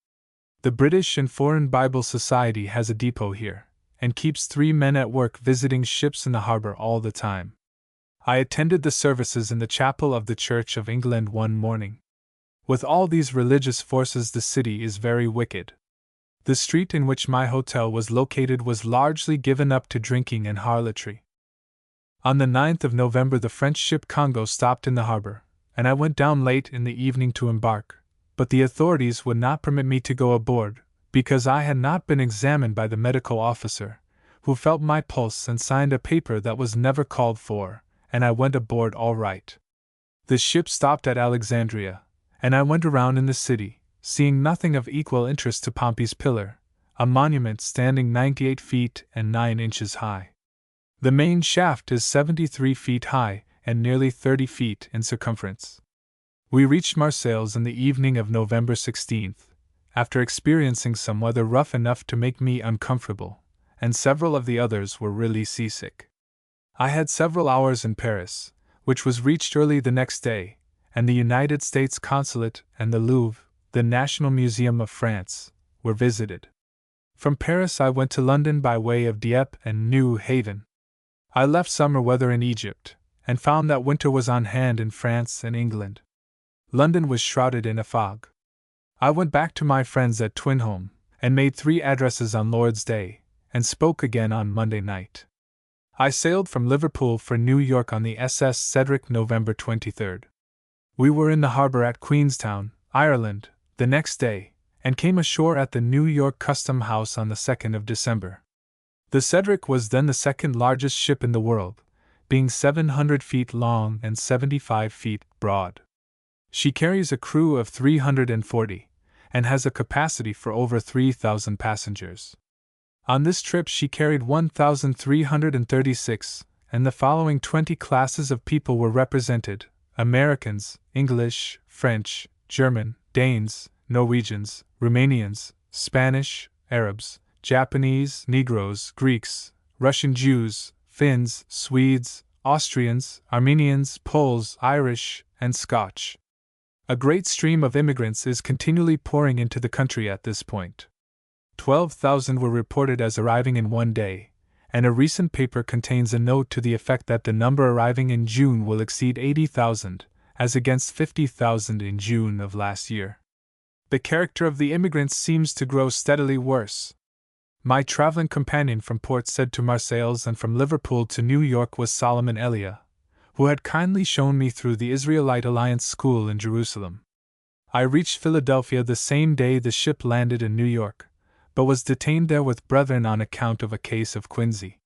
The British and Foreign Bible Society has a depot here, and keeps 3 men at work visiting ships in the harbor all the time. I attended the services in the chapel of the Church of England one morning. With all these religious forces, the city is very wicked. The street in which my hotel was located was largely given up to drinking and harlotry. On the 9th of November the French ship Congo stopped in the harbor, and I went down late in the evening to embark, but the authorities would not permit me to go aboard, because I had not been examined by the medical officer, who felt my pulse and signed a paper that was never called for, and I went aboard all right. The ship stopped at Alexandria, and I went around in the city, seeing nothing of equal interest to Pompey's Pillar, a monument standing 98 feet and 9 inches high. The main shaft is 73 feet high and nearly 30 feet in circumference. We reached Marseilles in the evening of November 16th, after experiencing some weather rough enough to make me uncomfortable, and several of the others were really seasick. I had several hours in Paris, which was reached early the next day, and the United States Consulate and the Louvre, the National Museum of France, were visited. From Paris I went to London by way of Dieppe and New Haven. I left summer weather in Egypt, and found that winter was on hand in France and England. London was shrouded in a fog. I went back to my friends at Twinholme, and made 3 addresses on Lord's Day, and spoke again on Monday night. I sailed from Liverpool for New York on the SS Cedric November 23. We were in the harbor at Queenstown, Ireland, the next day, and came ashore at the New York Custom House on the 2nd of December. The Cedric was then the second largest ship in the world, being 700 feet long and 75 feet broad. She carries a crew of 340, and has a capacity for over 3,000 passengers. On this trip she carried 1,336, and the following 20 classes of people were represented: Americans, English, French, German, Danes, Norwegians, Romanians, Spanish, Arabs, Japanese, Negroes, Greeks, Russian Jews, Finns, Swedes, Austrians, Armenians, Poles, Irish, and Scotch. A great stream of immigrants is continually pouring into the country at this point. 12,000 were reported as arriving in one day, and a recent paper contains a note to the effect that the number arriving in June will exceed 80,000, as against 50,000 in June of last year. The character of the immigrants seems to grow steadily worse. My traveling companion from Port Said to Marseilles and from Liverpool to New York was Solomon Elia, who had kindly shown me through the Israelite Alliance School in Jerusalem. I reached Philadelphia the same day the ship landed in New York, but was detained there with brethren on account of a case of quinsy.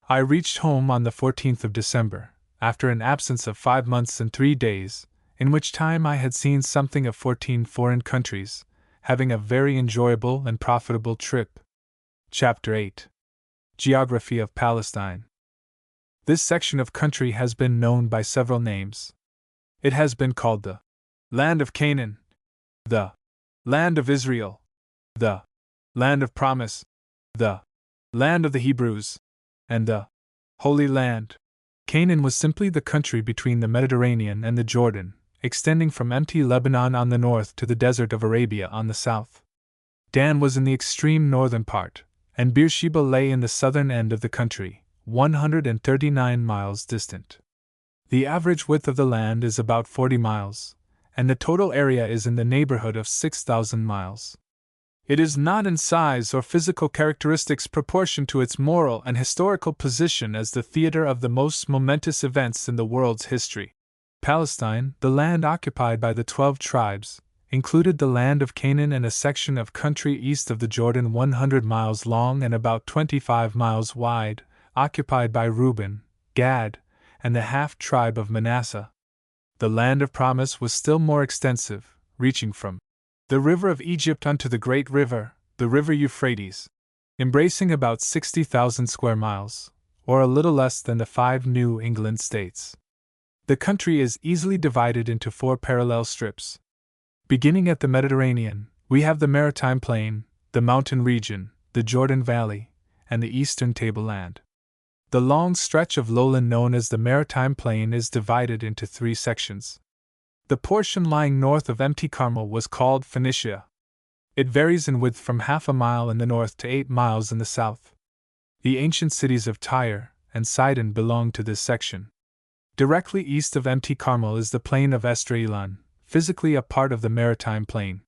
I reached home on the 14th of December, after an absence of 5 months and 3 days, in which time I had seen something of 14 foreign countries, having a very enjoyable and profitable trip. Chapter 8. Geography of Palestine. This section of country has been known by several names. It has been called the Land of Canaan, the Land of Israel, the Land of Promise, the Land of the Hebrews, and the Holy Land. Canaan was simply the country between the Mediterranean and the Jordan, extending from empty Lebanon on the north to the desert of Arabia on the south. Dan was in the extreme northern part, and Beersheba lay in the southern end of the country, 139 miles distant. The average width of the land is about 40 miles, and the total area is in the neighborhood of 6,000 miles. It is not in size or physical characteristics proportioned to its moral and historical position as the theater of the most momentous events in the world's history. Palestine, the land occupied by the 12 tribes, included the land of Canaan and a section of country east of the Jordan 100 miles long and about 25 miles wide, occupied by Reuben, Gad, and the half-tribe of Manasseh. The land of promise was still more extensive, reaching from the river of Egypt unto the great river, the river Euphrates, embracing about 60,000 square miles, or a little less than the 5 New England states. The country is easily divided into 4 parallel strips. Beginning at the Mediterranean, we have the Maritime Plain, the mountain region, the Jordan Valley, and the eastern tableland. The long stretch of lowland known as the Maritime Plain is divided into 3 sections. The portion lying north of Mt. Carmel was called Phoenicia. It varies in width from half a mile in the north to 8 miles in the south. The ancient cities of Tyre and Sidon belong to this section. Directly east of Mt. Carmel is the plain of Esdraelon, physically a part of the Maritime Plain.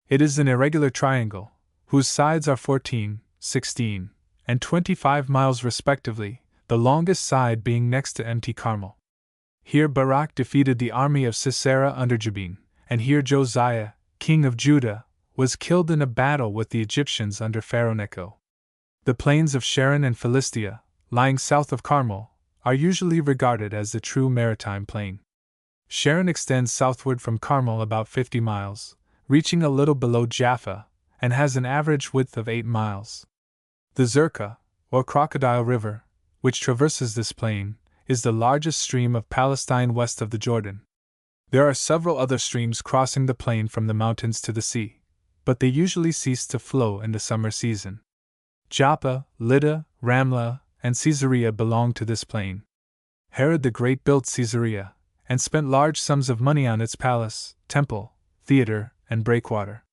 It is an irregular triangle, whose sides are 14, 16, and 25 miles respectively, the longest side being next to Mt. Carmel. Here Barak defeated the army of Sisera under Jabin, and here Josiah, king of Judah, was killed in a battle with the Egyptians under Pharaoh Necho. The plains of Sharon and Philistia, lying south of Carmel, are usually regarded as the true maritime plain. Sharon extends southward from Carmel about 50 miles, reaching a little below Jaffa, and has an average width of 8 miles. The Zerka, or Crocodile River, which traverses this plain, is the largest stream of Palestine west of the Jordan. There are several other streams crossing the plain from the mountains to the sea, but they usually cease to flow in the summer season. Joppa, Lydda, Ramlah, and Caesarea belong to this plain. Herod the Great built Caesarea, and spent large sums of money on its palace, temple, theater, and breakwater.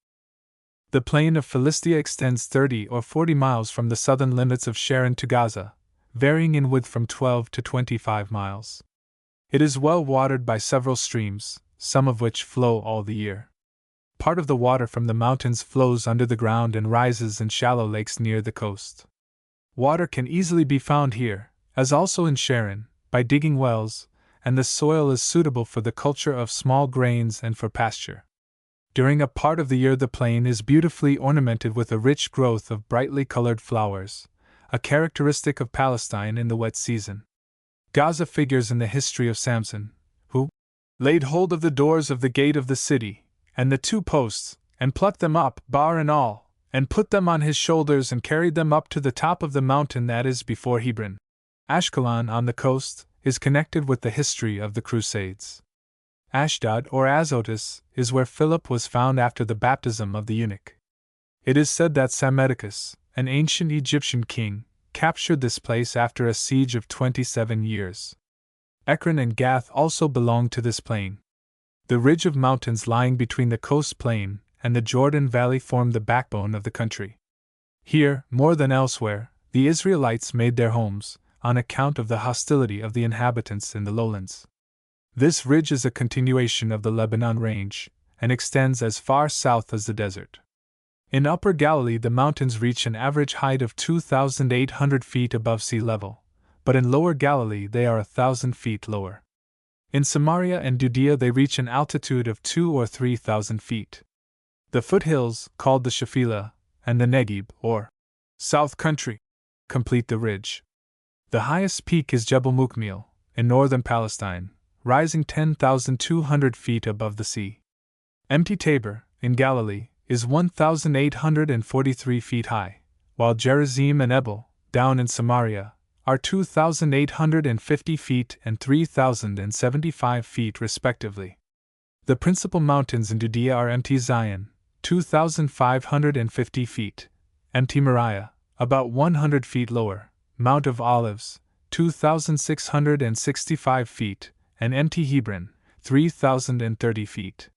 The plain of Philistia extends 30 or 40 miles from the southern limits of Sharon to Gaza, varying in width from 12 to 25 miles. It is well watered by several streams, some of which flow all the year. Part of the water from the mountains flows under the ground and rises in shallow lakes near the coast. Water can easily be found here, as also in Sharon, by digging wells, and the soil is suitable for the culture of small grains and for pasture. During a part of the year the plain is beautifully ornamented with a rich growth of brightly colored flowers, a characteristic of Palestine in the wet season. Gaza figures in the history of Samson, who laid hold of the doors of the gate of the city, and the 2 posts, and plucked them up, bar and all, and put them on his shoulders and carried them up to the top of the mountain that is before Hebron. Ashkelon on the coast is connected with the history of the Crusades. Ashdod or Azotus is where Philip was found after the baptism of the eunuch. It is said that Psammetichus, an ancient Egyptian king, captured this place after a siege of 27 years. Ekron and Gath also belong to this plain. The ridge of mountains lying between the coast plain and the Jordan Valley formed the backbone of the country. Here, more than elsewhere, the Israelites made their homes, on account of the hostility of the inhabitants in the lowlands. This ridge is a continuation of the Lebanon range, and extends as far south as the desert. In Upper Galilee the mountains reach an average height of 2,800 feet above sea level, but in Lower Galilee they are 1,000 feet lower. In Samaria and Judea they reach an altitude of 2,000 or 3,000 feet. The foothills, called the Shephelah, and the Negeb, or South Country, complete the ridge. The highest peak is Jebel Mukmeel, in northern Palestine, rising 10,200 feet above the sea. Empty Tabor, in Galilee, is 1,843 feet high, while Gerizim and Ebal, down in Samaria, are 2,850 feet and 3,075 feet respectively. The principal mountains in Judea are Mt. Zion, 2,550 feet, Mt. Moriah, about 100 feet lower, Mount of Olives, 2,665 feet, and Mt. Hebron, 3,030 feet.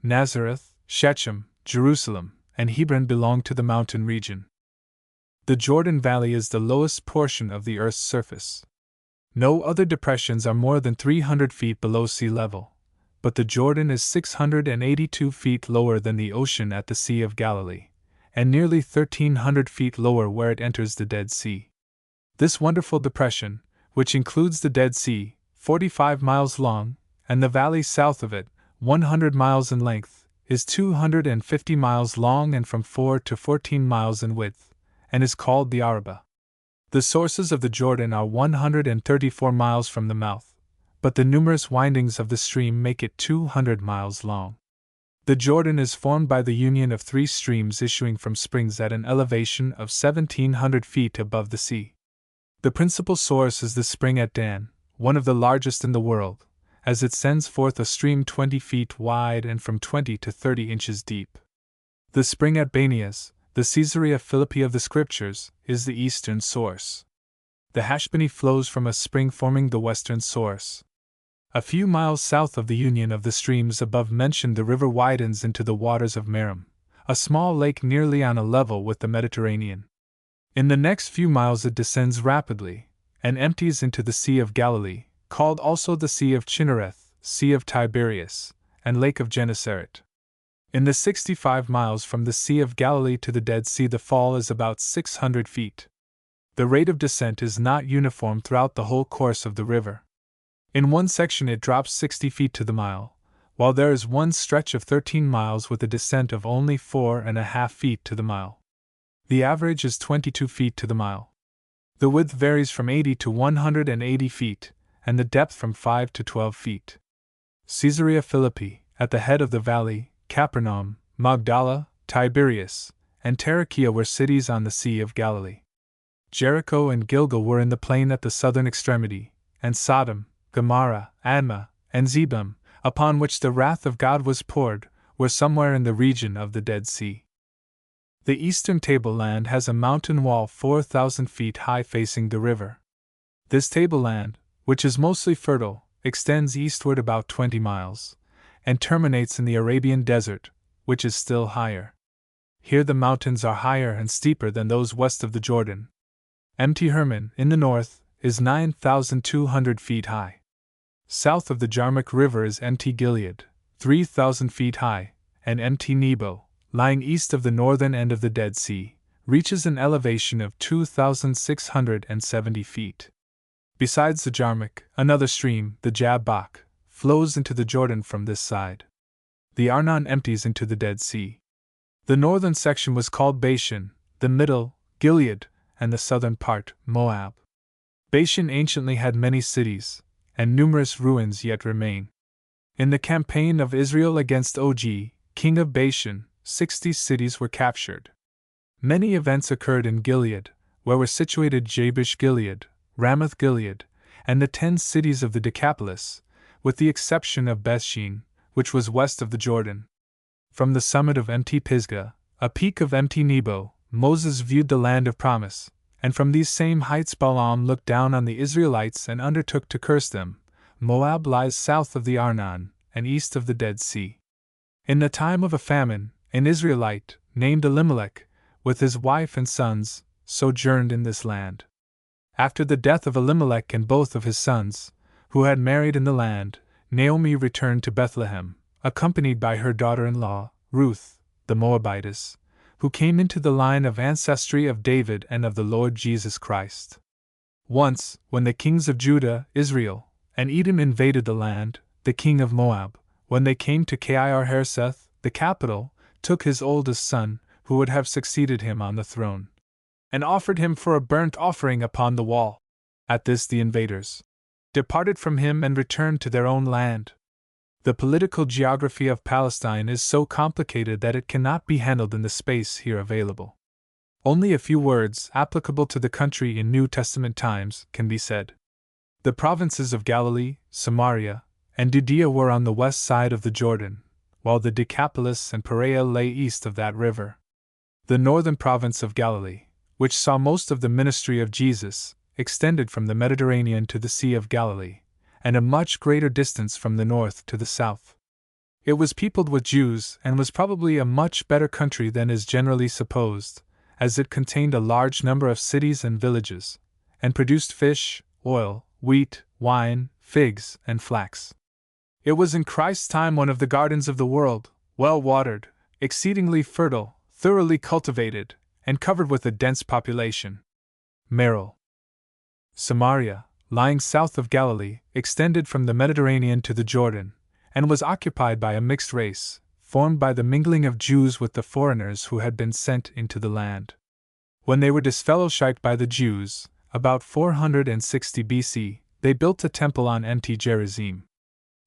Nazareth, Shechem, Jerusalem, and Hebron belong to the mountain region. The Jordan Valley is the lowest portion of the Earth's surface. No other depressions are more than 300 feet below sea level, but the Jordan is 682 feet lower than the ocean at the Sea of Galilee, and nearly 1,300 feet lower where it enters the Dead Sea. This wonderful depression, which includes the Dead Sea, 45 miles long, and the valley south of it, 100 miles in length, is 250 miles long and from 4 to 14 miles in width, and is called the Arabah. The sources of the Jordan are 134 miles from the mouth, but the numerous windings of the stream make it 200 miles long. The Jordan is formed by the union of 3 streams issuing from springs at an elevation of 1,700 feet above the sea. The principal source is the spring at Dan, one of the largest in the world, as it sends forth a stream 20 feet wide and from 20 to 30 inches deep. The spring at Banias, the Caesarea Philippi of the Scriptures, is the eastern source. The Hashbani flows from a spring forming the western source. A few miles south of the union of the streams above mentioned the river widens into the waters of Merom, a small lake nearly on a level with the Mediterranean. In the next few miles it descends rapidly, and empties into the Sea of Galilee, called also the Sea of Chinnereth, Sea of Tiberias, and Lake of Gennesaret. In the 65 miles from the Sea of Galilee to the Dead Sea the fall is about 600 feet. The rate of descent is not uniform throughout the whole course of the river. In one section it drops 60 feet to the mile, while there is one stretch of 13 miles with a descent of only 4.5 feet to the mile. The average is 22 feet to the mile. The width varies from 80 to 180 feet, and the depth from 5 to 12 feet. Caesarea Philippi, at the head of the valley, Capernaum, Magdala, Tiberias, and Tarichea were cities on the Sea of Galilee. Jericho and Gilgal were in the plain at the southern extremity, and Sodom, Gomorrah, Admah, and Zebulun, upon which the wrath of God was poured, were somewhere in the region of the Dead Sea. The eastern tableland has a mountain wall 4,000 feet high facing the river. This tableland, which is mostly fertile, extends eastward about 20 miles, and terminates in the Arabian desert, which is still higher. Here the mountains are higher and steeper than those west of the Jordan. Mt. Hermon, in the north, is 9,200 feet high. South of the Jarmuth River is Mt. Gilead, 3,000 feet high, and Mt Nebo, lying east of the northern end of the Dead Sea, reaches an elevation of 2,670 feet. Besides the Jarmuth, another stream, the Jabbok, flows into the Jordan from this side. The Arnon empties into the Dead Sea. The northern section was called Bashan, the middle, Gilead, and the southern part, Moab. Bashan anciently had many cities, and numerous ruins yet remain. In the campaign of Israel against Og, king of Bashan, 60 cities were captured. Many events occurred in Gilead, where were situated Jabesh Gilead, Ramoth Gilead, and the 10 cities of the Decapolis, with the exception of Bethshean, which was west of the Jordan. From the summit of Mt Pisgah, a peak of Mt Nebo, Moses viewed the land of promise, and from these same heights Balaam looked down on the Israelites and undertook to curse them. Moab lies south of the Arnon, and east of the Dead Sea. In the time of a famine, an Israelite, named Elimelech, with his wife and sons, sojourned in this land. After the death of Elimelech and both of his sons, who had married in the land, Naomi returned to Bethlehem, accompanied by her daughter-in-law, Ruth, the Moabitess, who came into the line of ancestry of David and of the Lord Jesus Christ. Once, when the kings of Judah, Israel, and Edom invaded the land, the king of Moab, when they came to Kir-Hareseth, the capital, took his oldest son, who would have succeeded him on the throne, and offered him for a burnt offering upon the wall. At this the invaders departed from him and returned to their own land. The political geography of Palestine is so complicated that it cannot be handled in the space here available. Only a few words applicable to the country in New Testament times can be said. The provinces of Galilee, Samaria, and Judea were on the west side of the Jordan, while the Decapolis and Perea lay east of that river. The northern province of Galilee, which saw most of the ministry of Jesus, extended from the Mediterranean to the Sea of Galilee, and a much greater distance from the north to the south. It was peopled with Jews and was probably a much better country than is generally supposed, as it contained a large number of cities and villages, and produced fish, oil, wheat, wine, figs, and flax. It was in Christ's time one of the gardens of the world, well watered, exceedingly fertile, thoroughly cultivated, and covered with a dense population. Merrill. Samaria, lying south of Galilee, extended from the Mediterranean to the Jordan, and was occupied by a mixed race, formed by the mingling of Jews with the foreigners who had been sent into the land. When they were disfellowshipped by the Jews, about 460 BC, they built a temple on Mt Gerizim.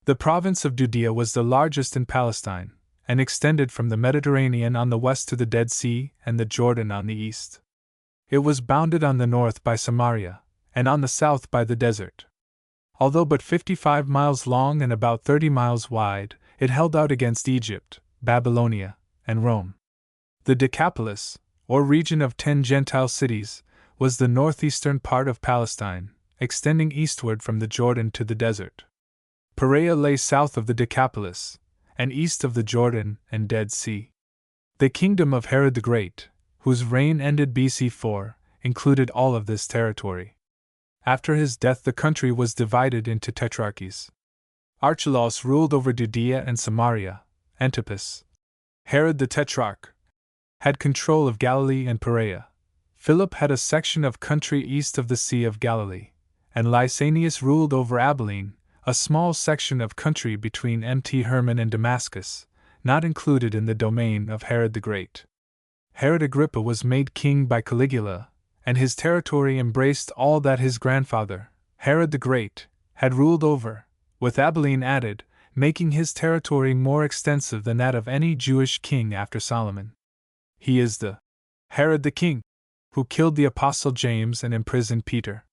The province of Judea was the largest in Palestine, and extended from the Mediterranean on the west to the Dead Sea and the Jordan on the east. It was bounded on the north by Samaria, and on the south by the desert. Although but 55 miles long and about 30 miles wide, it held out against Egypt, Babylonia, and Rome. The Decapolis, or region of 10 Gentile cities, was the northeastern part of Palestine, extending eastward from the Jordan to the desert. Perea lay south of the Decapolis, and east of the Jordan and Dead Sea. The kingdom of Herod the Great, whose reign ended BC 4, included all of this territory. After his death the country was divided into tetrarchies. Archelaus ruled over Judea and Samaria. Antipas, Herod the Tetrarch, had control of Galilee and Perea. Philip had a section of country east of the Sea of Galilee, and Lysanias ruled over Abilene, a small section of country between Mt Hermon and Damascus, not included in the domain of Herod the Great. Herod Agrippa was made king by Caligula, and his territory embraced all that his grandfather, Herod the Great, had ruled over, with Abilene added, making his territory more extensive than that of any Jewish king after Solomon. He is the Herod the King, who killed the apostle James and imprisoned Peter.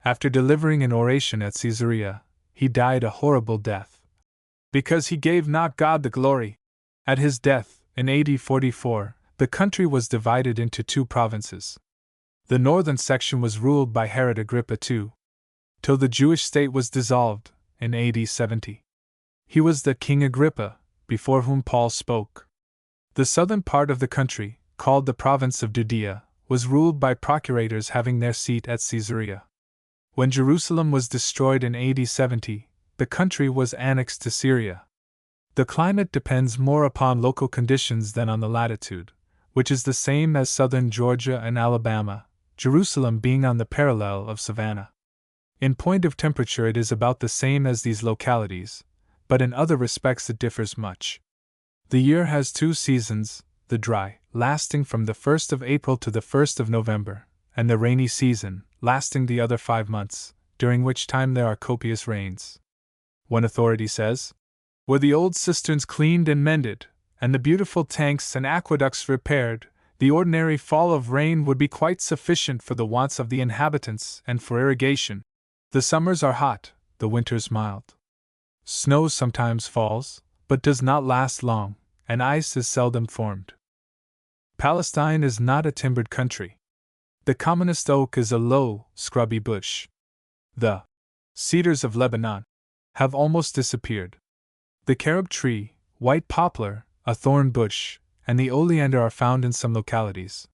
After delivering an oration at Caesarea, he died a horrible death, because he gave not God the glory. At his death, in AD 44, the country was divided into 2 provinces. The northern section was ruled by Herod Agrippa II, till the Jewish state was dissolved, in AD 70. He was the King Agrippa, before whom Paul spoke. The southern part of the country, called the province of Judea, was ruled by procurators having their seat at Caesarea. When Jerusalem was destroyed in AD 70, the country was annexed to Syria. The climate depends more upon local conditions than on the latitude, which is the same as southern Georgia and Alabama, Jerusalem being on the parallel of Savannah. In point of temperature, it is about the same as these localities, but in other respects it differs much. The year has 2 seasons, the dry, lasting from the 1st of April to the 1st of November, and the rainy season, lasting the other 5 months, during which time there are copious rains. One authority says, "Were the old cisterns cleaned and mended, and the beautiful tanks and aqueducts repaired, the ordinary fall of rain would be quite sufficient for the wants of the inhabitants and for irrigation. The summers are hot, the winters mild. Snow sometimes falls, but does not last long, and ice is seldom formed." Palestine is not a timbered country. The commonest oak is a low, scrubby bush. The cedars of Lebanon have almost disappeared. The carob tree, white poplar, a thorn bush, and the oleander are found in some localities.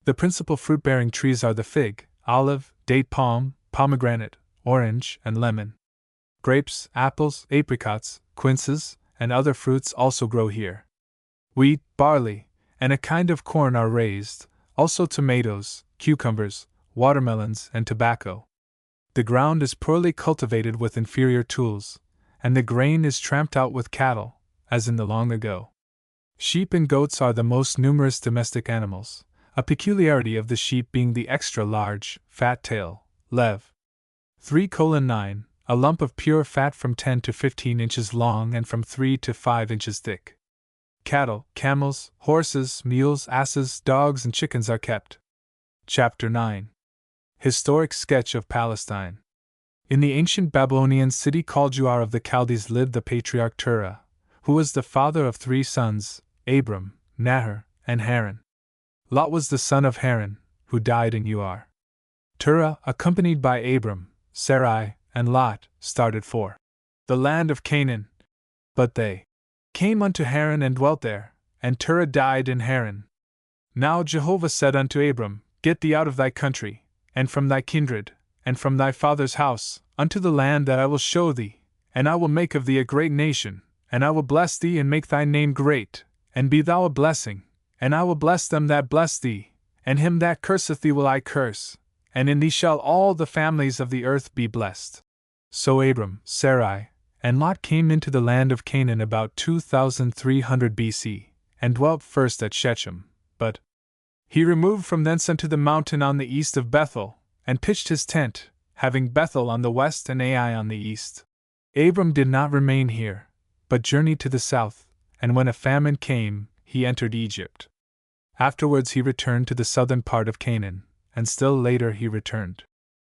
The principal fruit-bearing trees are the fig, olive, date palm, pomegranate, orange, and lemon. Grapes, apples, apricots, quinces, and other fruits also grow here. Wheat, barley, and a kind of corn are raised, also tomatoes, cucumbers, watermelons, and tobacco. The ground is poorly cultivated with inferior tools, and the grain is tramped out with cattle, as in the long ago. Sheep and goats are the most numerous domestic animals, a peculiarity of the sheep being the extra large, fat tail, lev. 3:9, a lump of pure fat from 10 to 15 inches long and from 3 to 5 inches thick. Cattle, camels, horses, mules, asses, dogs, and chickens are kept. Chapter 9. Historic sketch of Palestine. In the ancient Babylonian city called Ur of the Chaldees lived the patriarch Terah, who was the father of 3 sons, Abram, Nahor, and Haran. Lot was the son of Haran, who died in Ur. Terah, accompanied by Abram, Sarai, and Lot, started for the land of Canaan. But they came unto Haran and dwelt there, and Terah died in Haran. Now Jehovah said unto Abram, Get thee out of thy country, and from thy kindred, and from thy father's house, unto the land that I will show thee, and I will make of thee a great nation, and I will bless thee and make thy name great, and be thou a blessing, and I will bless them that bless thee, and him that curseth thee will I curse, and in thee shall all the families of the earth be blessed. So Abram, Sarai, and Lot came into the land of Canaan about 2300 BC, and dwelt first at Shechem, but he removed from thence unto the mountain on the east of Bethel, and pitched his tent, having Bethel on the west and Ai on the east. Abram did not remain here, but journeyed to the south, and when a famine came, he entered Egypt. Afterwards he returned to the southern part of Canaan, and still later he returned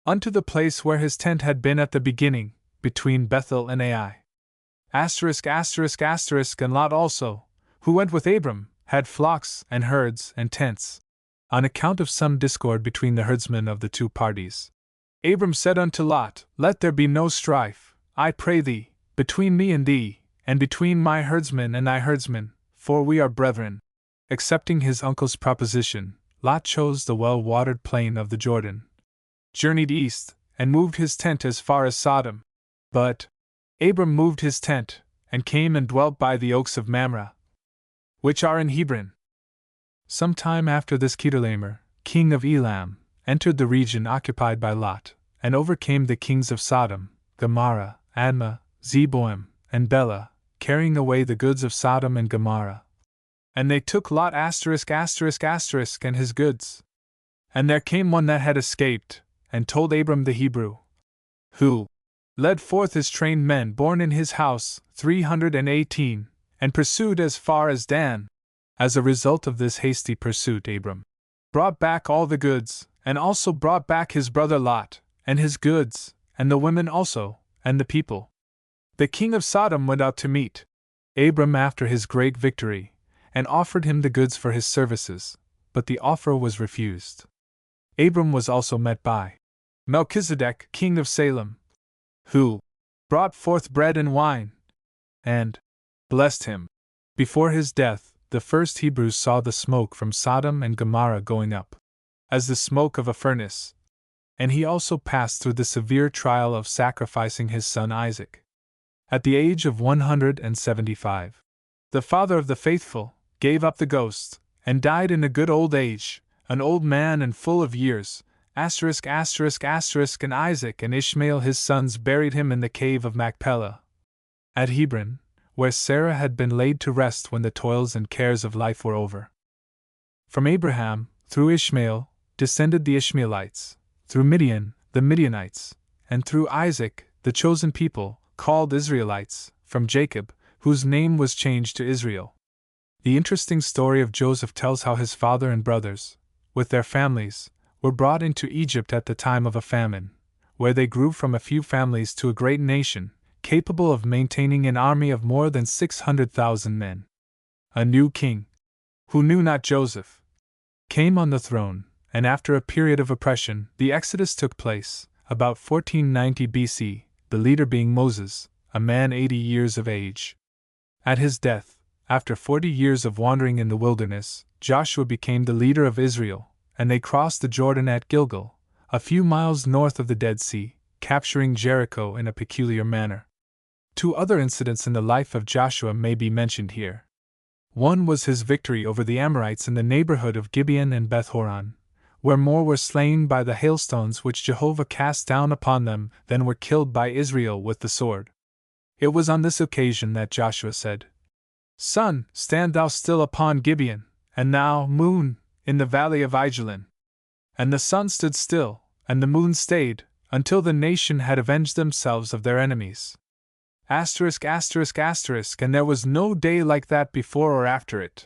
unto the place where his tent had been at the beginning, between Bethel and Ai. And Lot also, who went with Abram, had flocks and herds and tents. On account of some discord between the herdsmen of the 2 parties, Abram said unto Lot, Let there be no strife, I pray thee, between me and thee, and between my herdsmen and thy herdsmen, for we are brethren. Accepting his uncle's proposition, Lot chose the well-watered plain of the Jordan, journeyed east, and moved his tent as far as Sodom. But Abram moved his tent, and came and dwelt by the oaks of Mamre, which are in Hebron. Some time after this Chedorlaomer, king of Elam, entered the region occupied by Lot, and overcame the kings of Sodom, Gomorrah, Admah, Zeboim, and Bela, carrying away the goods of Sodom and Gomorrah. And they took Lot and his goods. And there came one that had escaped, and told Abram the Hebrew, who led forth his trained men born in his house, 318, and pursued as far as Dan. As a result of this hasty pursuit, Abram brought back all the goods, and also brought back his brother Lot, and his goods, and the women also, and the people. The king of Sodom went out to meet Abram after his great victory, and offered him the goods for his services, but the offer was refused. Abram was also met by Melchizedek, king of Salem, who brought forth bread and wine, and blessed him. Before his death, the first Hebrews saw the smoke from Sodom and Gomorrah going up, as the smoke of a furnace, and he also passed through the severe trial of sacrificing his son Isaac. at the age of 175. The father of the faithful gave up the ghost and died in a good old age, an old man and full of years. And Isaac and Ishmael his sons buried him in the cave of Machpelah at Hebron, where Sarah had been laid to rest when the toils and cares of life were over. From Abraham, through Ishmael, descended the Ishmaelites, through Midian, the Midianites, and through Isaac, the chosen people, called Israelites, from Jacob, whose name was changed to Israel. The interesting story of Joseph tells how his father and brothers, with their families, were brought into Egypt at the time of a famine, where they grew from a few families to a great nation, capable of maintaining an army of more than 600,000 men. A new king, who knew not Joseph, came on the throne, and after a period of oppression, the Exodus took place, about 1490 BC, the leader being Moses, a man 80 years of age. At his death, after 40 years of wandering in the wilderness, Joshua became the leader of Israel, and they crossed the Jordan at Gilgal, a few miles north of the Dead Sea, capturing Jericho in a peculiar manner. Two other incidents in the life of Joshua may be mentioned here. One was his victory over the Amorites in the neighborhood of Gibeon and Beth-horon, where more were slain by the hailstones which Jehovah cast down upon them than were killed by Israel with the sword. It was on this occasion that Joshua said, "Sun, stand thou still upon Gibeon, and thou, moon, in the valley of Ajalon." And the sun stood still, and the moon stayed, until the nation had avenged themselves of their enemies. And there was no day like that before or after it.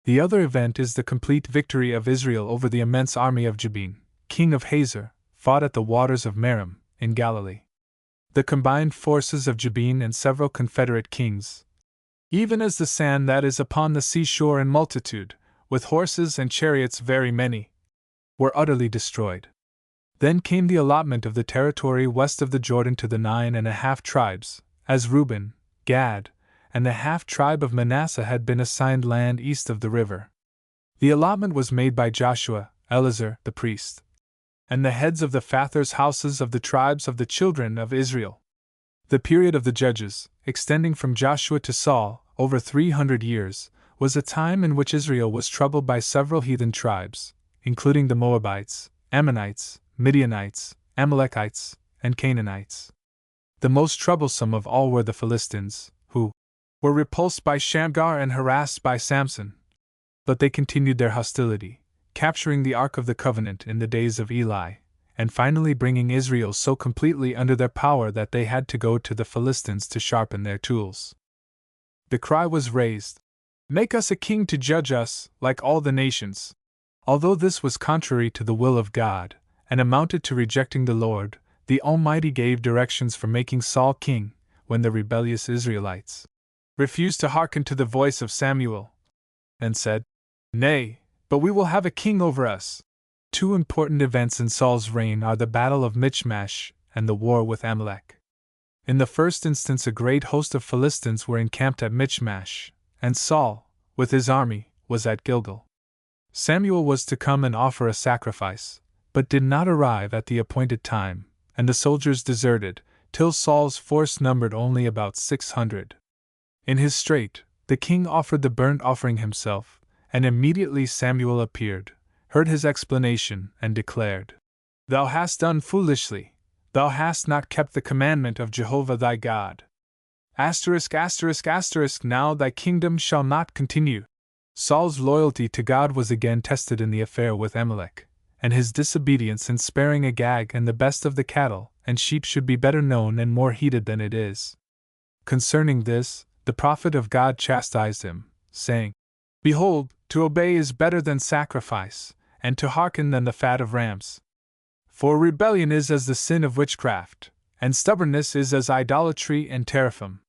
The other event is the complete victory of Israel over the immense army of Jabin, king of Hazor, fought at the waters of Merom, in Galilee. The combined forces of Jabin and several confederate kings, even as the sand that is upon the seashore in multitude, with horses and chariots very many, were utterly destroyed. Then came the allotment of the territory west of the Jordan to the 9.5 tribes, as Reuben, Gad, and the half-tribe of Manasseh had been assigned land east of the river. The allotment was made by Joshua, Eleazar, the priest, and the heads of the fathers' houses of the tribes of the children of Israel. The period of the judges, extending from Joshua to Saul, over 300 years, was a time in which Israel was troubled by several heathen tribes, including the Moabites, Ammonites, Midianites, Amalekites, and Canaanites. The most troublesome of all were the Philistines, who were repulsed by Shamgar and harassed by Samson. But they continued their hostility, capturing the Ark of the Covenant in the days of Eli, and finally bringing Israel so completely under their power that they had to go to the Philistines to sharpen their tools. The cry was raised, "Make us a king to judge us, like all the nations." Although this was contrary to the will of God, and amounted to rejecting the Lord, the Almighty gave directions for making Saul king, when the rebellious Israelites refused to hearken to the voice of Samuel, and said, "Nay, but we will have a king over us." Two important events in Saul's reign are the Battle of Michmash and the war with Amalek. In the first instance, a great host of Philistines were encamped at Michmash, and Saul, with his army, was at Gilgal. Samuel was to come and offer a sacrifice, but did not arrive at the appointed time, and the soldiers deserted, till Saul's force numbered only about 600. In his strait, the king offered the burnt offering himself, and immediately Samuel appeared, heard his explanation, and declared, "Thou hast done foolishly, thou hast not kept the commandment of Jehovah thy God. Now thy kingdom shall not continue." Saul's loyalty to God was again tested in the affair with Amalek, and his disobedience in sparing Agag and the best of the cattle and sheep should be better known and more heeded than it is. Concerning this, the prophet of God chastised him, saying, "Behold, to obey is better than sacrifice, and to hearken than the fat of rams. For rebellion is as the sin of witchcraft, and stubbornness is as idolatry and teraphim.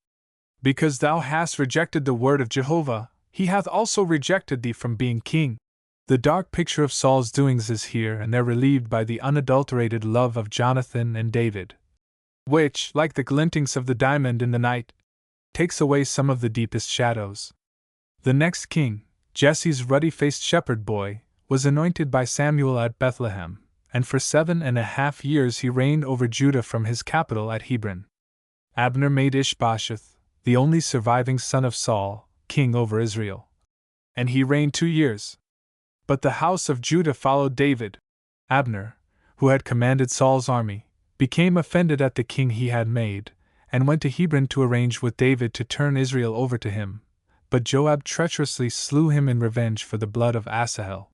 Because thou hast rejected the word of Jehovah, he hath also rejected thee from being king." The dark picture of Saul's doings is here and there relieved by the unadulterated love of Jonathan and David, which, like the glintings of the diamond in the night, takes away some of the deepest shadows. The next king, Jesse's ruddy-faced shepherd boy, was anointed by Samuel at Bethlehem, and for 7.5 years he reigned over Judah from his capital at Hebron. Abner made Ishbosheth, the only surviving son of Saul, king over Israel. And he reigned 2 years. But the house of Judah followed David. Abner, who had commanded Saul's army, became offended at the king he had made, and went to Hebron to arrange with David to turn Israel over to him. But Joab treacherously slew him in revenge for the blood of Asahel.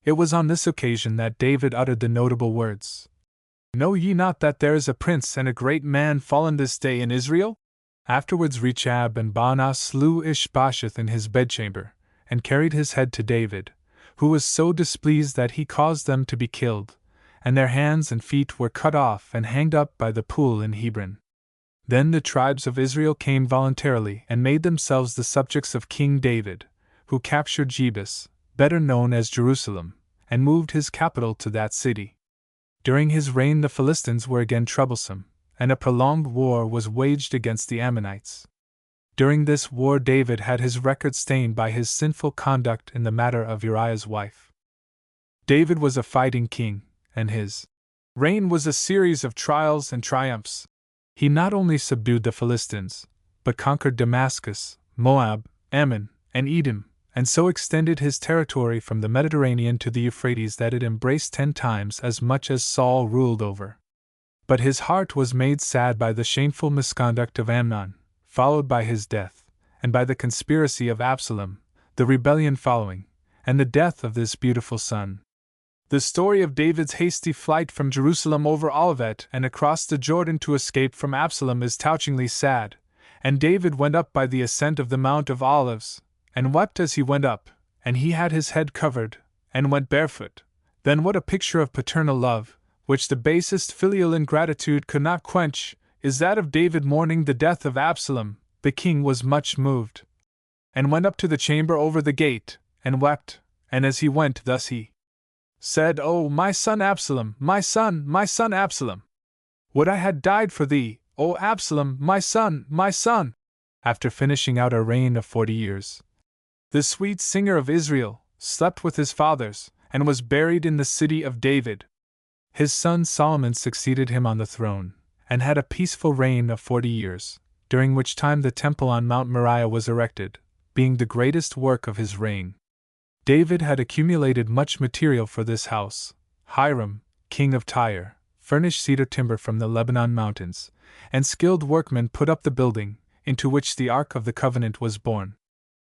It was on this occasion that David uttered the notable words, "Know ye not that there is a prince and a great man fallen this day in Israel?" Afterwards Rechab and Baanah slew Ishbosheth in his bedchamber, and carried his head to David, who was so displeased that he caused them to be killed, and their hands and feet were cut off and hanged up by the pool in Hebron. Then the tribes of Israel came voluntarily and made themselves the subjects of King David, who captured Jebus, better known as Jerusalem, and moved his capital to that city. During his reign the Philistines were again troublesome, and a prolonged war was waged against the Ammonites. During this war David had his record stained by his sinful conduct in the matter of Uriah's wife. David was a fighting king, and his reign was a series of trials and triumphs. He not only subdued the Philistines, but conquered Damascus, Moab, Ammon, and Edom, and so extended his territory from the Mediterranean to the Euphrates that it embraced 10 times as much as Saul ruled over. But his heart was made sad by the shameful misconduct of Amnon, followed by his death, and by the conspiracy of Absalom, the rebellion following, and the death of this beautiful son. The story of David's hasty flight from Jerusalem over Olivet and across the Jordan to escape from Absalom is touchingly sad, and David went up by the ascent of the Mount of Olives, and wept as he went up, and he had his head covered, and went barefoot. Then what a picture of paternal love, which the basest filial ingratitude could not quench, is that of David mourning the death of Absalom. The king was much moved, and went up to the chamber over the gate, and wept, and as he went thus he said, "O my son Absalom, my son Absalom! Would I had died for thee, O Absalom, my son, my son!" After finishing out a reign of 40 years, the sweet singer of Israel slept with his fathers, and was buried in the city of David. His son Solomon succeeded him on the throne, and had a peaceful reign of 40 years, during which time the temple on Mount Moriah was erected, being the greatest work of his reign. David had accumulated much material for this house. Hiram, king of Tyre, furnished cedar timber from the Lebanon mountains, and skilled workmen put up the building, into which the Ark of the Covenant was borne.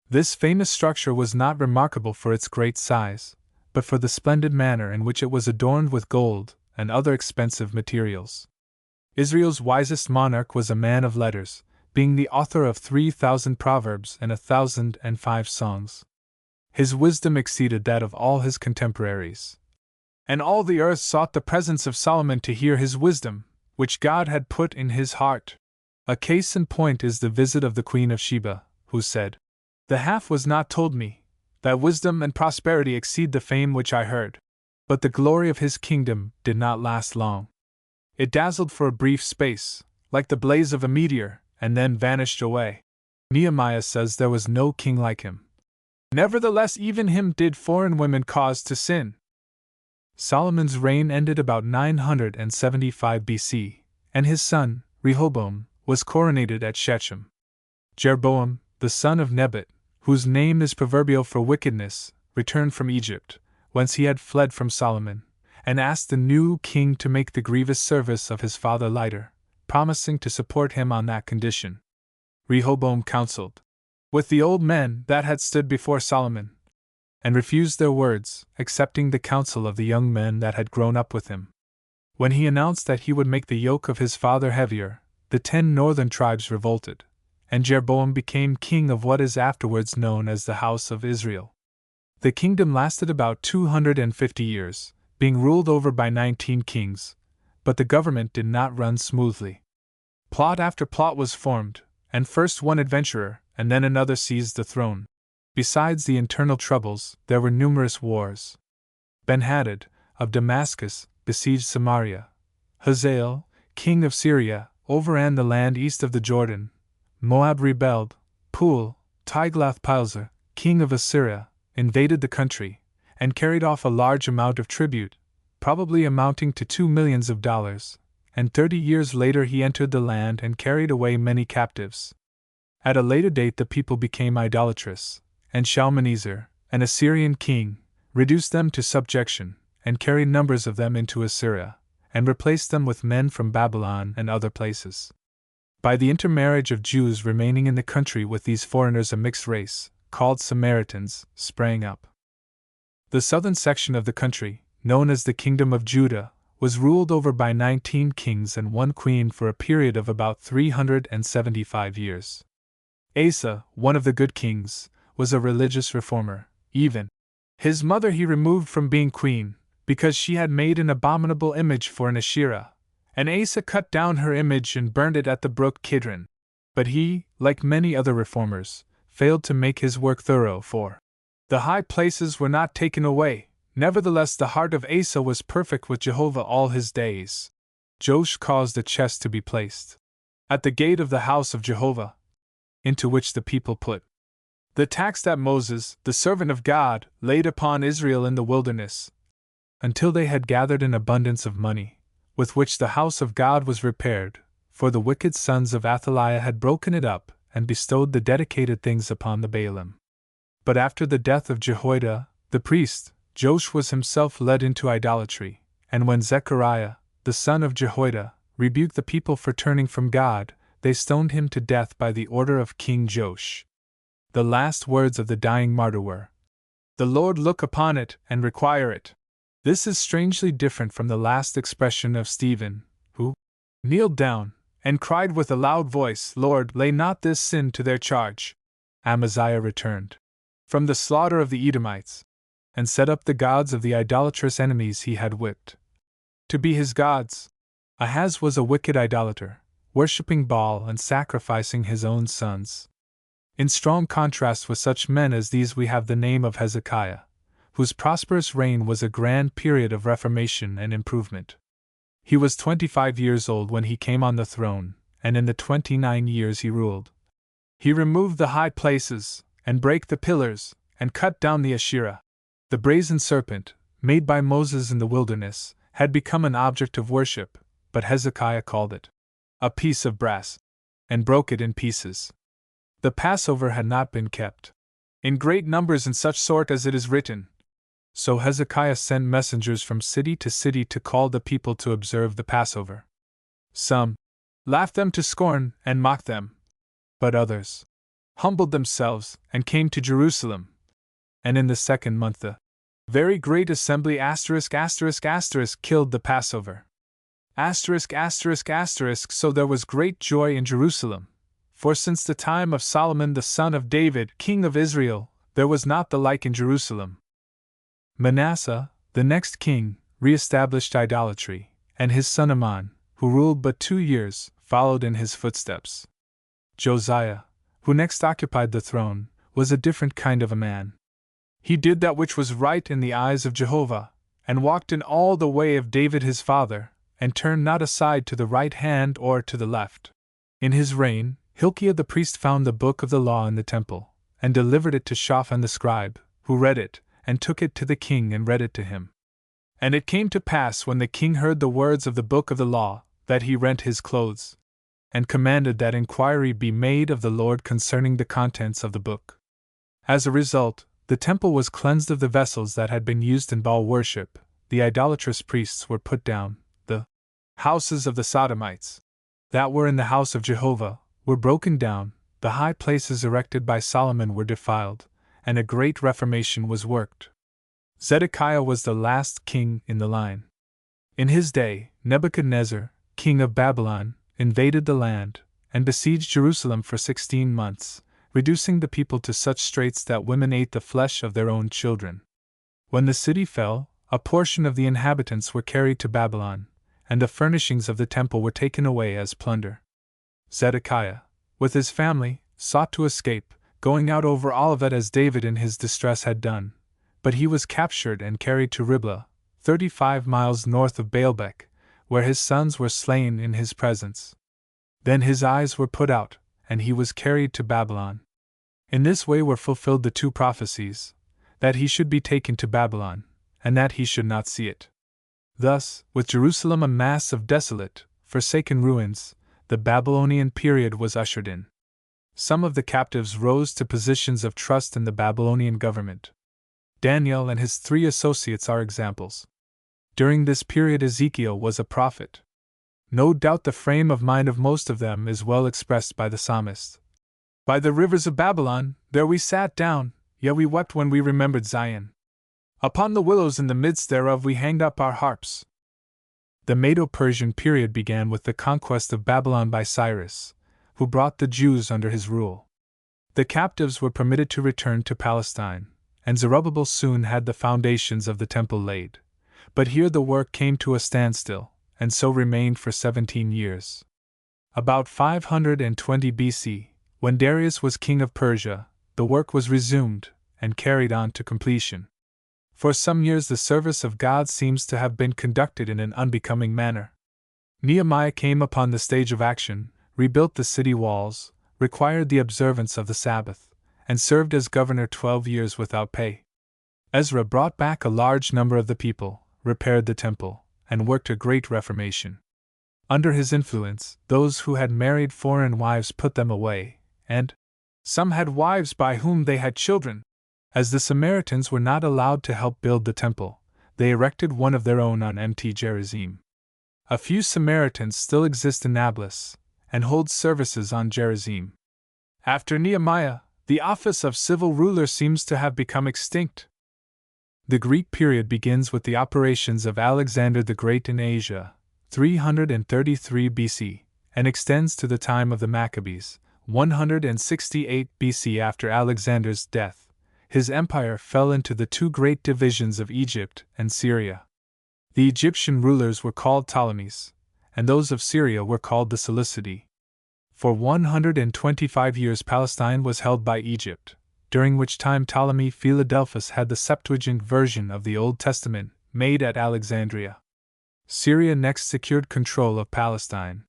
This famous structure was not remarkable for its great size, but for the splendid manner in which it was adorned with gold and other expensive materials. Israel's wisest monarch was a man of letters, being the author of 3,000 proverbs and 1,005 songs. His wisdom exceeded that of all his contemporaries. And all the earth sought the presence of Solomon to hear his wisdom, which God had put in his heart. A case in point is the visit of the Queen of Sheba, who said, "The half was not told me, that wisdom and prosperity exceed the fame which I heard." But the glory of his kingdom did not last long. It dazzled for a brief space, like the blaze of a meteor, and then vanished away. Nehemiah says there was no king like him. Nevertheless, even him did foreign women cause to sin. Solomon's reign ended about 975 BC, and his son, Rehoboam, was coronated at Shechem. Jeroboam, the son of Nebat, whose name is proverbial for wickedness, returned from Egypt, whence he had fled from Solomon, and asked the new king to make the grievous service of his father lighter, promising to support him on that condition. Rehoboam counseled with the old men that had stood before Solomon, and refused their words, accepting the counsel of the young men that had grown up with him. When he announced that he would make the yoke of his father heavier, the 10 northern tribes revolted, and Jeroboam became king of what is afterwards known as the House of Israel. The kingdom lasted about 250 years, being ruled over by 19 kings, but the government did not run smoothly. Plot after plot was formed, and first one adventurer, and then another seized the throne. Besides the internal troubles, there were numerous wars. Ben-Hadad, of Damascus, besieged Samaria. Hazael, king of Syria, overran the land east of the Jordan. Moab rebelled. Pul, Tiglath-Pileser, king of Assyria, invaded the country, and carried off a large amount of tribute, probably amounting to $2 million, and 30 years later he entered the land and carried away many captives. At a later date the people became idolatrous, and Shalmaneser, an Assyrian king, reduced them to subjection, and carried numbers of them into Assyria, and replaced them with men from Babylon and other places. By the intermarriage of Jews remaining in the country with these foreigners, a mixed race, called Samaritans, sprang up. The southern section of the country, known as the Kingdom of Judah, was ruled over by 19 kings and 1 queen for a period of about 375 years. Asa, one of the good kings, was a religious reformer. Even his mother he removed from being queen, because she had made an abominable image for an Asherah, and Asa cut down her image and burned it at the brook Kidron. But he, like many other reformers, failed to make his work thorough, for the high places were not taken away. Nevertheless, the heart of Asa was perfect with Jehovah all his days. Joash caused a chest to be placed at the gate of the house of Jehovah, into which the people put the tax that Moses, the servant of God, laid upon Israel in the wilderness, until they had gathered an abundance of money, with which the house of God was repaired, for the wicked sons of Athaliah had broken it up and bestowed the dedicated things upon the Baalim. But after the death of Jehoiada, the priest, Joash was himself led into idolatry, and when Zechariah, the son of Jehoiada, rebuked the people for turning from God, they stoned him to death by the order of King Joash. The last words of the dying martyr were, "The Lord look upon it and require it." This is strangely different from the last expression of Stephen, who kneeled down and cried with a loud voice, "Lord, lay not this sin to their charge." Amaziah returned from the slaughter of the Edomites, and set up the gods of the idolatrous enemies he had whipped to be his gods. Ahaz was a wicked idolater, worshipping Baal and sacrificing his own sons. In strong contrast with such men as these we have the name of Hezekiah, whose prosperous reign was a grand period of reformation and improvement. He was 25 years old when he came on the throne, and in the 29 years he ruled, he removed the high places, and brake the pillars, and cut down the Asherah. The brazen serpent, made by Moses in the wilderness, had become an object of worship, but Hezekiah called it a piece of brass, and broke it in pieces. The Passover had not been kept in great numbers in such sort as it is written. So Hezekiah sent messengers from city to city to call the people to observe the Passover. Some laughed them to scorn and mocked them, but others humbled themselves and came to Jerusalem. And in the second month the very great assembly **** killed the Passover. ****, so there was great joy in Jerusalem. For since the time of Solomon the son of David, king of Israel, there was not the like in Jerusalem. Manasseh, the next king, re-established idolatry, and his son Amon, who ruled but 2 years, followed in his footsteps. Josiah, who next occupied the throne, was a different kind of a man. He did that which was right in the eyes of Jehovah, and walked in all the way of David his father, and turned not aside to the right hand or to the left. In his reign, Hilkiah the priest found the book of the law in the temple, and delivered it to Shaphan the scribe, who read it, and took it to the king and read it to him. And it came to pass when the king heard the words of the book of the law, that he rent his clothes, and commanded that inquiry be made of the Lord concerning the contents of the book. As a result, the temple was cleansed of the vessels that had been used in Baal worship, the idolatrous priests were put down, the houses of the Sodomites that were in the house of Jehovah were broken down, the high places erected by Solomon were defiled, and a great reformation was worked. Zedekiah was the last king in the line. In his day, Nebuchadnezzar, king of Babylon, invaded the land, and besieged Jerusalem for 16 months, reducing the people to such straits that women ate the flesh of their own children. When the city fell, a portion of the inhabitants were carried to Babylon, and the furnishings of the temple were taken away as plunder. Zedekiah, with his family, sought to escape, going out over Olivet as David in his distress had done, but he was captured and carried to Riblah, 35 miles north of Baalbek, where his sons were slain in his presence. Then his eyes were put out, and he was carried to Babylon. In this way were fulfilled the 2 prophecies, that he should be taken to Babylon, and that he should not see it. Thus, with Jerusalem a mass of desolate, forsaken ruins, the Babylonian period was ushered in. Some of the captives rose to positions of trust in the Babylonian government. Daniel and his 3 associates are examples. During this period, Ezekiel was a prophet. No doubt the frame of mind of most of them is well expressed by the psalmist. By the rivers of Babylon, there we sat down, yet we wept when we remembered Zion. Upon the willows in the midst thereof we hanged up our harps. The Medo-Persian period began with the conquest of Babylon by Cyrus, who brought the Jews under his rule. The captives were permitted to return to Palestine, and Zerubbabel soon had the foundations of the temple laid. But here the work came to a standstill, and so remained for 17 years. About 520 BC, when Darius was king of Persia, the work was resumed and carried on to completion. For some years the service of God seems to have been conducted in an unbecoming manner. Nehemiah came upon the stage of action, rebuilt the city walls, required the observance of the Sabbath, and served as governor 12 years without pay. Ezra brought back a large number of the people, repaired the temple, and worked a great reformation. Under his influence, those who had married foreign wives put them away, and some had wives by whom they had children. As the Samaritans were not allowed to help build the temple, they erected one of their own on Mt. Gerizim. A few Samaritans still exist in Nablus, and hold services on Gerizim. After Nehemiah, the office of civil ruler seems to have become extinct. The Greek period begins with the operations of Alexander the Great in Asia, 333 BC, and extends to the time of the Maccabees, 168 BC. After Alexander's death, his empire fell into the 2 great divisions of Egypt and Syria. The Egyptian rulers were called Ptolemies, and those of Syria were called the Seleucidae. For 125 years Palestine was held by Egypt, during which time Ptolemy Philadelphus had the Septuagint version of the Old Testament made at Alexandria. Syria next secured control of Palestine.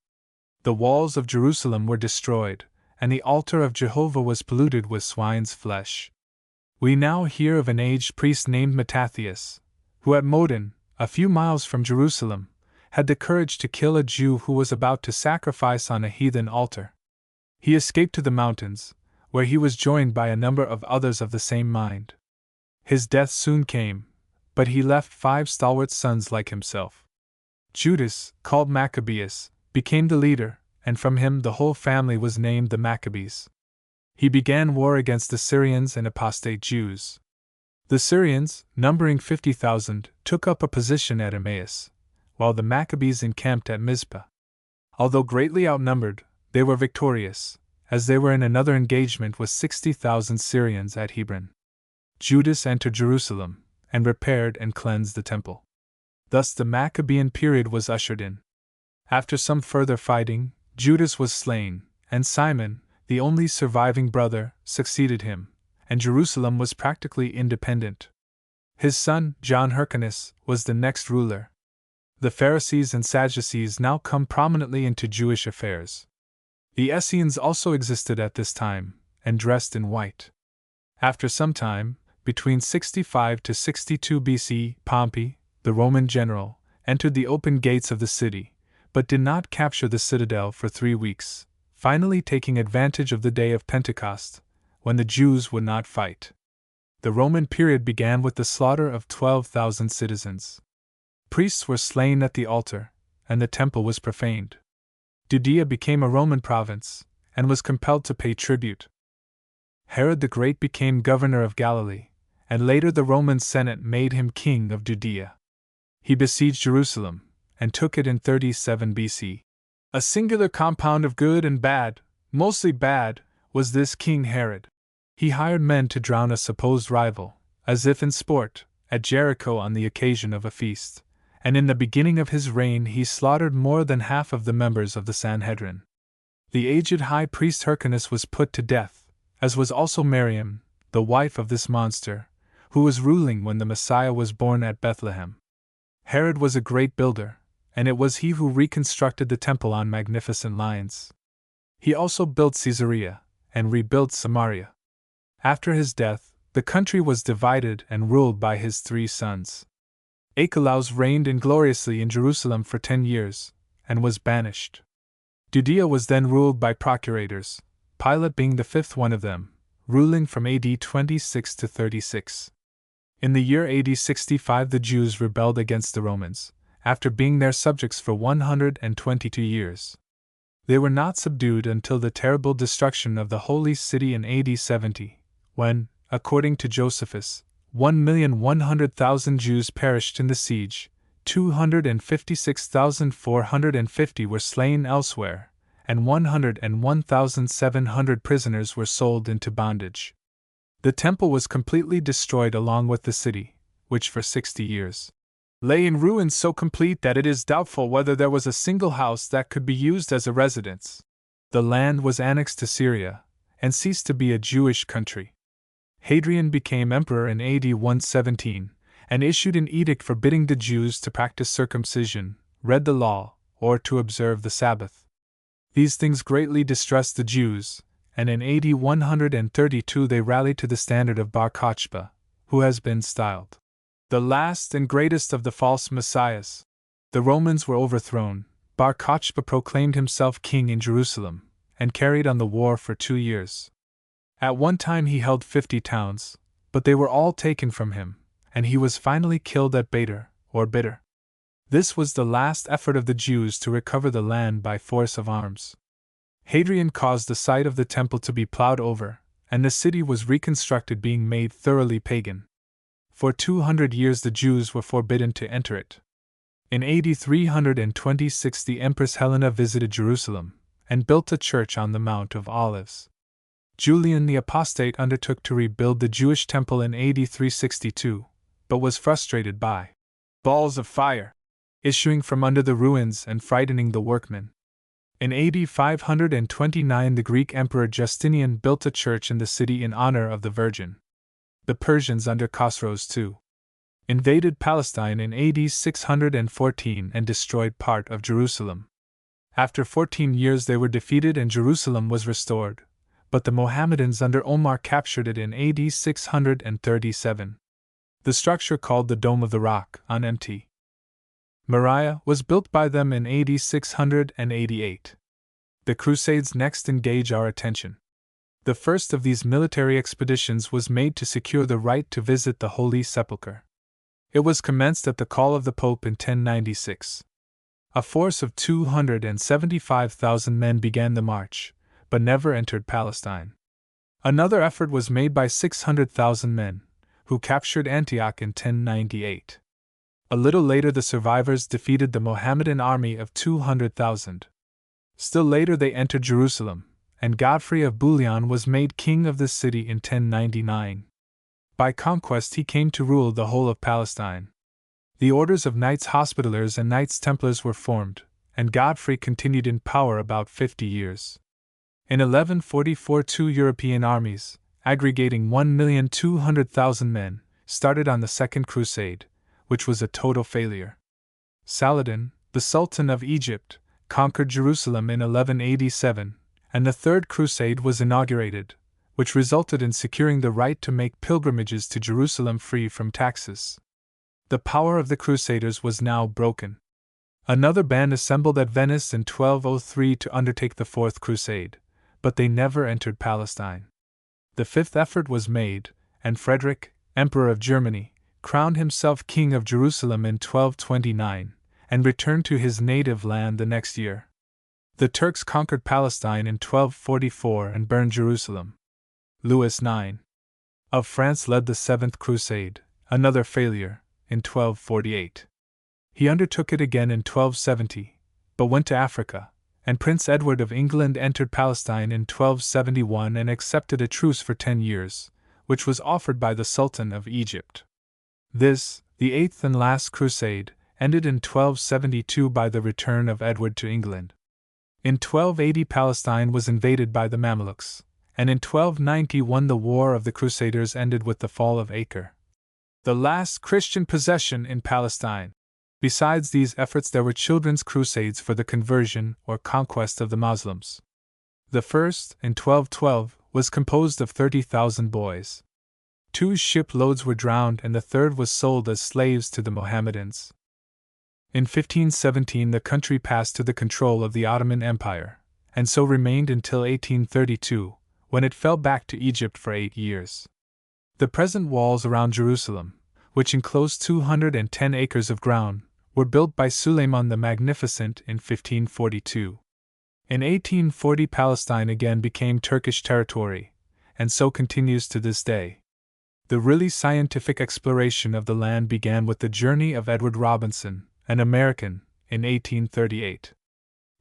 The walls of Jerusalem were destroyed, and the altar of Jehovah was polluted with swine's flesh. We now hear of an aged priest named Mattathias, who at Modin, a few miles from Jerusalem, had the courage to kill a Jew who was about to sacrifice on a heathen altar. He escaped to the mountains, where he was joined by a number of others of the same mind. His death soon came, but he left 5 stalwart sons like himself. Judas, called Maccabeus, became the leader, and from him the whole family was named the Maccabees. He began war against the Syrians and apostate Jews. The Syrians, numbering 50,000, took up a position at Emmaus, while the Maccabees encamped at Mizpah. Although greatly outnumbered, they were victorious, as they were in another engagement with 60,000 Syrians at Hebron. Judas entered Jerusalem, and repaired and cleansed the temple. Thus the Maccabean period was ushered in. After some further fighting, Judas was slain, and Simon, the only surviving brother, succeeded him, and Jerusalem was practically independent. His son, John Hyrcanus, was the next ruler. The Pharisees and Sadducees now come prominently into Jewish affairs. The Essenes also existed at this time, and dressed in white. After some time, between 65 to 62 BC, Pompey, the Roman general, entered the open gates of the city, but did not capture the citadel for 3 weeks, finally taking advantage of the day of Pentecost, when the Jews would not fight. The Roman period began with the slaughter of 12,000 citizens. Priests were slain at the altar, and the temple was profaned. Judea became a Roman province, and was compelled to pay tribute. Herod the Great became governor of Galilee, and later the Roman Senate made him king of Judea. He besieged Jerusalem, and took it in 37 BC. A singular compound of good and bad, mostly bad, was this King Herod. He hired men to drown a supposed rival, as if in sport, at Jericho on the occasion of a feast, and in the beginning of his reign he slaughtered more than half of the members of the Sanhedrin. The aged high priest Hyrcanus was put to death, as was also Miriam, the wife of this monster, who was ruling when the Messiah was born at Bethlehem. Herod was a great builder, and it was he who reconstructed the temple on magnificent lines. He also built Caesarea, and rebuilt Samaria. After his death, the country was divided and ruled by his 3 sons. Archelaus reigned ingloriously in Jerusalem for 10 years, and was banished. Judea was then ruled by procurators, Pilate being the fifth one of them, ruling from AD 26 to 36. In the year AD 65 the Jews rebelled against the Romans, after being their subjects for 122 years. They were not subdued until the terrible destruction of the Holy City in AD 70, when, according to Josephus, 1,100,000 Jews perished in the siege, 256,450 were slain elsewhere, and 101,700 prisoners were sold into bondage. The temple was completely destroyed along with the city, which for 60 years lay in ruins so complete that it is doubtful whether there was a single house that could be used as a residence. The land was annexed to Syria, and ceased to be a Jewish country. Hadrian became emperor in AD 117, and issued an edict forbidding the Jews to practice circumcision, read the law, or to observe the Sabbath. These things greatly distressed the Jews, and in AD 132 they rallied to the standard of Bar Kokhba, who has been styled the last and greatest of the false messiahs. The Romans were overthrown. Bar Kokhba proclaimed himself king in Jerusalem, and carried on the war for 2 years. At one time he held 50 towns, but they were all taken from him, and he was finally killed at Beder, or Bitter. This was the last effort of the Jews to recover the land by force of arms. Hadrian caused the site of the temple to be plowed over, and the city was reconstructed, being made thoroughly pagan. For 200 years the Jews were forbidden to enter it. In AD 326 the Empress Helena visited Jerusalem, and built a church on the Mount of Olives. Julian the Apostate undertook to rebuild the Jewish temple in AD 362, but was frustrated by balls of fire issuing from under the ruins and frightening the workmen. In AD 529 the Greek Emperor Justinian built a church in the city in honor of the Virgin. The Persians under Khosrows II invaded Palestine in AD 614 and destroyed part of Jerusalem. After 14 years they were defeated and Jerusalem was restored, but the Mohammedans under Omar captured it in AD 637. The structure called the Dome of the Rock, on Mt. Moriah, was built by them in AD 688. The Crusades next engage our attention. The first of these military expeditions was made to secure the right to visit the Holy Sepulchre. It was commenced at the call of the Pope in 1096. A force of 275,000 men began the march, but never entered Palestine. Another effort was made by 600,000 men, who captured Antioch in 1098. A little later the survivors defeated the Mohammedan army of 200,000. Still later they entered Jerusalem, and Godfrey of Bouillon was made king of the city in 1099. By conquest he came to rule the whole of Palestine. The orders of Knights Hospitallers and Knights Templars were formed, and Godfrey continued in power about 50 years. In 1144 two European armies, aggregating 1,200,000 men, started on the Second Crusade, which was a total failure. Saladin, the Sultan of Egypt, conquered Jerusalem in 1187, and the Third Crusade was inaugurated, which resulted in securing the right to make pilgrimages to Jerusalem free from taxes. The power of the Crusaders was now broken. Another band assembled at Venice in 1203 to undertake the Fourth Crusade, but they never entered Palestine. The fifth effort was made, and Frederick, Emperor of Germany, crowned himself King of Jerusalem in 1229, and returned to his native land the next year. The Turks conquered Palestine in 1244 and burned Jerusalem. Louis IX of France led the Seventh Crusade, another failure, in 1248. He undertook it again in 1270, but went to Africa, and Prince Edward of England entered Palestine in 1271 and accepted a truce for 10 years, which was offered by the Sultan of Egypt. This, the eighth and last crusade, ended in 1272 by the return of Edward to England. In 1280 Palestine was invaded by the Mamluks, and in 1291 the War of the Crusaders ended with the fall of Acre, the last Christian possession in Palestine. Besides these efforts there were children's crusades for the conversion or conquest of the Muslims. The first, in 1212, was composed of 30,000 boys. 2 shiploads were drowned and the third was sold as slaves to the Mohammedans. In 1517 the country passed to the control of the Ottoman Empire, and so remained until 1832, when it fell back to Egypt for 8 years. The present walls around Jerusalem, which enclosed 210 acres of ground, were built by Suleiman the Magnificent in 1542. In 1840 Palestine again became Turkish territory, and so continues to this day. The really scientific exploration of the land began with the journey of Edward Robinson, an American, in 1838.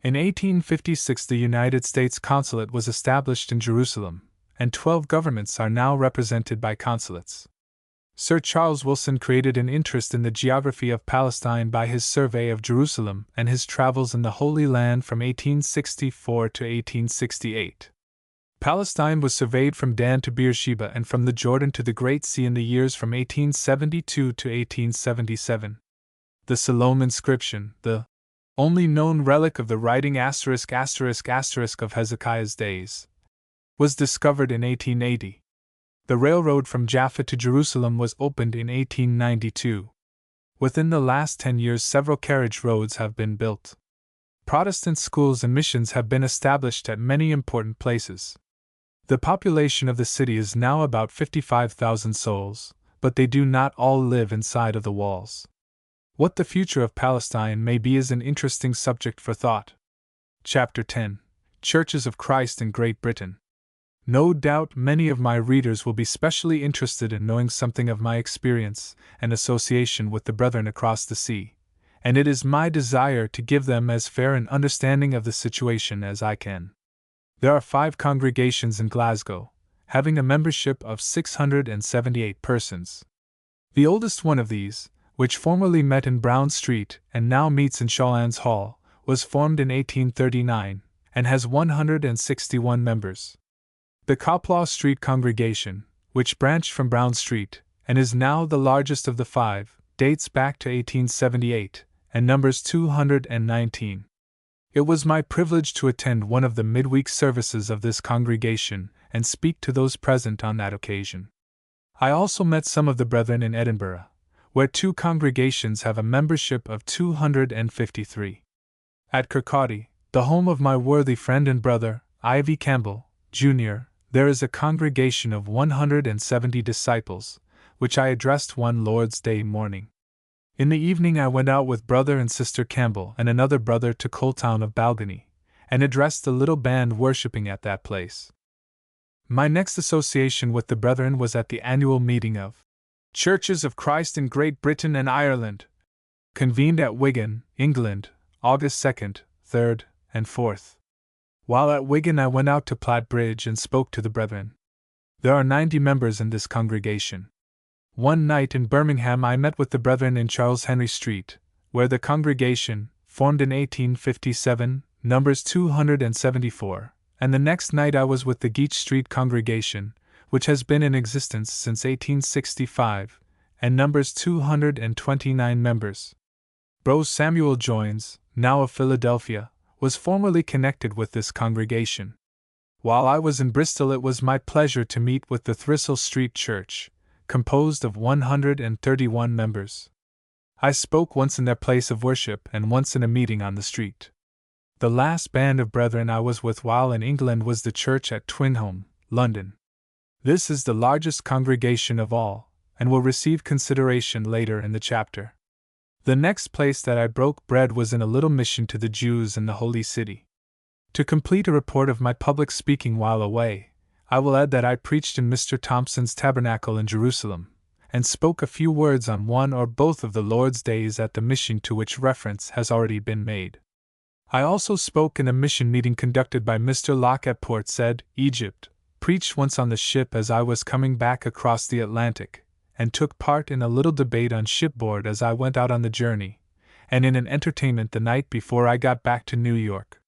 In 1856 the United States Consulate was established in Jerusalem, and 12 governments are now represented by consulates. Sir Charles Wilson created an interest in the geography of Palestine by his survey of Jerusalem and his travels in the Holy Land from 1864 to 1868. Palestine was surveyed from Dan to Beersheba and from the Jordan to the Great Sea in the years from 1872 to 1877. The Siloam inscription, the only known relic of the writing **** of Hezekiah's days, was discovered in 1880. The railroad from Jaffa to Jerusalem was opened in 1892. Within the last 10 years several carriage roads have been built. Protestant schools and missions have been established at many important places. The population of the city is now about 55,000 souls, but they do not all live inside of the walls. What the future of Palestine may be is an interesting subject for thought. Chapter 10: Churches of Christ in Great Britain. No doubt many of my readers will be specially interested in knowing something of my experience and association with the brethren across the sea, and it is my desire to give them as fair an understanding of the situation as I can. There are 5 congregations in Glasgow, having a membership of 678 persons. The oldest one of these, which formerly met in Brown Street and now meets in Shawlands Hall, was formed in 1839 and has 161 members. The Coplaw Street congregation, which branched from Brown Street and is now the largest of the 5, dates back to 1878 and numbers 219. It was my privilege to attend one of the midweek services of this congregation and speak to those present on that occasion. I also met some of the brethren in Edinburgh, where 2 congregations have a membership of 253. At Kirkcaldy, the home of my worthy friend and brother, Ivy Campbell, Jr., there is a congregation of 170 disciples, which I addressed one Lord's Day morning. In the evening I went out with Brother and Sister Campbell and another brother to Coaltown of Balgony, and addressed the little band worshipping at that place. My next association with the brethren was at the annual meeting of Churches of Christ in Great Britain and Ireland, convened at Wigan, England, August 2nd, 3rd, and 4th. While at Wigan I went out to Platt Bridge and spoke to the brethren. There are 90 members in this congregation. One night in Birmingham I met with the brethren in Charles Henry Street, where the congregation, formed in 1857, numbers 274, and the next night I was with the Geach Street congregation, which has been in existence since 1865, and numbers 229 members. Bro Samuel Joines, now of Philadelphia, was formerly connected with this congregation. While I was in Bristol it was my pleasure to meet with the Thistle Street Church, composed of 131 members. I spoke once in their place of worship and once in a meeting on the street. The last band of brethren I was with while in England was the church at Twinholme, London. This is the largest congregation of all, and will receive consideration later in the chapter. The next place that I broke bread was in a little mission to the Jews in the Holy City. To complete a report of my public speaking while away, I will add that I preached in Mr. Thompson's tabernacle in Jerusalem, and spoke a few words on one or both of the Lord's days at the mission to which reference has already been made. I also spoke in a mission meeting conducted by Mr. Locke at Port Said, Egypt, preached once on the ship as I was coming back across the Atlantic, and took part in a little debate on shipboard as I went out on the journey, and in an entertainment the night before I got back to New York.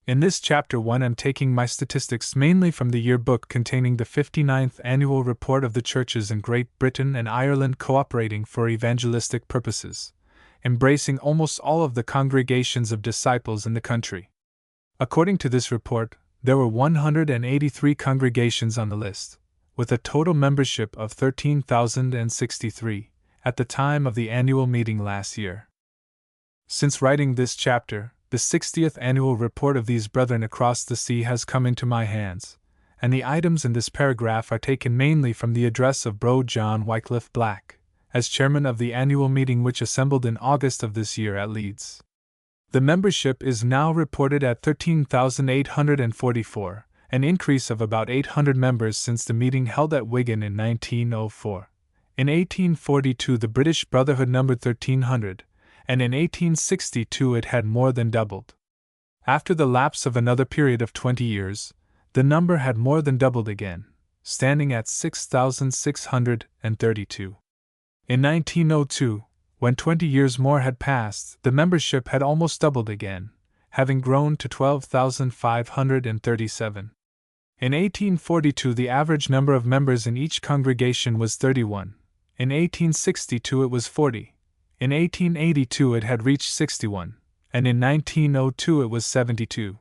In this chapter 1 I'm taking my statistics mainly from the yearbook containing the 59th annual report of the churches in Great Britain and Ireland cooperating for evangelistic purposes, embracing almost all of the congregations of disciples in the country. According to this report, there were 183 congregations on the list, with a total membership of 13,063 at the time of the annual meeting last year. Since writing this chapter, the 60th annual report of these brethren across the sea has come into my hands, and the items in this paragraph are taken mainly from the address of Bro John Wycliffe Black, as chairman of the annual meeting which assembled in August of this year at Leeds. The membership is now reported at 13,844, an increase of about 800 members since the meeting held at Wigan in 1904. In 1842 the British Brotherhood numbered 1,300, and in 1862 it had more than doubled. After the lapse of another period of 20 years, the number had more than doubled again, standing at 6,632. In 1902, when 20 years more had passed, the membership had almost doubled again, having grown to 12,537. In 1842 the average number of members in each congregation was 31, in 1862 it was 40, in 1882 it had reached 61, and in 1902 it was 72.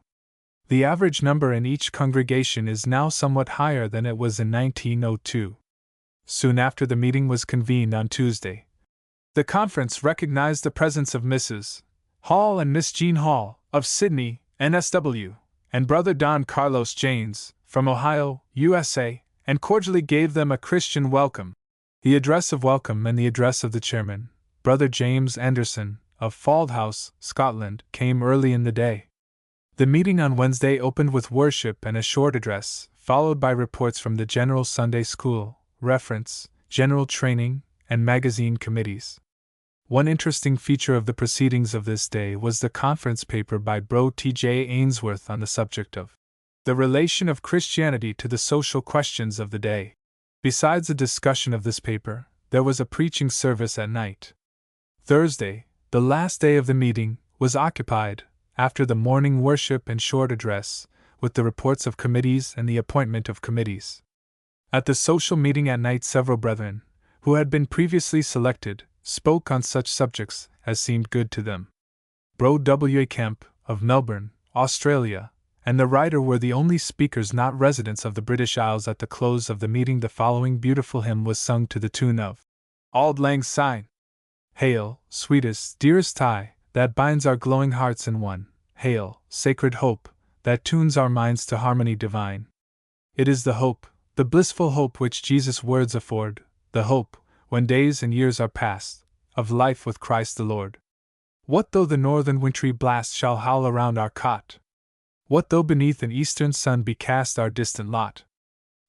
The average number in each congregation is now somewhat higher than it was in 1902. Soon after the meeting was convened on Tuesday, the conference recognized the presence of Mrs. Hall and Miss Jean Hall, of Sydney, NSW, and Brother Don Carlos Janes, from Ohio, USA, and cordially gave them a Christian welcome. The address of welcome and the address of the chairman, Brother James Anderson, of Fauldhouse, Scotland, came early in the day. The meeting on Wednesday opened with worship and a short address, followed by reports from the General Sunday School, Reference, General Training, and Magazine Committees. One interesting feature of the proceedings of this day was the conference paper by Bro T.J. Ainsworth on the subject of the relation of Christianity to the social questions of the day. Besides the discussion of this paper, there was a preaching service at night. Thursday, the last day of the meeting, was occupied, after the morning worship and short address, with the reports of committees and the appointment of committees. At the social meeting at night several brethren, who had been previously selected, spoke on such subjects as seemed good to them. Bro W. A. Kemp, of Melbourne, Australia, and the writer were the only speakers not residents of the British Isles. At the close of the meeting the following beautiful hymn was sung to the tune of Auld Lang Syne. Hail, sweetest, dearest tie, that binds our glowing hearts in one. Hail, sacred hope, that tunes our minds to harmony divine. It is the hope, the blissful hope which Jesus' words afford, the hope, when days and years are past, of life with Christ the Lord. What though the northern wintry blast shall howl around our cot? What though beneath an eastern sun be cast our distant lot?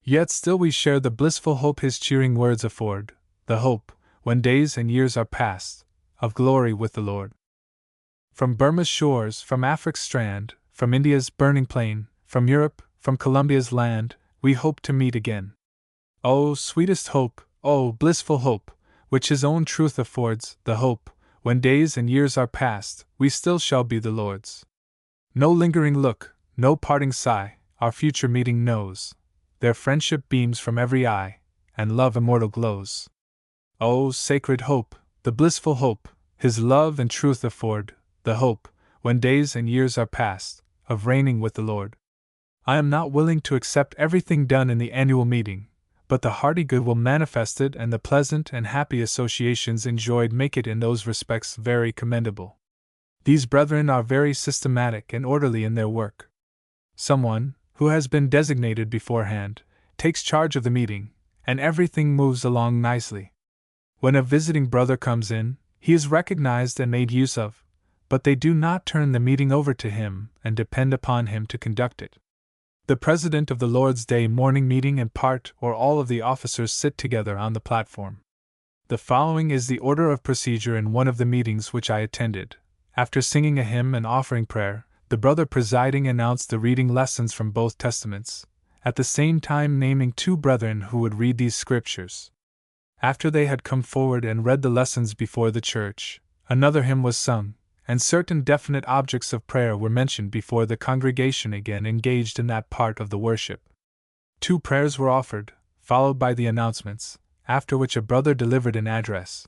Yet still we share the blissful hope his cheering words afford, the hope, when days and years are past, of glory with the Lord. From Burma's shores, from Afric's strand, from India's burning plain, from Europe, from Columbia's land, we hope to meet again. O sweetest hope, O blissful hope, which his own truth affords, the hope, when days and years are past, we still shall be the Lord's. No lingering look, no parting sigh, our future meeting knows. Their friendship beams from every eye, and love immortal glows. O sacred hope, the blissful hope, his love and truth afford, the hope, when days and years are past, of reigning with the Lord. I am not willing to accept everything done in the annual meeting, but the hearty goodwill manifested and the pleasant and happy associations enjoyed make it in those respects very commendable. These brethren are very systematic and orderly in their work. Someone, who has been designated beforehand, takes charge of the meeting, and everything moves along nicely. When a visiting brother comes in, he is recognized and made use of, but they do not turn the meeting over to him and depend upon him to conduct it. The president of the Lord's Day morning meeting and part or all of the officers sit together on the platform. The following is the order of procedure in one of the meetings which I attended. After singing a hymn and offering prayer, the brother presiding announced the reading lessons from both testaments, at the same time naming two brethren who would read these scriptures. After they had come forward and read the lessons before the church, another hymn was sung, and certain definite objects of prayer were mentioned before the congregation again engaged in that part of the worship. 2 prayers were offered, followed by the announcements, after which a brother delivered an address.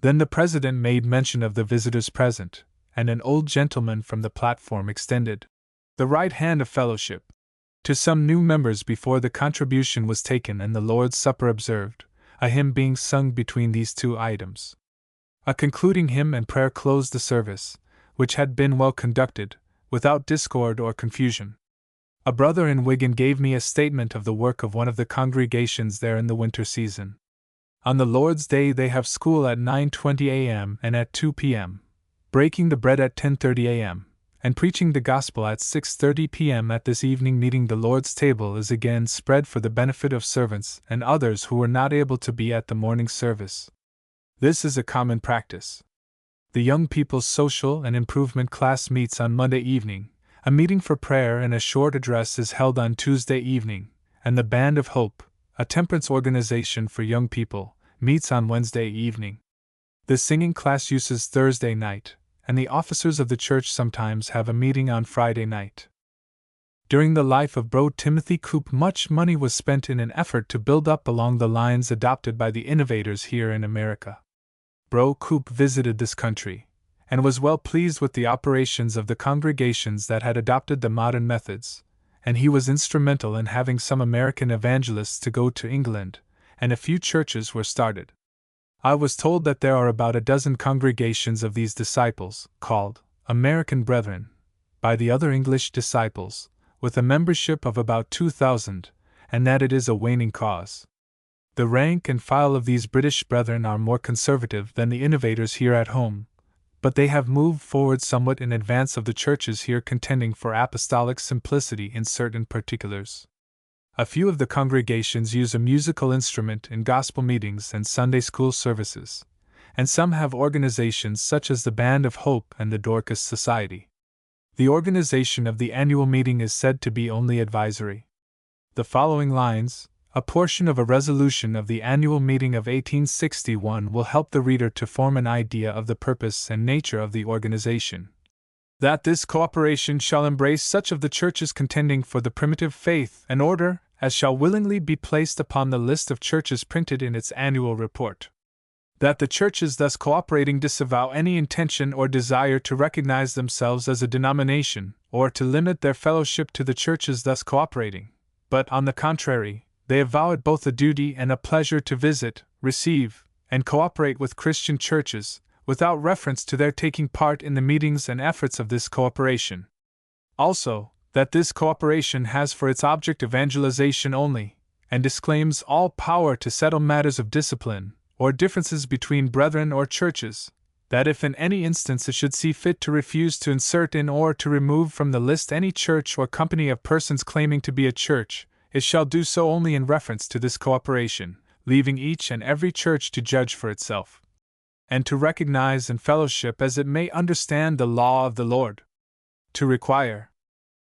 Then the president made mention of the visitors present, and an old gentleman from the platform extended the right hand of fellowship to some new members before the contribution was taken and the Lord's Supper observed, a hymn being sung between these 2 items. A concluding hymn and prayer closed the service, which had been well conducted, without discord or confusion. A brother in Wigan gave me a statement of the work of one of the congregations there in the winter season. On the Lord's Day they have school at 9:20 a.m. and at 2 p.m., breaking the bread at 10:30 a.m., and preaching the gospel at 6:30 p.m. At this evening meeting the Lord's table is again spread for the benefit of servants and others who were not able to be at the morning service. This is a common practice. The young people's social and improvement class meets on Monday evening, a meeting for prayer and a short address is held on Tuesday evening, and the Band of Hope, a temperance organization for young people, meets on Wednesday evening. The singing class uses Thursday night, and the officers of the church sometimes have a meeting on Friday night. During the life of Bro Timothy Coop, much money was spent in an effort to build up along the lines adopted by the innovators here in America. Bro Coop visited this country, and was well pleased with the operations of the congregations that had adopted the modern methods, and he was instrumental in having some American evangelists to go to England, and a few churches were started. I was told that there are about a dozen congregations of these disciples, called American Brethren, by the other English disciples, with a membership of about 2,000, and that it is a waning cause. The rank and file of these British brethren are more conservative than the innovators here at home, but they have moved forward somewhat in advance of the churches here contending for apostolic simplicity in certain particulars. A few of the congregations use a musical instrument in gospel meetings and Sunday school services, and some have organizations such as the Band of Hope and the Dorcas Society. The organization of the annual meeting is said to be only advisory. The following lines, a portion of a resolution of the annual meeting of 1861, will help the reader to form an idea of the purpose and nature of the organization. That this cooperation shall embrace such of the churches contending for the primitive faith and order as shall willingly be placed upon the list of churches printed in its annual report. That the churches thus cooperating disavow any intention or desire to recognize themselves as a denomination, or to limit their fellowship to the churches thus cooperating, but, on the contrary, they avow it both a duty and a pleasure to visit, receive, and cooperate with Christian churches, without reference to their taking part in the meetings and efforts of this cooperation. Also, that this cooperation has for its object evangelization only, and disclaims all power to settle matters of discipline, or differences between brethren or churches, that if in any instance it should see fit to refuse to insert in or to remove from the list any church or company of persons claiming to be a church, it shall do so only in reference to this cooperation, leaving each and every church to judge for itself, and to recognize and fellowship as it may understand the law of the Lord. To require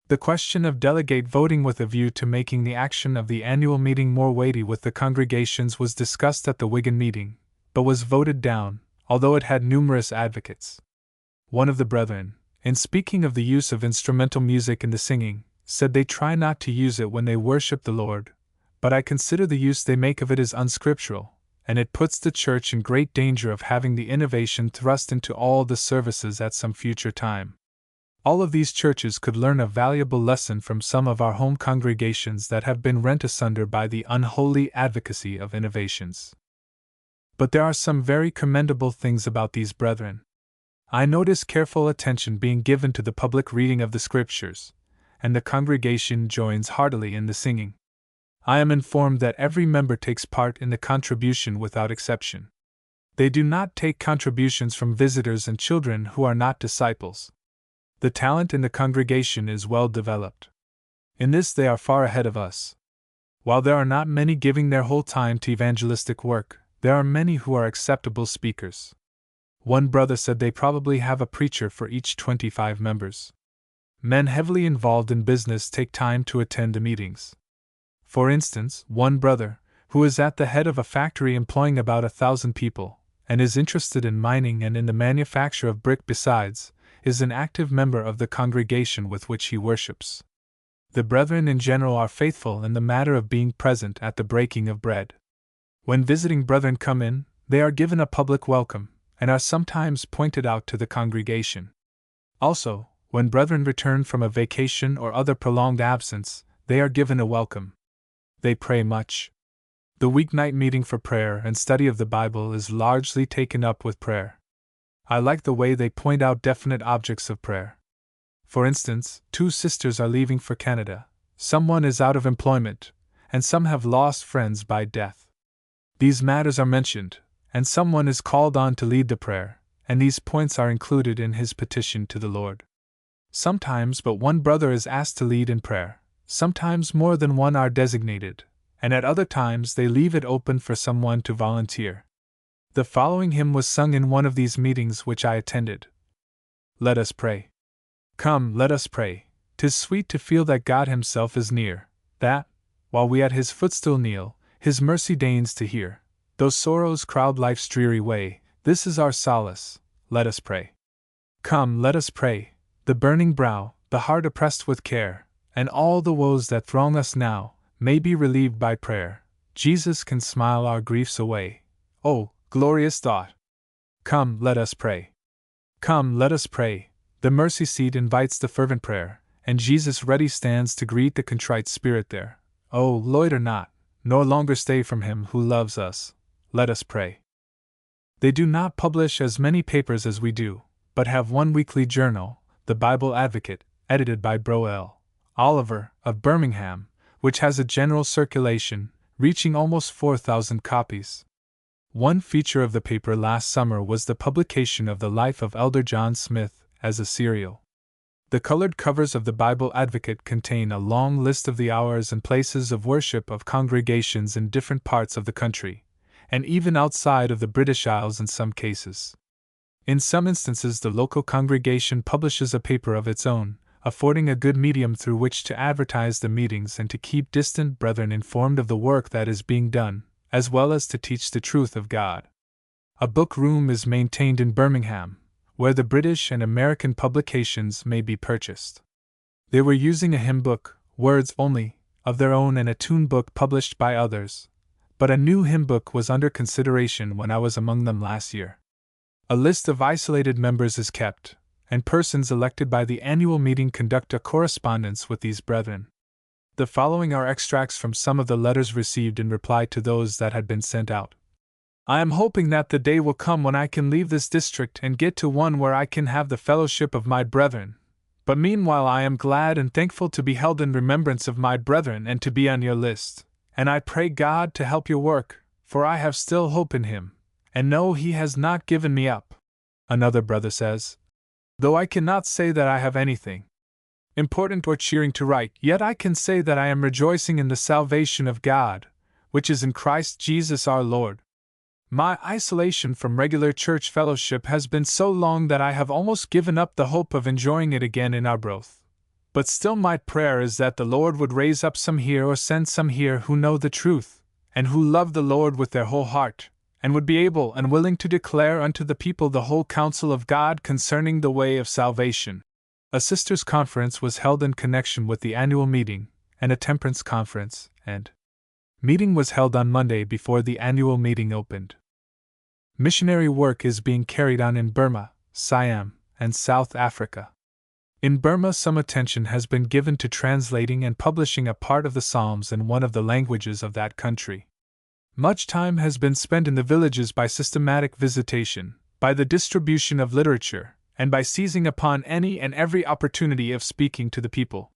the question of delegate voting with a view to making the action of the annual meeting more weighty with the congregations was discussed at the Wigan meeting, but was voted down, although it had numerous advocates. One of the brethren, in speaking of the use of instrumental music in the singing, said they try not to use it when they worship the Lord, but I consider the use they make of it as unscriptural, and it puts the church in great danger of having the innovation thrust into all the services at some future time. All of these churches could learn a valuable lesson from some of our home congregations that have been rent asunder by the unholy advocacy of innovations. But there are some very commendable things about these brethren. I notice careful attention being given to the public reading of the Scriptures, and the congregation joins heartily in the singing. I am informed that every member takes part in the contribution without exception. They do not take contributions from visitors and children who are not disciples. The talent in the congregation is well developed. In this they are far ahead of us. While there are not many giving their whole time to evangelistic work, there are many who are acceptable speakers. One brother said they probably have a preacher for each 25 members. Men heavily involved in business take time to attend the meetings. For instance, one brother, who is at the head of a factory employing about 1,000 people, and is interested in mining and in the manufacture of brick besides, is an active member of the congregation with which he worships. The brethren in general are faithful in the matter of being present at the breaking of bread. When visiting brethren come in, they are given a public welcome, and are sometimes pointed out to the congregation. Also, when brethren return from a vacation or other prolonged absence, they are given a welcome. They pray much. The weeknight meeting for prayer and study of the Bible is largely taken up with prayer, I like the way they point out definite objects of prayer. For instance, 2 sisters are leaving for Canada, someone is out of employment, and some have lost friends by death. These matters are mentioned, and someone is called on to lead the prayer, and these points are included in his petition to the Lord. Sometimes but one brother is asked to lead in prayer, sometimes more than one are designated, and at other times they leave it open for someone to volunteer. The following hymn was sung in one of these meetings which I attended. Let us pray. Come, let us pray. 'Tis sweet to feel that God himself is near, that, while we at his footstool kneel, his mercy deigns to hear. Though sorrows crowd life's dreary way, this is our solace, let us pray. Come, let us pray. The burning brow, the heart oppressed with care, and all the woes that throng us now, may be relieved by prayer. Jesus can smile our griefs away. Oh, glorious thought! Come, let us pray. Come, let us pray. The mercy seat invites the fervent prayer, and Jesus ready stands to greet the contrite spirit there. Oh, loiter not, nor longer stay from him who loves us. Let us pray. They do not publish as many papers as we do, but have one weekly journal, the Bible Advocate, edited by Bro L. Oliver, of Birmingham, which has a general circulation, reaching almost 4,000 copies. One feature of the paper last summer was the publication of the life of Elder John Smith, as a serial. The colored covers of the Bible Advocate contain a long list of the hours and places of worship of congregations in different parts of the country, and even outside of the British Isles in some cases. In some instances, the local congregation publishes a paper of its own, affording a good medium through which to advertise the meetings and to keep distant brethren informed of the work that is being done, as well as to teach the truth of God. A book room is maintained in Birmingham, where the British and American publications may be purchased. They were using a hymn book, words only, of their own and a tune book published by others, but a new hymn book was under consideration when I was among them last year. A list of isolated members is kept, and persons elected by the annual meeting conduct a correspondence with these brethren. The following are extracts from some of the letters received in reply to those that had been sent out. I am hoping that the day will come when I can leave this district and get to one where I can have the fellowship of my brethren. But meanwhile I am glad and thankful to be held in remembrance of my brethren and to be on your list, and I pray God to help your work, for I have still hope in him, and know he has not given me up. Another brother says, though I cannot say that I have anything important or cheering to write, yet I can say that I am rejoicing in the salvation of God, which is in Christ Jesus our Lord. My isolation from regular church fellowship has been so long that I have almost given up the hope of enjoying it again in Arbroath. But still my prayer is that the Lord would raise up some here or send some here who know the truth, and who love the Lord with their whole heart, and would be able and willing to declare unto the people the whole counsel of God concerning the way of salvation. A sisters' conference was held in connection with the annual meeting, and a temperance conference and meeting was held on Monday before the annual meeting opened. Missionary work is being carried on in Burma, Siam, and South Africa. In Burma, some attention has been given to translating and publishing a part of the Psalms in one of the languages of that country. Much time has been spent in the villages by systematic visitation, by the distribution of literature, and by seizing upon any and every opportunity of speaking to the people.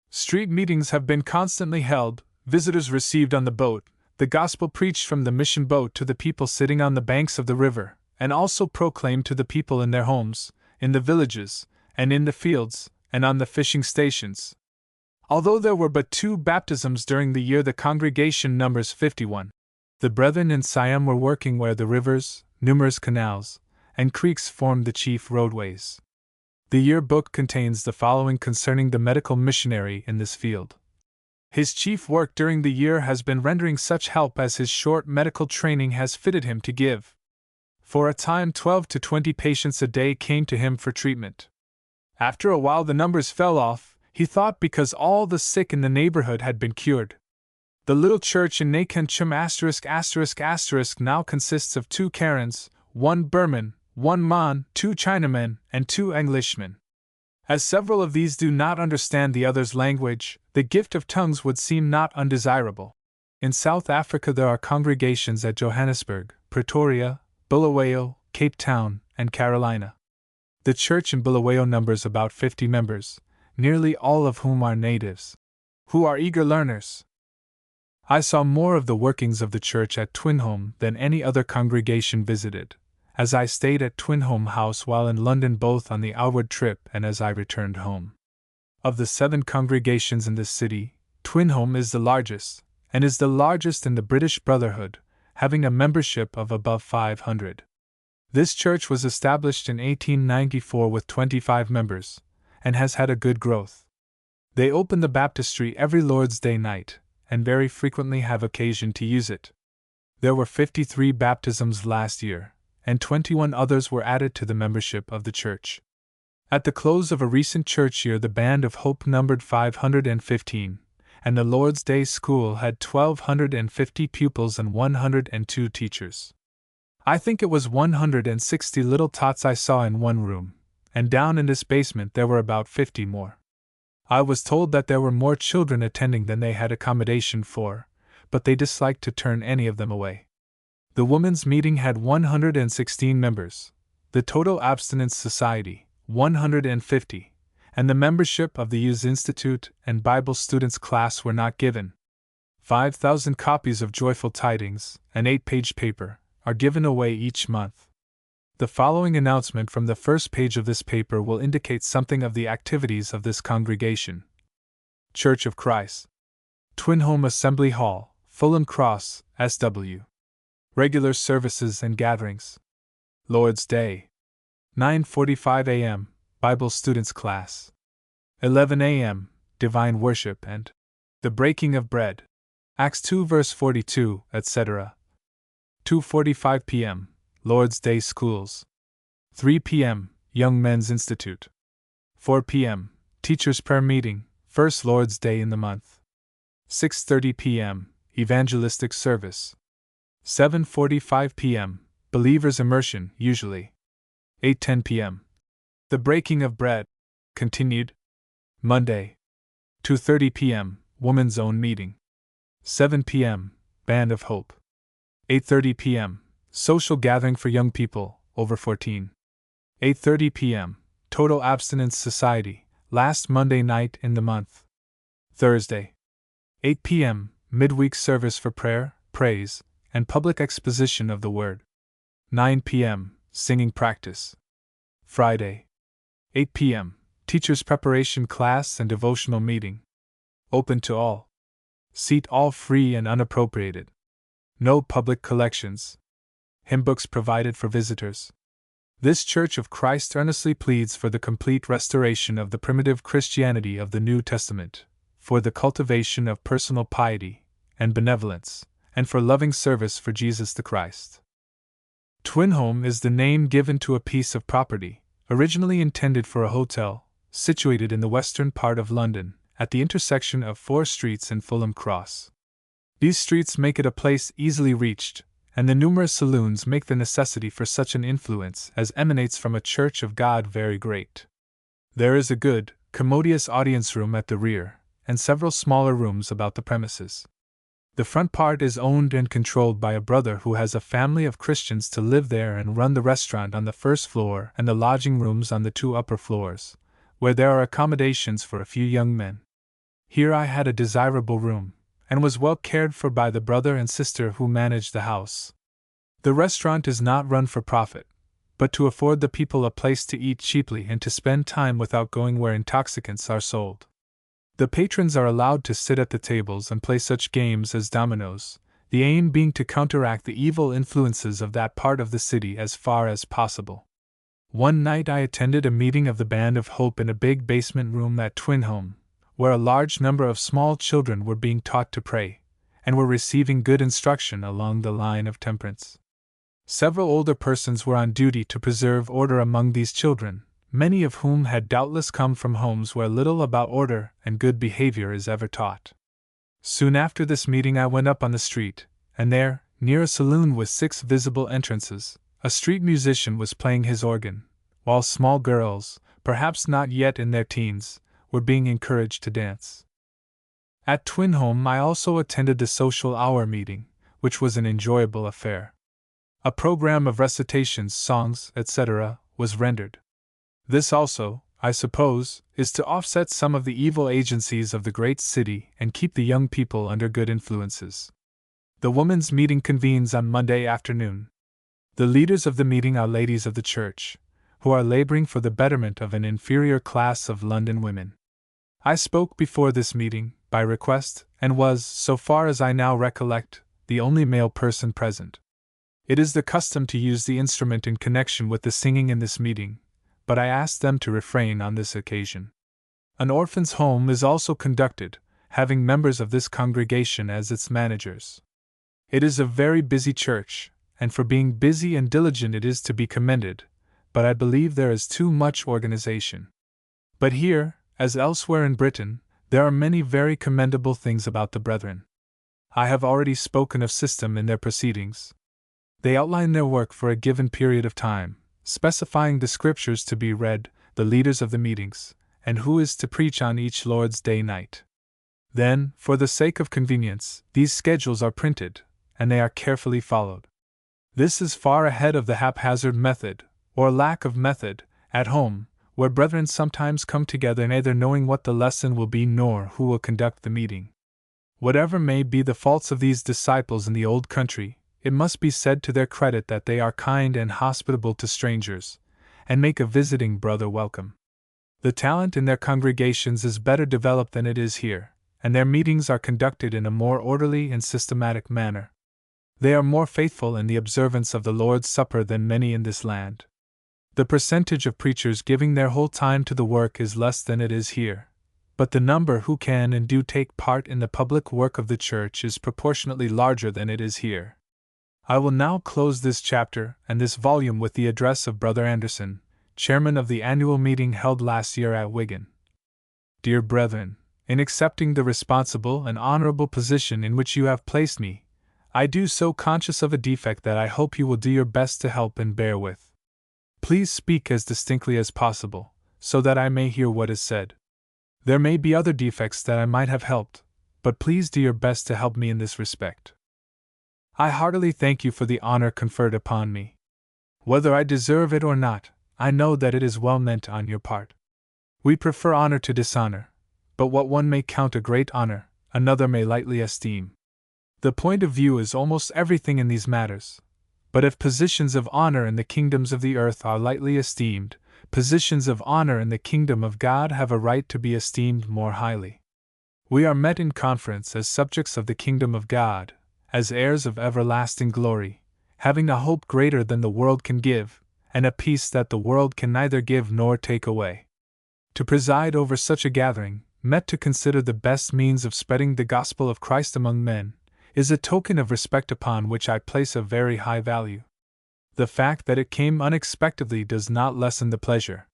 Street meetings have been constantly held, visitors received on the boat, the gospel preached from the mission boat to the people sitting on the banks of the river, and also proclaimed to the people in their homes, in the villages, and in the fields, and on the fishing stations. Although there were but 2 baptisms during the year, the congregation numbers 51. The brethren in Siam were working where the rivers, numerous canals, and creeks formed the chief roadways. The yearbook contains the following concerning the medical missionary in this field. His chief work during the year has been rendering such help as his short medical training has fitted him to give. For a time 12 to 20 patients a day came to him for treatment. After a while the numbers fell off, he thought because all the sick in the neighborhood had been cured. The little church in Nakanchum **** now consists of 2 Karens, 1 Burman, 1 Mon, 2 Chinamen, and 2 Englishmen. As several of these do not understand the other's language, the gift of tongues would seem not undesirable. In South Africa there are congregations at Johannesburg, Pretoria, Bulawayo, Cape Town, and Carolina. The church in Bulawayo numbers about 50 members, nearly all of whom are natives, who are eager learners. I saw more of the workings of the church at Twinholme than any other congregation visited, as I stayed at Twinholme House while in London both on the outward trip and as I returned home. Of the 7 congregations in this city, Twinholme is the largest, and is the largest in the British Brotherhood, having a membership of above 500. This church was established in 1894 with 25 members, and has had a good growth. They open the baptistry every Lord's Day night, and very frequently have occasion to use it. There were 53 baptisms last year, and 21 others were added to the membership of the church. At the close of a recent church year, the Band of Hope numbered 515, and the Lord's Day School had 1,250 pupils and 102 teachers. I think it was 160 little tots I saw in one room, and down in this basement there were about 50 more. I was told that there were more children attending than they had accommodation for, but they disliked to turn any of them away. The Women's Meeting had 116 members, the Total Abstinence Society, 150, and the membership of the Youth Institute and Bible Students class were not given. 5,000 copies of Joyful Tidings, an 8-page paper, are given away each month. The following announcement from the first page of this paper will indicate something of the activities of this congregation. Church of Christ, Twinholme Assembly Hall, Fulham Cross, SW. Regular services and gatherings. Lord's Day, 9:45 a.m., Bible Students Class. 11 a.m., Divine Worship and the Breaking of Bread. Acts 2 verse 42, etc. 2:45 p.m., Lord's Day Schools. 3 p.m., Young Men's Institute. 4 p.m., Teachers' Prayer Meeting, first Lord's Day in the month. 6:30 p.m., Evangelistic Service. 7:45 p.m., Believers' Immersion, usually. 8:10 p.m., The Breaking of Bread, continued. Monday. 2:30 p.m., Woman's Own Meeting. 7 p.m., Band of Hope. 8:30 p.m., Social Gathering for Young People, over 14. 8:30 p.m., Total Abstinence Society, last Monday night in the month. Thursday. 8 p.m., Midweek Service for Prayer, Praise, and Public Exposition of the Word. 9 p.m., Singing Practice. Friday. 8 p.m., Teachers' Preparation Class and Devotional Meeting. Open to all. Seat all free and unappropriated. No public collections. Hymn books provided for visitors. This Church of Christ earnestly pleads for the complete restoration of the primitive Christianity of the New Testament, for the cultivation of personal piety and benevolence, and for loving service for Jesus the Christ. Twinholme is the name given to a piece of property, originally intended for a hotel, situated in the western part of London, at the intersection of 4 streets in Fulham Cross. These streets make it a place easily reached, and the numerous saloons make the necessity for such an influence as emanates from a church of God very great. There is a good, commodious audience room at the rear, and several smaller rooms about the premises. The front part is owned and controlled by a brother who has a family of Christians to live there and run the restaurant on the first floor and the lodging rooms on the 2 upper floors, where there are accommodations for a few young men. Here I had a desirable room, and was well cared for by the brother and sister who managed the house. The restaurant is not run for profit, but to afford the people a place to eat cheaply and to spend time without going where intoxicants are sold. The patrons are allowed to sit at the tables and play such games as dominoes, the aim being to counteract the evil influences of that part of the city as far as possible. One night I attended a meeting of the Band of Hope in a big basement room at Twinholme, where a large number of small children were being taught to pray, and were receiving good instruction along the line of temperance. Several older persons were on duty to preserve order among these children, many of whom had doubtless come from homes where little about order and good behavior is ever taught. Soon after this meeting I went up on the street, and there, near a saloon with 6 visible entrances, a street musician was playing his organ, while small girls, perhaps not yet in their teens, were being encouraged to dance. At Twinholme I also attended the social hour meeting, which was an enjoyable affair. A program of recitations, songs, etc., was rendered. This also, I suppose, is to offset some of the evil agencies of the great city and keep the young people under good influences. The women's meeting convenes on Monday afternoon. The leaders of the meeting are ladies of the church, who are laboring for the betterment of an inferior class of London women. I spoke before this meeting, by request, and was, so far as I now recollect, the only male person present. It is the custom to use the instrument in connection with the singing in this meeting, but I asked them to refrain on this occasion. An orphan's home is also conducted, having members of this congregation as its managers. It is a very busy church, and for being busy and diligent it is to be commended, but I believe there is too much organization. But here, as elsewhere in Britain, there are many very commendable things about the brethren. I have already spoken of system in their proceedings. They outline their work for a given period of time, specifying the scriptures to be read, the leaders of the meetings, and who is to preach on each Lord's Day night. Then, for the sake of convenience, these schedules are printed, and they are carefully followed. This is far ahead of the haphazard method, or lack of method, at home, where brethren sometimes come together neither knowing what the lesson will be nor who will conduct the meeting. Whatever may be the faults of these disciples in the old country, it must be said to their credit that they are kind and hospitable to strangers, and make a visiting brother welcome. The talent in their congregations is better developed than it is here, and their meetings are conducted in a more orderly and systematic manner. They are more faithful in the observance of the Lord's Supper than many in this land. The percentage of preachers giving their whole time to the work is less than it is here, but the number who can and do take part in the public work of the church is proportionately larger than it is here. I will now close this chapter and this volume with the address of Brother Anderson, chairman of the annual meeting held last year at Wigan. Dear brethren, in accepting the responsible and honorable position in which you have placed me, I do so conscious of a defect that I hope you will do your best to help and bear with. Please speak as distinctly as possible, so that I may hear what is said. There may be other defects that I might have helped, but please do your best to help me in this respect. I heartily thank you for the honor conferred upon me. Whether I deserve it or not, I know that it is well meant on your part. We prefer honor to dishonor, but what one may count a great honor, another may lightly esteem. The point of view is almost everything in these matters. But if positions of honor in the kingdoms of the earth are lightly esteemed, positions of honor in the kingdom of God have a right to be esteemed more highly. We are met in conference as subjects of the kingdom of God, as heirs of everlasting glory, having a hope greater than the world can give, and a peace that the world can neither give nor take away. To preside over such a gathering, met to consider the best means of spreading the gospel of Christ among men, is a token of respect upon which I place a very high value. The fact that it came unexpectedly does not lessen the pleasure.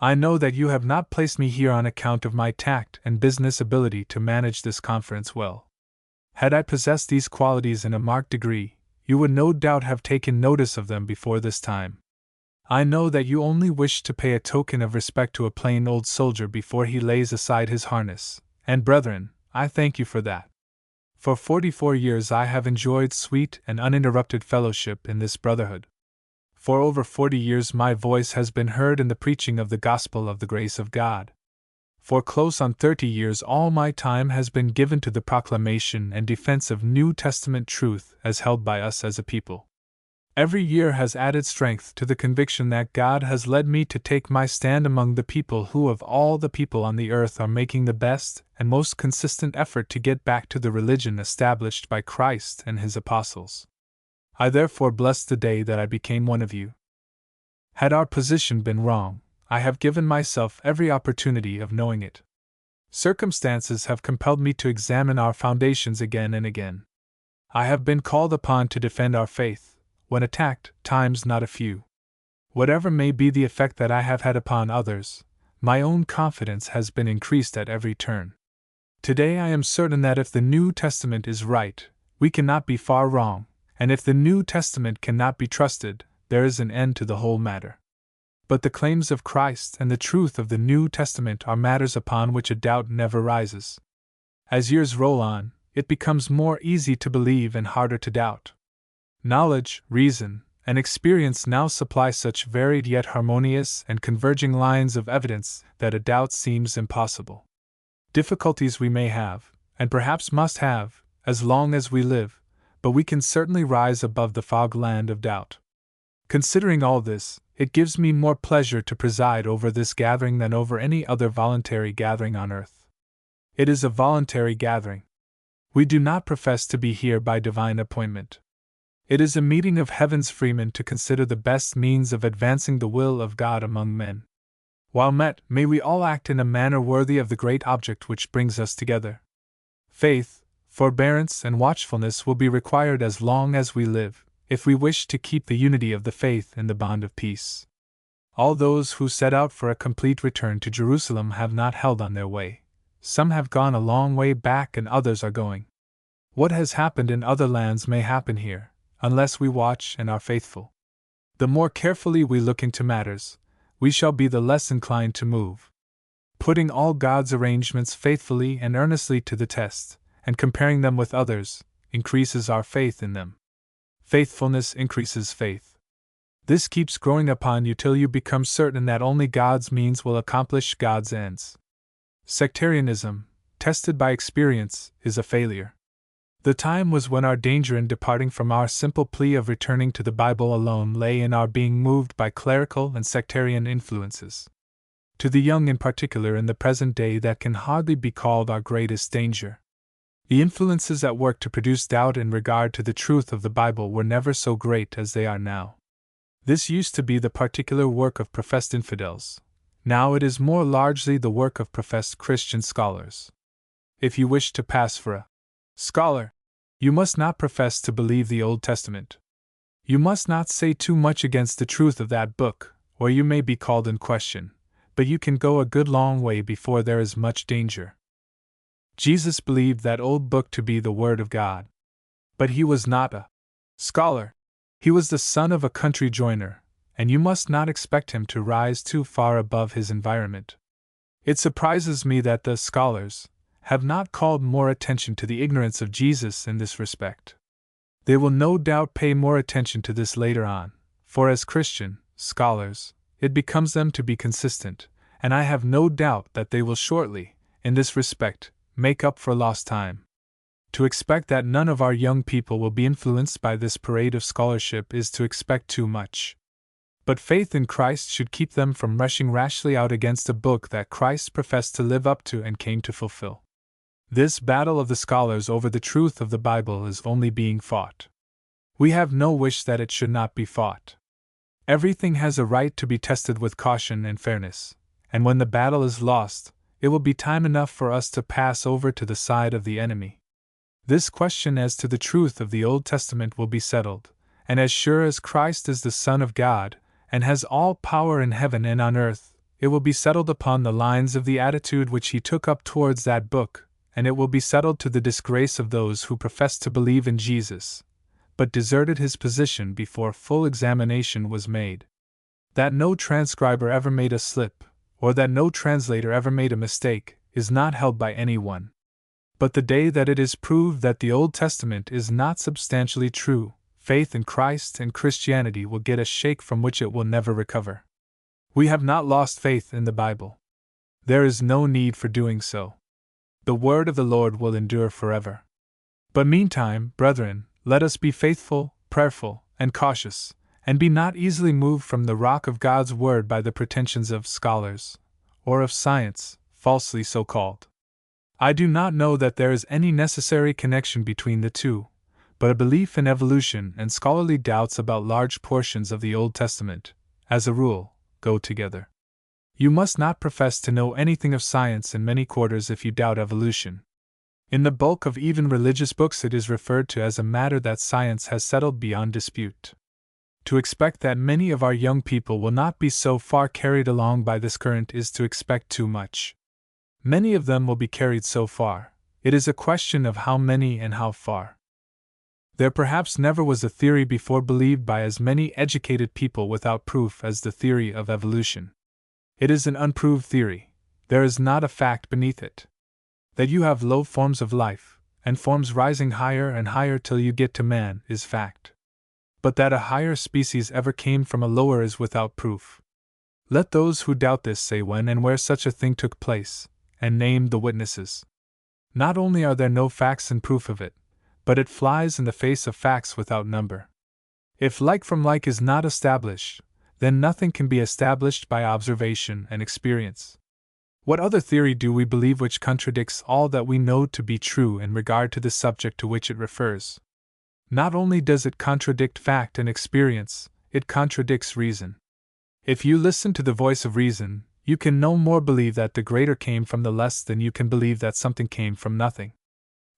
I know that you have not placed me here on account of my tact and business ability to manage this conference well. Had I possessed these qualities in a marked degree, you would no doubt have taken notice of them before this time. I know that you only wish to pay a token of respect to a plain old soldier before he lays aside his harness, and brethren, I thank you for that. For 44 years I have enjoyed sweet and uninterrupted fellowship in this brotherhood. For over 40 years my voice has been heard in the preaching of the gospel of the grace of God. For close on 30 years all my time has been given to the proclamation and defense of New Testament truth as held by us as a people. Every year has added strength to the conviction that God has led me to take my stand among the people who of all the people on the earth are making the best and most consistent effort to get back to the religion established by Christ and His apostles. I therefore bless the day that I became one of you. Had our position been wrong, I have given myself every opportunity of knowing it. Circumstances have compelled me to examine our foundations again and again. I have been called upon to defend our faith, when attacked, times not a few. Whatever may be the effect that I have had upon others, my own confidence has been increased at every turn. Today I am certain that if the New Testament is right, we cannot be far wrong, and if the New Testament cannot be trusted, there is an end to the whole matter. But the claims of Christ and the truth of the New Testament are matters upon which a doubt never rises. As years roll on, it becomes more easy to believe and harder to doubt. Knowledge, reason, and experience now supply such varied yet harmonious and converging lines of evidence that a doubt seems impossible. Difficulties we may have, and perhaps must have, as long as we live, but we can certainly rise above the fog land of doubt. Considering all this, it gives me more pleasure to preside over this gathering than over any other voluntary gathering on earth. It is a voluntary gathering. We do not profess to be here by divine appointment. It is a meeting of heaven's freemen to consider the best means of advancing the will of God among men. While met, may we all act in a manner worthy of the great object which brings us together. Faith, forbearance, and watchfulness will be required as long as we live, if we wish to keep the unity of the faith in the bond of peace. All those who set out for a complete return to Jerusalem have not held on their way. Some have gone a long way back and others are going. What has happened in other lands may happen here, unless we watch and are faithful. The more carefully we look into matters, we shall be the less inclined to move. Putting all God's arrangements faithfully and earnestly to the test, and comparing them with others, increases our faith in them. Faithfulness increases faith. This keeps growing upon you till you become certain that only God's means will accomplish God's ends. Sectarianism, tested by experience, is a failure. The time was when our danger in departing from our simple plea of returning to the Bible alone lay in our being moved by clerical and sectarian influences. To the young in particular in the present day that can hardly be called our greatest danger. The influences at work to produce doubt in regard to the truth of the Bible were never so great as they are now. This used to be the particular work of professed infidels. Now it is more largely the work of professed Christian scholars. If you wish to pass for a scholar, you must not profess to believe the Old Testament. You must not say too much against the truth of that book, or you may be called in question, but you can go a good long way before there is much danger. Jesus believed that old book to be the Word of God. But he was not a scholar. He was the son of a country joiner, and you must not expect him to rise too far above his environment. It surprises me that the scholars have not called more attention to the ignorance of Jesus in this respect. They will no doubt pay more attention to this later on, for as Christian scholars, it becomes them to be consistent, and I have no doubt that they will shortly, in this respect, make up for lost time. To expect that none of our young people will be influenced by this parade of scholarship is to expect too much. But faith in Christ should keep them from rushing rashly out against a book that Christ professed to live up to and came to fulfill. This battle of the scholars over the truth of the Bible is only being fought. We have no wish that it should not be fought. Everything has a right to be tested with caution and fairness, and when the battle is lost, it will be time enough for us to pass over to the side of the enemy. This question as to the truth of the Old Testament will be settled, and as sure as Christ is the Son of God, and has all power in heaven and on earth, it will be settled upon the lines of the attitude which he took up towards that book, and it will be settled to the disgrace of those who professed to believe in Jesus, but deserted his position before full examination was made. That no transcriber ever made a slip, or that no translator ever made a mistake, is not held by anyone. But the day that it is proved that the Old Testament is not substantially true, faith in Christ and Christianity will get a shake from which it will never recover. We have not lost faith in the Bible. There is no need for doing so. The word of the Lord will endure forever. But meantime, brethren, let us be faithful, prayerful, and cautious, and be not easily moved from the rock of God's word by the pretensions of scholars, or of science, falsely so called. I do not know that there is any necessary connection between the two, but a belief in evolution and scholarly doubts about large portions of the Old Testament, as a rule, go together. You must not profess to know anything of science in many quarters if you doubt evolution. In the bulk of even religious books it is referred to as a matter that science has settled beyond dispute. To expect that many of our young people will not be so far carried along by this current is to expect too much. Many of them will be carried so far. It is a question of how many and how far. There perhaps never was a theory before believed by as many educated people without proof as the theory of evolution. It is an unproved theory. There is not a fact beneath it. That you have low forms of life, and forms rising higher and higher till you get to man, is fact. but that a higher species ever came from a lower is without proof. Let those who doubt this say when and where such a thing took place, and name the witnesses. Not only are there no facts in proof of it, but it flies in the face of facts without number. If like from like is not established, then nothing can be established by observation and experience. What other theory do we believe which contradicts all that we know to be true in regard to the subject to which it refers? Not only does it contradict fact and experience, it contradicts reason. If you listen to the voice of reason, you can no more believe that the greater came from the less than you can believe that something came from nothing.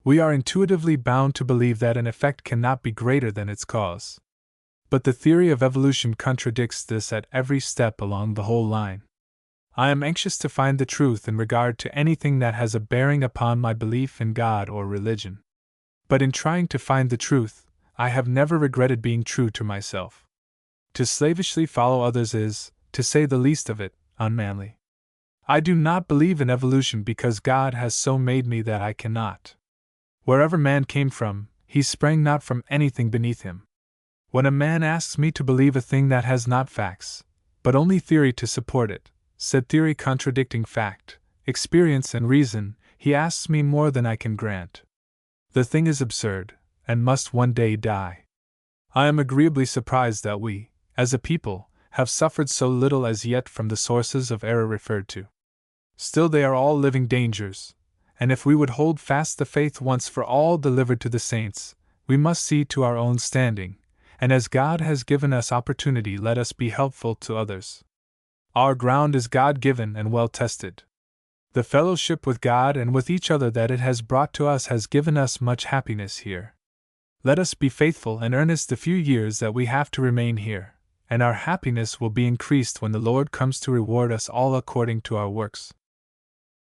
We are intuitively bound to believe that an effect cannot be greater than its cause. But the theory of evolution contradicts this at every step along the whole line. I am anxious to find the truth in regard to anything that has a bearing upon my belief in God or religion. But in trying to find the truth, I have never regretted being true to myself. To slavishly follow others is, to say the least of it, unmanly. I do not believe in evolution because God has so made me that I cannot. Wherever man came from, he sprang not from anything beneath him. When a man asks me to believe a thing that has not facts, but only theory to support it, said theory contradicting fact, experience and reason, he asks me more than I can grant. The thing is absurd, and must one day die. I am agreeably surprised that we, as a people, have suffered so little as yet from the sources of error referred to. Still they are all living dangers, and if we would hold fast the faith once for all delivered to the saints, we must see to our own standing, and as God has given us opportunity, let us be helpful to others. Our ground is God-given and well-tested. The fellowship with God and with each other that it has brought to us has given us much happiness here. Let us be faithful and earnest the few years that we have to remain here, and our happiness will be increased when the Lord comes to reward us all according to our works.